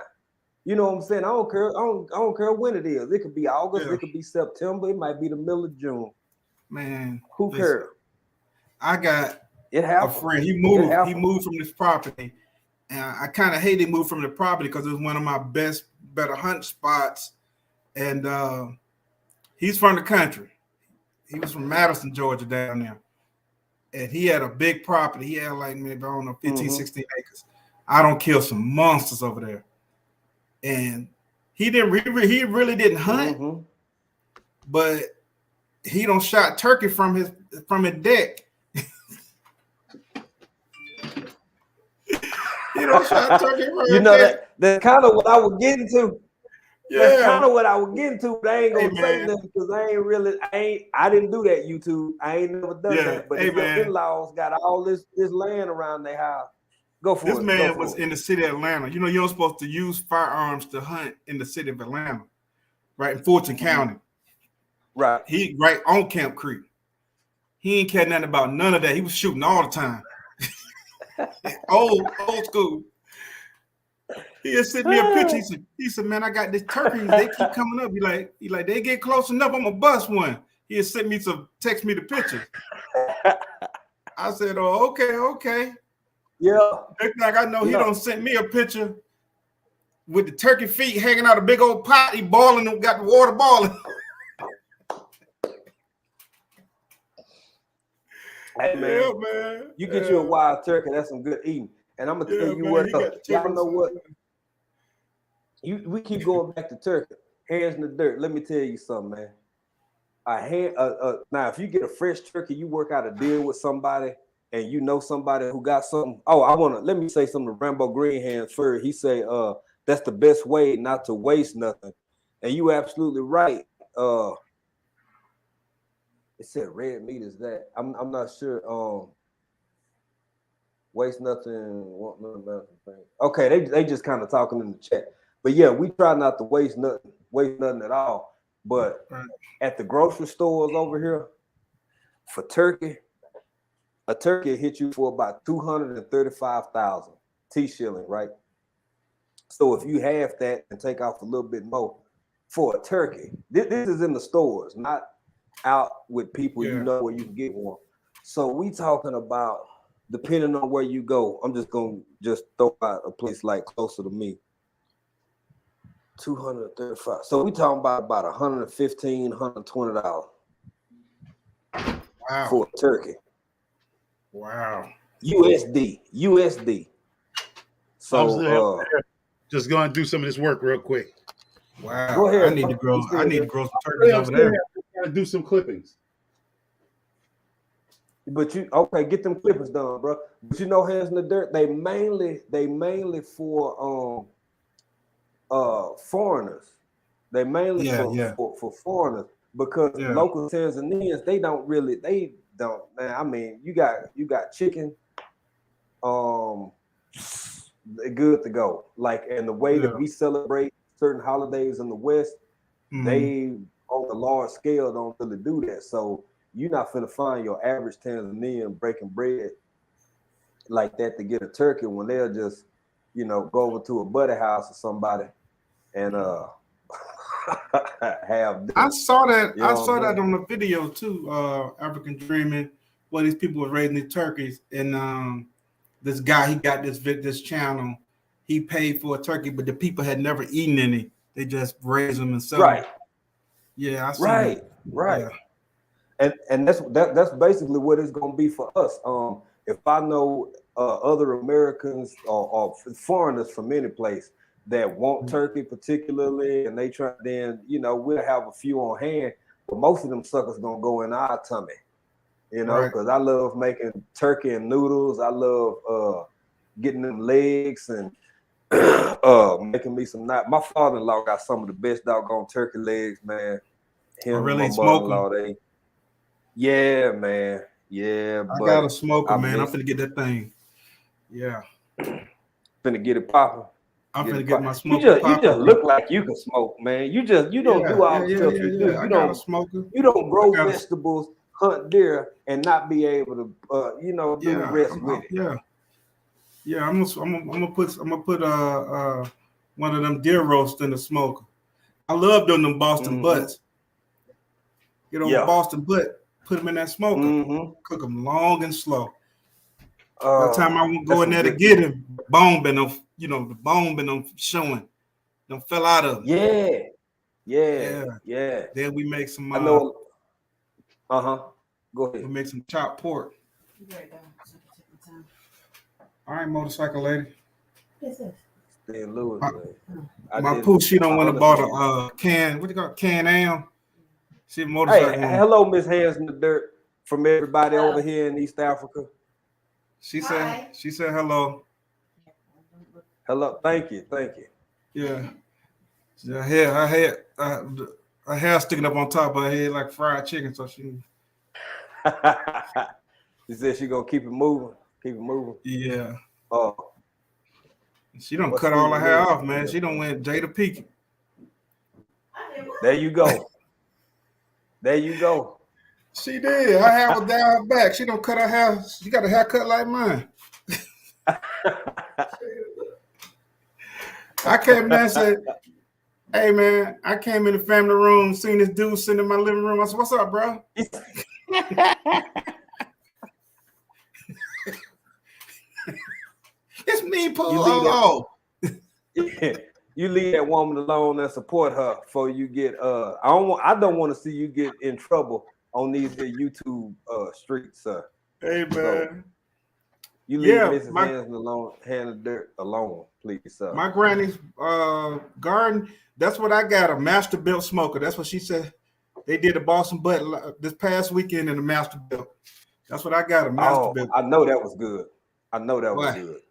You know what I'm saying? I don't care. I don't care when it is. It could be August. It could be September. It might be the middle of June. Man, who cares? I got a friend. He moved. He moved from this property, and I kind of hated moved from the property because it was one of my better hunt spots. And he's from the country. He was from Madison, Georgia, down there. And he had a big property. He had like maybe, I don't know, 15, 16 acres. I don't kill some monsters over there. And he really didn't hunt. but he don't shot turkey from his deck. He don't shot turkey from his deck. That's kind of what I was getting to. That's Yeah. kind of what I was getting to, but I ain't gonna Hey, say man. nothing because I didn't do that, YouTube. I ain't never done Yeah. that. But Hey, if your man. in-laws got all this land around their house, go for This it. man was in the city of Atlanta. You know, you're not supposed to use firearms to hunt in the city of Atlanta, right? In Fulton County. Right. He right on Camp Creek. He ain't cared nothing about none of that. He was shooting all the time. old school. He just sent me a picture. He said, man, I got this turkeys. They keep coming up. He like, they get close enough. I'm gonna bust one. He had sent me text me the picture. I said, oh, okay. Yeah. Next thing I know, he don't sent me a picture with the turkey feet hanging out a big old pot. He boiling them, got the water boiling. Hey, man, Yeah, man. you get you a wild turkey, that's some good eating. And I'm gonna tell you what, y'all know what? We keep going back to turkey. Hands in the dirt. Let me tell you something, man. Now, if you get a fresh turkey, you work out a deal with somebody, and you know somebody who got something. Oh, let me say something to Rambo Green Hands first. He say, that's the best way not to waste nothing. And you absolutely right. It said red meat is that. I'm not sure. Waste nothing, want nothing. Okay, they just kind of talking in the chat. But yeah, we try not to waste nothing at all. But at the grocery stores over here, for turkey, a turkey hit you for about 235,000 T-shilling, right? So if you have that and take off a little bit more for a turkey, this is in the stores, not out with people you know where you can get one. So we talking about, depending on where you go, I'm just gonna throw out a place like closer to me. 235. So we talking about $115, $120 for a turkey. Wow. USD. So just going to do some of this work real quick. Wow. Go ahead. I need to grow some turkeys over there. Gotta do some clippings. But get them clippings done, bro. But you know, Hands in the Dirt, they mainly for foreigners. They mainly for foreigners, because local Tanzanians, they don't, man. I mean, you got chicken, they're good to go. Like, and the way that we celebrate certain holidays in the West, they on the large scale don't really do that. So you're not finna find your average Tanzanian breaking bread like that to get a turkey when they'll just, go over to a buddy house or somebody and have. I saw that. I saw that on the video too. African Dreaming, where these people were raising these turkeys, and this guy, he got this channel. He paid for a turkey, but the people had never eaten any. They just raise them and sell them. Yeah, I see. Right. Yeah. And that's basically what it's gonna be for us. If I know other Americans or foreigners from any place that want turkey particularly, and they try, then we'll have a few on hand, but most of them suckers gonna go in our tummy, because I love making turkey and noodles. I love getting them legs and making me some. My father-in-law got some of the best doggone turkey legs, man. Him and my mother-in-law, yeah, man. Yeah, I got a smoker, man. I'm finna get that thing. Yeah. Finna get it popping. I'm finna get my smoker popping. You just look like you can smoke, man. You don't do all the stuff you do. I got a smoker. You don't grow vegetables, hunt deer, and not be able to do the rest with it. Yeah. I'm gonna put one of them deer roasts in the smoker. I love doing them Boston butts. Get on Boston butt, put them in that smoker, cook them long and slow. By the time I go in there to get him, bone been on, the bone been on showing. Them fell out of them. Yeah. Then we make some. I know. Go ahead. We make some chopped pork. All right, motorcycle lady. St. Louis, my poo, she don't want to buy a can. What do you call Can-Am? She a motorcycle woman. Hello, Miss Hands in the Dirt, from everybody over here in East Africa. She said hello. Hello, thank you. Yeah. Her hair sticking up on top of her head like fried chicken. So she said she gonna keep it moving. Yeah. Oh, She don't What's cut all her Stevie hair Nicks? off, man. She don't went Jada Pinkett. there you go. She did. Her hair was down her back. She don't cut her hair. She got a haircut like mine. I came there and said, hey, man, I came in the family room, seen this dude sitting in my living room. I said, what's up, bro? It's me, Paul. You leave that woman alone and support her before you get I don't want to see you get in trouble on these YouTube streets, sir. Hey, man. So, you leave Mrs. Hands alone, hand of dirt alone, please, sir. My granny's garden, that's what I got, a master built smoker. That's what she said. They did a Boston Butt this past weekend in the master built. That's what I got, a master built. I know that was good. Was good.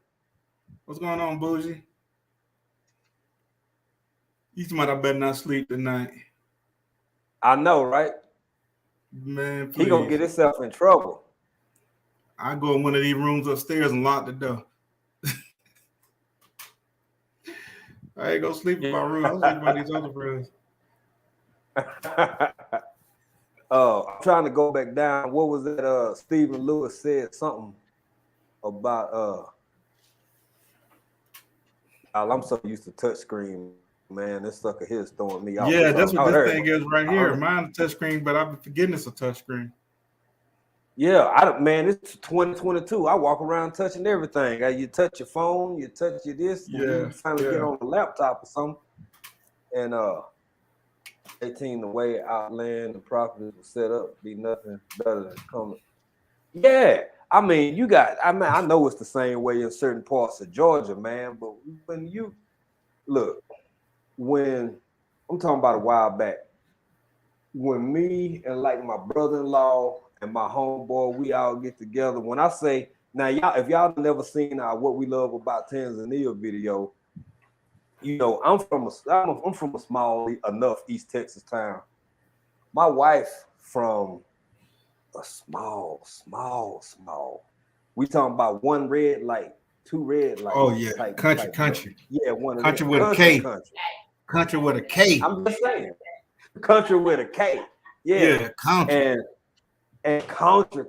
What's going on, Bougie? You might I better not sleep tonight. I know, right? Man, please. He gonna get himself in trouble. I go in one of these rooms upstairs and lock the door. I ain't gonna sleep in my room. I'll sleep by these other rooms. I'm trying to go back down. What was that? Stephen Lewis said something about I'm so used to touchscreen, man. This sucker here is throwing me off. Yeah, that's what this thing is right here. Mine's a touchscreen, but I've been forgetting it's a touchscreen. Yeah, man, it's 2022. I walk around touching everything. You touch your phone, you touch your this. You finally get on the laptop or something. And 18, the way Outland, the properties were set up, be nothing better than coming. Yeah, I mean, I know it's the same way in certain parts of Georgia, man. But when I'm talking about a while back, when me and like my brother-in-law and my homeboy, we all get together. When I say now, y'all, if y'all never seen our What We Love About Tanzania video, you know, I'm from a small enough East Texas town. My wife from a small. We talking about one red light, two red lights. Oh yeah, country. Yeah, one country with a K. Country with a K. I'm just saying, country with a K. Yeah, country. And country.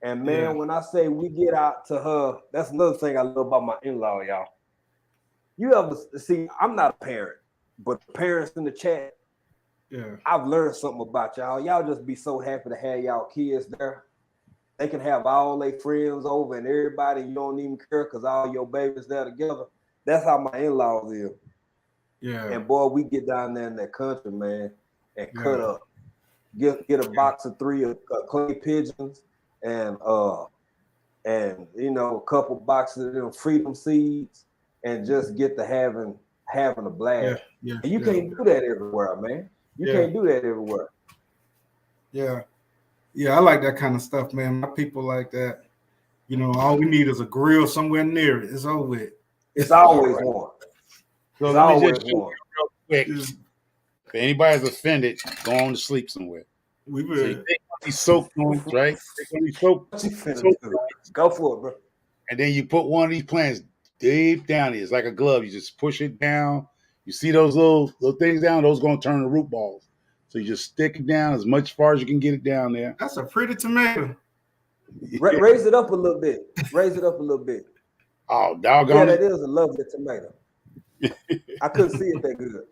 And man, when I say we get out to her, that's another thing I love about my in-law, y'all. You ever see? I'm not a parent, but parents in the chat. Yeah, I've learned something about y'all. Y'all just be so happy to have y'all kids there. They can have all their friends over and everybody. You don't even care because all your babies there together. That's how my in-laws is. Yeah. And boy, we get down there in that country, man, and cut up. Get a box of 3 clay pigeons and you know, a couple boxes of them freedom seeds and just get to having a blast. Yeah. And you can't do that everywhere, man. You can't do that everywhere. Yeah. Yeah, I like that kind of stuff, man. My people like that. You know, all we need is a grill somewhere near it. It's over with. It's always one. So let me just show you real quick. If anybody's offended, go on to sleep somewhere. We will. So you take one of these soap joints, right? Take one of these soap joints. Go for it, bro. And then you put one of these plants deep down here. It's like a glove. You just push it down. You see those little things down? Those are going to turn to root balls. So you just stick it down as much far as you can get it down there. That's a pretty tomato. Raise it up a little bit. Oh, doggone that is a lovely tomato. I couldn't see it that good.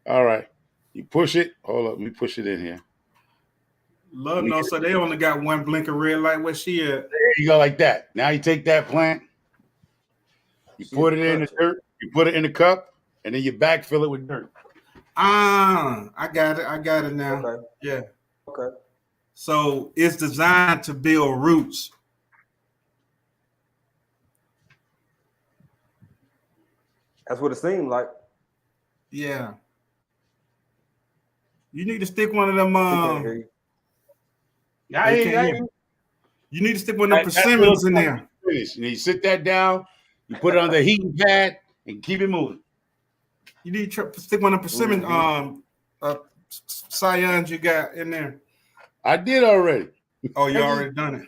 All right. You push it. Hold up. Let me push it in here. Love no, so they only got one blinking red light. Where she at? There you go, like that. Now you take that plant, you put it in the dirt, you put it in the cup, and then you backfill it with dirt. I got it now. Okay. Yeah. Okay. So it's designed to build roots. That's what it seemed like. Yeah. You need to stick one of them. He can't hear you. Yeah, You can't hear. You need to stick one of them persimmons in there. Finish. And you sit that down, you put it on the heating pad, and keep it moving. You need to stick one of them persimmon scions you got in there. I did already. Oh, you already done it.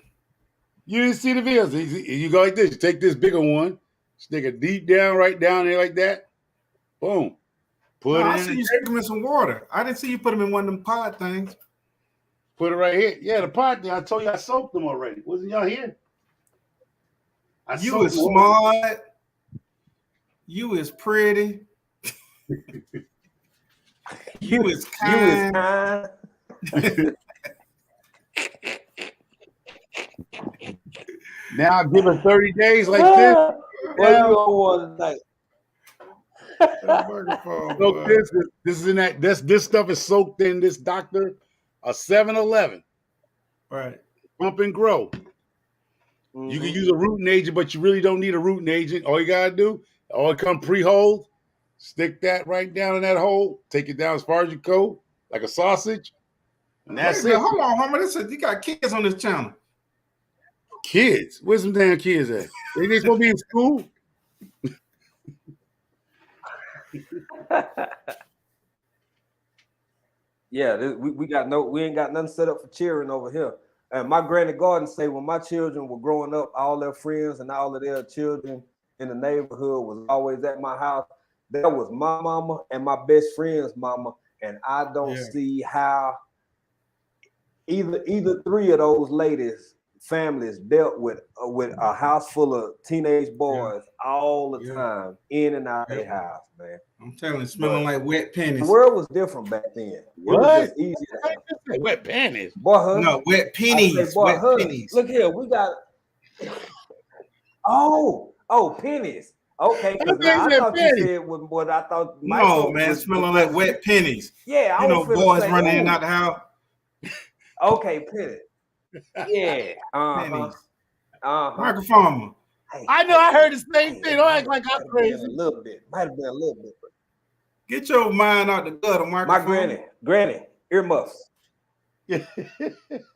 You didn't see the videos. You go like this. You take this bigger one, stick it deep down, right down there like that. Boom. Put it I in. see you stick them in some water. I didn't see you put them in one of them pod things. Put it right here. Yeah, the pot thing. I told you I soaked them already. Wasn't y'all here? You is smart. You is pretty. You is kind. Now give it 30 days like this. Well, you on one tonight. Soak this is in that. This stuff is soaked in this Dr. A 7-Eleven. Right. Pump and grow. Mm-hmm. You can use a rooting agent, but you really don't need a rooting agent. All you gotta do, all it come pre-holed, stick that right down in that hole, take it down as far as you go, like a sausage, and that's it. Hold on, Homer. You got kids on this channel. Kids? Where's some damn kids at? They supposed to be in school? Yeah, we ain't got nothing set up for cheering over here. And my granny garden say when my children were growing up, all their friends and all of their children in the neighborhood was always at my house. That was my mama and my best friend's mama, and I don't see how either three of those ladies' families dealt with a house full of teenage boys all the time, in and out of their house, man. I'm telling you, smelling like wet panties. The world was different back then. It was just easy to have. Wet panties. Boy, no, wet pennies. Boy, wet pennies. Look here, we got pennies. Okay, because I thought you said what I thought. No, man, smelling like wet pennies. Yeah, you know, boys running in and out the house. Okay, pennies. Yeah, pennies. Microphone. Hey, I know. I heard the same thing. Don't act like I'm crazy. A little bit, might have been a little bit. Get your mind out the gutter, microphone. My granny, earmuffs.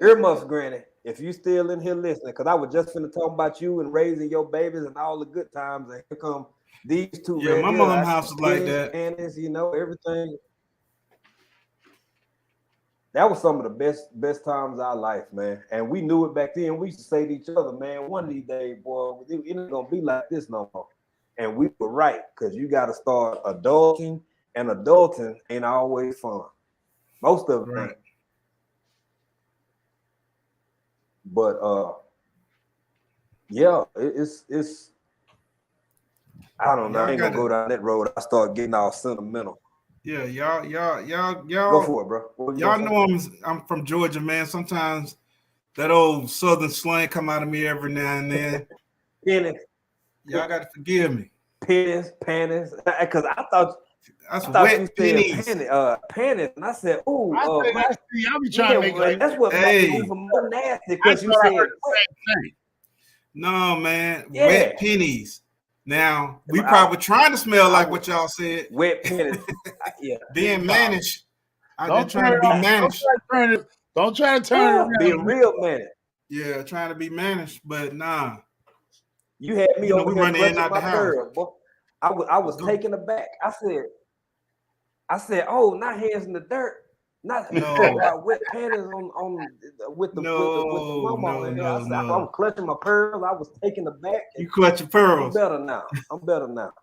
Earmuffs, granny. If you still in here listening, because I was just finna talk about you and raising your babies and all the good times, and here come these two. Yeah, my mom's house is like that. Panties, you know, everything. That was some of the best times of our life, man. And we knew it back then. We used to say to each other, man, one of these days, boy, it ain't gonna be like this no more. And we were right, because you got to start adulting, and adulting ain't always fun. Most of it ain't. But yeah, it's I don't know. I ain't gonna go down that road. I start getting all sentimental. Yeah, y'all go for it, bro. Y'all know I'm from Georgia, man. Sometimes that old Southern slang come out of me every now and then. Pennies. Y'all got to forgive me. Panties, because I thought wet pennies. Panties, and I said, "Ooh, I'll be trying to make like that's what makes it even more nasty." Because you said, "No, man, wet pennies." Now we probably trying to smell like what y'all said. Wet pennies. Yeah, being managed. I'm trying to be managed. Don't try to turn it around. Being real managed. Yeah, trying to be managed, but nah. You had me over here clutching my pearl, boy. I was taken aback. I said, "Oh, not hands in the dirt, not wet panties on with the mama." I was clutching my pearls. I was taken aback. You clutch your pearls. I'm better now.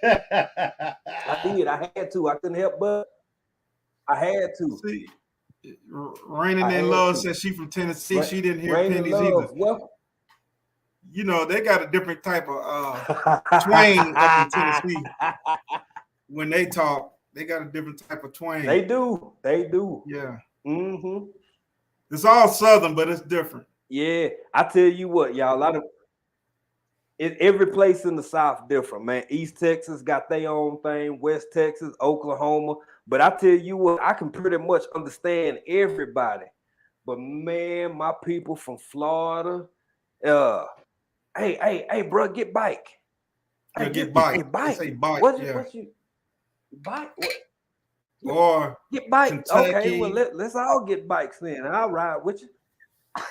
I did. I had to. I couldn't help but. I had to. See, Raining in Love said she from Tennessee. She didn't hear pennies either. Well, you know, they got a different type of twang up in Tennessee. When they talk, they got a different type of twang. They do. Yeah. Mm-hmm. It's all Southern, but it's different. Yeah. I tell you what, y'all, every place in the South different, man. East Texas got their own thing. West Texas, Oklahoma. But I tell you what, I can pretty much understand everybody. But, man, my people from Florida, hey, bro, get bike. Hey, get bike. Hey, bike. Say bike. What you bike? What? or Get bikes. Okay, well Kentucky, let's all get bikes then. I'll ride with you.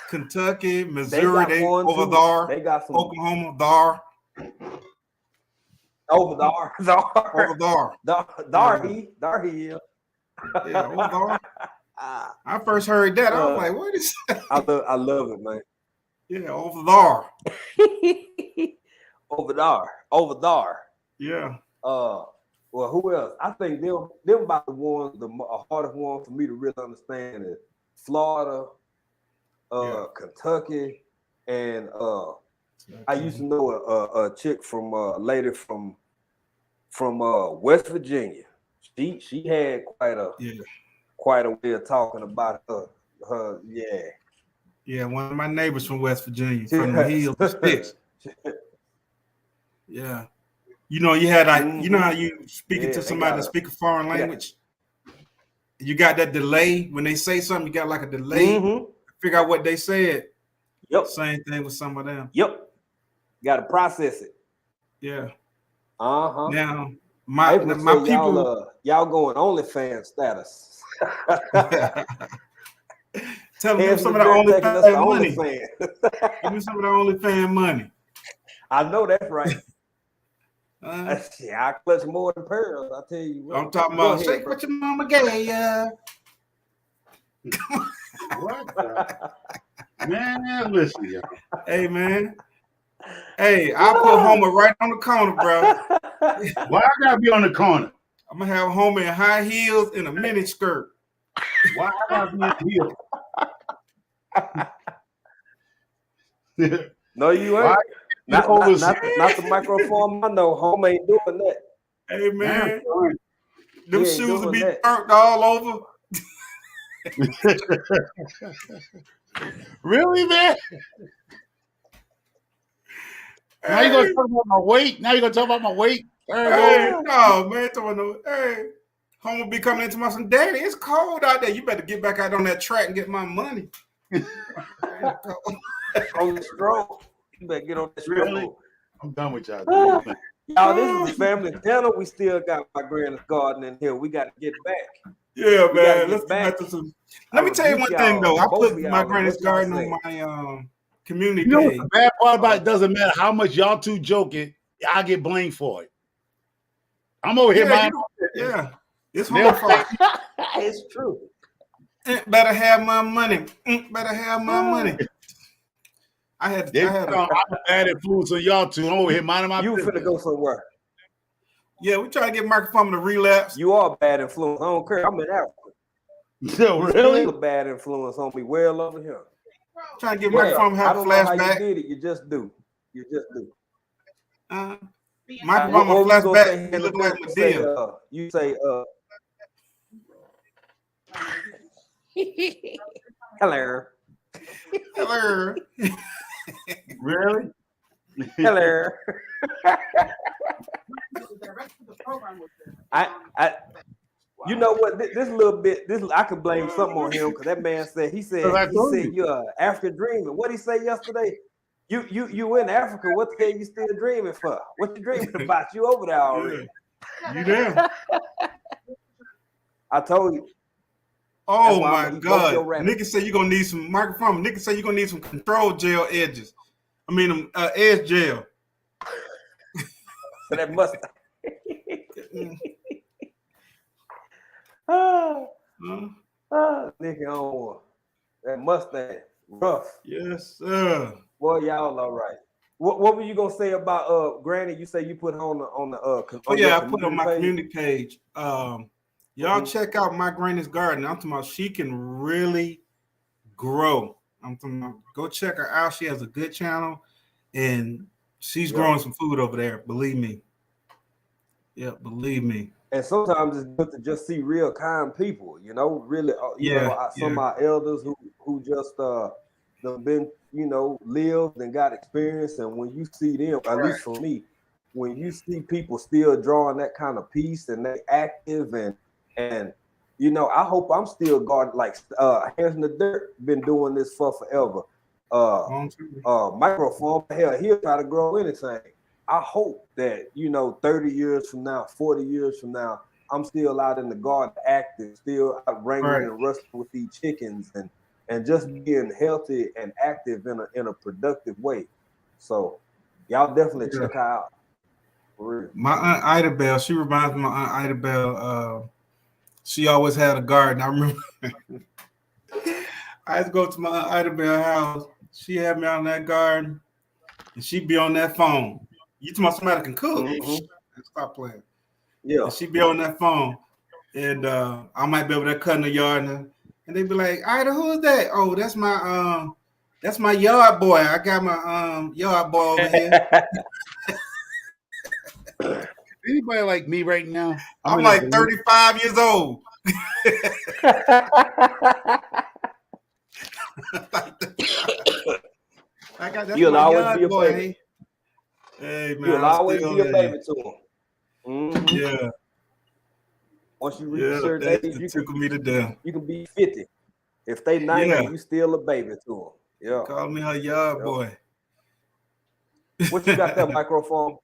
Kentucky, They Missouri, got they one over too. there, They got some Oklahoma, there, over there. over there. Darby, yeah. Yeah, over there. Ah, I first heard that. I was like, what is that? I love it, man. Yeah, over there. Over there. Yeah. Well, who else? I think them about the ones, the hardest one for me to really understand is Florida, Kentucky, and I used to know a chick from a lady from West Virginia. She had quite a way of talking about her. Yeah, one of my neighbors from West Virginia, from the hills of sticks. Yeah. You know, you had like, you know how you speaking to somebody that speak a foreign language? You got that delay when they say something, you got like a delay to figure out what they said. Yep. Same thing with some of them. Yep. Got to process it. Yeah. Now, my people, y'all going OnlyFans status. Tell them some of the OnlyFans money. Give me some of the OnlyFans money. I know that's right. I clutch more than pearls. I tell you what. I'm talking about shake what your mama gave ya. What? Man, listen, y'all. Hey, man. Hey, I'll put Homer right on the corner, bro. Why I gotta be on the corner? I'm gonna have Homer in high heels and a mini skirt. Why I gotta be in heels? No, you ain't. Not the microphone. I know Homer ain't doing that. Hey, man. Them shoes will be burnt all over. Really, man? Now you gonna talk about my weight? Hey, no, man. Hey, Homer be coming into my son, Daddy, it's cold out there. You better get back out on that track and get my money. On the stroke. You better get on that stroke. Really? I'm done with y'all. Y'all, this is the family channel. We still got my granny's garden in here. We got to get back. Yeah, man. Let's get back to some. Let me tell you one thing, though. I put my granny's garden on my community page. What the bad part about it doesn't matter how much y'all two joking, I get blamed for it. I'm over here, it's home fault. It's true. Better have my money. Better have my money. I had a bad influence on y'all two. I'm over here minding my business. You finna go somewhere. Yeah, we try to get microphone to relapse. You are a bad influence. I don't care. I'm in Africa. No, really? A bad influence on me. Well over here. Trying to get microphone have a flashback. Know how you did it. You just do. Microphone flashback. You look like Madea. You say hello. Hello. Really? Hello. You know what? This little bit, I could blame something on him because that man said he said you're an African dreamer. What he say yesterday? You in Africa? What the hell you still dreaming for? What you dreaming about? You over there already? You there? I told you. Oh my God! Nigga said you're gonna need some microphone. Nigga said you're gonna need some control gel edges. I mean, edge gel. So that must. Nigga on that Mustang rough. Yes, sir. Boy, y'all all right. What were you gonna say about Granny? You say you put her on the I put it on my community page. Y'all check out my granny's garden. I'm talking about she can really grow. I'm talking about go check her out. She has a good channel and she's growing some food over there. Believe me. Yeah, believe me. And sometimes it's good to just see real kind people, you know, really, some of our elders who just been, lived and got experience. And when you see them, at least for me, when you see people still drawing that kind of peace and they active and I hope I'm still guarded, like Hands in the Dirt been doing this for forever. Microphone, hell, he'll try to grow anything. I hope that, 30 years from now, 40 years from now, I'm still out in the garden active, still out wrangling Right. and wrestling with these chickens and just being healthy and active in a productive way. So y'all definitely Yeah. check her out. For real. My Aunt Ida Bell, she reminds me of my Aunt Ida Bell. She always had a garden. I remember I used to go to my Aunt Ida Bell house. She had me on that garden, and she'd be on that phone. You talking about somebody can cook? Mhm. Stop playing. Yeah. And she'd be on that phone, and I might be over there cutting the yard, and they'd be like, "Ida, who is that? Oh, that's my yard boy. I got my yard boy over here." Anybody like me right now? I'm like 35 years old. I got that's You'll my always yard be a boy. baby. Hey man, You'll I'm always still be a baby to him. Mhm. Yeah, Once you reach a yeah, certain that age, you took me to death. can be 50. If they 90, Yeah, you still a baby to them. Yeah. call me her yard Yeah. boy. What you got that microphone?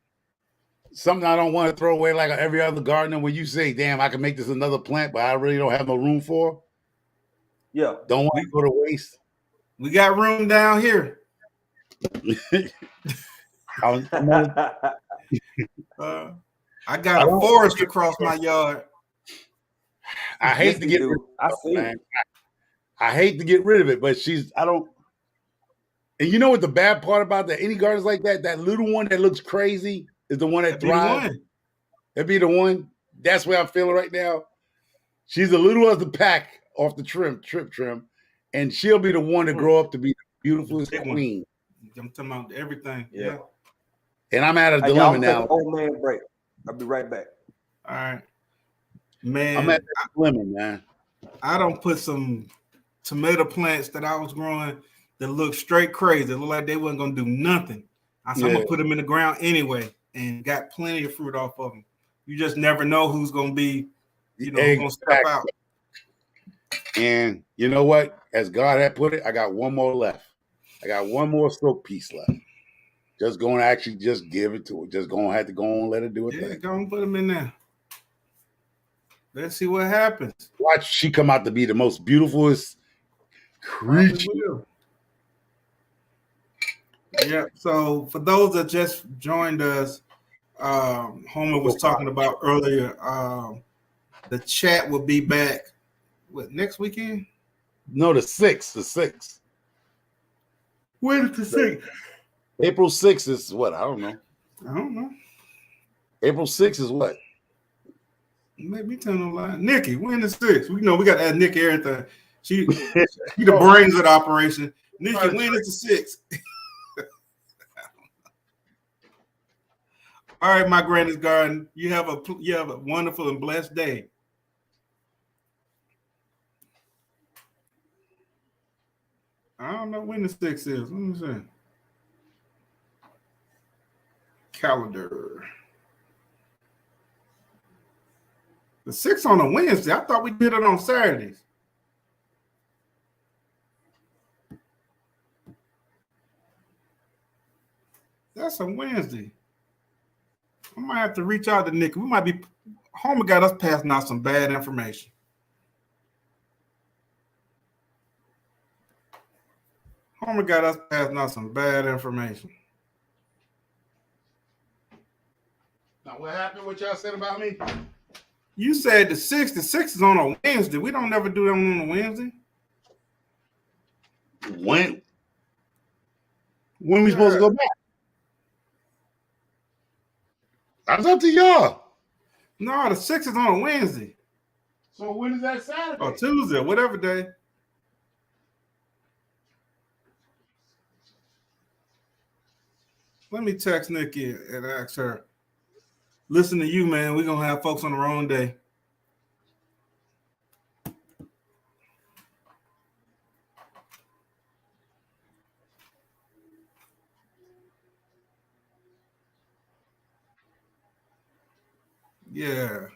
Something I don't want to throw away like every other gardener. When you say, "Damn, I can make this another plant," but I really don't have no room for. Yeah. Don't want to go to waste. We got room down here. I'm I got a forest across my yard. I hate Yes, to you get do. rid I of it, see it. man. I hate to get rid of it, but I don't. And you know what the bad part about that? Any gardens like that, that little one that looks crazy is the one that That'd be the thrives. one. That'd be the one. That's where I'm feeling right now. She's a little of the pack off the trim, and she'll be the one to grow up to be the beautifulest Big one. queen. I'm talking about everything. Yeah. Yeah. And I'm at a Hey, y'all dilemma take an now. old man break. I'll be right back. All right. Man, I'm at a dilemma, man. I don't put some tomato plants that I was growing that look straight crazy. They look like they wasn't gonna do nothing. I said I'm Yeah. gonna put them in the ground anyway, and got plenty of fruit off of them. You just never know who's gonna be, who's gonna step out. And you know what? As God had put it, I got one more left. I got one more stroke piece left. Just going to actually just give it to her. Just going to have to go on and let her do it. Yeah, go and put them in there. Let's see what happens. Watch she come out to be the most beautifulest creature. Yeah. So for those that just joined us, Homer was talking about earlier. The chat will be back. What, next weekend? No, the 6th. The 6th. When is the 6th? April 6th is what? I don't know. I don't know. April 6th is what? Make me turn on line. Nikki, when the 6th? We know we got to add Nikki everything. She the brains of the operation. Nikki, when is the 6th? All right, my granny's garden. You have a wonderful and blessed day. I don't know when the 6th is. Let me see. Calendar. The 6th on a Wednesday. I thought we did it on Saturdays. That's a Wednesday. I might have to reach out to Nick. We might be. Homer got us passing out some bad information. Homer got us passing out some bad information. Now, what happened? What y'all said about me? You said the 6th. The 6th is on a Wednesday. We don't never do that on a Wednesday. When we supposed to go back? That's up to y'all. No, the 6th is on a Wednesday. So when is that Saturday? Or Tuesday, whatever day. Let me text Nikki and ask her. Listen to you, man. We're going to have folks on the wrong day. Yeah.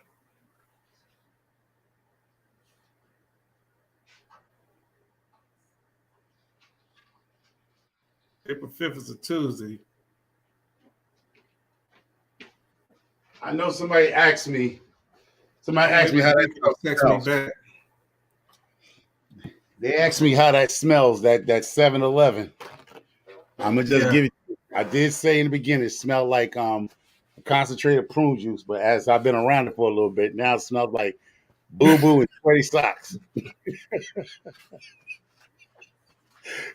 April 5th is a Tuesday. I know somebody asked me Somebody asked me how that Text me smells. back. They asked me how that smells, that 7-Eleven. I'm gonna just give it. I did say in the beginning it smelled like concentrated prune juice, but as I've been around it for a little bit, now it smells like boo boo and sweaty socks.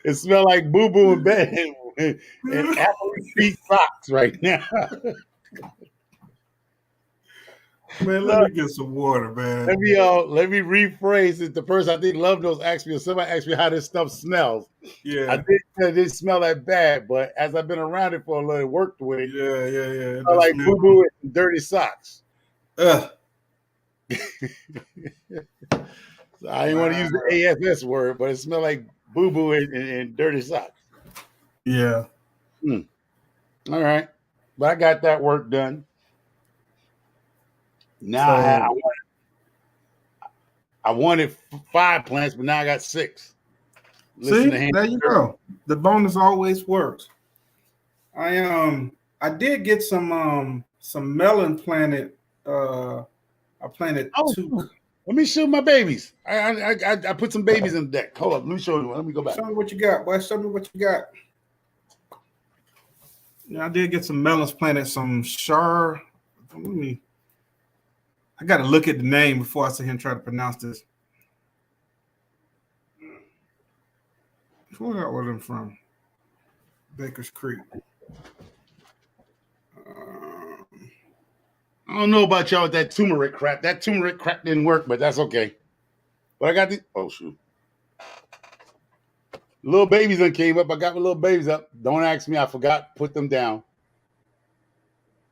It smells like boo boo and bed and apple feet socks right now. Man, let me get some water, man. Let me rephrase it. The person I think Love Knows asked me, or somebody asked me how this stuff smells. Yeah. I did say it didn't smell that bad, but as I've been around it for a little, worked with it. Yeah. It smell like boo boo and dirty socks. Ugh. So I didn't want to use the AFS word, but it smelled like boo boo and dirty socks. Yeah. All right, but I got that work done. Now I wanted 5 plants, but now I got 6. See, there you go. The bonus always works. I did get some melon planted. I planted 2. Let me show my babies. I put some babies in the deck. Hold up, let me show you. Let me go back. Show me what you got, boy. Show me what you got. Yeah, I did get some melons planted. Some char. I got to look at the name before I sit here and try to pronounce this. Where got one of them from? Baker's Creek. I don't know about y'all with that turmeric crap. That turmeric crap didn't work, but that's okay. But I got the shoot. Little babies that came up. I got my little babies up. Don't ask me. I forgot to put them down.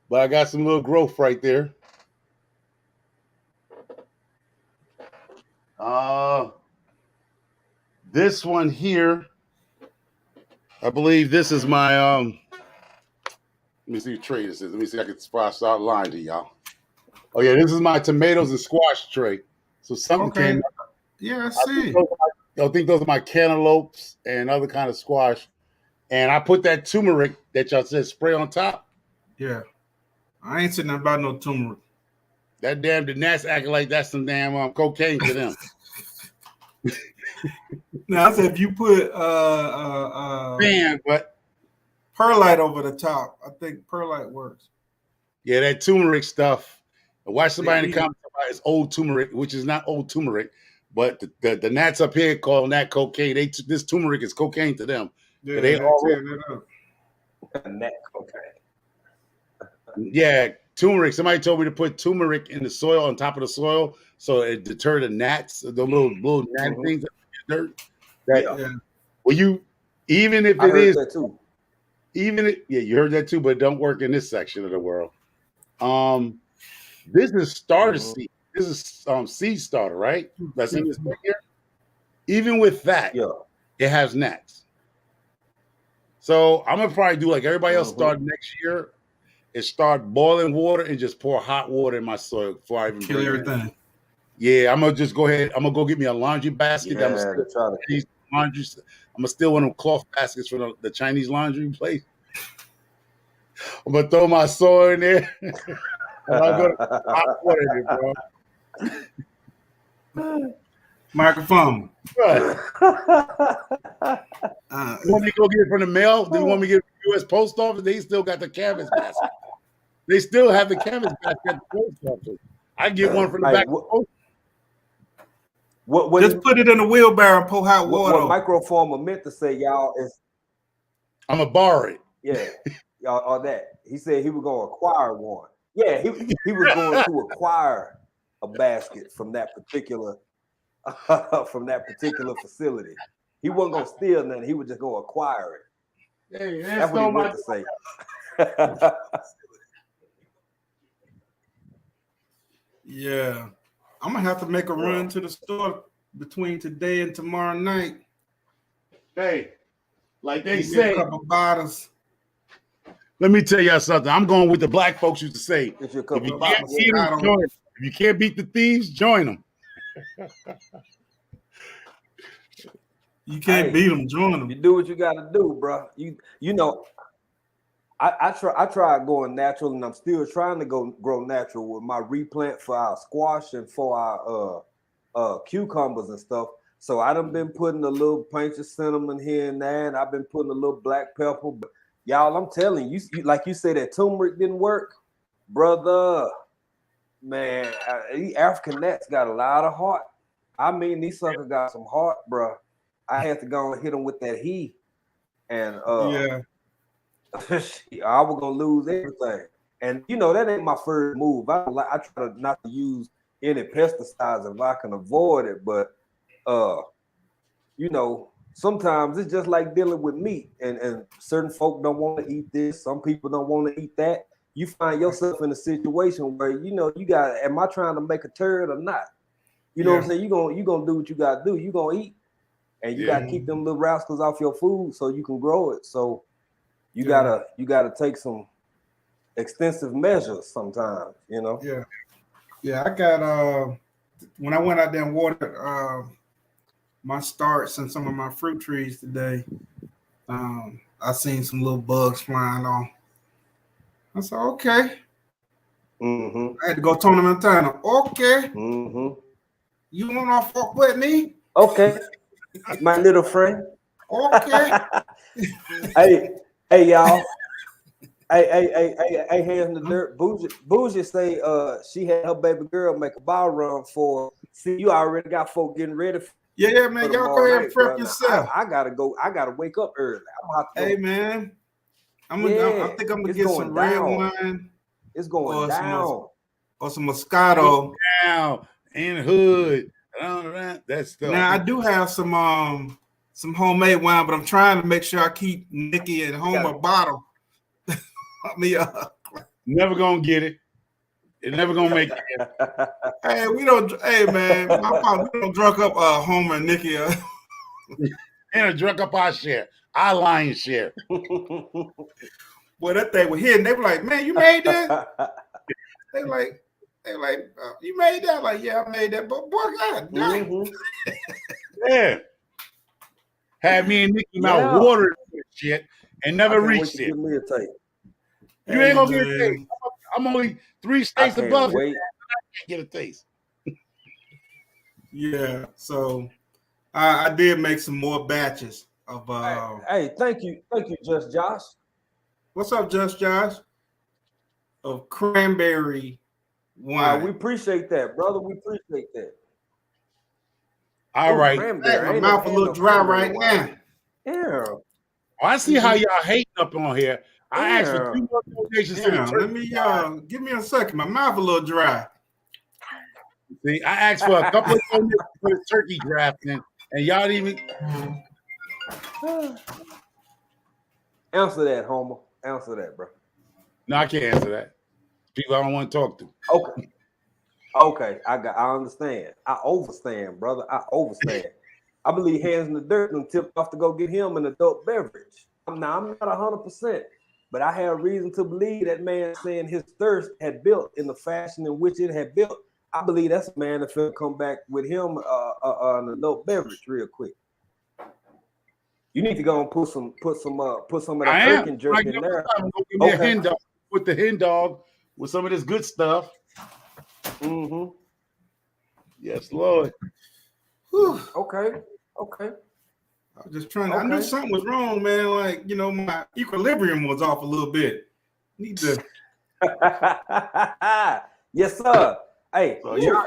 But I got some little growth right there. This one here, I believe this is my let me see what tray this is. Let me see if I can start lying to y'all. Oh yeah, this is my tomatoes and squash tray. So something came up. Yeah, I see. I think those are my cantaloupes and other kind of squash. And I put that turmeric that y'all said spray on top. Yeah. I ain't saying nothing about no turmeric. That damn the gnats acting like that's some damn cocaine to them. Now I said if you put but perlite over the top, I think perlite works. Yeah, that turmeric stuff. I watched somebody in the comments about it's old turmeric, which is not old turmeric, but the gnats up here calling that cocaine. This turmeric is cocaine to them. Yeah, they all Nat cocaine. Yeah, turmeric. Somebody told me to put turmeric in the soil on top of the soil so it deter the gnats, the little gnat things in the dirt. Well, even if I heard is that too. You heard that too, but it don't work in this section of the world. This is starter seed. This is seed starter, right? That's in this thing here. Even with that, it has gnats. So I'm gonna probably do like everybody else start next year. Is start boiling water and just pour hot water in my soil before I even kill everything. Yeah, I'm gonna just go ahead. I'm gonna go get me a laundry basket. I'm gonna steal one of them cloth baskets from the Chinese laundry place. I'm gonna throw my soil in there. And I'm gonna hot water in it, bro. Microphone. Right. You want me to go get it from the mail? Do you want me to get it from the U.S. Post Office? They still got the canvas basket. They still have the canvas basket at the post office. I get one from the back. Just put it in a wheelbarrow and pour hot water. What Microformer meant to say, y'all, is I'm gonna borrow it. Yeah, y'all on that. He said he was gonna acquire one. Yeah, he was going to acquire a basket from that particular facility. He wasn't gonna steal nothing. He was just gonna acquire it. Hey, that's what he meant to say. Yeah, I'm gonna have to make a run to the store between today and tomorrow night. Hey, like they say, a couple bottles. Let me tell y'all something. I'm going with the black folks used to say. If you can't beat the thieves, join them. You can't beat them, join them. You do what you got to do, bro. You know. I tried going natural, and I'm still trying to grow natural with my replant for our squash and for our cucumbers and stuff. So I done been putting a little pinch of cinnamon here and there, and I've been putting a little black pepper. But y'all, I'm telling you, like you said, that turmeric didn't work, brother. Man, these African nuts got a lot of heart. I mean, these suckers got some heart, bro. I had to go and hit them with that heat, and Yeah. I was gonna lose everything. And you know that ain't my first move. I try to not to use any pesticides if I can avoid it. But you know, sometimes it's just like dealing with meat, and certain folk don't want to eat this. Some people don't want to eat that. You find yourself in a situation where you know you got. Am I trying to make a turd or not? You know what I'm saying? You gonna do what you gotta do. You gonna eat, and you gotta keep them little rascals off your food so you can grow it. So you gotta take some extensive measures sometimes, you know. Yeah. I got when I went out there and watered my starts and some of my fruit trees today, I seen some little bugs flying on. I said, okay. I had to go turn them in town. Okay. You want to fuck with me? Okay. My little friend. Okay. Hey, y'all. Hey, hands in the dirt. Bougie say she had her baby girl make a ball run for. See, you already got folk getting ready. Yeah, man. Y'all go ahead and prep yourself. I gotta go. I gotta wake up early. Hey, man. I think I'm gonna get some red wine. It's going down. Or some Moscato. Down in hood. That stuff. Now I do have some homemade wine, but I'm trying to make sure I keep Nikki at home a bottle. Never gonna get it. It's never gonna make it. Hey, we don't. Hey, man, we don't drunk up Homer and Nikki. And drunk up our share, our lion's share. Boy, that thing was here, and they were like, "Man, you made that?" They like, "You made that?" Like, yeah, I made that. But boy, God, yeah. Had me and Nikki out watering shit and never reached it. Give me a tape. You ain't gonna get a taste. I'm only 3 states above it. I can't get a taste. Yeah, so I did make some more batches of. Hey, thank you, Just Josh. What's up, Just Josh? Of cranberry wine. We appreciate that, brother. We appreciate that. All right. My mouth a little dry right now. Yeah. I see how y'all hating up on here. I asked for 2 more donations. Let me give me a second. My mouth a little dry. See, I asked for a couple of donations for the turkey drafting, and y'all didn't even answer that, Homer. Answer that, bro. No, I can't answer that. People I don't want to talk to. Okay. I understand. I overstand, brother. I overstand. I believe hands in the dirt and tipped off to go get him an adult beverage. I'm not 100%, but I have reason to believe that man saying his thirst had built in the fashion in which it had built. I believe that's a man that will come back with him an adult beverage real quick. You need to go and put some of that Erkin jerk in there. Give me a hen dog with the hen dog with some of this good stuff. Yes, Lord. Whew. Okay. I was just trying to, I knew something was wrong, man. Like, you know, my equilibrium was off a little bit. Need to. Yes, sir. Hey, so y'all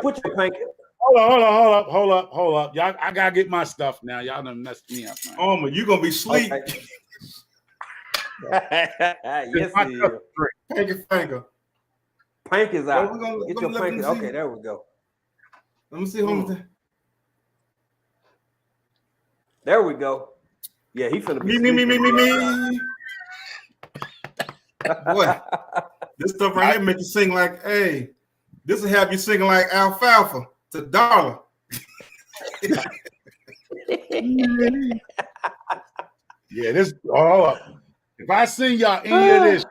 put your pinky. Hold up. Y'all, I gotta get my stuff now. Y'all done messed me up, man. Oh, you gonna be asleep. Okay. Yes, he is. Pinky finger. Pinky's out. Well, get your pinky. Okay, there we go. Let me see Homer. There we go. Yeah, he finna be me. Boy, this stuff right here make you sing like, hey, this will have you singing like alfalfa to Darla. Yeah, this. If I sing y'all any of this,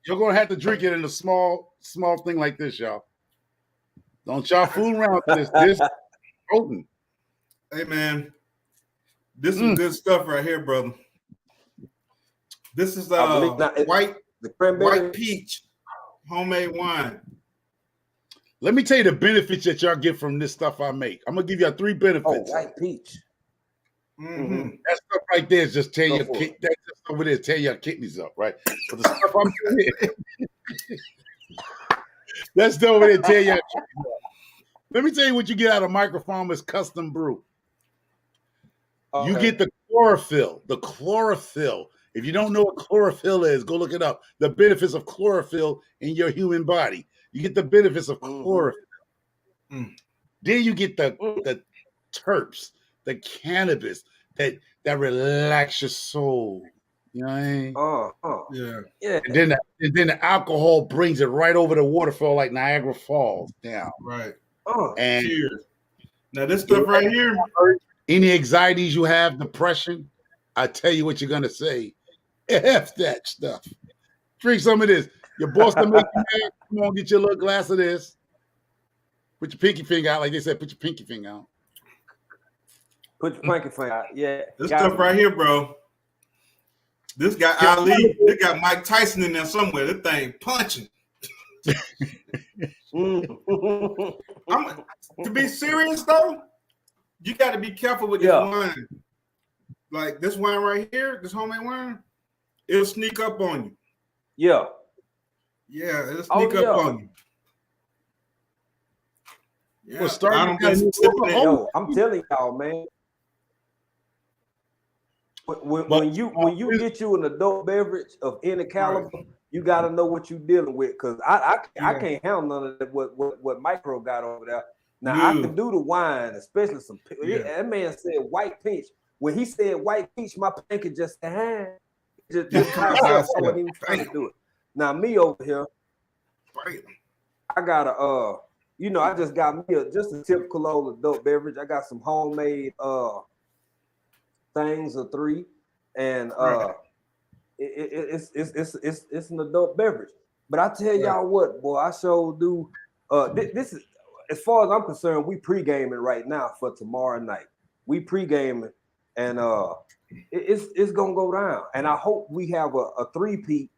you're gonna have to drink it in a small thing like this, y'all. Don't y'all fool around with this. This potent. Hey man, this is good stuff right here, brother. This is I believe not. The white cranberry. peach homemade wine. Let me tell you the benefits that y'all get from this stuff I make. I'm gonna give y'all 3 Oh, benefits. white peach. Mm-hmm. That stuff right there is just tear your Go for it. that just over there tear your kidneys up, right? But the stuff I'm doing here, that stuff over there tear your kidneys up. Let me tell you what you get out of Microfarmers Custom Brew. You Okay. get the chlorophyll. The chlorophyll. If you don't know what chlorophyll is, go look it up. The benefits of chlorophyll in your human body. You get the benefits of chlorophyll. Mm. Then you get the terps, the cannabis that relax your soul. You know what I mean? Yeah. Yeah. And then the alcohol brings it right over the waterfall like Niagara Falls down. Right. And Cheers. Now this stuff right here. any anxieties you have, depression, I tell you what you're gonna say. F that stuff. Drink some of this. Your boss to make you mad. Come on, get your little glass of this. Put your pinky finger out, like they said. Put your pinky finger out. Put your pinky finger out. Yeah. This stuff right here, bro. This got Ali. This got Mike Tyson in there somewhere. This thing punching. To be serious though, you got to be careful with this wine. Like this wine right here, this homemade wine, it'll sneak up on you. Yeah. Yeah, it'll sneak up on you. Yeah, Well, I don't get Yo, I'm telling y'all, man. When you get you an adult beverage of any caliber, you got to know what you're dealing with. Because I can't handle none of that. What Micro got over there. Now I can do the wine, especially some. That man said white peach. When he said white peach, my pinky just just I wasn't even trying to do it. Now me over here, I got a I just got me just a typical old adult beverage. I got some homemade things of 3, and it's an adult beverage. But I tell y'all what, boy, I sure do. This is, as far as I'm concerned, we pre-gaming right now for tomorrow night. We pre-gaming, and it's gonna go down. And I hope we have a 3-peat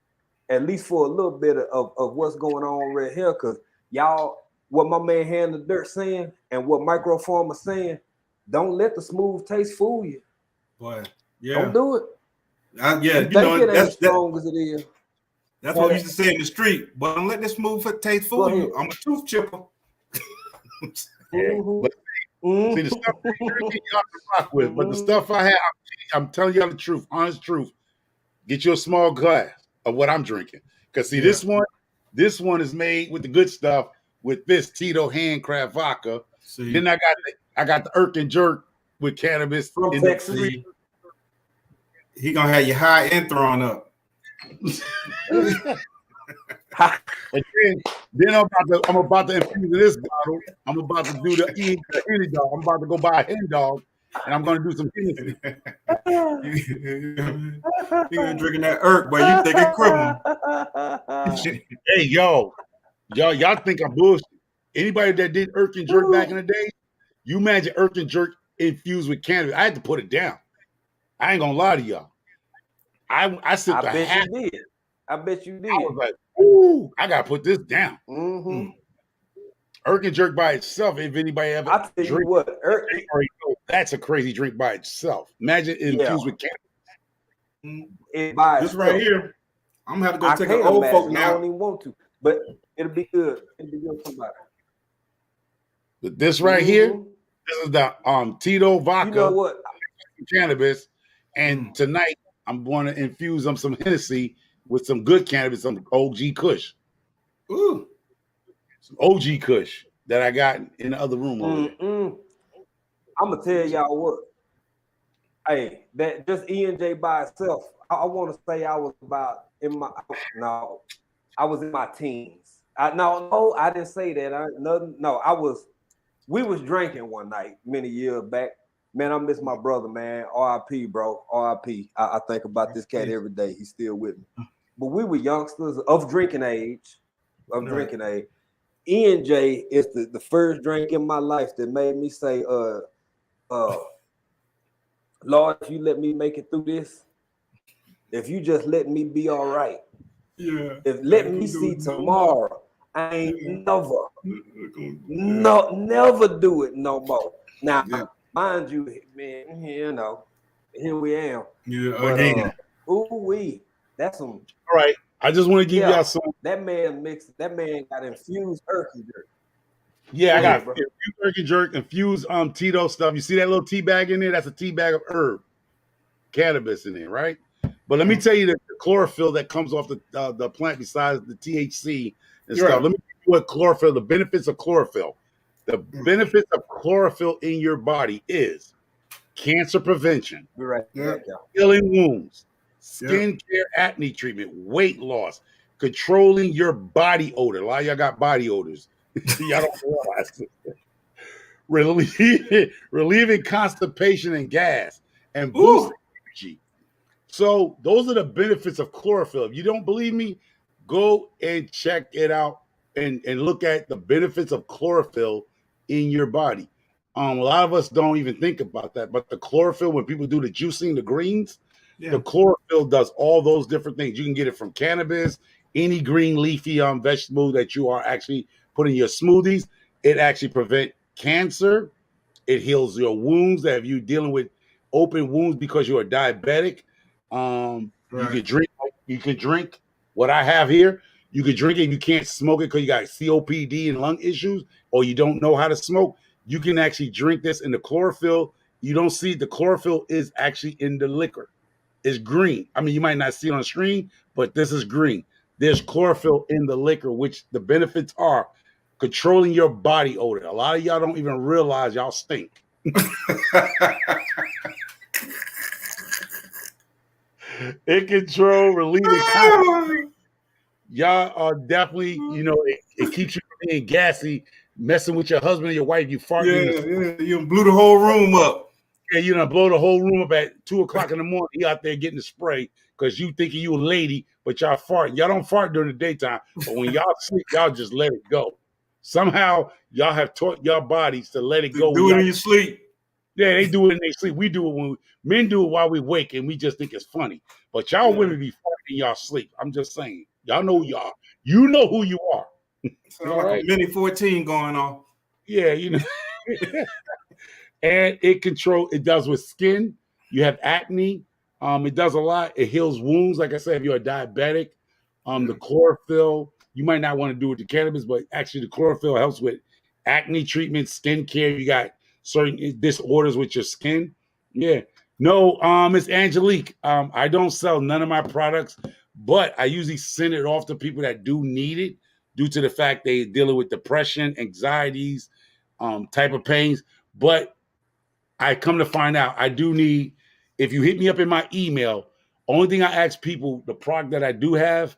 at least for a little bit of what's going on right here, because y'all. What my man Hand the Dirt saying and what Microfarmer saying, don't let the smooth taste fool you. Boy, yeah. Don't do it. You know, that's strong as it is. That's what we used to say in the street. But don't let this smooth taste fool you. I'm a tooth chipper. But see, the stuff y'all can rock with, but the stuff I have, I'm telling y'all the truth, honest truth. Get you a small glass of what I'm drinking. Because see, this one is made with the good stuff. With this Tito handcraft vodka, then I got the Irk and Jerk with cannabis from in Texas. He gonna have your high end thrown up. And then I'm about to infuse this bottle. I'm about to do the Henny Dog. I'm about to go buy a Hen Dog, and I'm gonna do some Hennessy. You gonna drinking that Irk, but you think it's criminal. Hey, y'all think I'm bullshit. Anybody that did Irk and Jerk back in the day, you imagine Irk and Jerk infused with cannabis. I had to put it down. I ain't gonna lie to y'all. I sipped a half. I bet you did. I was like, ooh, I gotta put this down. Irk and Jerk by itself, if anybody ever I tell you what, that's a crazy drink by itself. Imagine it infused with cannabis. This right here, I'm gonna have to go take an old folk now. I don't even want to, but it'll be good. It'll be good for somebody. But this right here, this is the Tito vodka. You know what? Cannabis, and tonight I'm going to infuse them some Hennessy with some good cannabis, some OG Kush. Ooh, some OG Kush that I got in the other room over there. I'm gonna tell y'all what. Hey, that just E&J by itself. I want to say I was in my teens. I didn't say that. We was drinking one night many years back. Man, I miss my brother, man. R.I.P., bro. R.I.P. I think about this cat every day. He's still with me. But we were youngsters of drinking age. E&J is the first drink in my life that made me say, Lord, if you let me make it through this, If you just let me be all right. Yeah. If let me see tomorrow, I ain't never do it no more. Now, mind you, man, you know, here we am. Yeah, but, again. That's some. All right. I just want to give y'all some. That man got infused herky jerk. Yeah, I got infused herky jerk, infused Tito stuff. You see that little tea bag in there? That's a tea bag of herb, cannabis in there, right? But let me tell you the chlorophyll that comes off the plant besides the THC and stuff. Let me tell you what chlorophyll, the benefits of chlorophyll. The benefits of chlorophyll in your body is cancer prevention, healing wounds, skin care, acne treatment, weight loss, controlling your body odor. A lot of y'all got body odors. Y'all don't realize it. Relieving constipation and gas and boosting energy. So those are the benefits of chlorophyll. If you don't believe me, go and check it out and look at the benefits of chlorophyll in your body. A lot of us don't even think about that, but the chlorophyll, when people do the juicing, the greens, the chlorophyll does all those different things. You can get it from cannabis, any green leafy vegetable that you are actually putting in your smoothies. It actually prevents cancer. It heals your wounds that if you're dealing with open wounds because you're a diabetic. You can drink what I have here. You can drink it. You can't smoke it because you got COPD and lung issues, or you don't know how to smoke. You can actually drink this in the chlorophyll. You don't see the chlorophyll is actually in the liquor. It's green. I mean, you might not see it on the screen, but this is green. There's chlorophyll in the liquor, which the benefits are controlling your body odor. A lot of y'all don't even realize y'all stink. It control relieving. Y'all are definitely, it keeps you from being gassy, messing with your husband or your wife. You fart. You blew the whole room up. Yeah, you know, blow the whole room up at 2:00 in the morning. You out there getting the spray because you thinking you a lady, but y'all farting. Y'all don't fart during the daytime, but when y'all sleep, y'all just let it go. Somehow y'all have taught your bodies to let it go. Do it in your sleep. Yeah, they do it in their sleep. We do it when men do it while we wake, and we just think it's funny. But y'all women be farting in y'all sleep. I'm just saying. Y'all know who you are. You know who you are. All right. Mini 14 going on. Yeah, you know. And it does with skin. You have acne. It does a lot. It heals wounds. Like I said, if you're a diabetic, the chlorophyll, you might not want to do it with the cannabis, but actually the chlorophyll helps with acne treatment, skin care. You got certain disorders with your skin. Yeah. No, it's Angelique. I don't sell none of my products, but I usually send it off to people that do need it due to the fact they're dealing with depression, anxieties, type of pains. But I come to find out I do need, if you hit me up in my email, only thing I ask people, the product that I do have,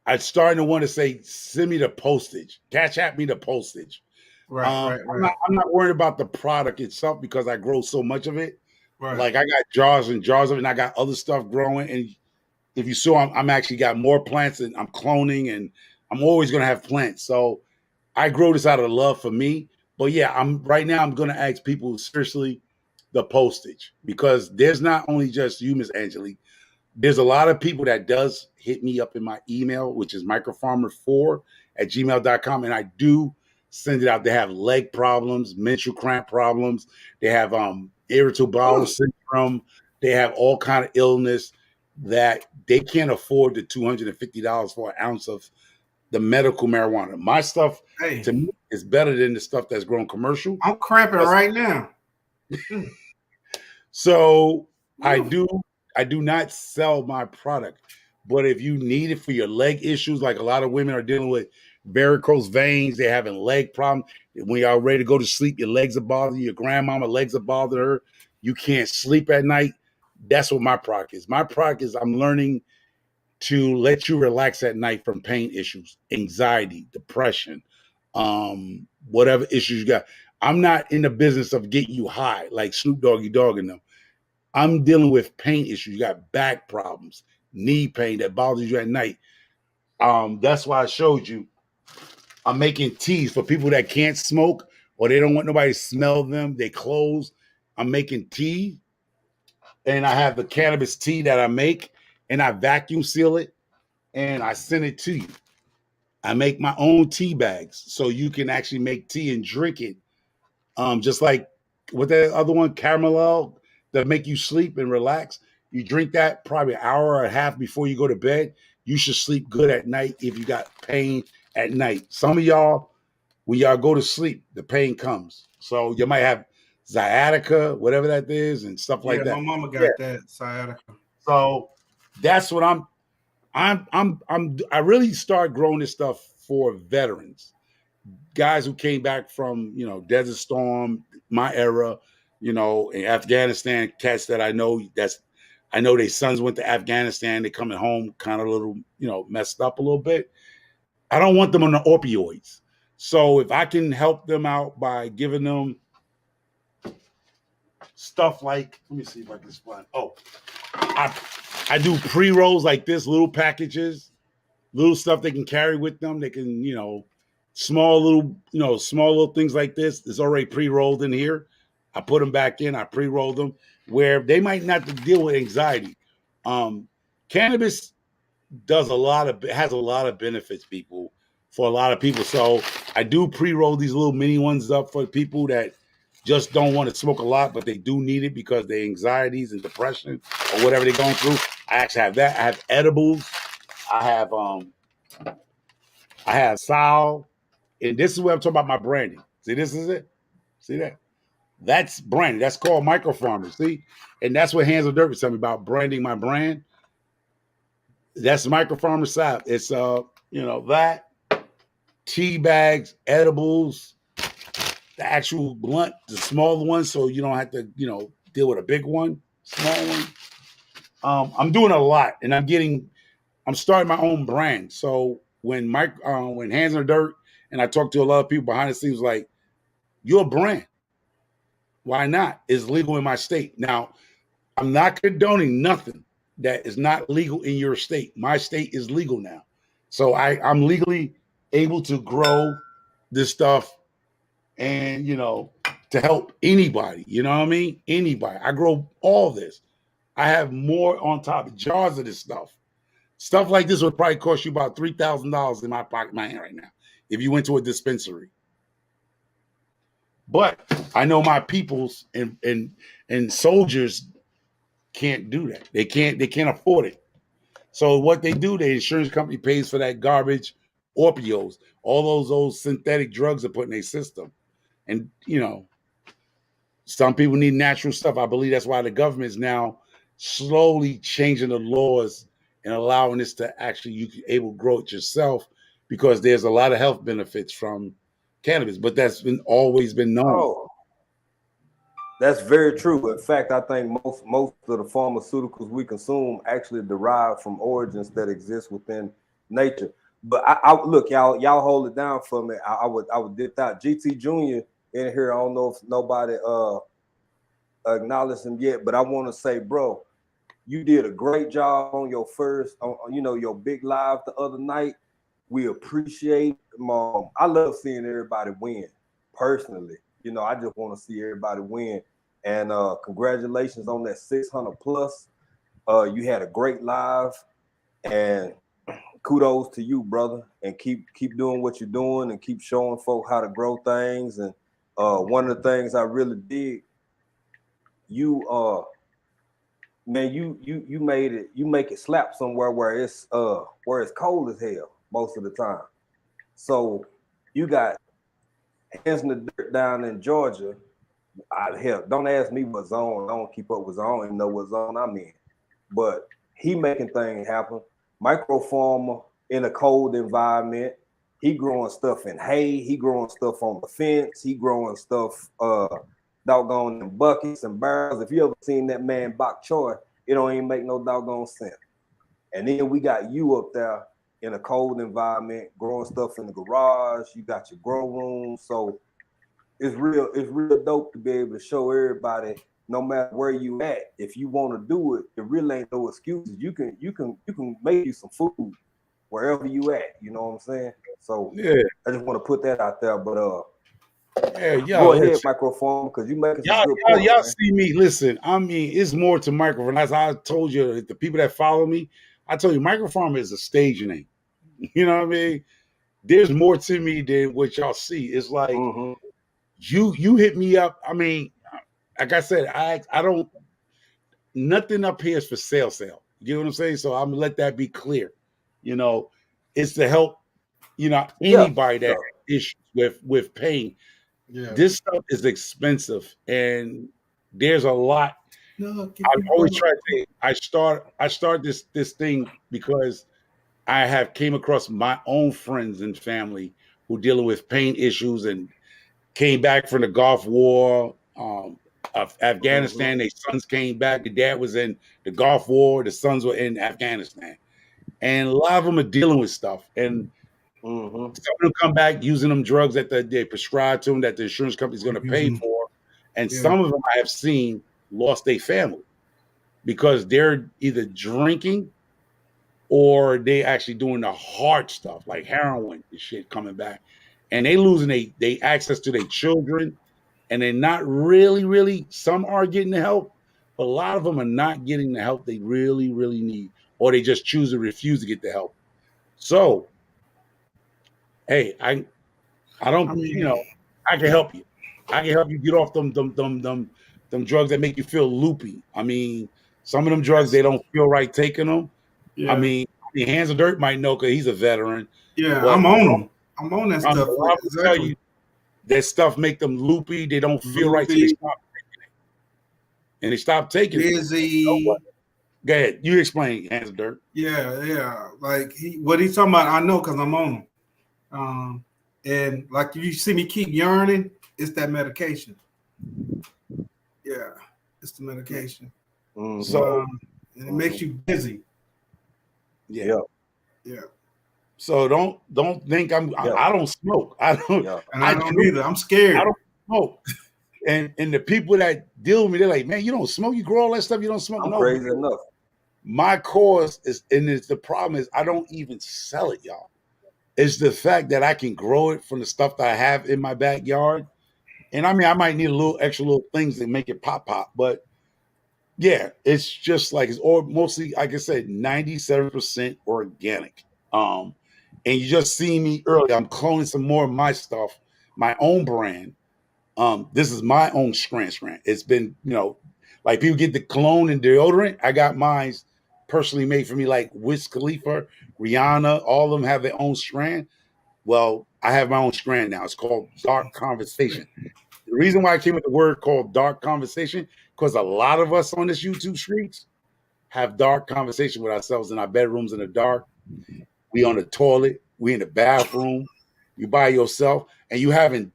I'm starting to want to say, send me the postage. Cash at me the postage. Right. I'm not worried about the product itself because I grow so much of it. Right. Like I got jars and jars of it, and I got other stuff growing. And if you saw, I'm actually got more plants, and I'm cloning, and I'm always going to have plants. So I grow this out of love for me. But yeah, I'm going to ask people seriously the postage, because there's not only just you, Miss Angelique. There's a lot of people that does hit me up in my email, which is microfarmer4@gmail.com. And I do send it out. They have leg problems, menstrual cramp problems. They have irritable bowel syndrome. They have all kind of illness that they can't afford the $250 for an ounce of the medical marijuana. My stuff, to me, is better than the stuff that's grown commercial. I'm cramping right now. So I do not sell my product, but if you need it for your leg issues, like a lot of women are dealing with varicose veins, they're having leg problems. When you're ready to go to sleep, your legs are bothering you, your grandmama legs are bothering her, you can't sleep at night. That's what my product is. My product is I'm learning to let you relax at night from pain issues, anxiety, depression, whatever issues you got. I'm not in the business of getting you high like Snoop Doggy Dogg and them. I'm dealing with pain issues. You got back problems, knee pain that bothers you at night. That's why I showed you. I'm making teas for people that can't smoke or they don't want nobody to smell them, they clothes. I'm making tea and I have the cannabis tea that I make, and I vacuum seal it, and I send it to you. I make my own tea bags, so you can actually make tea and drink it. Just like with that other one, Caramel, that make you sleep and relax. You drink that probably an hour or a half before you go to bed. You should sleep good at night if you got pain at night. Some of y'all, when y'all go to sleep, the pain comes. So you might have sciatica, whatever that is, and stuff like that. My mama got that sciatica. So that's what I really start growing this stuff for veterans, guys who came back from, you know, Desert Storm, my era, you know, in Afghanistan, cats that I know their sons went to Afghanistan, they're coming home kind of a little, you know, messed up a little bit. I don't want them on the opioids. So if I can help them out by giving them stuff like, let me see if I can explain. Oh, I do pre-rolls like this, little packages, little stuff they can carry with them. They can, you know, small little things like this. It's already pre-rolled in here. I put them back in. I pre-rolled them where they might not deal with anxiety. Cannabis has a lot of benefits, for a lot of people. So I do pre-roll these little mini ones up for people that just don't want to smoke a lot, but they do need it because their anxieties and depression or whatever they're going through. I actually have that. I have edibles. I have Sal, and this is where I'm talking about my branding. See, this is it. See that? That's branding. That's called microfarmers. See, and that's what Hands of Dirt was telling me about branding my brand. That's microfarmer side. It's that tea bags, edibles, the actual blunt, the smaller one, so you don't have to deal with a big one, small one. I'm doing a lot, and I'm starting my own brand. So when Hands in the Dirt, and I talked to a lot of people behind the scenes, like, you're a brand. Why not? It's legal in my state. Now, I'm not condoning nothing that is not legal in your state. My state is legal now. So I'm legally able to grow this stuff and, to help anybody. You know what I mean? Anybody. I grow all this. I have more on top of jars of this stuff. Stuff like this would probably cost you about $3,000 in my pocket, my hand right now, if you went to a dispensary. But I know my peoples and soldiers can't do that. They can't afford it. So what they do, the insurance company pays for that garbage, opioids, all those synthetic drugs they put in their system. And, some people need natural stuff. I believe that's why the government is now slowly changing the laws and allowing this to actually, you can able to grow it yourself, because there's a lot of health benefits from cannabis, but that's always been known. Oh, that's very true. In fact, I think most of the pharmaceuticals we consume actually derive from origins that exist within nature. But I look, y'all hold it down for me. I would dip out. GT Jr. in here. I don't know if nobody acknowledged him yet, but I want to say, bro, you did a great job on your first, your big live the other night. We appreciate, I love seeing everybody win personally. I just want to see everybody win. And congratulations on that 600 plus. You had a great live, and kudos to you, brother. And keep doing what you're doing, and keep showing folk how to grow things. And one of the things I really dig, you make it slap somewhere where it's cold as hell most of the time. So you got Hands in the Dirt down in Georgia. Hell, don't ask me what zone. I don't keep up with zone. I don't even know what zone I'm in. But he making things happen. Microfarmer in a cold environment. He growing stuff in hay. He growing stuff on the fence. He growing stuff doggone in buckets and barrels. If you ever seen that man bok choy, it don't even make no doggone sense. And then we got you up there in a cold environment, growing stuff in the garage. You got your grow room. So it's real dope to be able to show everybody, no matter where you at, if you want to do it, there really ain't no excuses. You can make you some food wherever you at. You know what I'm saying? So yeah, I just want to put that out there. But Yeah, Go ahead, listen. microphone, because you making some Y'all, good y'all, points, y'all man. see me. Listen, I mean, it's more to microphone. As I told you, the people that follow me, I told you, microphone is a stage name. You know what I mean? There's more to me than what y'all see. It's like Mm-hmm. you hit me up. I mean, like I said, I don't nothing up here is for sale. You know what I'm saying? So I'm gonna let that be clear. You know, it's to help, Yeah. anybody that Yeah. has issues with pain. Yeah. This stuff is expensive, and there's a lot. No, I always try to say I start this thing because I have came across my own friends and family who dealing with pain issues and came back from the Gulf War, of Afghanistan. Mm-hmm. Their sons came back. The dad was in the Gulf War. The sons were in Afghanistan, and a lot of them are dealing with stuff. And Mm-hmm. some of them come back using them drugs that they prescribe to them that the insurance company is going to pay for, and Yeah. some of them I have seen lost their family because they're either drinking or they actually doing the hard stuff like heroin and shit coming back, and they losing they access to their children, and they're not really. Some are getting the help, but a lot of them are not getting the help they really need, or they just choose to refuse to get the help. So, hey, I I don't, mean, I can help you. I can help you get off them drugs that make you feel loopy. I mean, some of them drugs they don't feel right taking them. I yeah, mean, Hands of Dirt might know because he's a veteran, yeah, but I'm on them. I'm on that a stuff. lot of them tell Exactly. you that stuff make them loopy. They don't feel right, so they Loopy, stop taking it, and they stop taking it. busy. Go ahead, you explain, Hands of Dirt. Yeah. Like what he's talking about, I know because I'm on them. And like you see me keep yearning, it's that medication. Yeah, it's the medication. Mm-hmm. So, And it makes you busy. yeah. Yeah. So don't think I don't smoke. I don't. Yeah. And I don't either. I'm scared. I don't smoke. And the people that deal with me, they're like, man, you don't smoke. You grow all that stuff. You don't smoke. I'm No, crazy enough. my cause is, and it's the problem is I don't even sell it, y'all. It's the fact that I can grow it from the stuff that I have in my backyard. And I mean, I might need a little extra little things to make it pop, but yeah, it's just like it's all mostly, like I said, 97% organic. And you just see me earlier. I'm cloning some more of my stuff, my own brand. This is my own strand. It's been, like people get the cologne and deodorant. I got mine personally made for me, like Wiz Khalifa, Rihanna, all of them have their own strand. Well, I have my own strand now. It's called Dark Conversation. The reason why I came with the word called Dark Conversation, because a lot of us on this YouTube streets have dark conversation with ourselves in our bedrooms in the dark. We on the toilet, we in the bathroom, you by yourself, and you having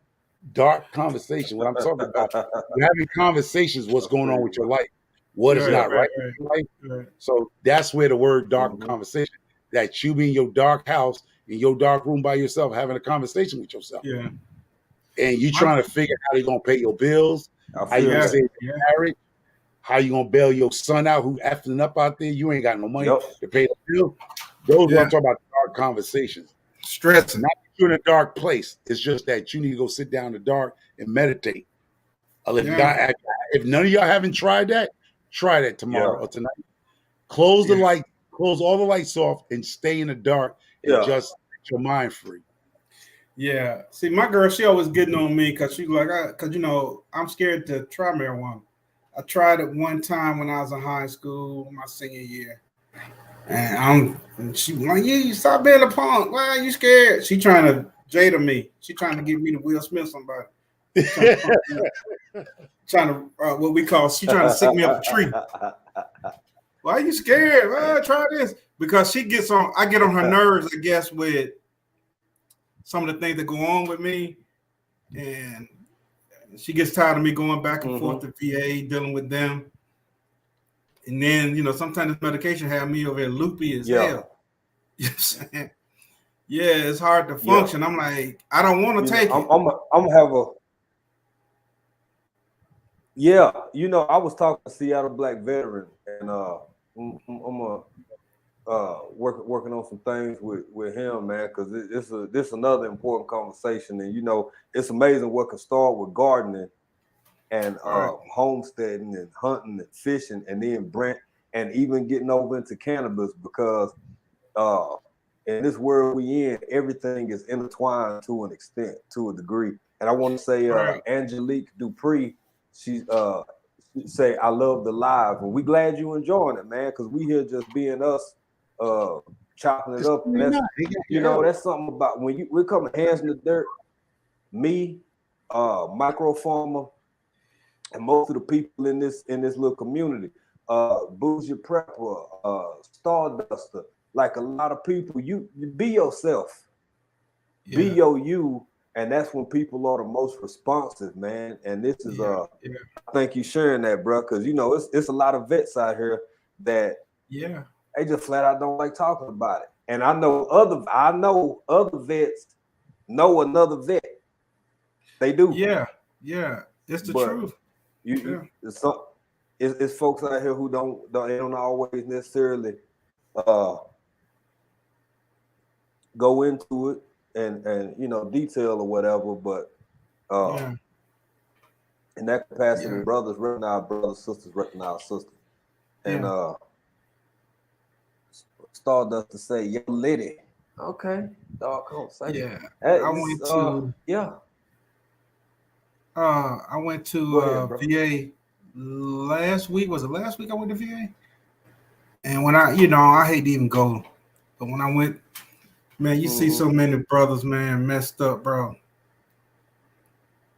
dark conversation. What I'm talking about, you having conversations, what's going on with your life, what is not right with your life. So that's where the word dark conversation, that you be in your dark house, in your dark room by yourself, having a conversation with yourself. Yeah. And you trying to figure out how you gonna pay your bills, how you gonna save your marriage, how you gonna bail your son out who effing up out there. You ain't got no money to pay the bill. Those are I'm talking about dark conversations. Stressing. Not that you're in a dark place. It's just that you need to go sit down in the dark and meditate. If none of y'all haven't tried that, try that tomorrow or tonight. Close the light, close all the lights off, and stay in the dark and just get your mind free. Yeah. See, my girl, she always getting on me because she's like, I'm scared to try marijuana. I tried it one time when I was in high school, my senior year. And she was like, you stop being a punk. Why are you scared? She trying to jada me. She trying to get me to Will Smith somebody. Trying to what we call, she trying to sick me up a tree. Why are you scared? Well, try this. Because I get on her nerves, I guess, with some of the things that go on with me. And she gets tired of me going back and forth to VA, dealing with them. And then, sometimes this medication have me over here loopy as hell. You know what I'm saying? Yeah, it's hard to function. I'm like, I don't want to take it. I'm gonna have a. I was talking to Seattle Black veteran, and I'm working on some things with him, man, because this another important conversation. And you know, it's amazing what can start with gardening and homesteading and hunting and fishing, and then Brent, and even getting over into cannabis, because in this world we in, everything is intertwined to an extent, to a degree. And I want to say Angelique Dupree, she say, I love the live, and we glad you enjoying it, man, because we here just being us, chopping it up. And that's, you know, that's something about when we come hands in the dirt, me, Micro Farmer, and most of the people in this little community, Bougie Prepper, Starduster, like a lot of people, you be yourself, be your you, and that's when people are the most responsive, man. And this is I thank you sharing that, bro, because you know it's a lot of vets out here that they just flat out don't like talking about it. And I know other vets know another vet. They do. Yeah, it's the truth. It's folks out here who don't always necessarily go into it and you know, detail or whatever, but in that capacity, brothers recognize brothers, sisters recognize sisters. And Stardust to say, yo, Liddy. Okay. Dog conversation. I went to VA last week. Was it last week I went to VA? And when I hate to even go, but when I went, man, you see so many brothers, man, messed up, bro.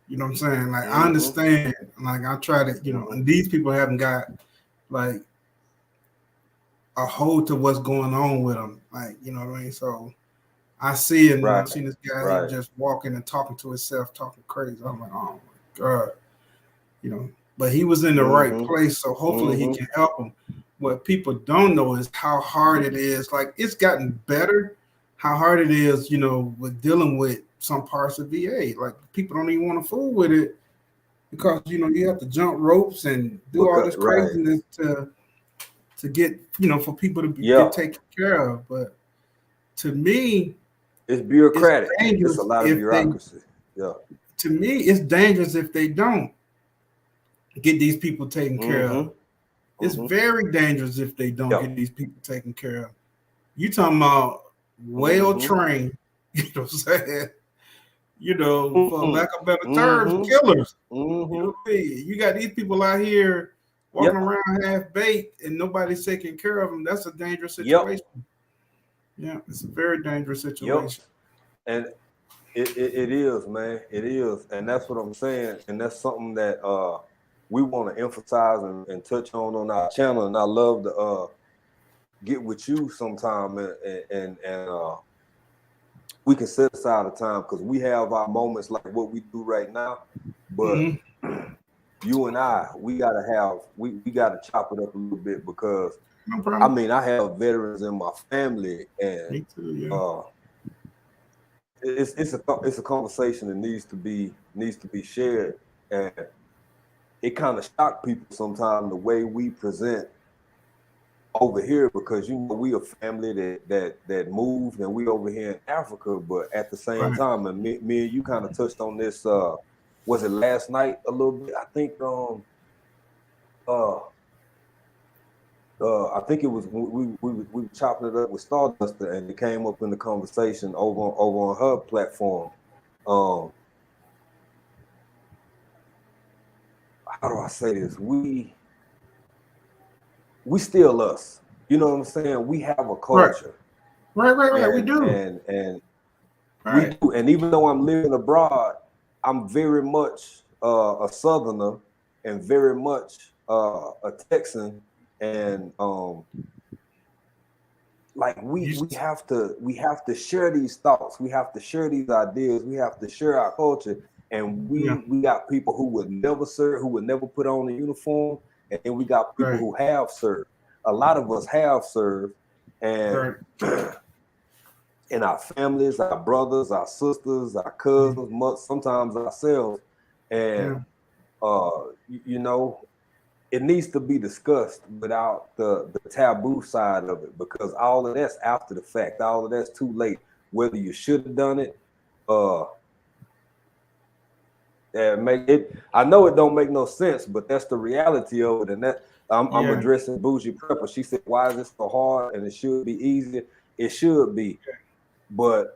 You know what I'm saying? Like, I understand. Like, I try to, you know, and these people haven't got, like, a hold to what's going on with them. Like, you know what I mean? So, I see it, and I've seen this guy just walking and talking to himself, talking crazy. I'm like, oh, my God. You know, but he was in the right place, so hopefully he can help them. What people don't know is how hard it is. Like, it's gotten better, how hard it is, you know, with dealing with some parts of VA. Like, people don't even want to fool with it because, you know, you have to jump ropes and do all this craziness to get, you know, for people to get taken care of. But to me, it's bureaucratic. It's a lot of bureaucracy. To me, it's dangerous if they don't get these people taken care of. It's very dangerous if they don't get these people taken care of. You talking about well-trained, you know what I'm saying? You know, for lack of better terms, killers. You know what I mean? You got these people out here walking around half-baked and nobody's taking care of them. That's a dangerous situation. Yeah, it's a very dangerous situation. And it is, man. It is. And that's what I'm saying. And that's something that we want to emphasize and touch on our channel. And I love to get with you sometime and we can set aside a time because we have our moments like what we do right now. But you and I, we gotta chop it up a little bit because I mean, I have veterans in my family, and me too, it's a conversation that needs to be shared, and it kind of shocked people sometimes the way we present over here because you know we a family that moved and we over here in Africa, but at the same time, and me and you kind of touched on this. Was it last night a little bit? I think I think it was we were chopping it up with Stardust, and it came up in the conversation over on her platform. How do I say this? We still us. You know what I'm saying? We have a culture. Right. We do. And we do. And even though I'm living abroad, I'm very much a Southerner and very much a Texan. And like we have to share these thoughts, we have to share these ideas, we have to share our culture, and we got people who would never serve, who would never put on a uniform, and then we got people who have served. A lot of us have served, and in our families, our brothers, our sisters, our cousins, sometimes ourselves, and you know. it needs to be discussed without the taboo side of it, because all of that's after the fact. All of that's too late. Whether you should have done it, make it. I know it don't make no sense, but that's the reality of it. And that I'm addressing Bougie Prepper. She said, "Why is this so hard? And it should be easy." It should be, but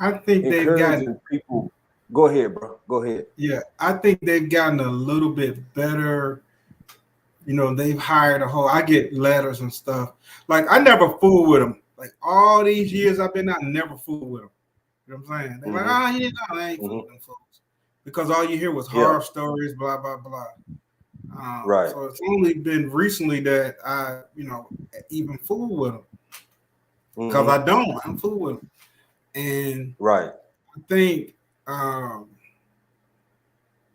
I think they've gotten people. Go ahead, bro. Go ahead. Yeah, I think they've gotten a little bit better. You know, they've hired a whole. I get letters and stuff. Like, I never fool with them. Like, all these years I've been out, never fool with them. You know what I'm saying? They're like, I ain't fooling with them folks, because all you hear was horror stories, blah blah blah. Right. So it's only been recently that I, even fool with them, because I don't fool with them, and right. I think.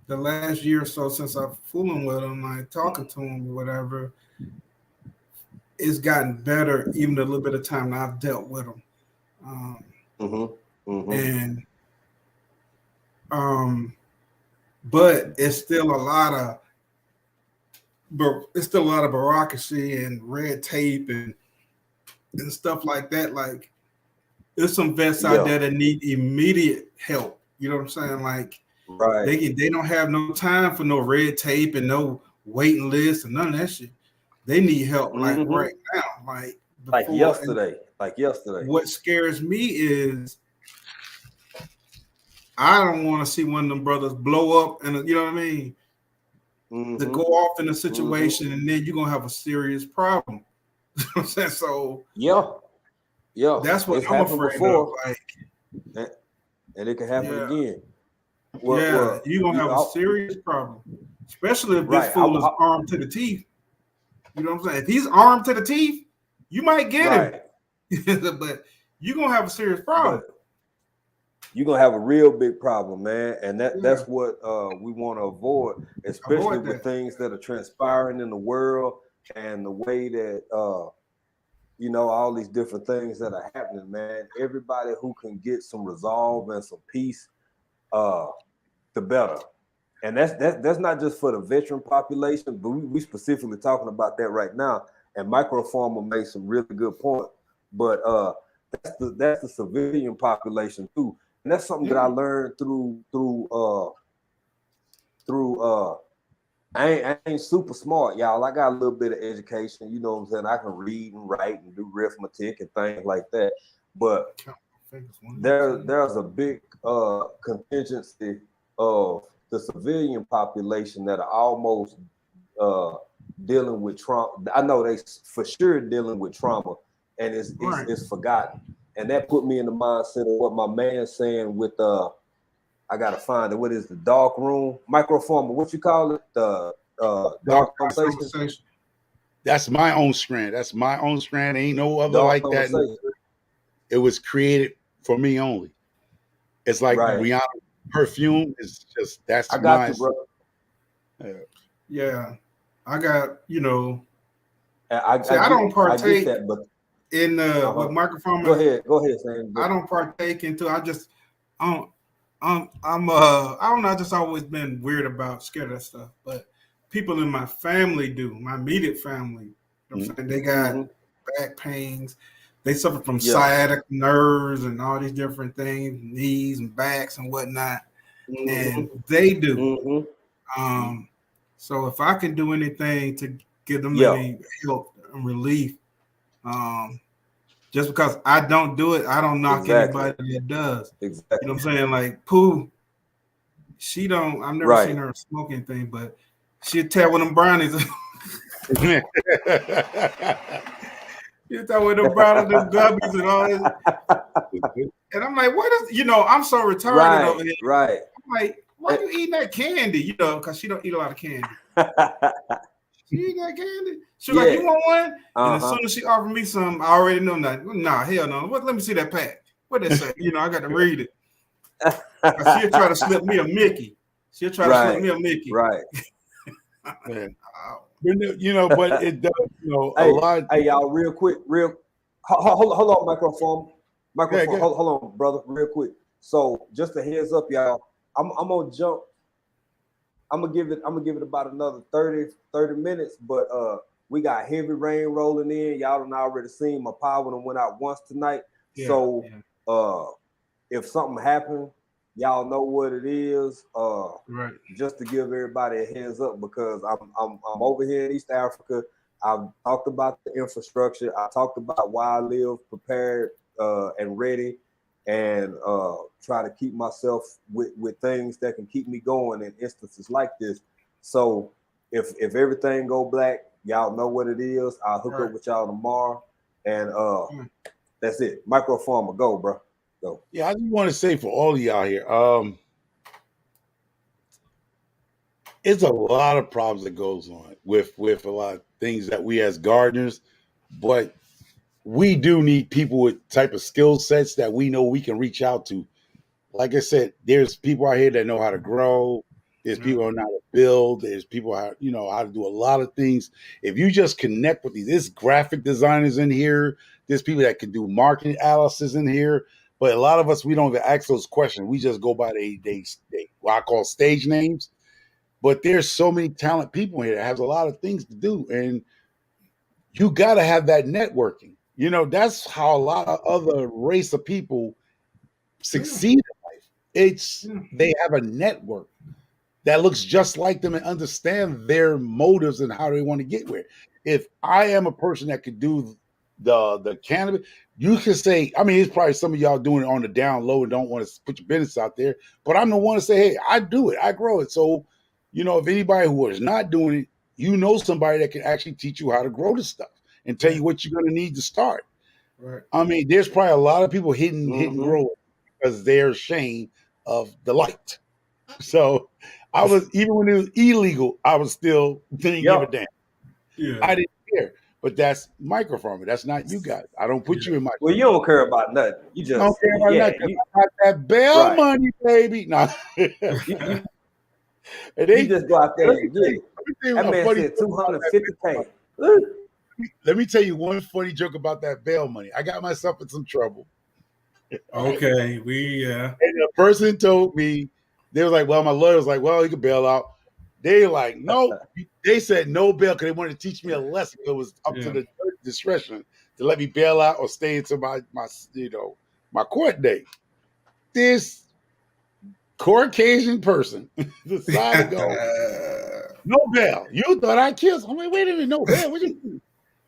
The last year or so since I'm fooling with them, like talking to them or whatever, it's gotten better. Even a little bit of time that I've dealt with them, but it's still a lot of bureaucracy and red tape and stuff like that. Like, there's some vets out there that need immediate help. You know what I'm saying? Like, they don't have no time for no red tape and no waiting list and none of that shit. They need help like right now, like yesterday. What scares me is I don't want to see one of them brothers blow up, and you know what I mean, to go off in a situation, and then you're gonna have a serious problem. You know what I'm saying? So that's what I'm afraid of. Like, and it can happen again. You're gonna have a serious problem, especially if this fool is armed to the teeth. You know what I'm saying? If he's armed to the teeth, you might get him, but you're gonna have a serious problem. You're gonna have a real big problem, man, and that's what we want to avoid, especially with things that are transpiring in the world and the way that all these different things that are happening, man. Everybody who can get some resolve and some peace, the better. And that's not just for the veteran population, but we specifically talking about that right now. And Microfarmer made some really good point. But that's the civilian population too. And that's something that I learned through I ain't super smart, y'all. I got a little bit of education, you know what I'm saying? I can read and write and do arithmetic and things like that. But there's a big contingency of the civilian population that are almost dealing with trauma. I know they for sure dealing with trauma, and it's forgotten. And that put me in the mindset of what my man's saying with I gotta find it. What is the dark room? Microfarmer, what you call it? The dark conversation. That's my own strand. Ain't no other dark like that. It was created for me only. It's like Rihanna perfume is just that's I got you, bro. Yeah. I got, I don't partake that, but in with Microfarmer. Go ahead, Sam. I don't partake into I don't know, I just always been weird about scared of that stuff, but people in my family do, my immediate family. You know what I'm saying? They got back pains. They suffer from sciatic nerves and all these different things, knees and backs and whatnot. And they do. So if I can do anything to give them any help and relief, just because I don't do it, I don't knock anybody that does. Exactly. You know what I'm saying? Like Pooh, she don't. I've never seen her smoke anything, but she'll tell when them brownies. She'll tell when them brownies, them guppies, and all this. And I'm like, what is? I'm so retarded over here. Right. I'm like, why are you eating that candy? Because she don't eat a lot of candy. She eat that candy. She was like, you want one? And as soon as she offered me some, I already know that. Nah, hell no. Let me see that pack. What they say? I got to read it. She'll try to slip me a Mickey. Right. But it does, a lot. Hey, y'all, real quick, hold on, microphone, hold on, brother, real quick. So just a heads up, y'all. I'm gonna jump I'm gonna give it about another 30 minutes, but we got heavy rain rolling in. Y'all done already seen my power done went out once tonight. So if something happened, y'all know what it is. Right. Just to give everybody a heads up, because I'm over here in East Africa. I've talked about the infrastructure. I talked about why I live prepared and ready, and try to keep myself with things that can keep me going in instances like this. So if everything go black, y'all know what it is. I'll hook up with y'all tomorrow, and that's it. Microfarmer, go, bro. Go. Yeah, I just want to say for all of y'all here, it's a lot of problems that goes on with a lot of things that we as gardeners, but we do need people with type of skill sets that we know we can reach out to. Like I said, there's people out here that know how to grow. There's people who know how to build. There's people how to do a lot of things. If you just connect with there's graphic designers in here. There's people that can do marketing analysis in here. But a lot of us, we don't even ask those questions. We just go by they what I call stage names. But there's so many talented people here that has a lot of things to do. And you got to have that networking. That's how a lot of other race of people succeed in life. They have a network that looks just like them and understand their motives and how they want to get where. If I am a person that could do the cannabis, you can say, I mean, it's probably some of y'all doing it on the down low and don't want to put your business out there, but I'm the one to say, hey, I do it, I grow it. So, if anybody who is not doing it, somebody that can actually teach you how to grow the stuff and tell you what you're going to need to start. Right. I mean, there's probably a lot of people hidden growing because they're ashamed of the light. So I was, even when it was illegal, I was still didn't give a damn. Yeah. I didn't care. But that's microfarming. That's not you guys. I don't put you in my. Well, you don't care about nothing. You just don't care about nothing. I got that bail money, baby. No. You just go out there and get it. That man said $250K. Let me tell you one funny joke about that bail money. I got myself in some trouble. Okay, And the person told me, they was like, well, my lawyer was like, well, you can bail out. They like, no. They said no bail because they wanted to teach me a lesson. It was up to the discretion to let me bail out or stay until my court date. This Caucasian person decided to go, no bail. You thought I killed him. I'm like, wait a minute, no bail. What you mean?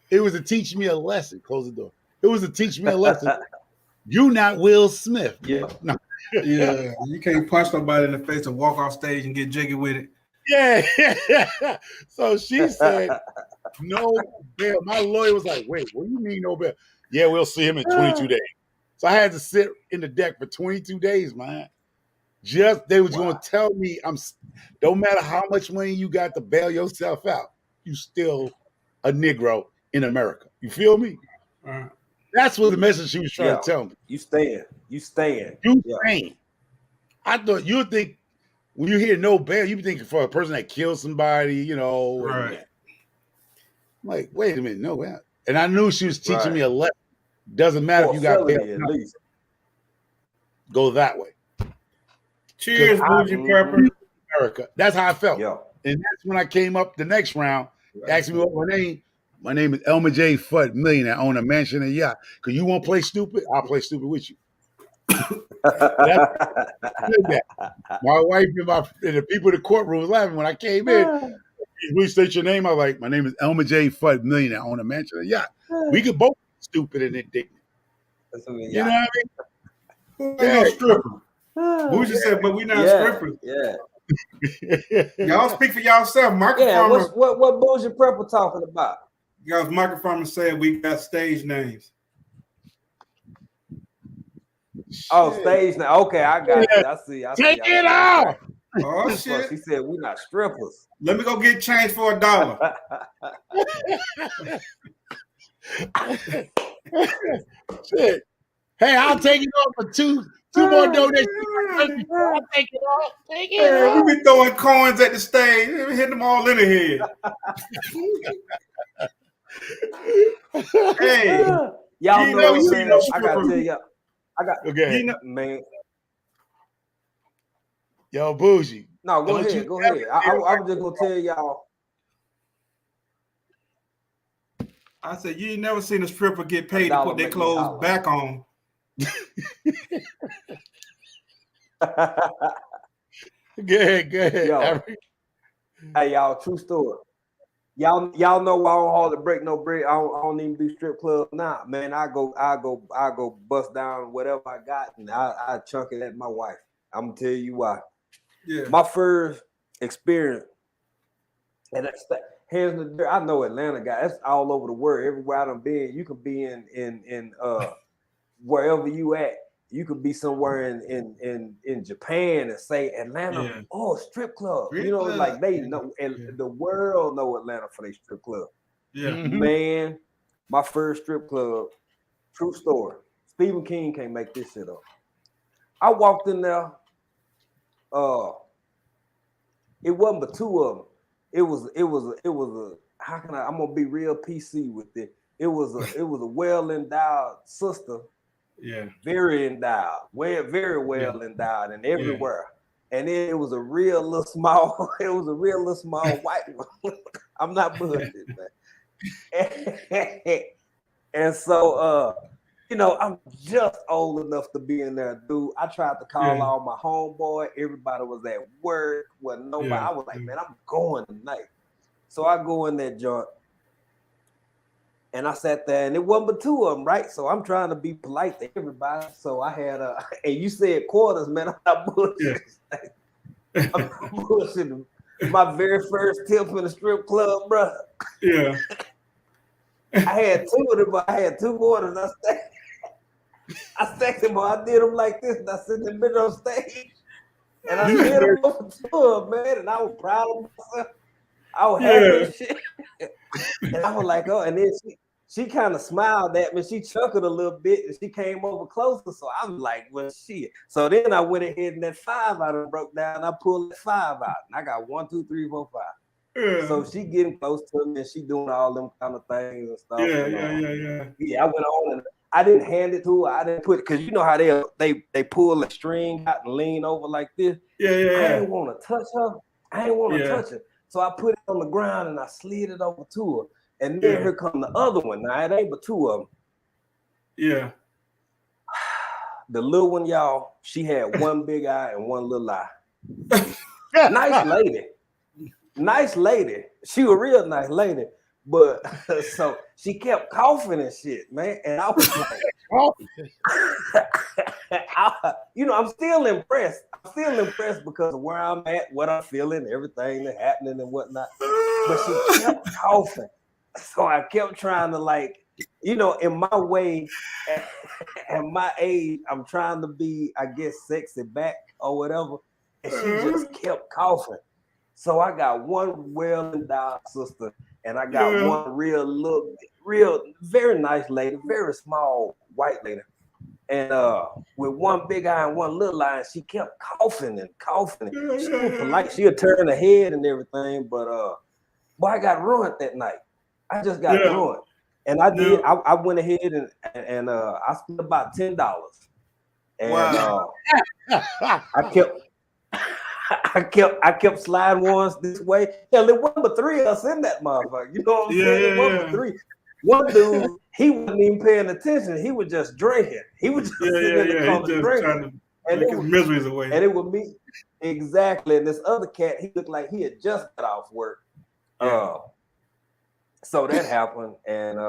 It was to teach me a lesson. Close the door. It was to teach me a lesson. You not Will Smith. Yeah. No. Yeah. You can't punch somebody in the face and walk off stage and get jiggy with it. Yeah. So she said, no bail. My lawyer was like, wait, what do you mean no bail? Yeah, we'll see him in 22 days. So I had to sit in the deck for 22 days, man. They was going to tell me, don't matter how much money you got to bail yourself out, you still a Negro in America. You feel me? That's what the message she was trying to tell me. You staying. You staying. I thought you would think when you hear no bail, you be thinking for a person that killed somebody, Right. I'm like, wait a minute, no bail. And I knew she was teaching me a lesson. Doesn't matter if you got bail. At least. Go that way. Cheers, Bougie Pepper. America. That's how I felt. Yeah. And that's when I came up the next round. Asked me what my name. My name is Elmer J. Fudd, millionaire. I own a mansion and yacht. Because you want to play stupid? I'll play stupid with you. My wife and the people in the courtroom was laughing when I came in. Please state your name. I was like, my name is Elmer J. Fudd, millionaire. I own a mansion and yacht. We could both be stupid and indignant. You know what I mean? No stripper. Bougie said, but we not strippers. Yeah. Y'all speak for yourself. Yeah, what Bougie Prepper talking about? Y'all's microfarmer said we got stage names. Oh, stage name. Okay, I got it. I see. Take it off. Oh, shit. He said we not strippers. Let me go get change for $1. Shit. Hey, I'll take it off for two more donations. I'll take it off. Take it off. We be throwing coins at the stage. We hitting them all in the head. Hey, y'all know what I'm saying? I gotta tell y'all. Okay. Man. Yo, Bougie. No, go Don't ahead. you Go ever ahead. I feel was just gonna tell y'all. I said, you ain't never seen a stripper get paid to dollar put their make me clothes holler. back on. Go ahead. Yo. Hey, y'all, true story. Y'all know why I don't hardly break no bread. I don't even do strip clubs now. Man, I go bust down whatever I got and I chunk it at my wife. I'm gonna tell you why. Yeah. My first experience, and that's hands in the dirt. I know Atlanta guy. That's all over the world. Everywhere I done been, you could be in wherever you at. You could be somewhere in Japan and say Atlanta, oh, strip club. Strip you know, club. like they know, and the world know Atlanta for their strip club. Yeah. Man, my first strip club, true story. Stephen King can't make this shit up. I walked in there. It wasn't but two of them. It was a. How can I'm gonna be real PC with it. It was a well endowed sister. Yeah. Very endowed, very well endowed, and everywhere. And then it was a real little small. It was a real little small white one. I'm not bullshit, man. And so, you know, I'm just old enough to be in there, dude. I tried to call all my homeboy. Everybody was at work. Wasn't nobody. I was like, man, I'm going tonight. So I go in that joint. And I sat there, and it wasn't but two of them, right? So I'm trying to be polite to everybody. So I had and you said quarters, man. I'm not bullshitting. I'm not bullshitting. My very first tip in the strip club, bro. Yeah. I had two of them, but I had 2 quarters. I stacked them, I did them like this, and I sent them bitch on stage. And I did them for 2 of them, man. And I was proud of myself. I was happy as shit. And I was like, oh, and then she kind of smiled at me. She chuckled a little bit and she came over closer. So I was like, well, shit. So then I went ahead and that 5 out and broke down. I pulled that 5 out and I got 1, 2, 3, 4, 5. Yeah. So she getting close to me and she doing all them kind of things and stuff. Yeah, I went on and I didn't hand it to her. I didn't put it because you know how they pull the string out and lean over like this. I didn't want to touch her. I didn't want to touch it. So I put it on the ground and I slid it over to her. And then here come the other one. Now it ain't but 2 of them. Yeah. The little one, y'all, she had 1 big eye and 1 little eye. Nice lady. Nice lady. She was a real nice lady. But so she kept coughing and shit, man. And I was like, you know, I'm still impressed. I'm still impressed because of where I'm at, what I'm feeling, everything that's happening and whatnot. But she kept coughing. So I kept trying to, like, you know, in my way, at my age, I'm trying to be, I guess, sexy back or whatever. And she just kept coughing. So I got 1 well-endowed sister, and I got 1 real, very nice lady, very small white lady. And with 1 big eye and 1 little eye, she kept coughing and coughing. She was polite. She'd turn her head and everything, but boy, I got ruined that night. I just got ruined. And I did. I went ahead and I spent about $10. And I kept sliding ones this way. Hell, there wasn't but 3 of us in that motherfucker. You know what I'm saying? It wasn't but 3. One dude, he wasn't even paying attention. He was just drinking. He was just sitting in the corner drinking. And his miseries away. And it was me. Exactly. And this other cat, he looked like he had just got off work. So that happened. And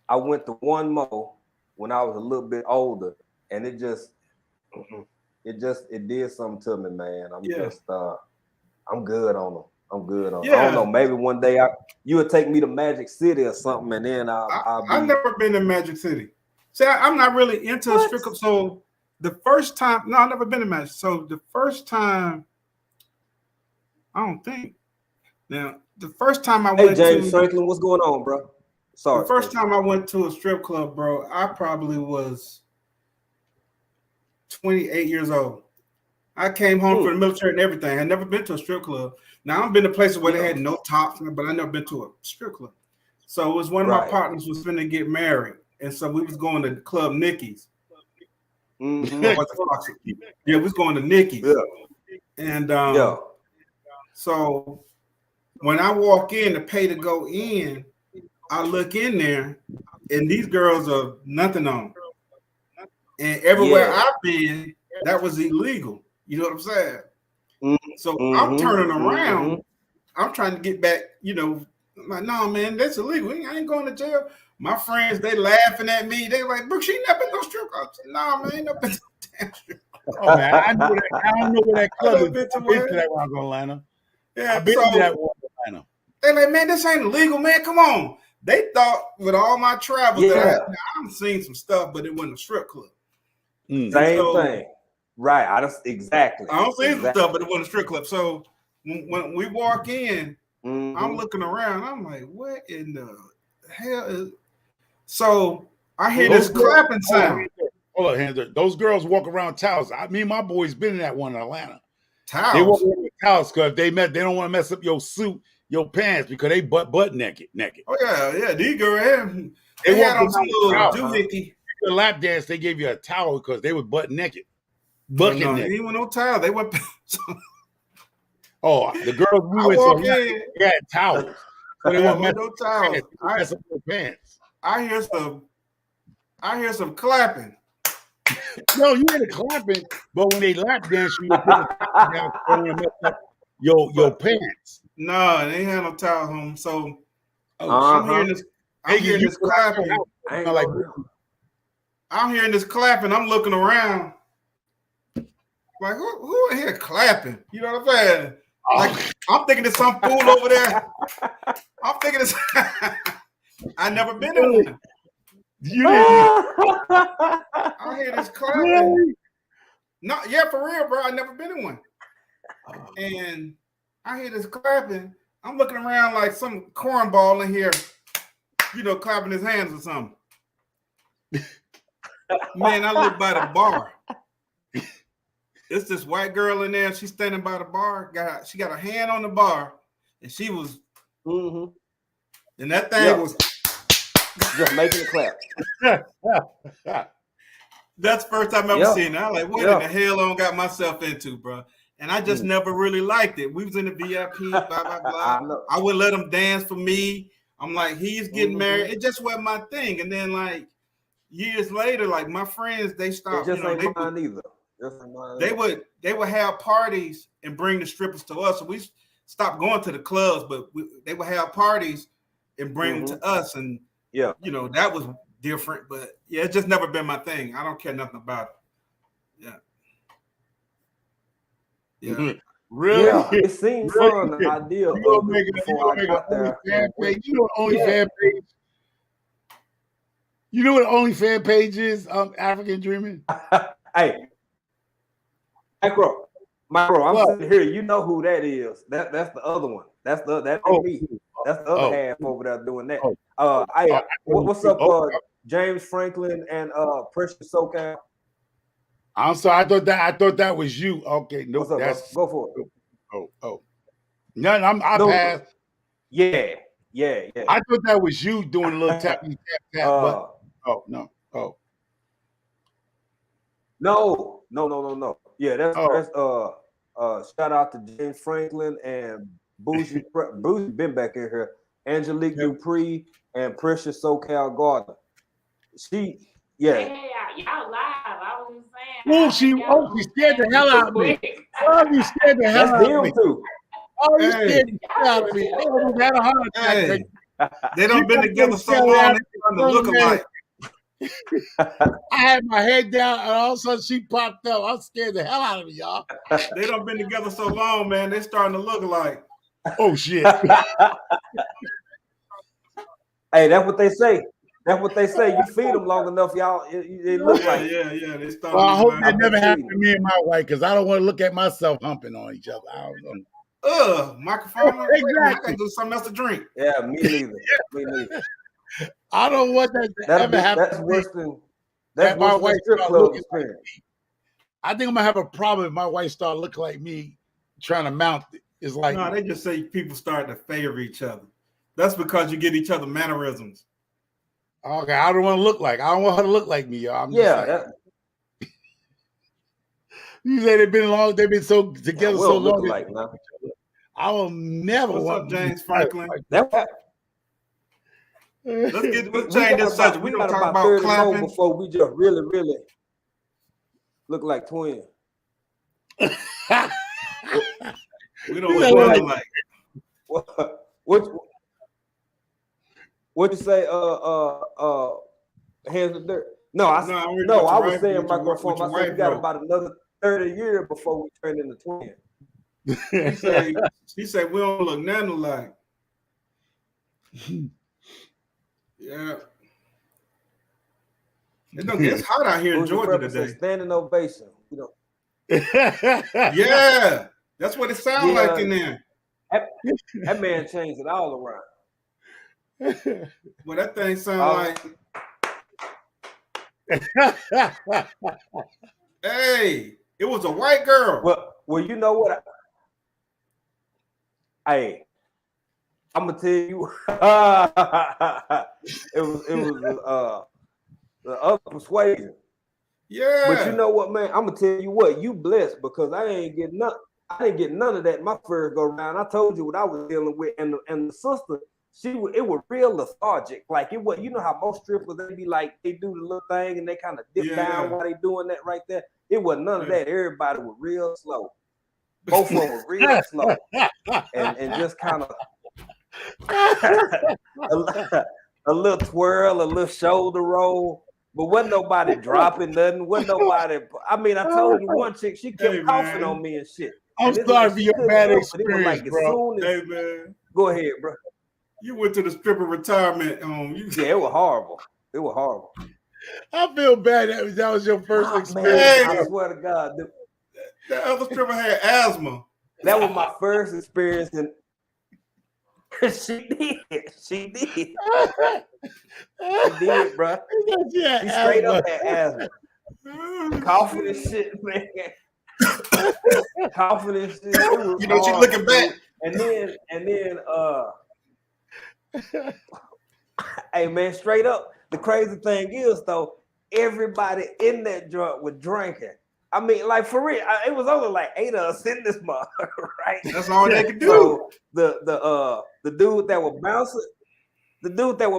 I went to 1 more when I was a little bit older. And it did something to me, man. I'm good on them. I'm good on them. I don't know. Maybe one day you would take me to Magic City or something, and then I've never been to Magic City. See, I'm not really into a strip club. So the first time, I've never been to Magic. So the first time, I don't think. Now, the first time I went James Franklin, what's going on, bro? Sorry. The first time I went to a strip club, bro, I probably was 28 years old. I came home from the military and everything. I had never been to a strip club. Now, I've been to places where they had no tops, but I never been to a strip club. So it was one of my partners was finna get married. And so we was going to Club Nicky's. Yeah, we was going to Nicky's. And Yeah. so when I walk in to pay to go in, I look in there, and these girls are nothing on. And everywhere Yeah. I've been, that was illegal. You know what I'm saying? Mm-hmm. So I'm turning around. Mm-hmm. I'm trying to get back. You know, I'm like, no, man, that's illegal. I ain't going to jail. My friends, they laughing at me. They like, Brooks, you never been no strip club. I said, no, man, ain't never been no damn strip club. Oh man, I know that. I don't know where that club is. I've been to I've been one. to that one in Atlanta. Yeah, I've been so to that one in Atlanta. they like, man, this ain't illegal, man. Come on. They thought with all my travels that I've seen some stuff, but it wasn't a strip club. Same so, thing. Right. I don't exactly. I don't see some stuff, but it wasn't a strip club. So when we walk in, I'm looking around. I'm like, what in the hell is? So I hear this clapping sound. Hold on, Hander. Those girls walk around towels. Me and my boys been in that one in Atlanta. Towels. They walk around with towels because they don't want to mess up your suit, your pants, because they butt naked. Oh yeah. These girls, they had on some little doohickey. The lap dance, they gave you a towel because they were butt naked. Bucket naked. They didn't want no towel. They went. Oh, the girls we went to, they had towels. So they want no towels. Mess up their pants. I hear some clapping. No, you hear the clapping, but when they lap dance, you put the towel down so they mess up your pants. No, they ain't had no towel home. So I'm hearing this clapping. I'm hearing this clapping. I'm looking around. Like, who in here clapping? You know what I'm saying? Like, I'm thinking there's some fool over there. I'm thinking it's I never been in one. You didn't. I hear this clapping. No, yeah, for real, bro. I never been in one. And I hear this clapping. I'm looking around like some cornball in here, you know, clapping his hands or something. Man, I look by the bar. It's this white girl in there. She's standing by the bar. She got a hand on the bar, and she was, and that thing was just making it clap. That's the first time I've ever seen it. I'm like, what in the hell I got myself into, bro? And I just never really liked it. We was in the VIP, blah, blah, blah. I would let him dance for me. I'm like, he's getting married. It just wasn't my thing. And then, like, years later, like, my friends, they stopped. It just ain't mine either. They would have parties and bring the strippers to us. So we stopped going to the clubs, but they would have parties and bring them to us. And, you know, that was different. But, yeah, it's just never been my thing. I don't care nothing about it. Yeah. Really? Yeah, it seemed fun, the idea of it before I got there. You know what OnlyFans page? You know what OnlyFans page is? African Dreaming. Hey, Micro, I'm sitting here. You know who that is? That's the other one. That's me. That's the other half over there doing that. What's up, James Franklin and Precious SoCal? I'm sorry. I thought that was you. Okay, no, that's go for it. Oh, no, I passed. Yeah. I thought that was you doing a little tap. No. Yeah, that's shout out to James Franklin and Bougie. Bougie been back in here. Angelique Dupree and Precious SoCal Gardner. Y'all live. I was saying. She scared the hell out of me. Oh, you scared the hell out of me. Too. Oh, you scared the hell out of me. I almost had a heart attack. They done been together so long, they starting to look alike. I had my head down, and all of a sudden she popped up. I scared the hell out of me, y'all. They done been together so long, man. They starting to look alike. Oh shit! Hey, that's what they say. That's what they say. You feed them long enough, y'all. They look like yeah. They start. Well, I hope that never happened to me and my wife, because I don't want to look at myself humping on each other. I don't know. Microphone. Exactly. I can do something else to drink. Yeah, me neither. Me neither. I don't want that to ever happen. That's worse than my wife's strip club experience. I think I'm gonna have a problem if my wife start looking like me trying to mount it. It's like no, they just say people start to favor each other. That's because you get each other mannerisms. Okay, I don't want to look like. I don't want her to look like me, y'all. You say they've been so together we so don't look long. alike now. I will never What's want up, James Franklin? Let's Let's change this subject. We don't got talk about about 30 more clapping. before we just really, really look like twins. We don't look nothing like. What you say? Hands of dirt. No, I was saying microphone. I said we got about another 30 years before we turn into twins. He said we don't look nothing alike. Yeah. It's hot out here in Georgia today. Standing ovation. You know. Yeah, that's what it sounds like in there. That man changed it all around. Well, that thing sounds like. Hey, it was a white girl. Well, you know what? I'm gonna tell you. it was the other persuasion. Yeah. But you know what, man? I'm gonna tell you what. You blessed because I didn't get none of that my first go round. I told you what I was dealing with, and the sister. It was real lethargic. Like it was, you know how most strippers they be like they do the little thing and they kind of dip down while they doing that right there. It was none of that. Everybody was real slow. Both of them were real slow, and just kind of a little twirl, a little shoulder roll, but wasn't nobody dropping nothing. Wasn't nobody. I mean, I told you one chick, she kept coughing on me and shit. I'm sorry for your bad experience, bro. Hey man, go ahead, bro. You went to the stripper retirement home. Yeah, it was horrible. It was horrible. I feel bad that was your first experience. Man, I swear to God. That other stripper had asthma. That was my first experience, and she did. She did, bro. She straight up had asthma. Coughing and shit, man. Coughing and shit. You know, she looking back. And then hey man, straight up, the crazy thing is though, everybody in that joint was drinking. I mean, like for real, it was only like 8 of us in this mother, right? That's all they could do. So the dude that was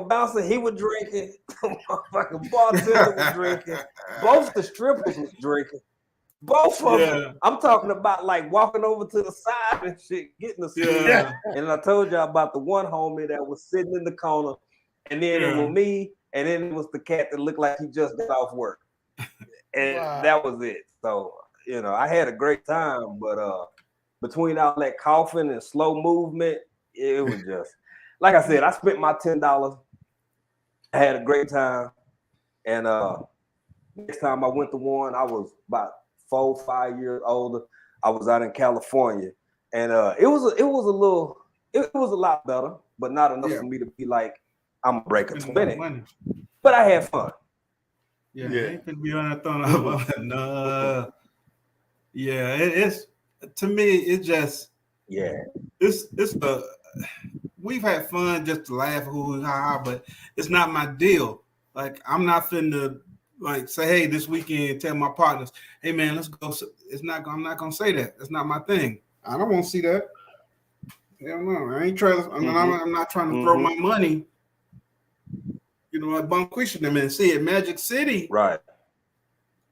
bouncing, he was drinking. The motherfucking bartender was drinking. Both the strippers was drinking. Both of them. I'm talking about like walking over to the side and shit, getting the skin. Yeah. And I told y'all about the one homie that was sitting in the corner, and then it was me, and then it was the cat that looked like he just got off work. And that was it. So, you know, I had a great time, but between all that coughing and slow movement, it was just like I said, I spent my $10. I had a great time. And next time I went to one, I was about 4 or 5 years older. I was out in California, and it was a lot better, but not enough for me to be like I'm breaking 20. But I had fun. Yeah, ain't gonna be on that thought. No. Yeah, it's to me. It just It's we've had fun just to laugh, hoo ha, but it's not my deal. Like I'm not finna. Like say, hey, this weekend, tell my partners, hey man, let's go. I'm not gonna say that. That's not my thing. I don't want to see that. Hell no, I ain't trying. I'm not trying to throw my money. You know, at Bonquisha them and see at Magic City. Right.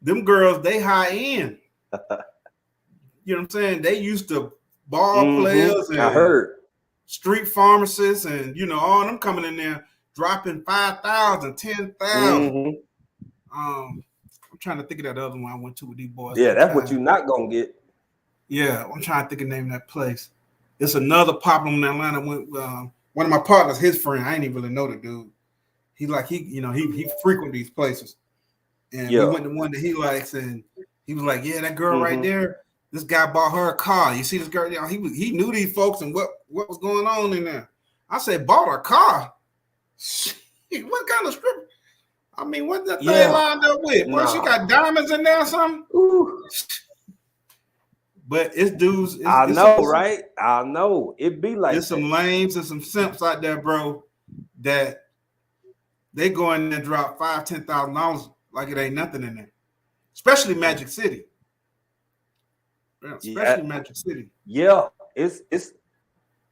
Them girls, they high end. You know what I'm saying? They used to ball players and I heard street pharmacists and you know all them coming in there dropping 5,000, 10,000. I'm trying to think of that other one I went to with these boys. Yeah, that's what you're not gonna get. Yeah, I'm trying to think of the name of that place. It's another popular in Atlanta. One of my partners, his friend, I ain't even really know the dude. He frequent these places, and we went to one that he likes, and he was like, "Yeah, that girl right there. This guy bought her a car. You see this girl? You know, he knew these folks and what was going on in there." I said, "Bought her a car? What kind of stripper? I mean, what's that thing lined up with? Well, she got diamonds in there or something?" Ooh. But it's dudes. I know, right? I know. It be like there's some lames and some simps out there, bro, that they go in there and drop $5,000-$10,000 like it ain't nothing in there. Especially Magic City. especially Magic City. Yeah, it's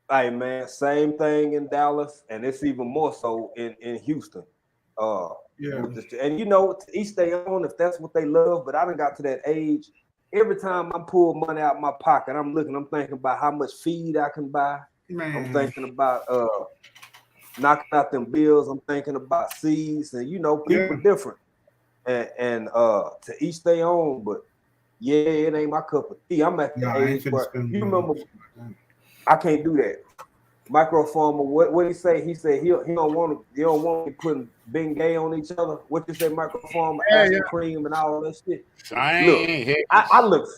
hey man, same thing in Dallas, and it's even more so in Houston. And you know, to each their own if that's what they love. But I done got to that age. Every time I'm pulling money out of my pocket, I'm thinking about how much feed I can buy. Man. I'm thinking about knocking out them bills. I'm thinking about seeds, and you know, people different, and to each their own. But yeah, it ain't my cup of tea. I'm at the age where you remember. I can't do that. Microfarmer, what he say? He said he don't want to be putting Bengay on each other. What you say, Microfarmer, cream and all that shit. Look,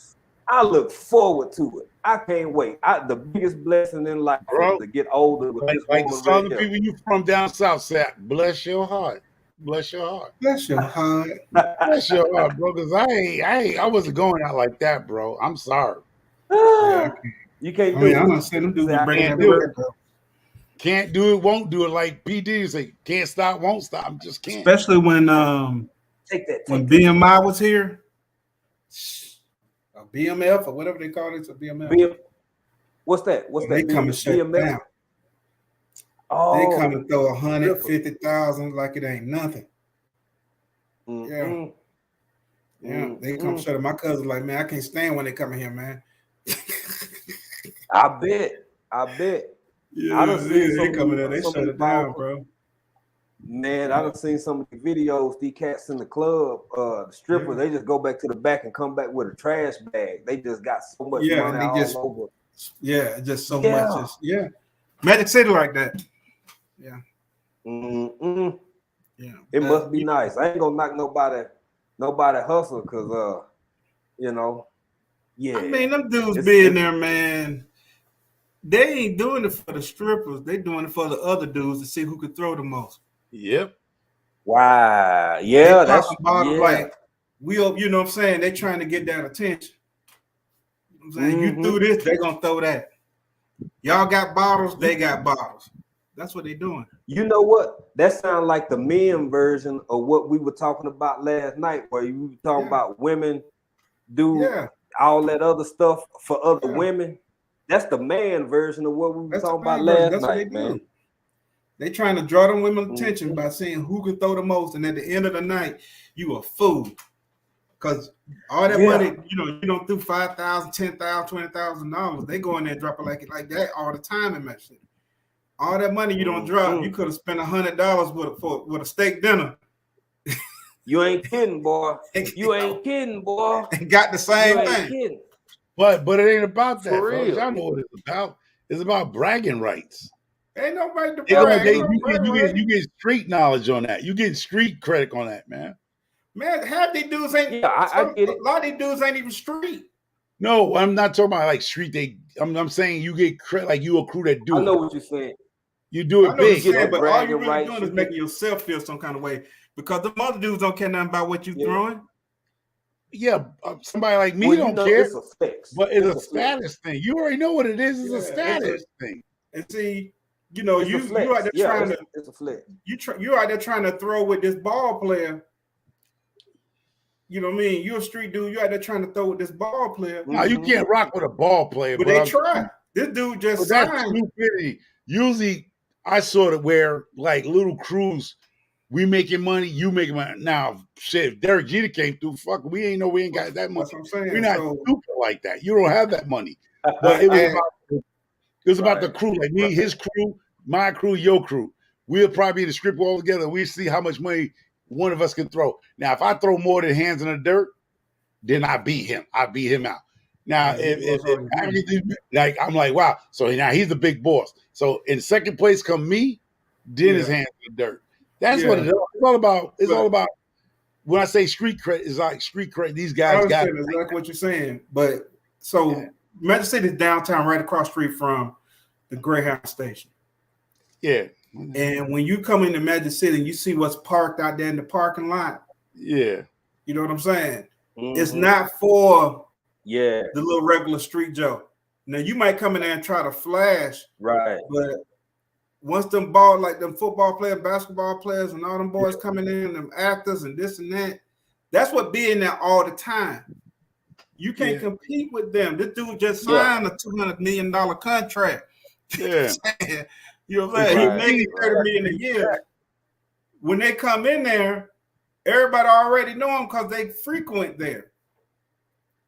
I look forward to it. I can't wait. The biggest blessing in life is to get older with this like the southern people you from down south said, bless your heart. Bless your heart. Bless your heart. Bless your heart, bro. Because I wasn't going out like that, bro. I'm sorry. You can't do it. I'm not saying them dudes can't do it. Can't do it, won't do it. Like P. Diddy say, can't stop, won't stop. I just can't. Especially when when BMI was here, a BMF or whatever they call it, a BMF. What's that? They come and shut it down. Oh, they come and throw 150,000 like it ain't nothing. Mm-hmm. Yeah, they come shut it. My cousin's like, man, I can't stand when they come in here, man. I bet. Yeah, I done seen they coming in, they shut it down, bro. Man, I done seen some of the videos, these cats in the club, the strippers, they just go back to the back and come back with a trash bag. They just got so much money all over. Yeah, just so much. Magic City like that. Yeah. Mm-mm. Yeah. It must be nice. I ain't gonna knock nobody hustle because you know, yeah. I mean, them dudes being there, man. They ain't doing it for the strippers. They doing it for the other dudes to see who could throw the most. Yep. Wow. Yeah, that's like you know what I'm saying? They trying to get that attention. You know what I'm saying? You threw this, they gonna throw that. Y'all got bottles, they got bottles. That's what they doing. You know what? That sounds like the men version of what we were talking about last night, where you were talking about women do all that other stuff for other women. That's the man version of what we were talking about last night, man. They trying to draw them women's attention by saying who can throw the most, and at the end of the night, you a fool. Because all that money, you don't do $5,000, $10,000, $20,000. They go in there and drop it like that all the time in Mexico. All that money you don't drop, you could have spent $100 with a steak dinner. You ain't kidding, boy. You ain't kidding, boy. And got the same thing. Kidding. But it ain't about that. For real. Y'all know what it's about. It's about bragging rights. Ain't nobody to brag. You get street knowledge on that. You get street credit on that, man. Man, half these dudes ain't. I get it. A lot of these dudes ain't even street. No, I'm not talking about like street. I'm saying you get credit, like you accrue that do. I know what you're saying. You do it big. But all you're really doing is making yourself feel some kind of way because the other dudes don't care nothing about what you're throwing. Yeah, somebody like me don't care. It's a flex. But it's a status thing. You already know what it is. It's a status thing. And see, you out there trying to. It's a flex. You out there trying to throw with this ball player. You know what I mean? You're a street dude. You out there trying to throw with this ball player. No, you can't rock with a ball player. But they try. This dude just signed. That's stupidity. Usually, I sort of wear like little crews. We making money, you making money. Now, shit, if Derek Jeter came through, fuck, we ain't got that much. That's what I'm saying. We're not stupid like that. You don't have that money. But it was about the crew, like me, his crew, my crew, your crew. We'll probably be in the strip all together. We see how much money one of us can throw. Now, if I throw more than hands in the dirt, then I beat him. I beat him out. Now, if I'm like, wow. So now he's the big boss. So in second place come me, then his hands in the dirt. That's what it's all about. It's all about. When I say street credit, it's like street credit. These guys got exactly what you're saying. But Magic City is downtown, right across the street from the Greyhound station. Yeah. And when you come into Magic City, you see what's parked out there in the parking lot. Yeah. You know what I'm saying? Mm-hmm. It's not for the little regular street Joe. Now you might come in there and try to flash, right? But once them football players, basketball players, and all them boys coming in, them actors and this and that, that's what being there all the time. You can't compete with them. This dude just signed a $200 million contract. Yeah. You know what I'm saying? Right. He made $30 million a year. When they come in there, everybody already know them because they frequent there.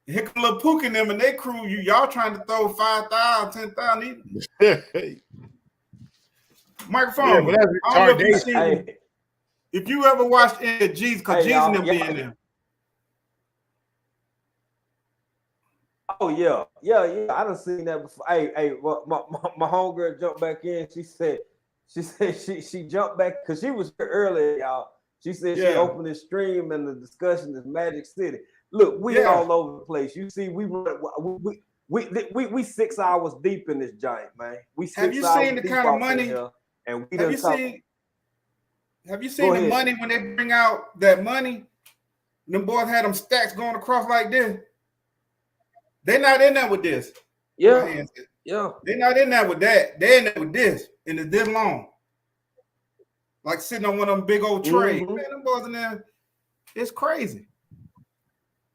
Here come Lil Pook and them and they crew. Y'all trying to throw 5,000, 10,000. Microphone. Yeah, but that's I don't know if, Hey, if you ever watched G's, because G's and them be y'all- in there. Oh yeah. I done seen that before. Hey, my homegirl jumped back in. She said she jumped back because she was here earlier, y'all. She said she opened the stream and the discussion is Magic City. Look, we all over the place. You see, we 6 hours deep in this giant, man. We 6 Have you hours seen the deep kind of off in money? here, and we Have you seen the money when they bring out that money? Them boys had them stacks going across like this. They're not in there with this. Yeah. They're not in there with that. They're in there with this, and it's this long. Like sitting on one of them big old trays. Man, them boys in there, it's crazy.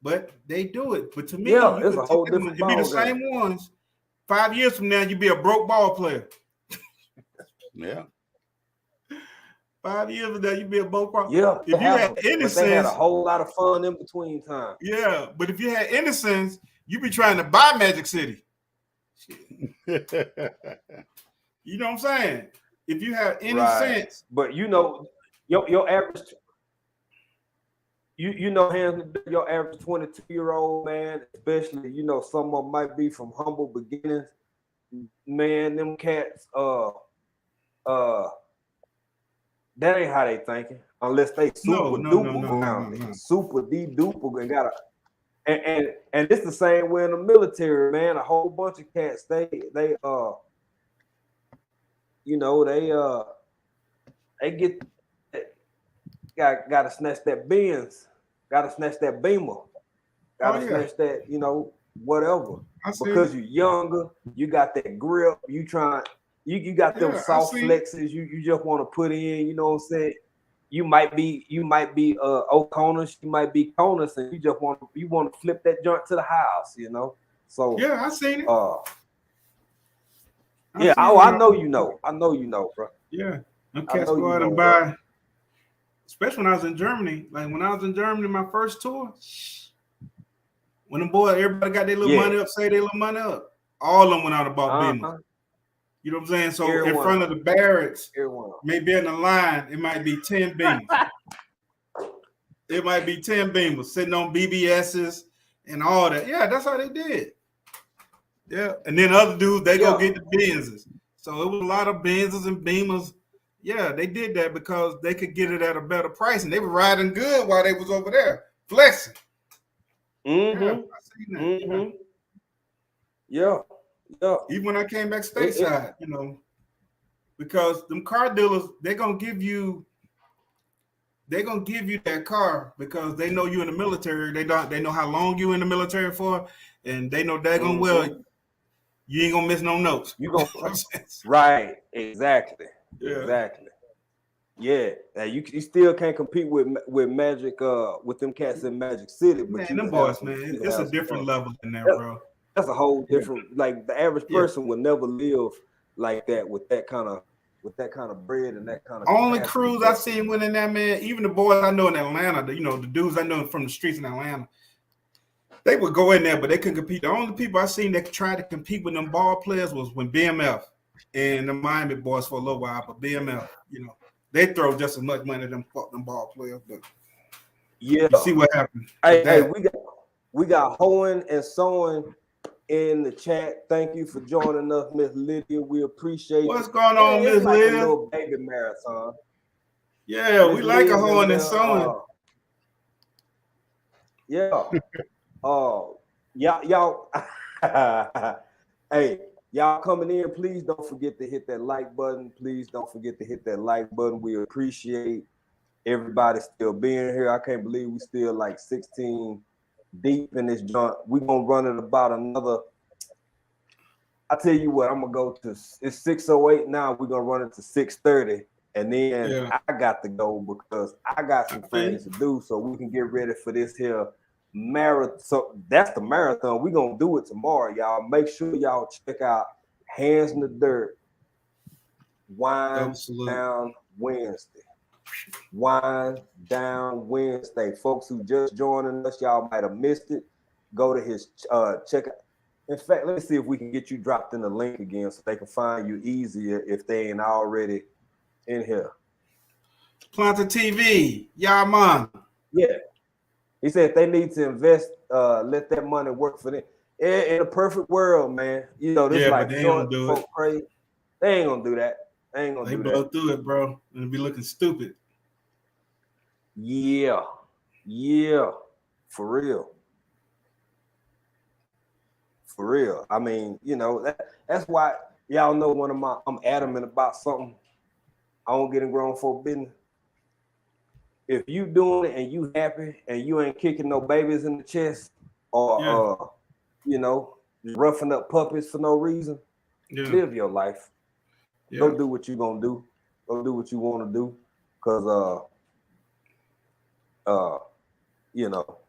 But they do it. But to me, it's a whole different you be the same ones. 5 years from now, you be a broke ball player. Yeah. 5 years from now, you be a broke ball. Yeah. If you had innocence, they had a whole lot of fun in between time. Yeah, but if you had innocence, you be trying to buy Magic City. You know what I'm saying? If you have any sense. But you know, your average, you know, your average 22-year-old man, especially, you know, some of them might be from humble beginnings. Man, them cats, that ain't how they thinking, unless they super duper super duper and got a. And it's the same way in the military, man. A whole bunch of cats, they you know, they get gotta snatch that Benz, gotta snatch that Beamer, gotta snatch that, you know, whatever. Because you're younger, you got that grip, you got them soft flexes you just want to put in, you know what I'm saying? You might be O'Connors, you might be Conus, and you want to flip that joint to the house, you know. So I seen it. I know you know, bro. Yeah, them cats go out and buy. Especially when I was in Germany. Like when I was in Germany, my first tour, when them boys, everybody got their little money up, say their little money up. All of them went out and bought Beamers. You know what I'm saying? So in front of the barracks, maybe in the line, it might be 10 Beamers. It might be 10 Beamers sitting on BBSs and all that. Yeah, that's how they did. Yeah, and then other dudes, they go get the Benzes. So it was a lot of Benzes and Beamers. Yeah, they did that because they could get it at a better price, and they were riding good while they was over there flexing. Yeah, I seen that. Yeah. Even when I came back stateside, you know, because them car dealers, they're gonna give you that car because they know you in the military. They know how long you in the military for, and they know daggone well you ain't gonna miss no notes. You gonna right? Exactly. Yeah. Exactly. Yeah. You still can't compete with Magic with them cats in Magic City. But man, them boys, man, it's a different level than that, bro. That's a whole different. Like the average person would never live like that with that kind of bread and that kind of. Only crews I seen went in there, man. Even the boys I know in Atlanta, you know, the dudes I know from the streets in Atlanta, they would go in there, but they couldn't compete. The only people I seen that tried to compete with them ball players was when BMF and the Miami boys for a little while, but BMF, you know, they throw just as much money at them ball players. But you see what happened. Hey, we got hoeing and sewing in the chat. Thank you for joining us, Miss Lydia. We appreciate what's going on, Miss Lydia. A little baby marathon. Yeah, we like a hoeing and sewing. Y'all. Hey, y'all coming in, please don't forget to hit that like button. Please don't forget to hit that like button. We appreciate everybody still being here. I can't believe we still like 16 deep in this joint. We're gonna run it about another. I tell you what, I'm gonna go to it's 6:08 now. We're gonna run it to 6:30, and then I got to go because I got some things to do, so we can get ready for this here marathon. So that's the marathon. We're gonna do it tomorrow, y'all. Make sure y'all check out Hands in the Dirt. Wind Down Wednesday. Wind Down Wednesday. Folks who just joining us, y'all might have missed it. Go to his check out. In fact, let me see if we can get you dropped in the link again so they can find you easier if they ain't already in here. Planta TV, y'all man. Yeah. He said if they need to invest, let that money work for them. In a perfect world, man. You know, this like they don't do it. Crazy. They ain't gonna do that. They ain't gonna do that. They both do it, bro. And be looking stupid. Yeah. For real. For real. I mean, you know, that's why y'all know I'm adamant about something. I don't get in grown folk business. If you doing it and you happy and you ain't kicking no babies in the chest or you know, roughing up puppies for no reason, live your life. Go do what you gonna do. Go do what you want to do. Cause you know,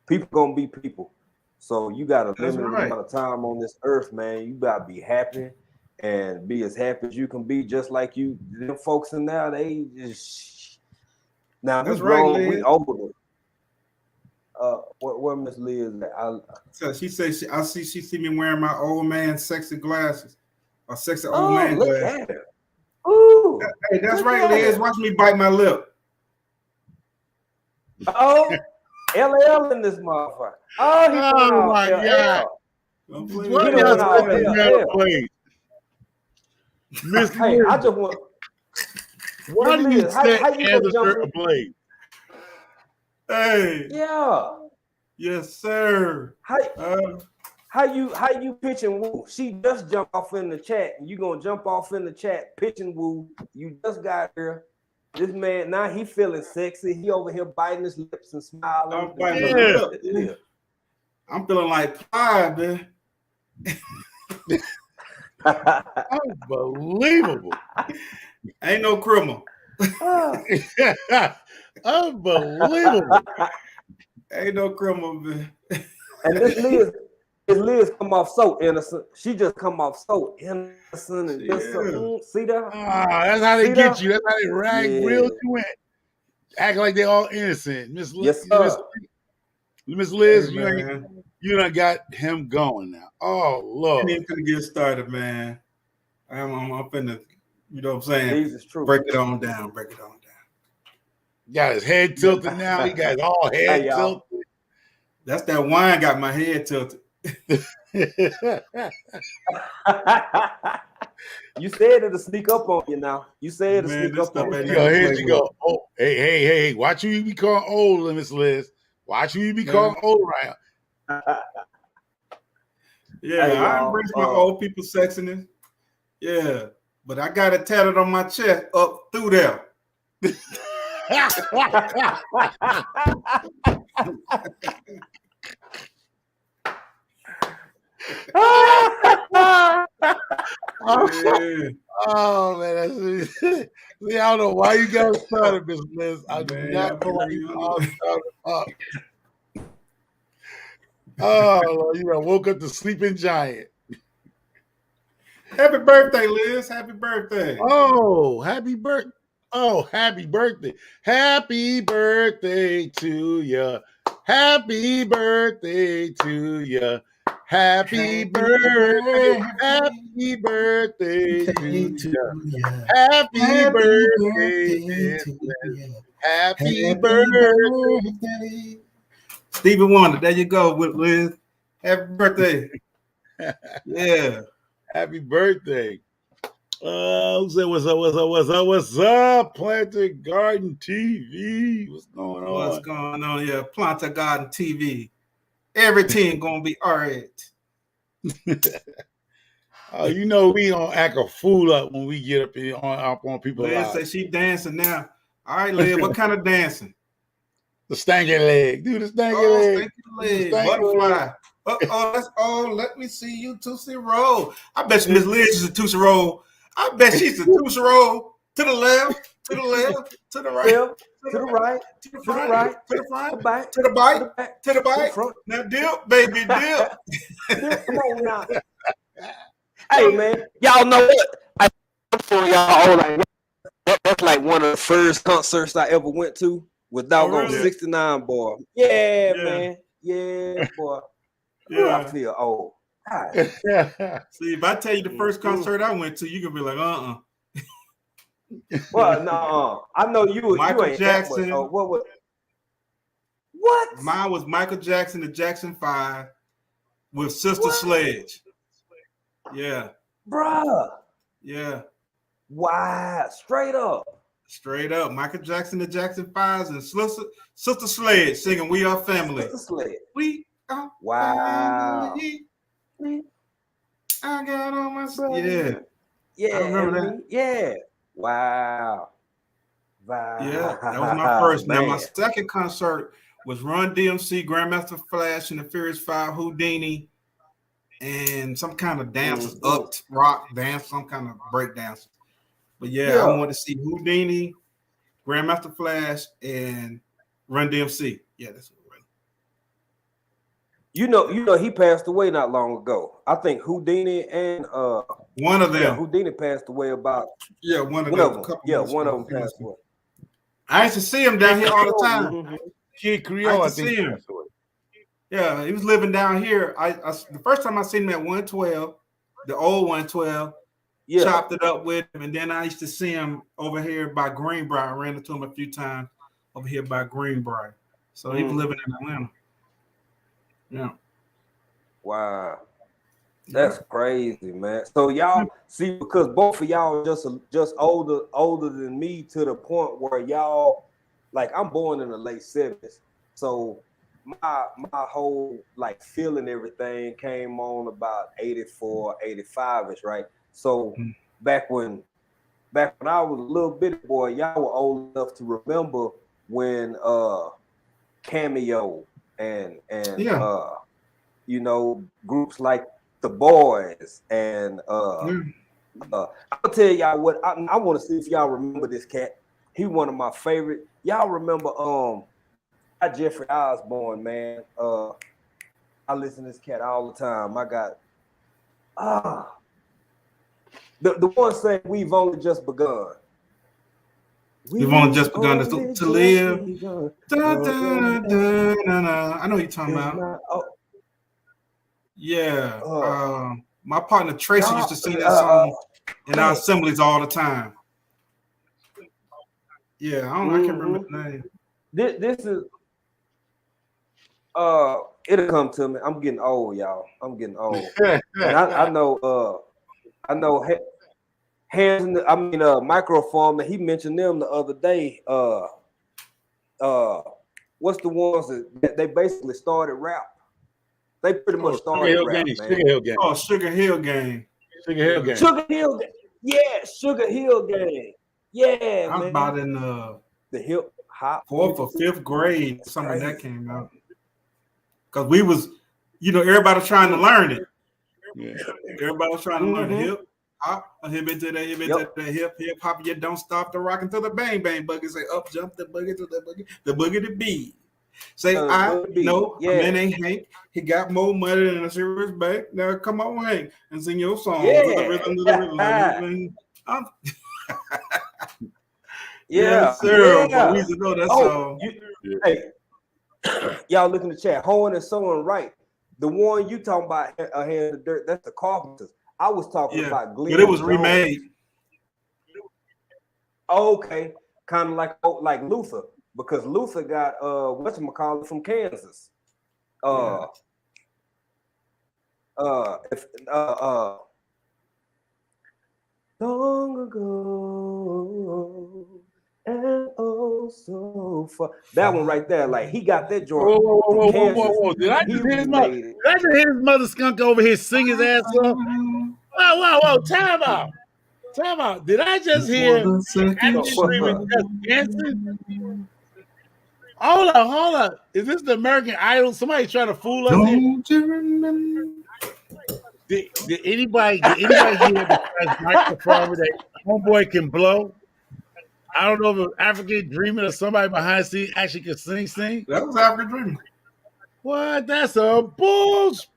people gonna be people. So you got a limited amount of time on this earth, man. You gotta be happy and be as happy as you can be, just like you. Them folks in now, they just now that's grown, right, we older. Where Miss Liz at? So she says she see me wearing my old man sexy glasses or sexy old man look glasses. At her. Ooh, hey, that's right, Liz. Watch me bite my lip. Oh, LL in this motherfucker. Oh my God. What y'all play? Miss Hey, I just want. Why do you set Anderson ablaze? Hey. Yeah. Yes, sir. How you pitching woo? She just jumped off in the chat, and you gonna jump off in the chat pitching woo. You just got here. This man now he feeling sexy. He over here biting his lips and smiling. I'm biting my lip. I'm feeling like pie, man. Unbelievable. Ain't no criminal. Unbelievable. Ain't no criminal, man. And this Liz come off so innocent. She just come off so innocent and just see that? That's how they get you. That's how they reel you in. Act like they all innocent. Miss Liz, hey, you done got him going now. Oh Lord. You ain't gonna get started, man. I'm up in the, you know what I'm saying? Jesus, true. Break it on down. Got his head tilted now. He got his all head tilted. That's that wine got my head tilted. You said it'll sneak up on you now. You said it'll sneak up on you. Here you go. Oh, hey. Watch who you be calling old, Miss Liz. Watch who you be calling old around. I embrace my old people sexiness. Yeah, but I got it tatted on my chest up through there. Oh man, see, I don't know why you got started, Miss Liz. I do not know why you got started up. Oh, you know, woke up the sleeping giant. Happy birthday, Liz. Happy birthday. Oh, happy birthday. Oh, happy birthday. Happy birthday to you. Happy birthday to you. Happy birthday. Happy birthday to you. Happy birthday. Happy birthday. Stevie Wonder, there you go with Liz. Happy birthday. Yeah. Happy birthday. What's up? Planta Garden TV. What's going on? What's going on? Yeah, Planta Garden TV. Everything gonna be all right. You know we gonna act a fool up when we get up here on people. Liz say she dancing now. All right, Liz, what kind of dancing? The stanky leg. Do the stanky leg. Butterfly. Let me see you Tootsie Roll. I bet you Miss Liz is a Tootsie Roll. I bet she's a Tootsie Roll to the left, to the left, to the right. To the right. to the To the front, right. to the front, To the back. to the bite, To the back. to the To the bite. front. Now dip, baby, dip. Come on now. Hey man, y'all know what? I'm for y'all. Like that's like one of the first concerts I ever went to. Was doggone really? 69 boy. Yeah, Yeah. man. Yeah, boy. Ooh, I Yeah. feel old. God. See, if I tell you the first concert I went to, you can be like, Well, no, I know you Michael ain't Jackson. that much. Oh, what? Mine was Michael Jackson, the Jackson 5, with Sister What? Sledge. Yeah. Bruh. Yeah. Wow. Straight up. Straight up. Michael Jackson, the Jackson 5s, and Sister Sledge singing We Are Family. Sister Sledge. We are Wow. family. I got all my Yeah. Yeah. I remember that. Yeah. Wow. Yeah, that was my first. Man. Now my second concert was Run DMC, Grandmaster Flash, and the Furious 5, Houdini, and some kind of dancers, up rock dance, some kind of break dance. But yeah, I wanted to see Houdini, Grandmaster Flash, and Run DMC. Yeah, that's what it was. You know, he passed away not long ago. I think Houdini and one of them. Yeah, Houdini passed away about one of them. One of them passed away. I used to see him down here all the time. Mm-hmm. Kid Creole, I think. Him. Yeah, he was living down here. I the first time I seen him at 112, the old 112. Yeah. Chopped it up with him, and then I used to see him over here by Greenbrier. I ran into him a few times over here by Greenbrier. So he was living in Atlanta. Yeah. Wow. That's crazy, man. So y'all see, because both of y'all just older than me to the point where y'all, like, I'm born in the late 70s. So my whole like feeling everything came on about 84, 85ish, right? So back when I was a little bitty boy, y'all were old enough to remember when Cameo and you know, groups like The Boys and I'll tell y'all what I want to see if y'all remember this cat. He one of my favorite. Y'all remember Jeffrey Osborne, man. I listen to this cat all the time. I got the one saying we've only just begun. We've only just begun to live. Da, da, da, da, da. I know what you're talking about. Yeah. My partner Tracy used to sing that song in our assemblies all the time. Yeah, I can't remember the name. This is it'll come to me. I'm getting old, y'all. I'm getting old. And I know Microform, and he mentioned them the other day. What's the ones that they basically started rap? They pretty much started rap, man. Sugar Hill Gang. Oh, Sugar Hill Gang. Sugar Hill Gang. Sugar Hill Gang. Yeah, Sugar Hill Gang. Yeah, I was about in the hip hop 4th or 5th grade. Something that came out. Because we was, everybody was trying to learn it. Yeah. Everybody was trying to learn the hip hop, hip into the hip hop. You don't stop the rock until the bang bang boogie. Say up jump the boogie to the boogie to beat. Say I know a man ain't Hank. He got more money than a serious bank. Now come on, Hank, and sing your song. Yeah. To the rhythm. Yeah, sir. But we used to know that song. Hey, y'all look in the chat. Hoeing and Sewing Right. The one you talking about, Hand in the Dirt, that's the Carpenters. I was talking about Glenn. But it was remade. Okay, kind of like Luther, because Luther got whatchamacallit from Kansas. Long ago and oh so far. That one right there, like he got that joint. Whoa. Did I just hear his mother skunk over here sing his ass off? Whoa. Time out. Did I just hear Andy Streamer just dancing? Hold up. Is this the American Idol? Somebody trying to fool us here? Don't you remember? Did anybody hear the microphone that homeboy can blow? I don't know if it was African Dreaming or somebody behind the scenes actually could sing. That was African Dreaming. What? That's a bullshit.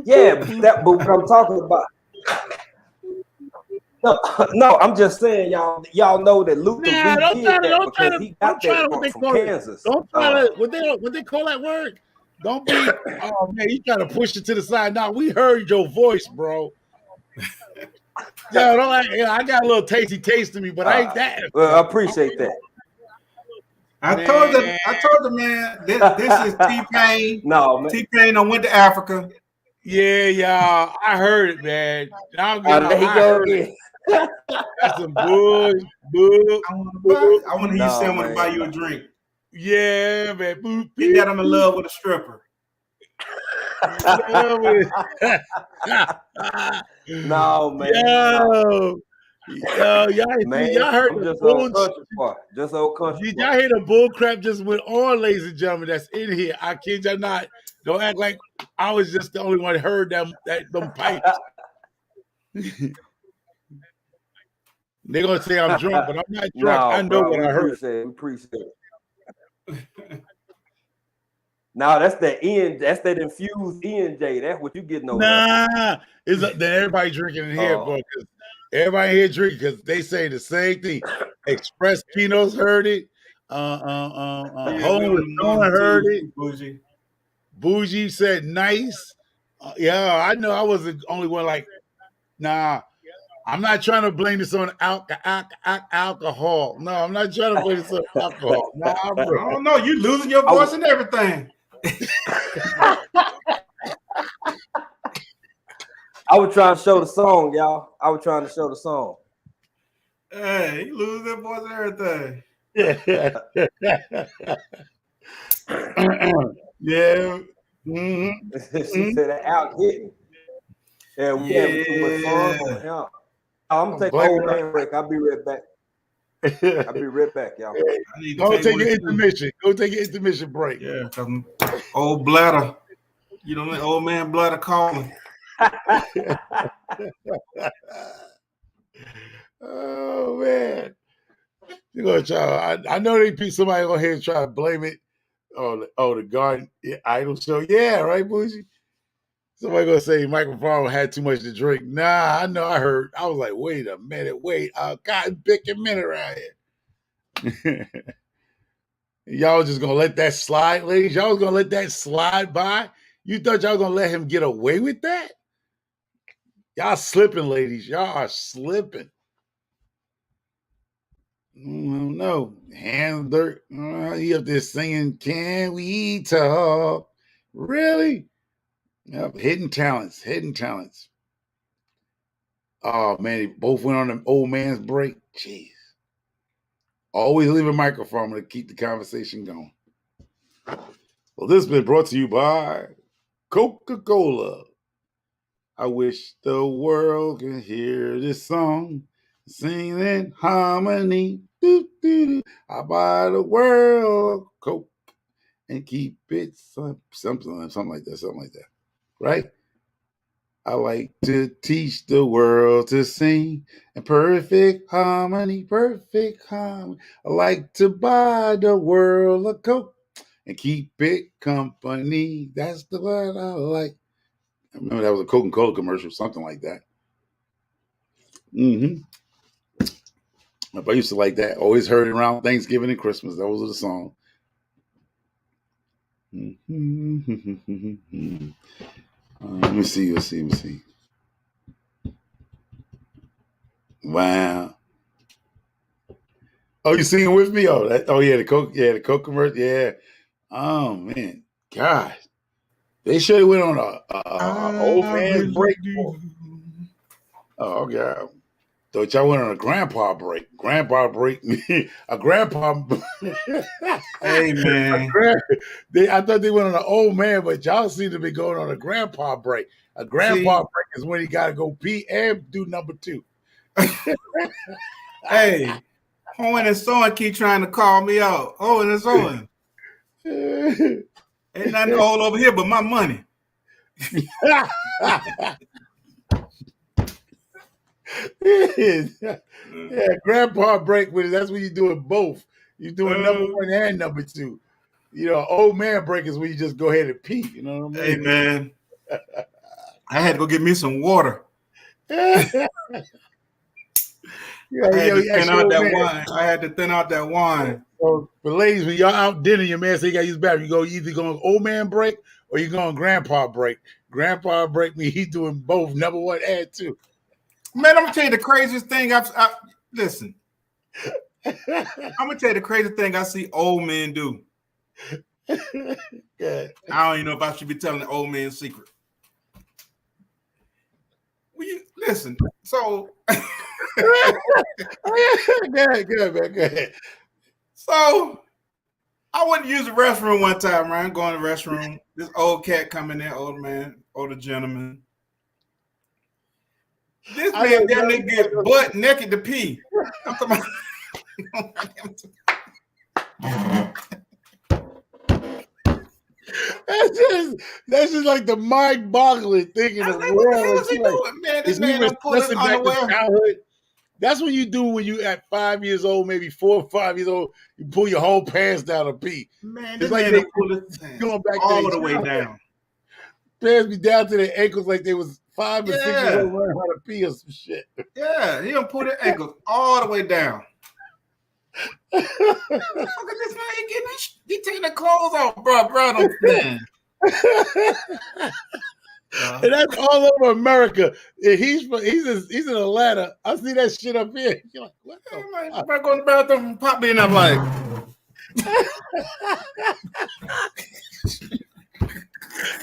Yeah, but what I'm talking about. No, I'm just saying, y'all know that Luther redid that because he got that from Kansas. Don't try to what they call that word. Don't be. Oh man, you trying to push it to the side. Now we heard your voice, bro. Yo, I got a little tasty taste in me, but I ain't that. Well, I appreciate that. I told the man, this is T-Pain. No, man. T-Pain went to Africa. Yeah, y'all. I heard it, man. There he go again. That's some bull. I want to hear you say I want to buy you a drink. Yeah, man. He that I'm in love with a stripper. No, man. Yo, y'all heard the bull. Just old country. Did y'all hear the bull crap just went on, ladies and gentlemen? That's in here. I kid you not. Don't act like I was just the only one that heard them pipes. They're gonna say I'm drunk, but I'm not drunk. No, I know bro, what I heard. We appreciate it. Now that's that infused ENJ. That's what you getting over. Nah, then everybody drinking in here, bro. Everybody here drinking because they say the same thing. Express Pinos heard it. Home heard it. Bougie said nice. Yeah, I know. I was the only one. Like, nah. I'm not trying to blame this on alcohol. No, I'm not trying to blame this on alcohol. Nah, bro. I don't know. You losing your voice and everything. I was trying to show the song, y'all. I was trying to show the song. Hey, you losing that voice and everything. Yeah. She said that out hitting. Yeah, we having too much fun. Yeah. I'm gonna take a old man break. I'll be right back. Y'all. Go take your intermission. Go take your intermission break. Yeah, old bladder. You know, old man bladder calling. Oh man, you're gonna try. I know somebody go ahead and try to blame it. The Garden Idol show. Yeah, right, Bougie. Somebody gonna say Michael Farmer had too much to drink. Nah, I know. I heard. I was like, wait a minute, cotton picking minute around here. Y'all just gonna let that slide, ladies? Y'all was gonna let that slide by? You thought y'all gonna let him get away with that? Y'all slipping, ladies. Y'all are slipping. No, hands dirt. He up there singing, "Can we talk?" Really? Yep, hidden talents. Oh man, they both went on an old man's break. Jeez. Always leave a microphone to keep the conversation going. Well, this has been brought to you by Coca-Cola. I wish the world could hear this song, singing in harmony. Doo-doo-doo. I buy the world Coke and keep it something like that. Right? I like to teach the world to sing in perfect harmony. I like to buy the world a Coke and keep it company. That's the word I like. I remember that was a Coca-Cola commercial, something like that. I used to like that. Always heard it around Thanksgiving and Christmas. That was the song. Let me see. Wow. Oh, you singing with me? The Coke commercial. Yeah. Oh man, God. They should have went on a old man's break. Oh God. Thought y'all went on a grandpa break. A grandpa. Hey man. I thought they went on an old man, but y'all seem to be going on a grandpa break. A grandpa break is when he got to go pee and do number 2. Hey, Owen and Soren keep trying to call me out. Owen and Soren. Ain't nothing old over here but my money. Yeah, grandpa break with it. That's when you're doing both. You're doing number one and number two. You know, old man break is when you just go ahead and pee. You know what I Hey mean? man, I had to go get me some water. I had to thin out that wine. I had to thin out that wine. So, but ladies, when y'all out dinner, your man say you got to use the bathroom. You either going old man break or you going grandpa break. Grandpa break me. He's doing both, number one and two. Man, I'm gonna tell you the craziest thing. Listen. I'm gonna tell you the craziest thing I see old men do. Good. I don't even know if I should be telling the old man secret. Well, listen. So, good, man. Good. So, I went to use the restroom one time, right? I'm going to the restroom. This old cat coming in, older man, older gentleman. This man damn near get butt naked to pee. I'm talking about. That's just like the mind-boggling thing in the Like, world. what the hell is he doing, man? This man don't pull his underwear. That's what you do when you at 5 years old, maybe 4 or 5 years old. You pull your whole pants down to pee. Man, it's this like man they pull his pants going back all the way down. Pants be down to their ankles like they was 5 or 6 years old learning how to pee or some shit. Yeah, he don't pull their ankles all the way down. Look at this man, he taking the clothes off, bro, man. And that's all over America. And he's in Atlanta. I see that shit up here. You're like, what the fuck? I go in the bathroom and pop me and I'm like,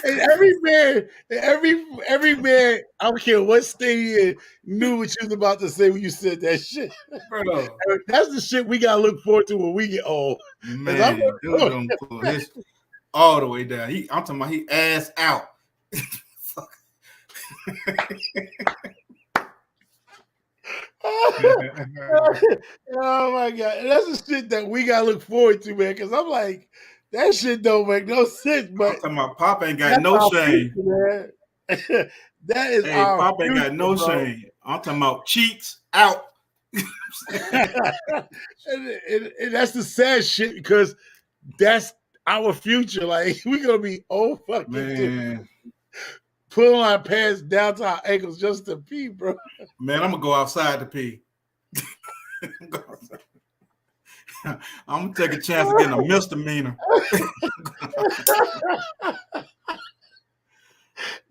and every man, I don't care what state he in, knew what you was about to say when you said that shit. Bro. That's the shit we gotta look forward to when we get old. Man, dude don't pull this all the way down. I'm talking about he ass out. Oh my god, and that's the shit that we gotta look forward to, man. Because I'm like, that shit don't make no sense. But I'm talking about Pop ain't got no shame. Future, that is Pop ain't got no shame. I'm talking about cheeks out. and that's the sad shit because that's our future. Like we're gonna be old fucking man. Pulling our pants down to our ankles just to pee, bro. Man, I'm gonna go outside to pee. I'm gonna take a chance of getting a misdemeanor.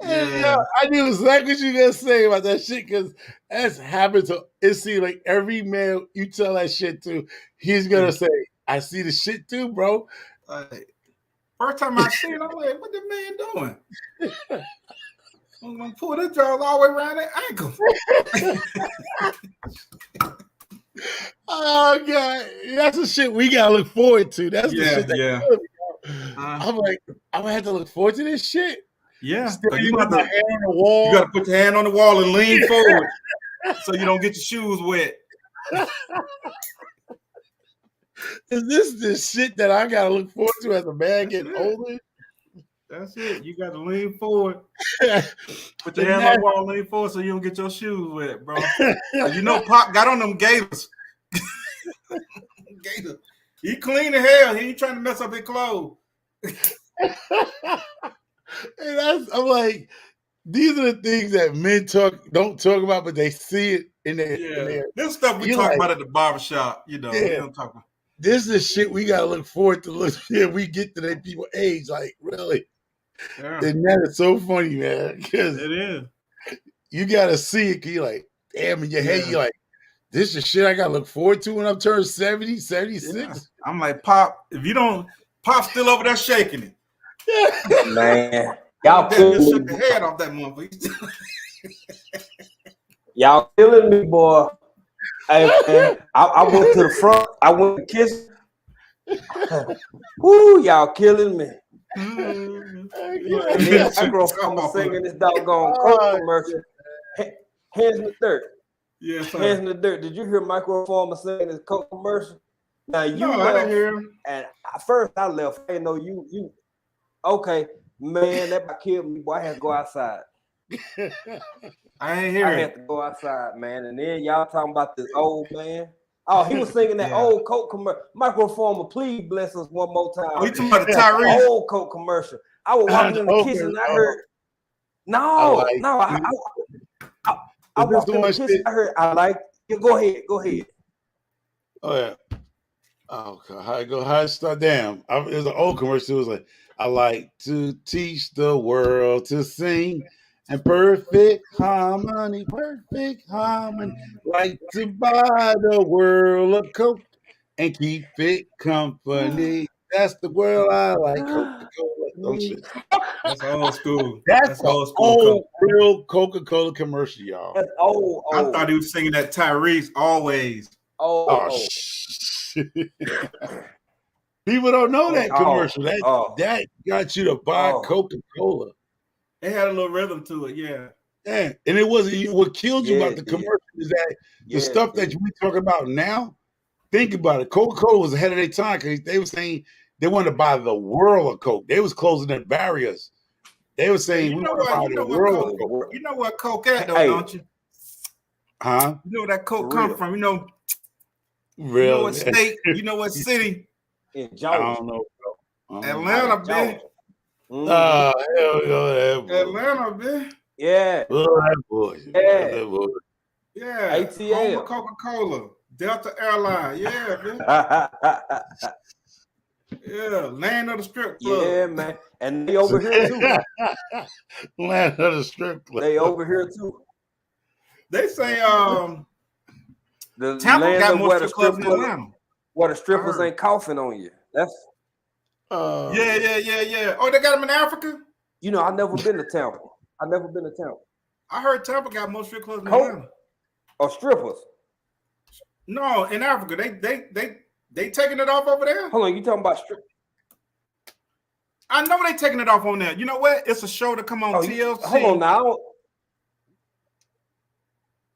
Yeah. I knew exactly what you were gonna say about that shit because that's happened to it seems like every man you tell that shit to, he's gonna say, I see the shit too, bro. First time I see it, I'm like, what the man doing? I'm gonna pull this jaws all the way around their ankles. Oh god, that's the shit we gotta look forward to. That's the shit that I'm like, I'm gonna have to look forward to this shit. Yeah, you got the hand on the wall. You gotta put your hand on the wall and lean forward so you don't get your shoes wet. Is this the shit that I gotta look forward to as a man getting older? That's it. You got to lean forward. Put your hand on the wall, lean forward so you don't get your shoes wet, bro. You know, Pop got on them gators. Gator. He clean as hell. He ain't trying to mess up his clothes. And I'm like, these are the things that men don't talk about, but they see it in their. Yeah. This stuff we talk about at the barbershop, you know. Yeah. Don't talk about. This is shit we gotta look forward to. Look, yeah, we get to that people age, like really. Yeah. And that is so funny, man. Because it is. You gotta see it. Cause you're like, damn, in your head, you're like, this is shit I gotta look forward to when I'm turning 70, 76. Yeah. I'm like, Pop, if you don't, Pop's still over there shaking it. Man, y'all shook the head off that motherfucker. Y'all killing me, boy. Hey, man, I went to the front. I went to kiss. Woo, y'all killing me. Microphone singing this doggone Coke commercial. Hands in the dirt. Yes, sir. Hands in the dirt. Did you hear Microphone singing this Coke commercial? Now you left, I didn't hear him. And first I left. I didn't know you. Okay, man, that killed me. Boy, I had to go outside. I ain't I hear had it. to go outside, man. And then y'all talking about this old man. Oh, he was singing that Yeah. old Coke commercial. Microformer, please bless us one more time. Oh, you talking about the Tyrese? Old Coke commercial. I was walking in the kitchen and I heard, I Is this walked the in the one kitchen. shit? I heard, yeah, go ahead. Oh yeah. Oh God, how it start? Damn, it was an old commercial. It was like, I like to teach the world to sing and perfect harmony. Like to buy the world a Coke and keep it company. That's the world I like. Coca-Cola. Oh shit. That's old school. That's old the school. old real Coca-Cola commercial, y'all. That's old. I thought he was singing that Tyrese always. Oh shit. People don't know that commercial. That got you to buy Coca-Cola. It had a little rhythm to it, yeah. Yeah, and it wasn't what killed you about the commercial is that the stuff that we talk about now. Think about it. Coca-Cola was ahead of their time because they were saying they wanted to buy the world of Coke. They was closing their barriers. They were saying we want to buy the world of Coke. You know what Coke at though, don't you? Huh? You know where that Coke come from? You know what state? You know what city? In Georgia. I don't know. Atlanta, bitch. Oh, hell no, that Atlanta, bitch. Yeah. That boy. Yeah. ATL. Home of Coca-Cola. Delta Airline. Yeah, bitch. Yeah. Land of the strip club. Yeah, man. And they over here too. Land of the strip club. They over here too. They say the Tampa land got of more where the strip strip clubs than club, Atlanta. where the strippers ain't coughing on you. That's Yeah. Oh, they got them in Africa? You know, I've never been to Tampa. I heard Tampa got more strip clubs than Atlanta. Or strippers? No, in Africa. They taking it off over there? Hold on, you talking about strip? I know they taking it off on there. You know what? It's a show to come on TLC. Hold on now.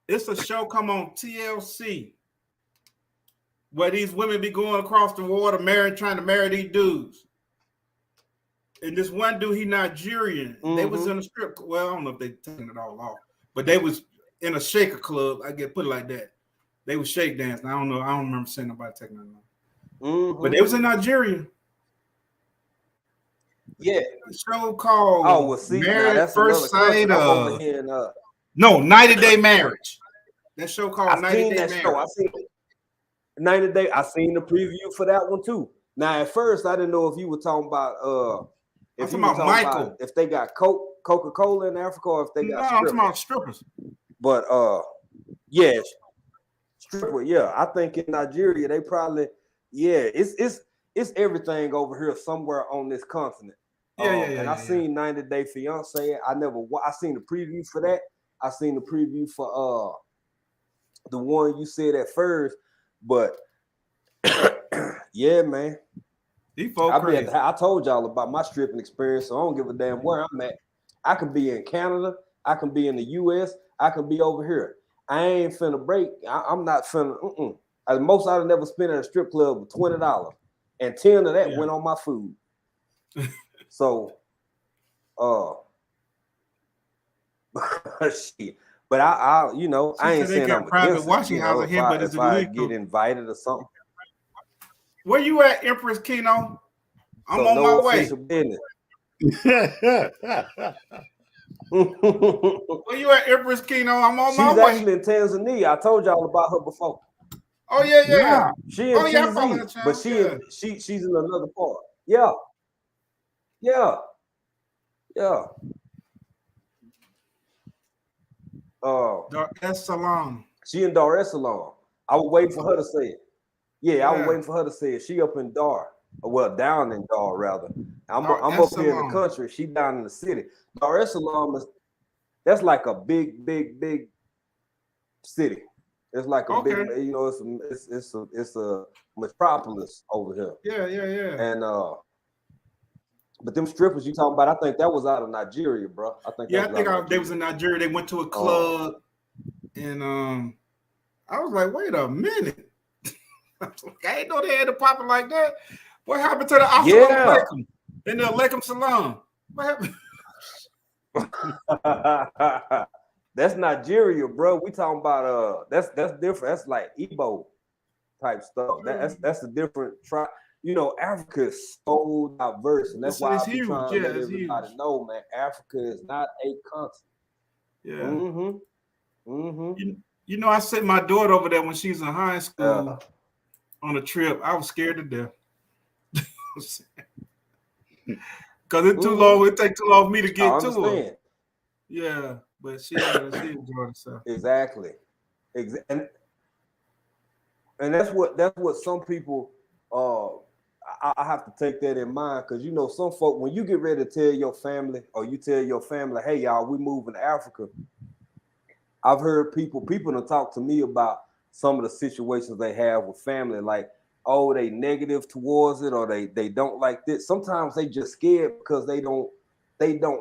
It's a show come on TLC where these women be going across the water, trying to marry these dudes. And this one dude, he Nigerian. Mm-hmm. They was in a strip. Well, I don't know if they taking it all off, but they was in a shaker club. I get put it like that. They was shake dancing. I don't know. I don't remember seeing nobody taking it off. Mm-hmm. But they was in Nigeria. Yeah. A show called Married at First Sight. No, 90 Day Marriage. That show called 90 Day Marriage. I seen it. 90 Day. I seen the preview for that one too. Now at first I didn't know if you were talking about Michael. If they got Coca-Cola in Africa or if they got I'm talking about strippers. But yeah, stripper, yeah. I think in Nigeria they probably it's everything over here somewhere on this continent. And I seen 90 Day Fiance. I seen the preview for that. I seen the preview for the one you said at first, but yeah, man. I told y'all about my stripping experience, so I don't give a damn where I'm at. I could be in Canada, I can be in the US, I can be over here. I ain't finna break. I'm not finna. At most, I'd never spent at a strip club with $20, and 10 of that went on my food. So, shit. But I you know, I ain't saying I'm private washing house here, but if I get invited or something. Where you at, Empress Kino? I'm on my way. Where you at, Empress Kino? I'm on my way. She's actually in Tanzania. I told y'all about her before. Oh yeah. She in TZ, but she's in another part. Yeah. Dar es Salaam. She in Dar es Salaam. I was waiting for her to say it. Yeah, I was waiting for her to say it. She up in Dar. Well, down in Dar, rather. I'm up here in the country. She down in the city. Dar es Salaam that's like a big city. It's like a big, you know, it's a metropolis over here. Yeah. And but them strippers you talking about, I think that was out of Nigeria, bro. I think they was in Nigeria. They went to a club, and I was like, wait a minute. I ain't know they had it popping like that. What happened to the Assalamu alaikum in the Alaikum Salam? What happened? That's Nigeria, bro. We talking about that's different. That's like Igbo type stuff. That's a different tribe. You know, Africa is so diverse, and that's why It's I be huge. trying to Yeah, let it's everybody huge. know, man. Africa is not a continent. Yeah. Mm-hmm. Mm-hmm. You know, I sent my daughter over there when she was in high school on a trip. I was scared to death. Because it's too long. It takes too long for me to get to her. Yeah, but she enjoyed herself. Exactly. And that's what some people I have to take that in mind, because you know, some folk, when you get ready to tell your family, or you tell your family, hey y'all, we moving to Africa, I've heard people to talk to me about some of the situations they have with family, like, oh, they negative towards it, or they don't like this. Sometimes they just scared because they don't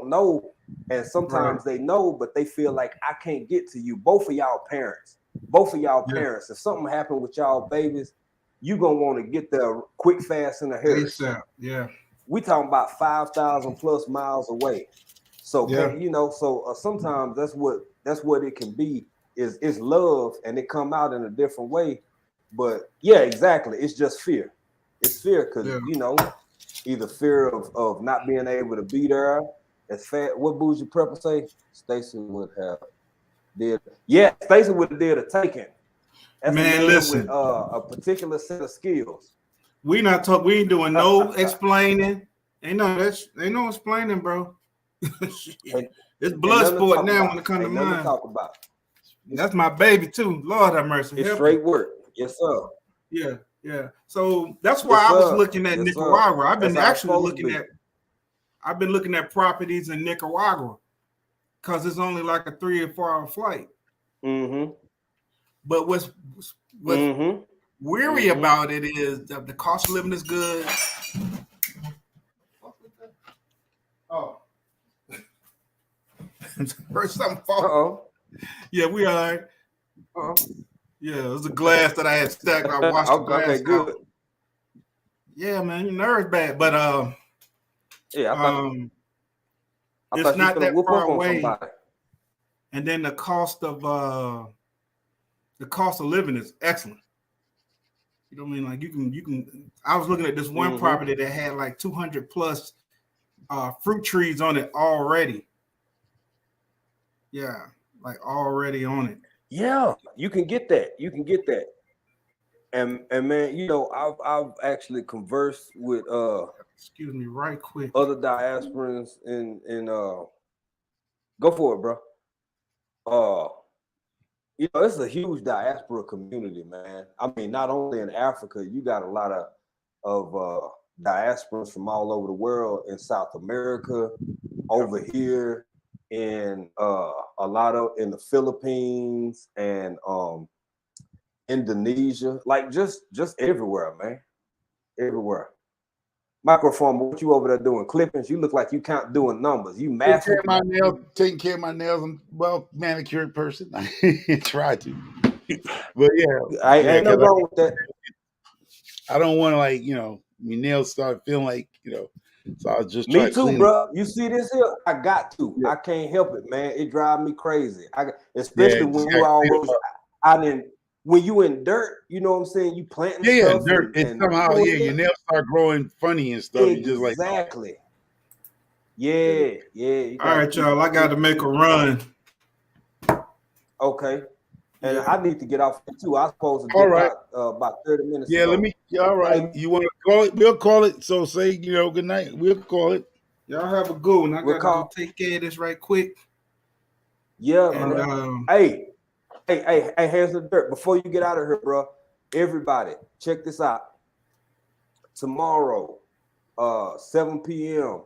know, and sometimes they know, but they feel like I can't get to you. Both of y'all parents. If something happened with y'all babies, you gonna want to get there quick, fast, in a hurry. Yeah. We talking about 5,000 plus miles away. So you know, so sometimes that's what it can be. Is love, and it come out in a different way. But yeah, exactly. It's just fear. It's fear because you know, either fear of not being able to be there. As fast, what Bougie Prepper say? Stacey would have did. Yeah, Stacey would have did a taking. That's man, a man listen, with a particular set of skills. We ain't doing no explaining. Ain't no explaining, bro. It's blood sport now when it comes to mine. Talk about. That's my baby too. Lord have mercy. It's straight work. Yes, sir. Yeah. So that's why I was looking at Nicaragua. I've been looking at properties in Nicaragua because it's only like a 3 or 4 hour flight. Mm-hmm. But what's weary about it is that the cost of living is good. Oh. Something falling. Yeah, we are. Yeah, it was a glass that I had stacked. I washed the glass out. Good. Yeah, man, your nerves bad, but it's not that far away. And then the cost of living is excellent. You know what I mean? Like you can. I was looking at this one property that had like 200 plus fruit trees on it already. Yeah, like already on it. Yeah, you can get that. And man, you know, I've actually conversed with excuse me, right quick, other diasporans in go for it, bro. You know, it's a huge diaspora community, man. I mean, not only in Africa, you got a lot of diasporans from all over the world, in South America, over here, in a lot of in the Philippines and Indonesia, like just everywhere, man. Everywhere. Microphone, what you over there doing? Clippings? You look like you doing numbers. You master taking care of my nails. I'm well manicured person. I try to, but yeah, I ain't no wrong with that. I don't want to, like, you know, my nails start feeling like, you know. So I was just me too, bro. You see this here? I got to. Yeah. I can't help it, man. It drives me crazy. Especially when you always when you in dirt, you know what I'm saying? You planting stuff. Yeah, dirt. And somehow, your nails start growing funny and stuff. Exactly. You just like, exactly. Yeah. All right, y'all. I got to make a run. Okay. And I need to get off too. I was supposed to get about 30 minutes ago. Let me. All right. You want to call it? We'll call it. So say, you know, good night. We'll call it. Y'all have a good one. I got to take care of this right quick. Yeah. And, hey, here's the dirt. Before you get out of here, bro, everybody, check this out. Tomorrow, 7 p.m.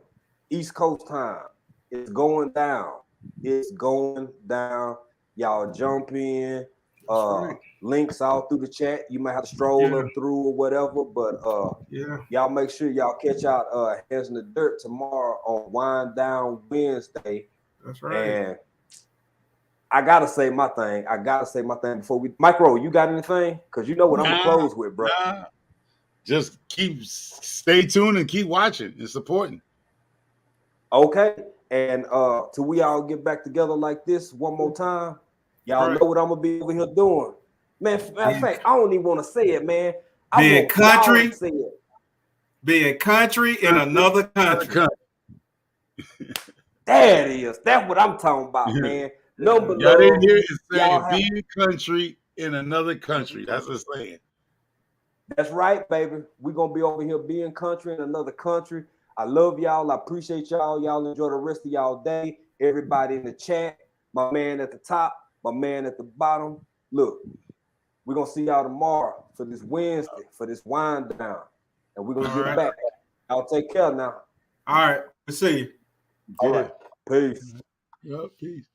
East Coast time. It's going down. Y'all jump in. Links all through the chat. You might have to stroll up through or whatever, but y'all make sure y'all catch out Hands in the Dirt tomorrow on Wind Down Wednesday. That's right. And I gotta say my thing. Before we, Micro, you got anything? Because you know what I'm gonna close with, bro. Just stay tuned and keep watching and supporting. Okay. And till we all get back together like this one more time, y'all Right. know what I'm gonna be over here doing. Man, matter of fact, I don't even want to say it, man. I Being want y'all country. to say it. Being country in another country. There it is. That's what I'm talking about, man. Number Y'all love. didn't hear it saying Y'all have- being country in another country. That's what it's saying. That's right, baby. We're gonna be over here being country in another country. I love y'all. I appreciate y'all. Y'all enjoy the rest of y'all day. Everybody in the chat, my man at the top, my man at the bottom. Look, we're gonna see y'all tomorrow for this Wednesday, for this wind down. And we're gonna All get right. back. Y'all take care now. All right. We'll see you. All right. Peace. Yep, peace.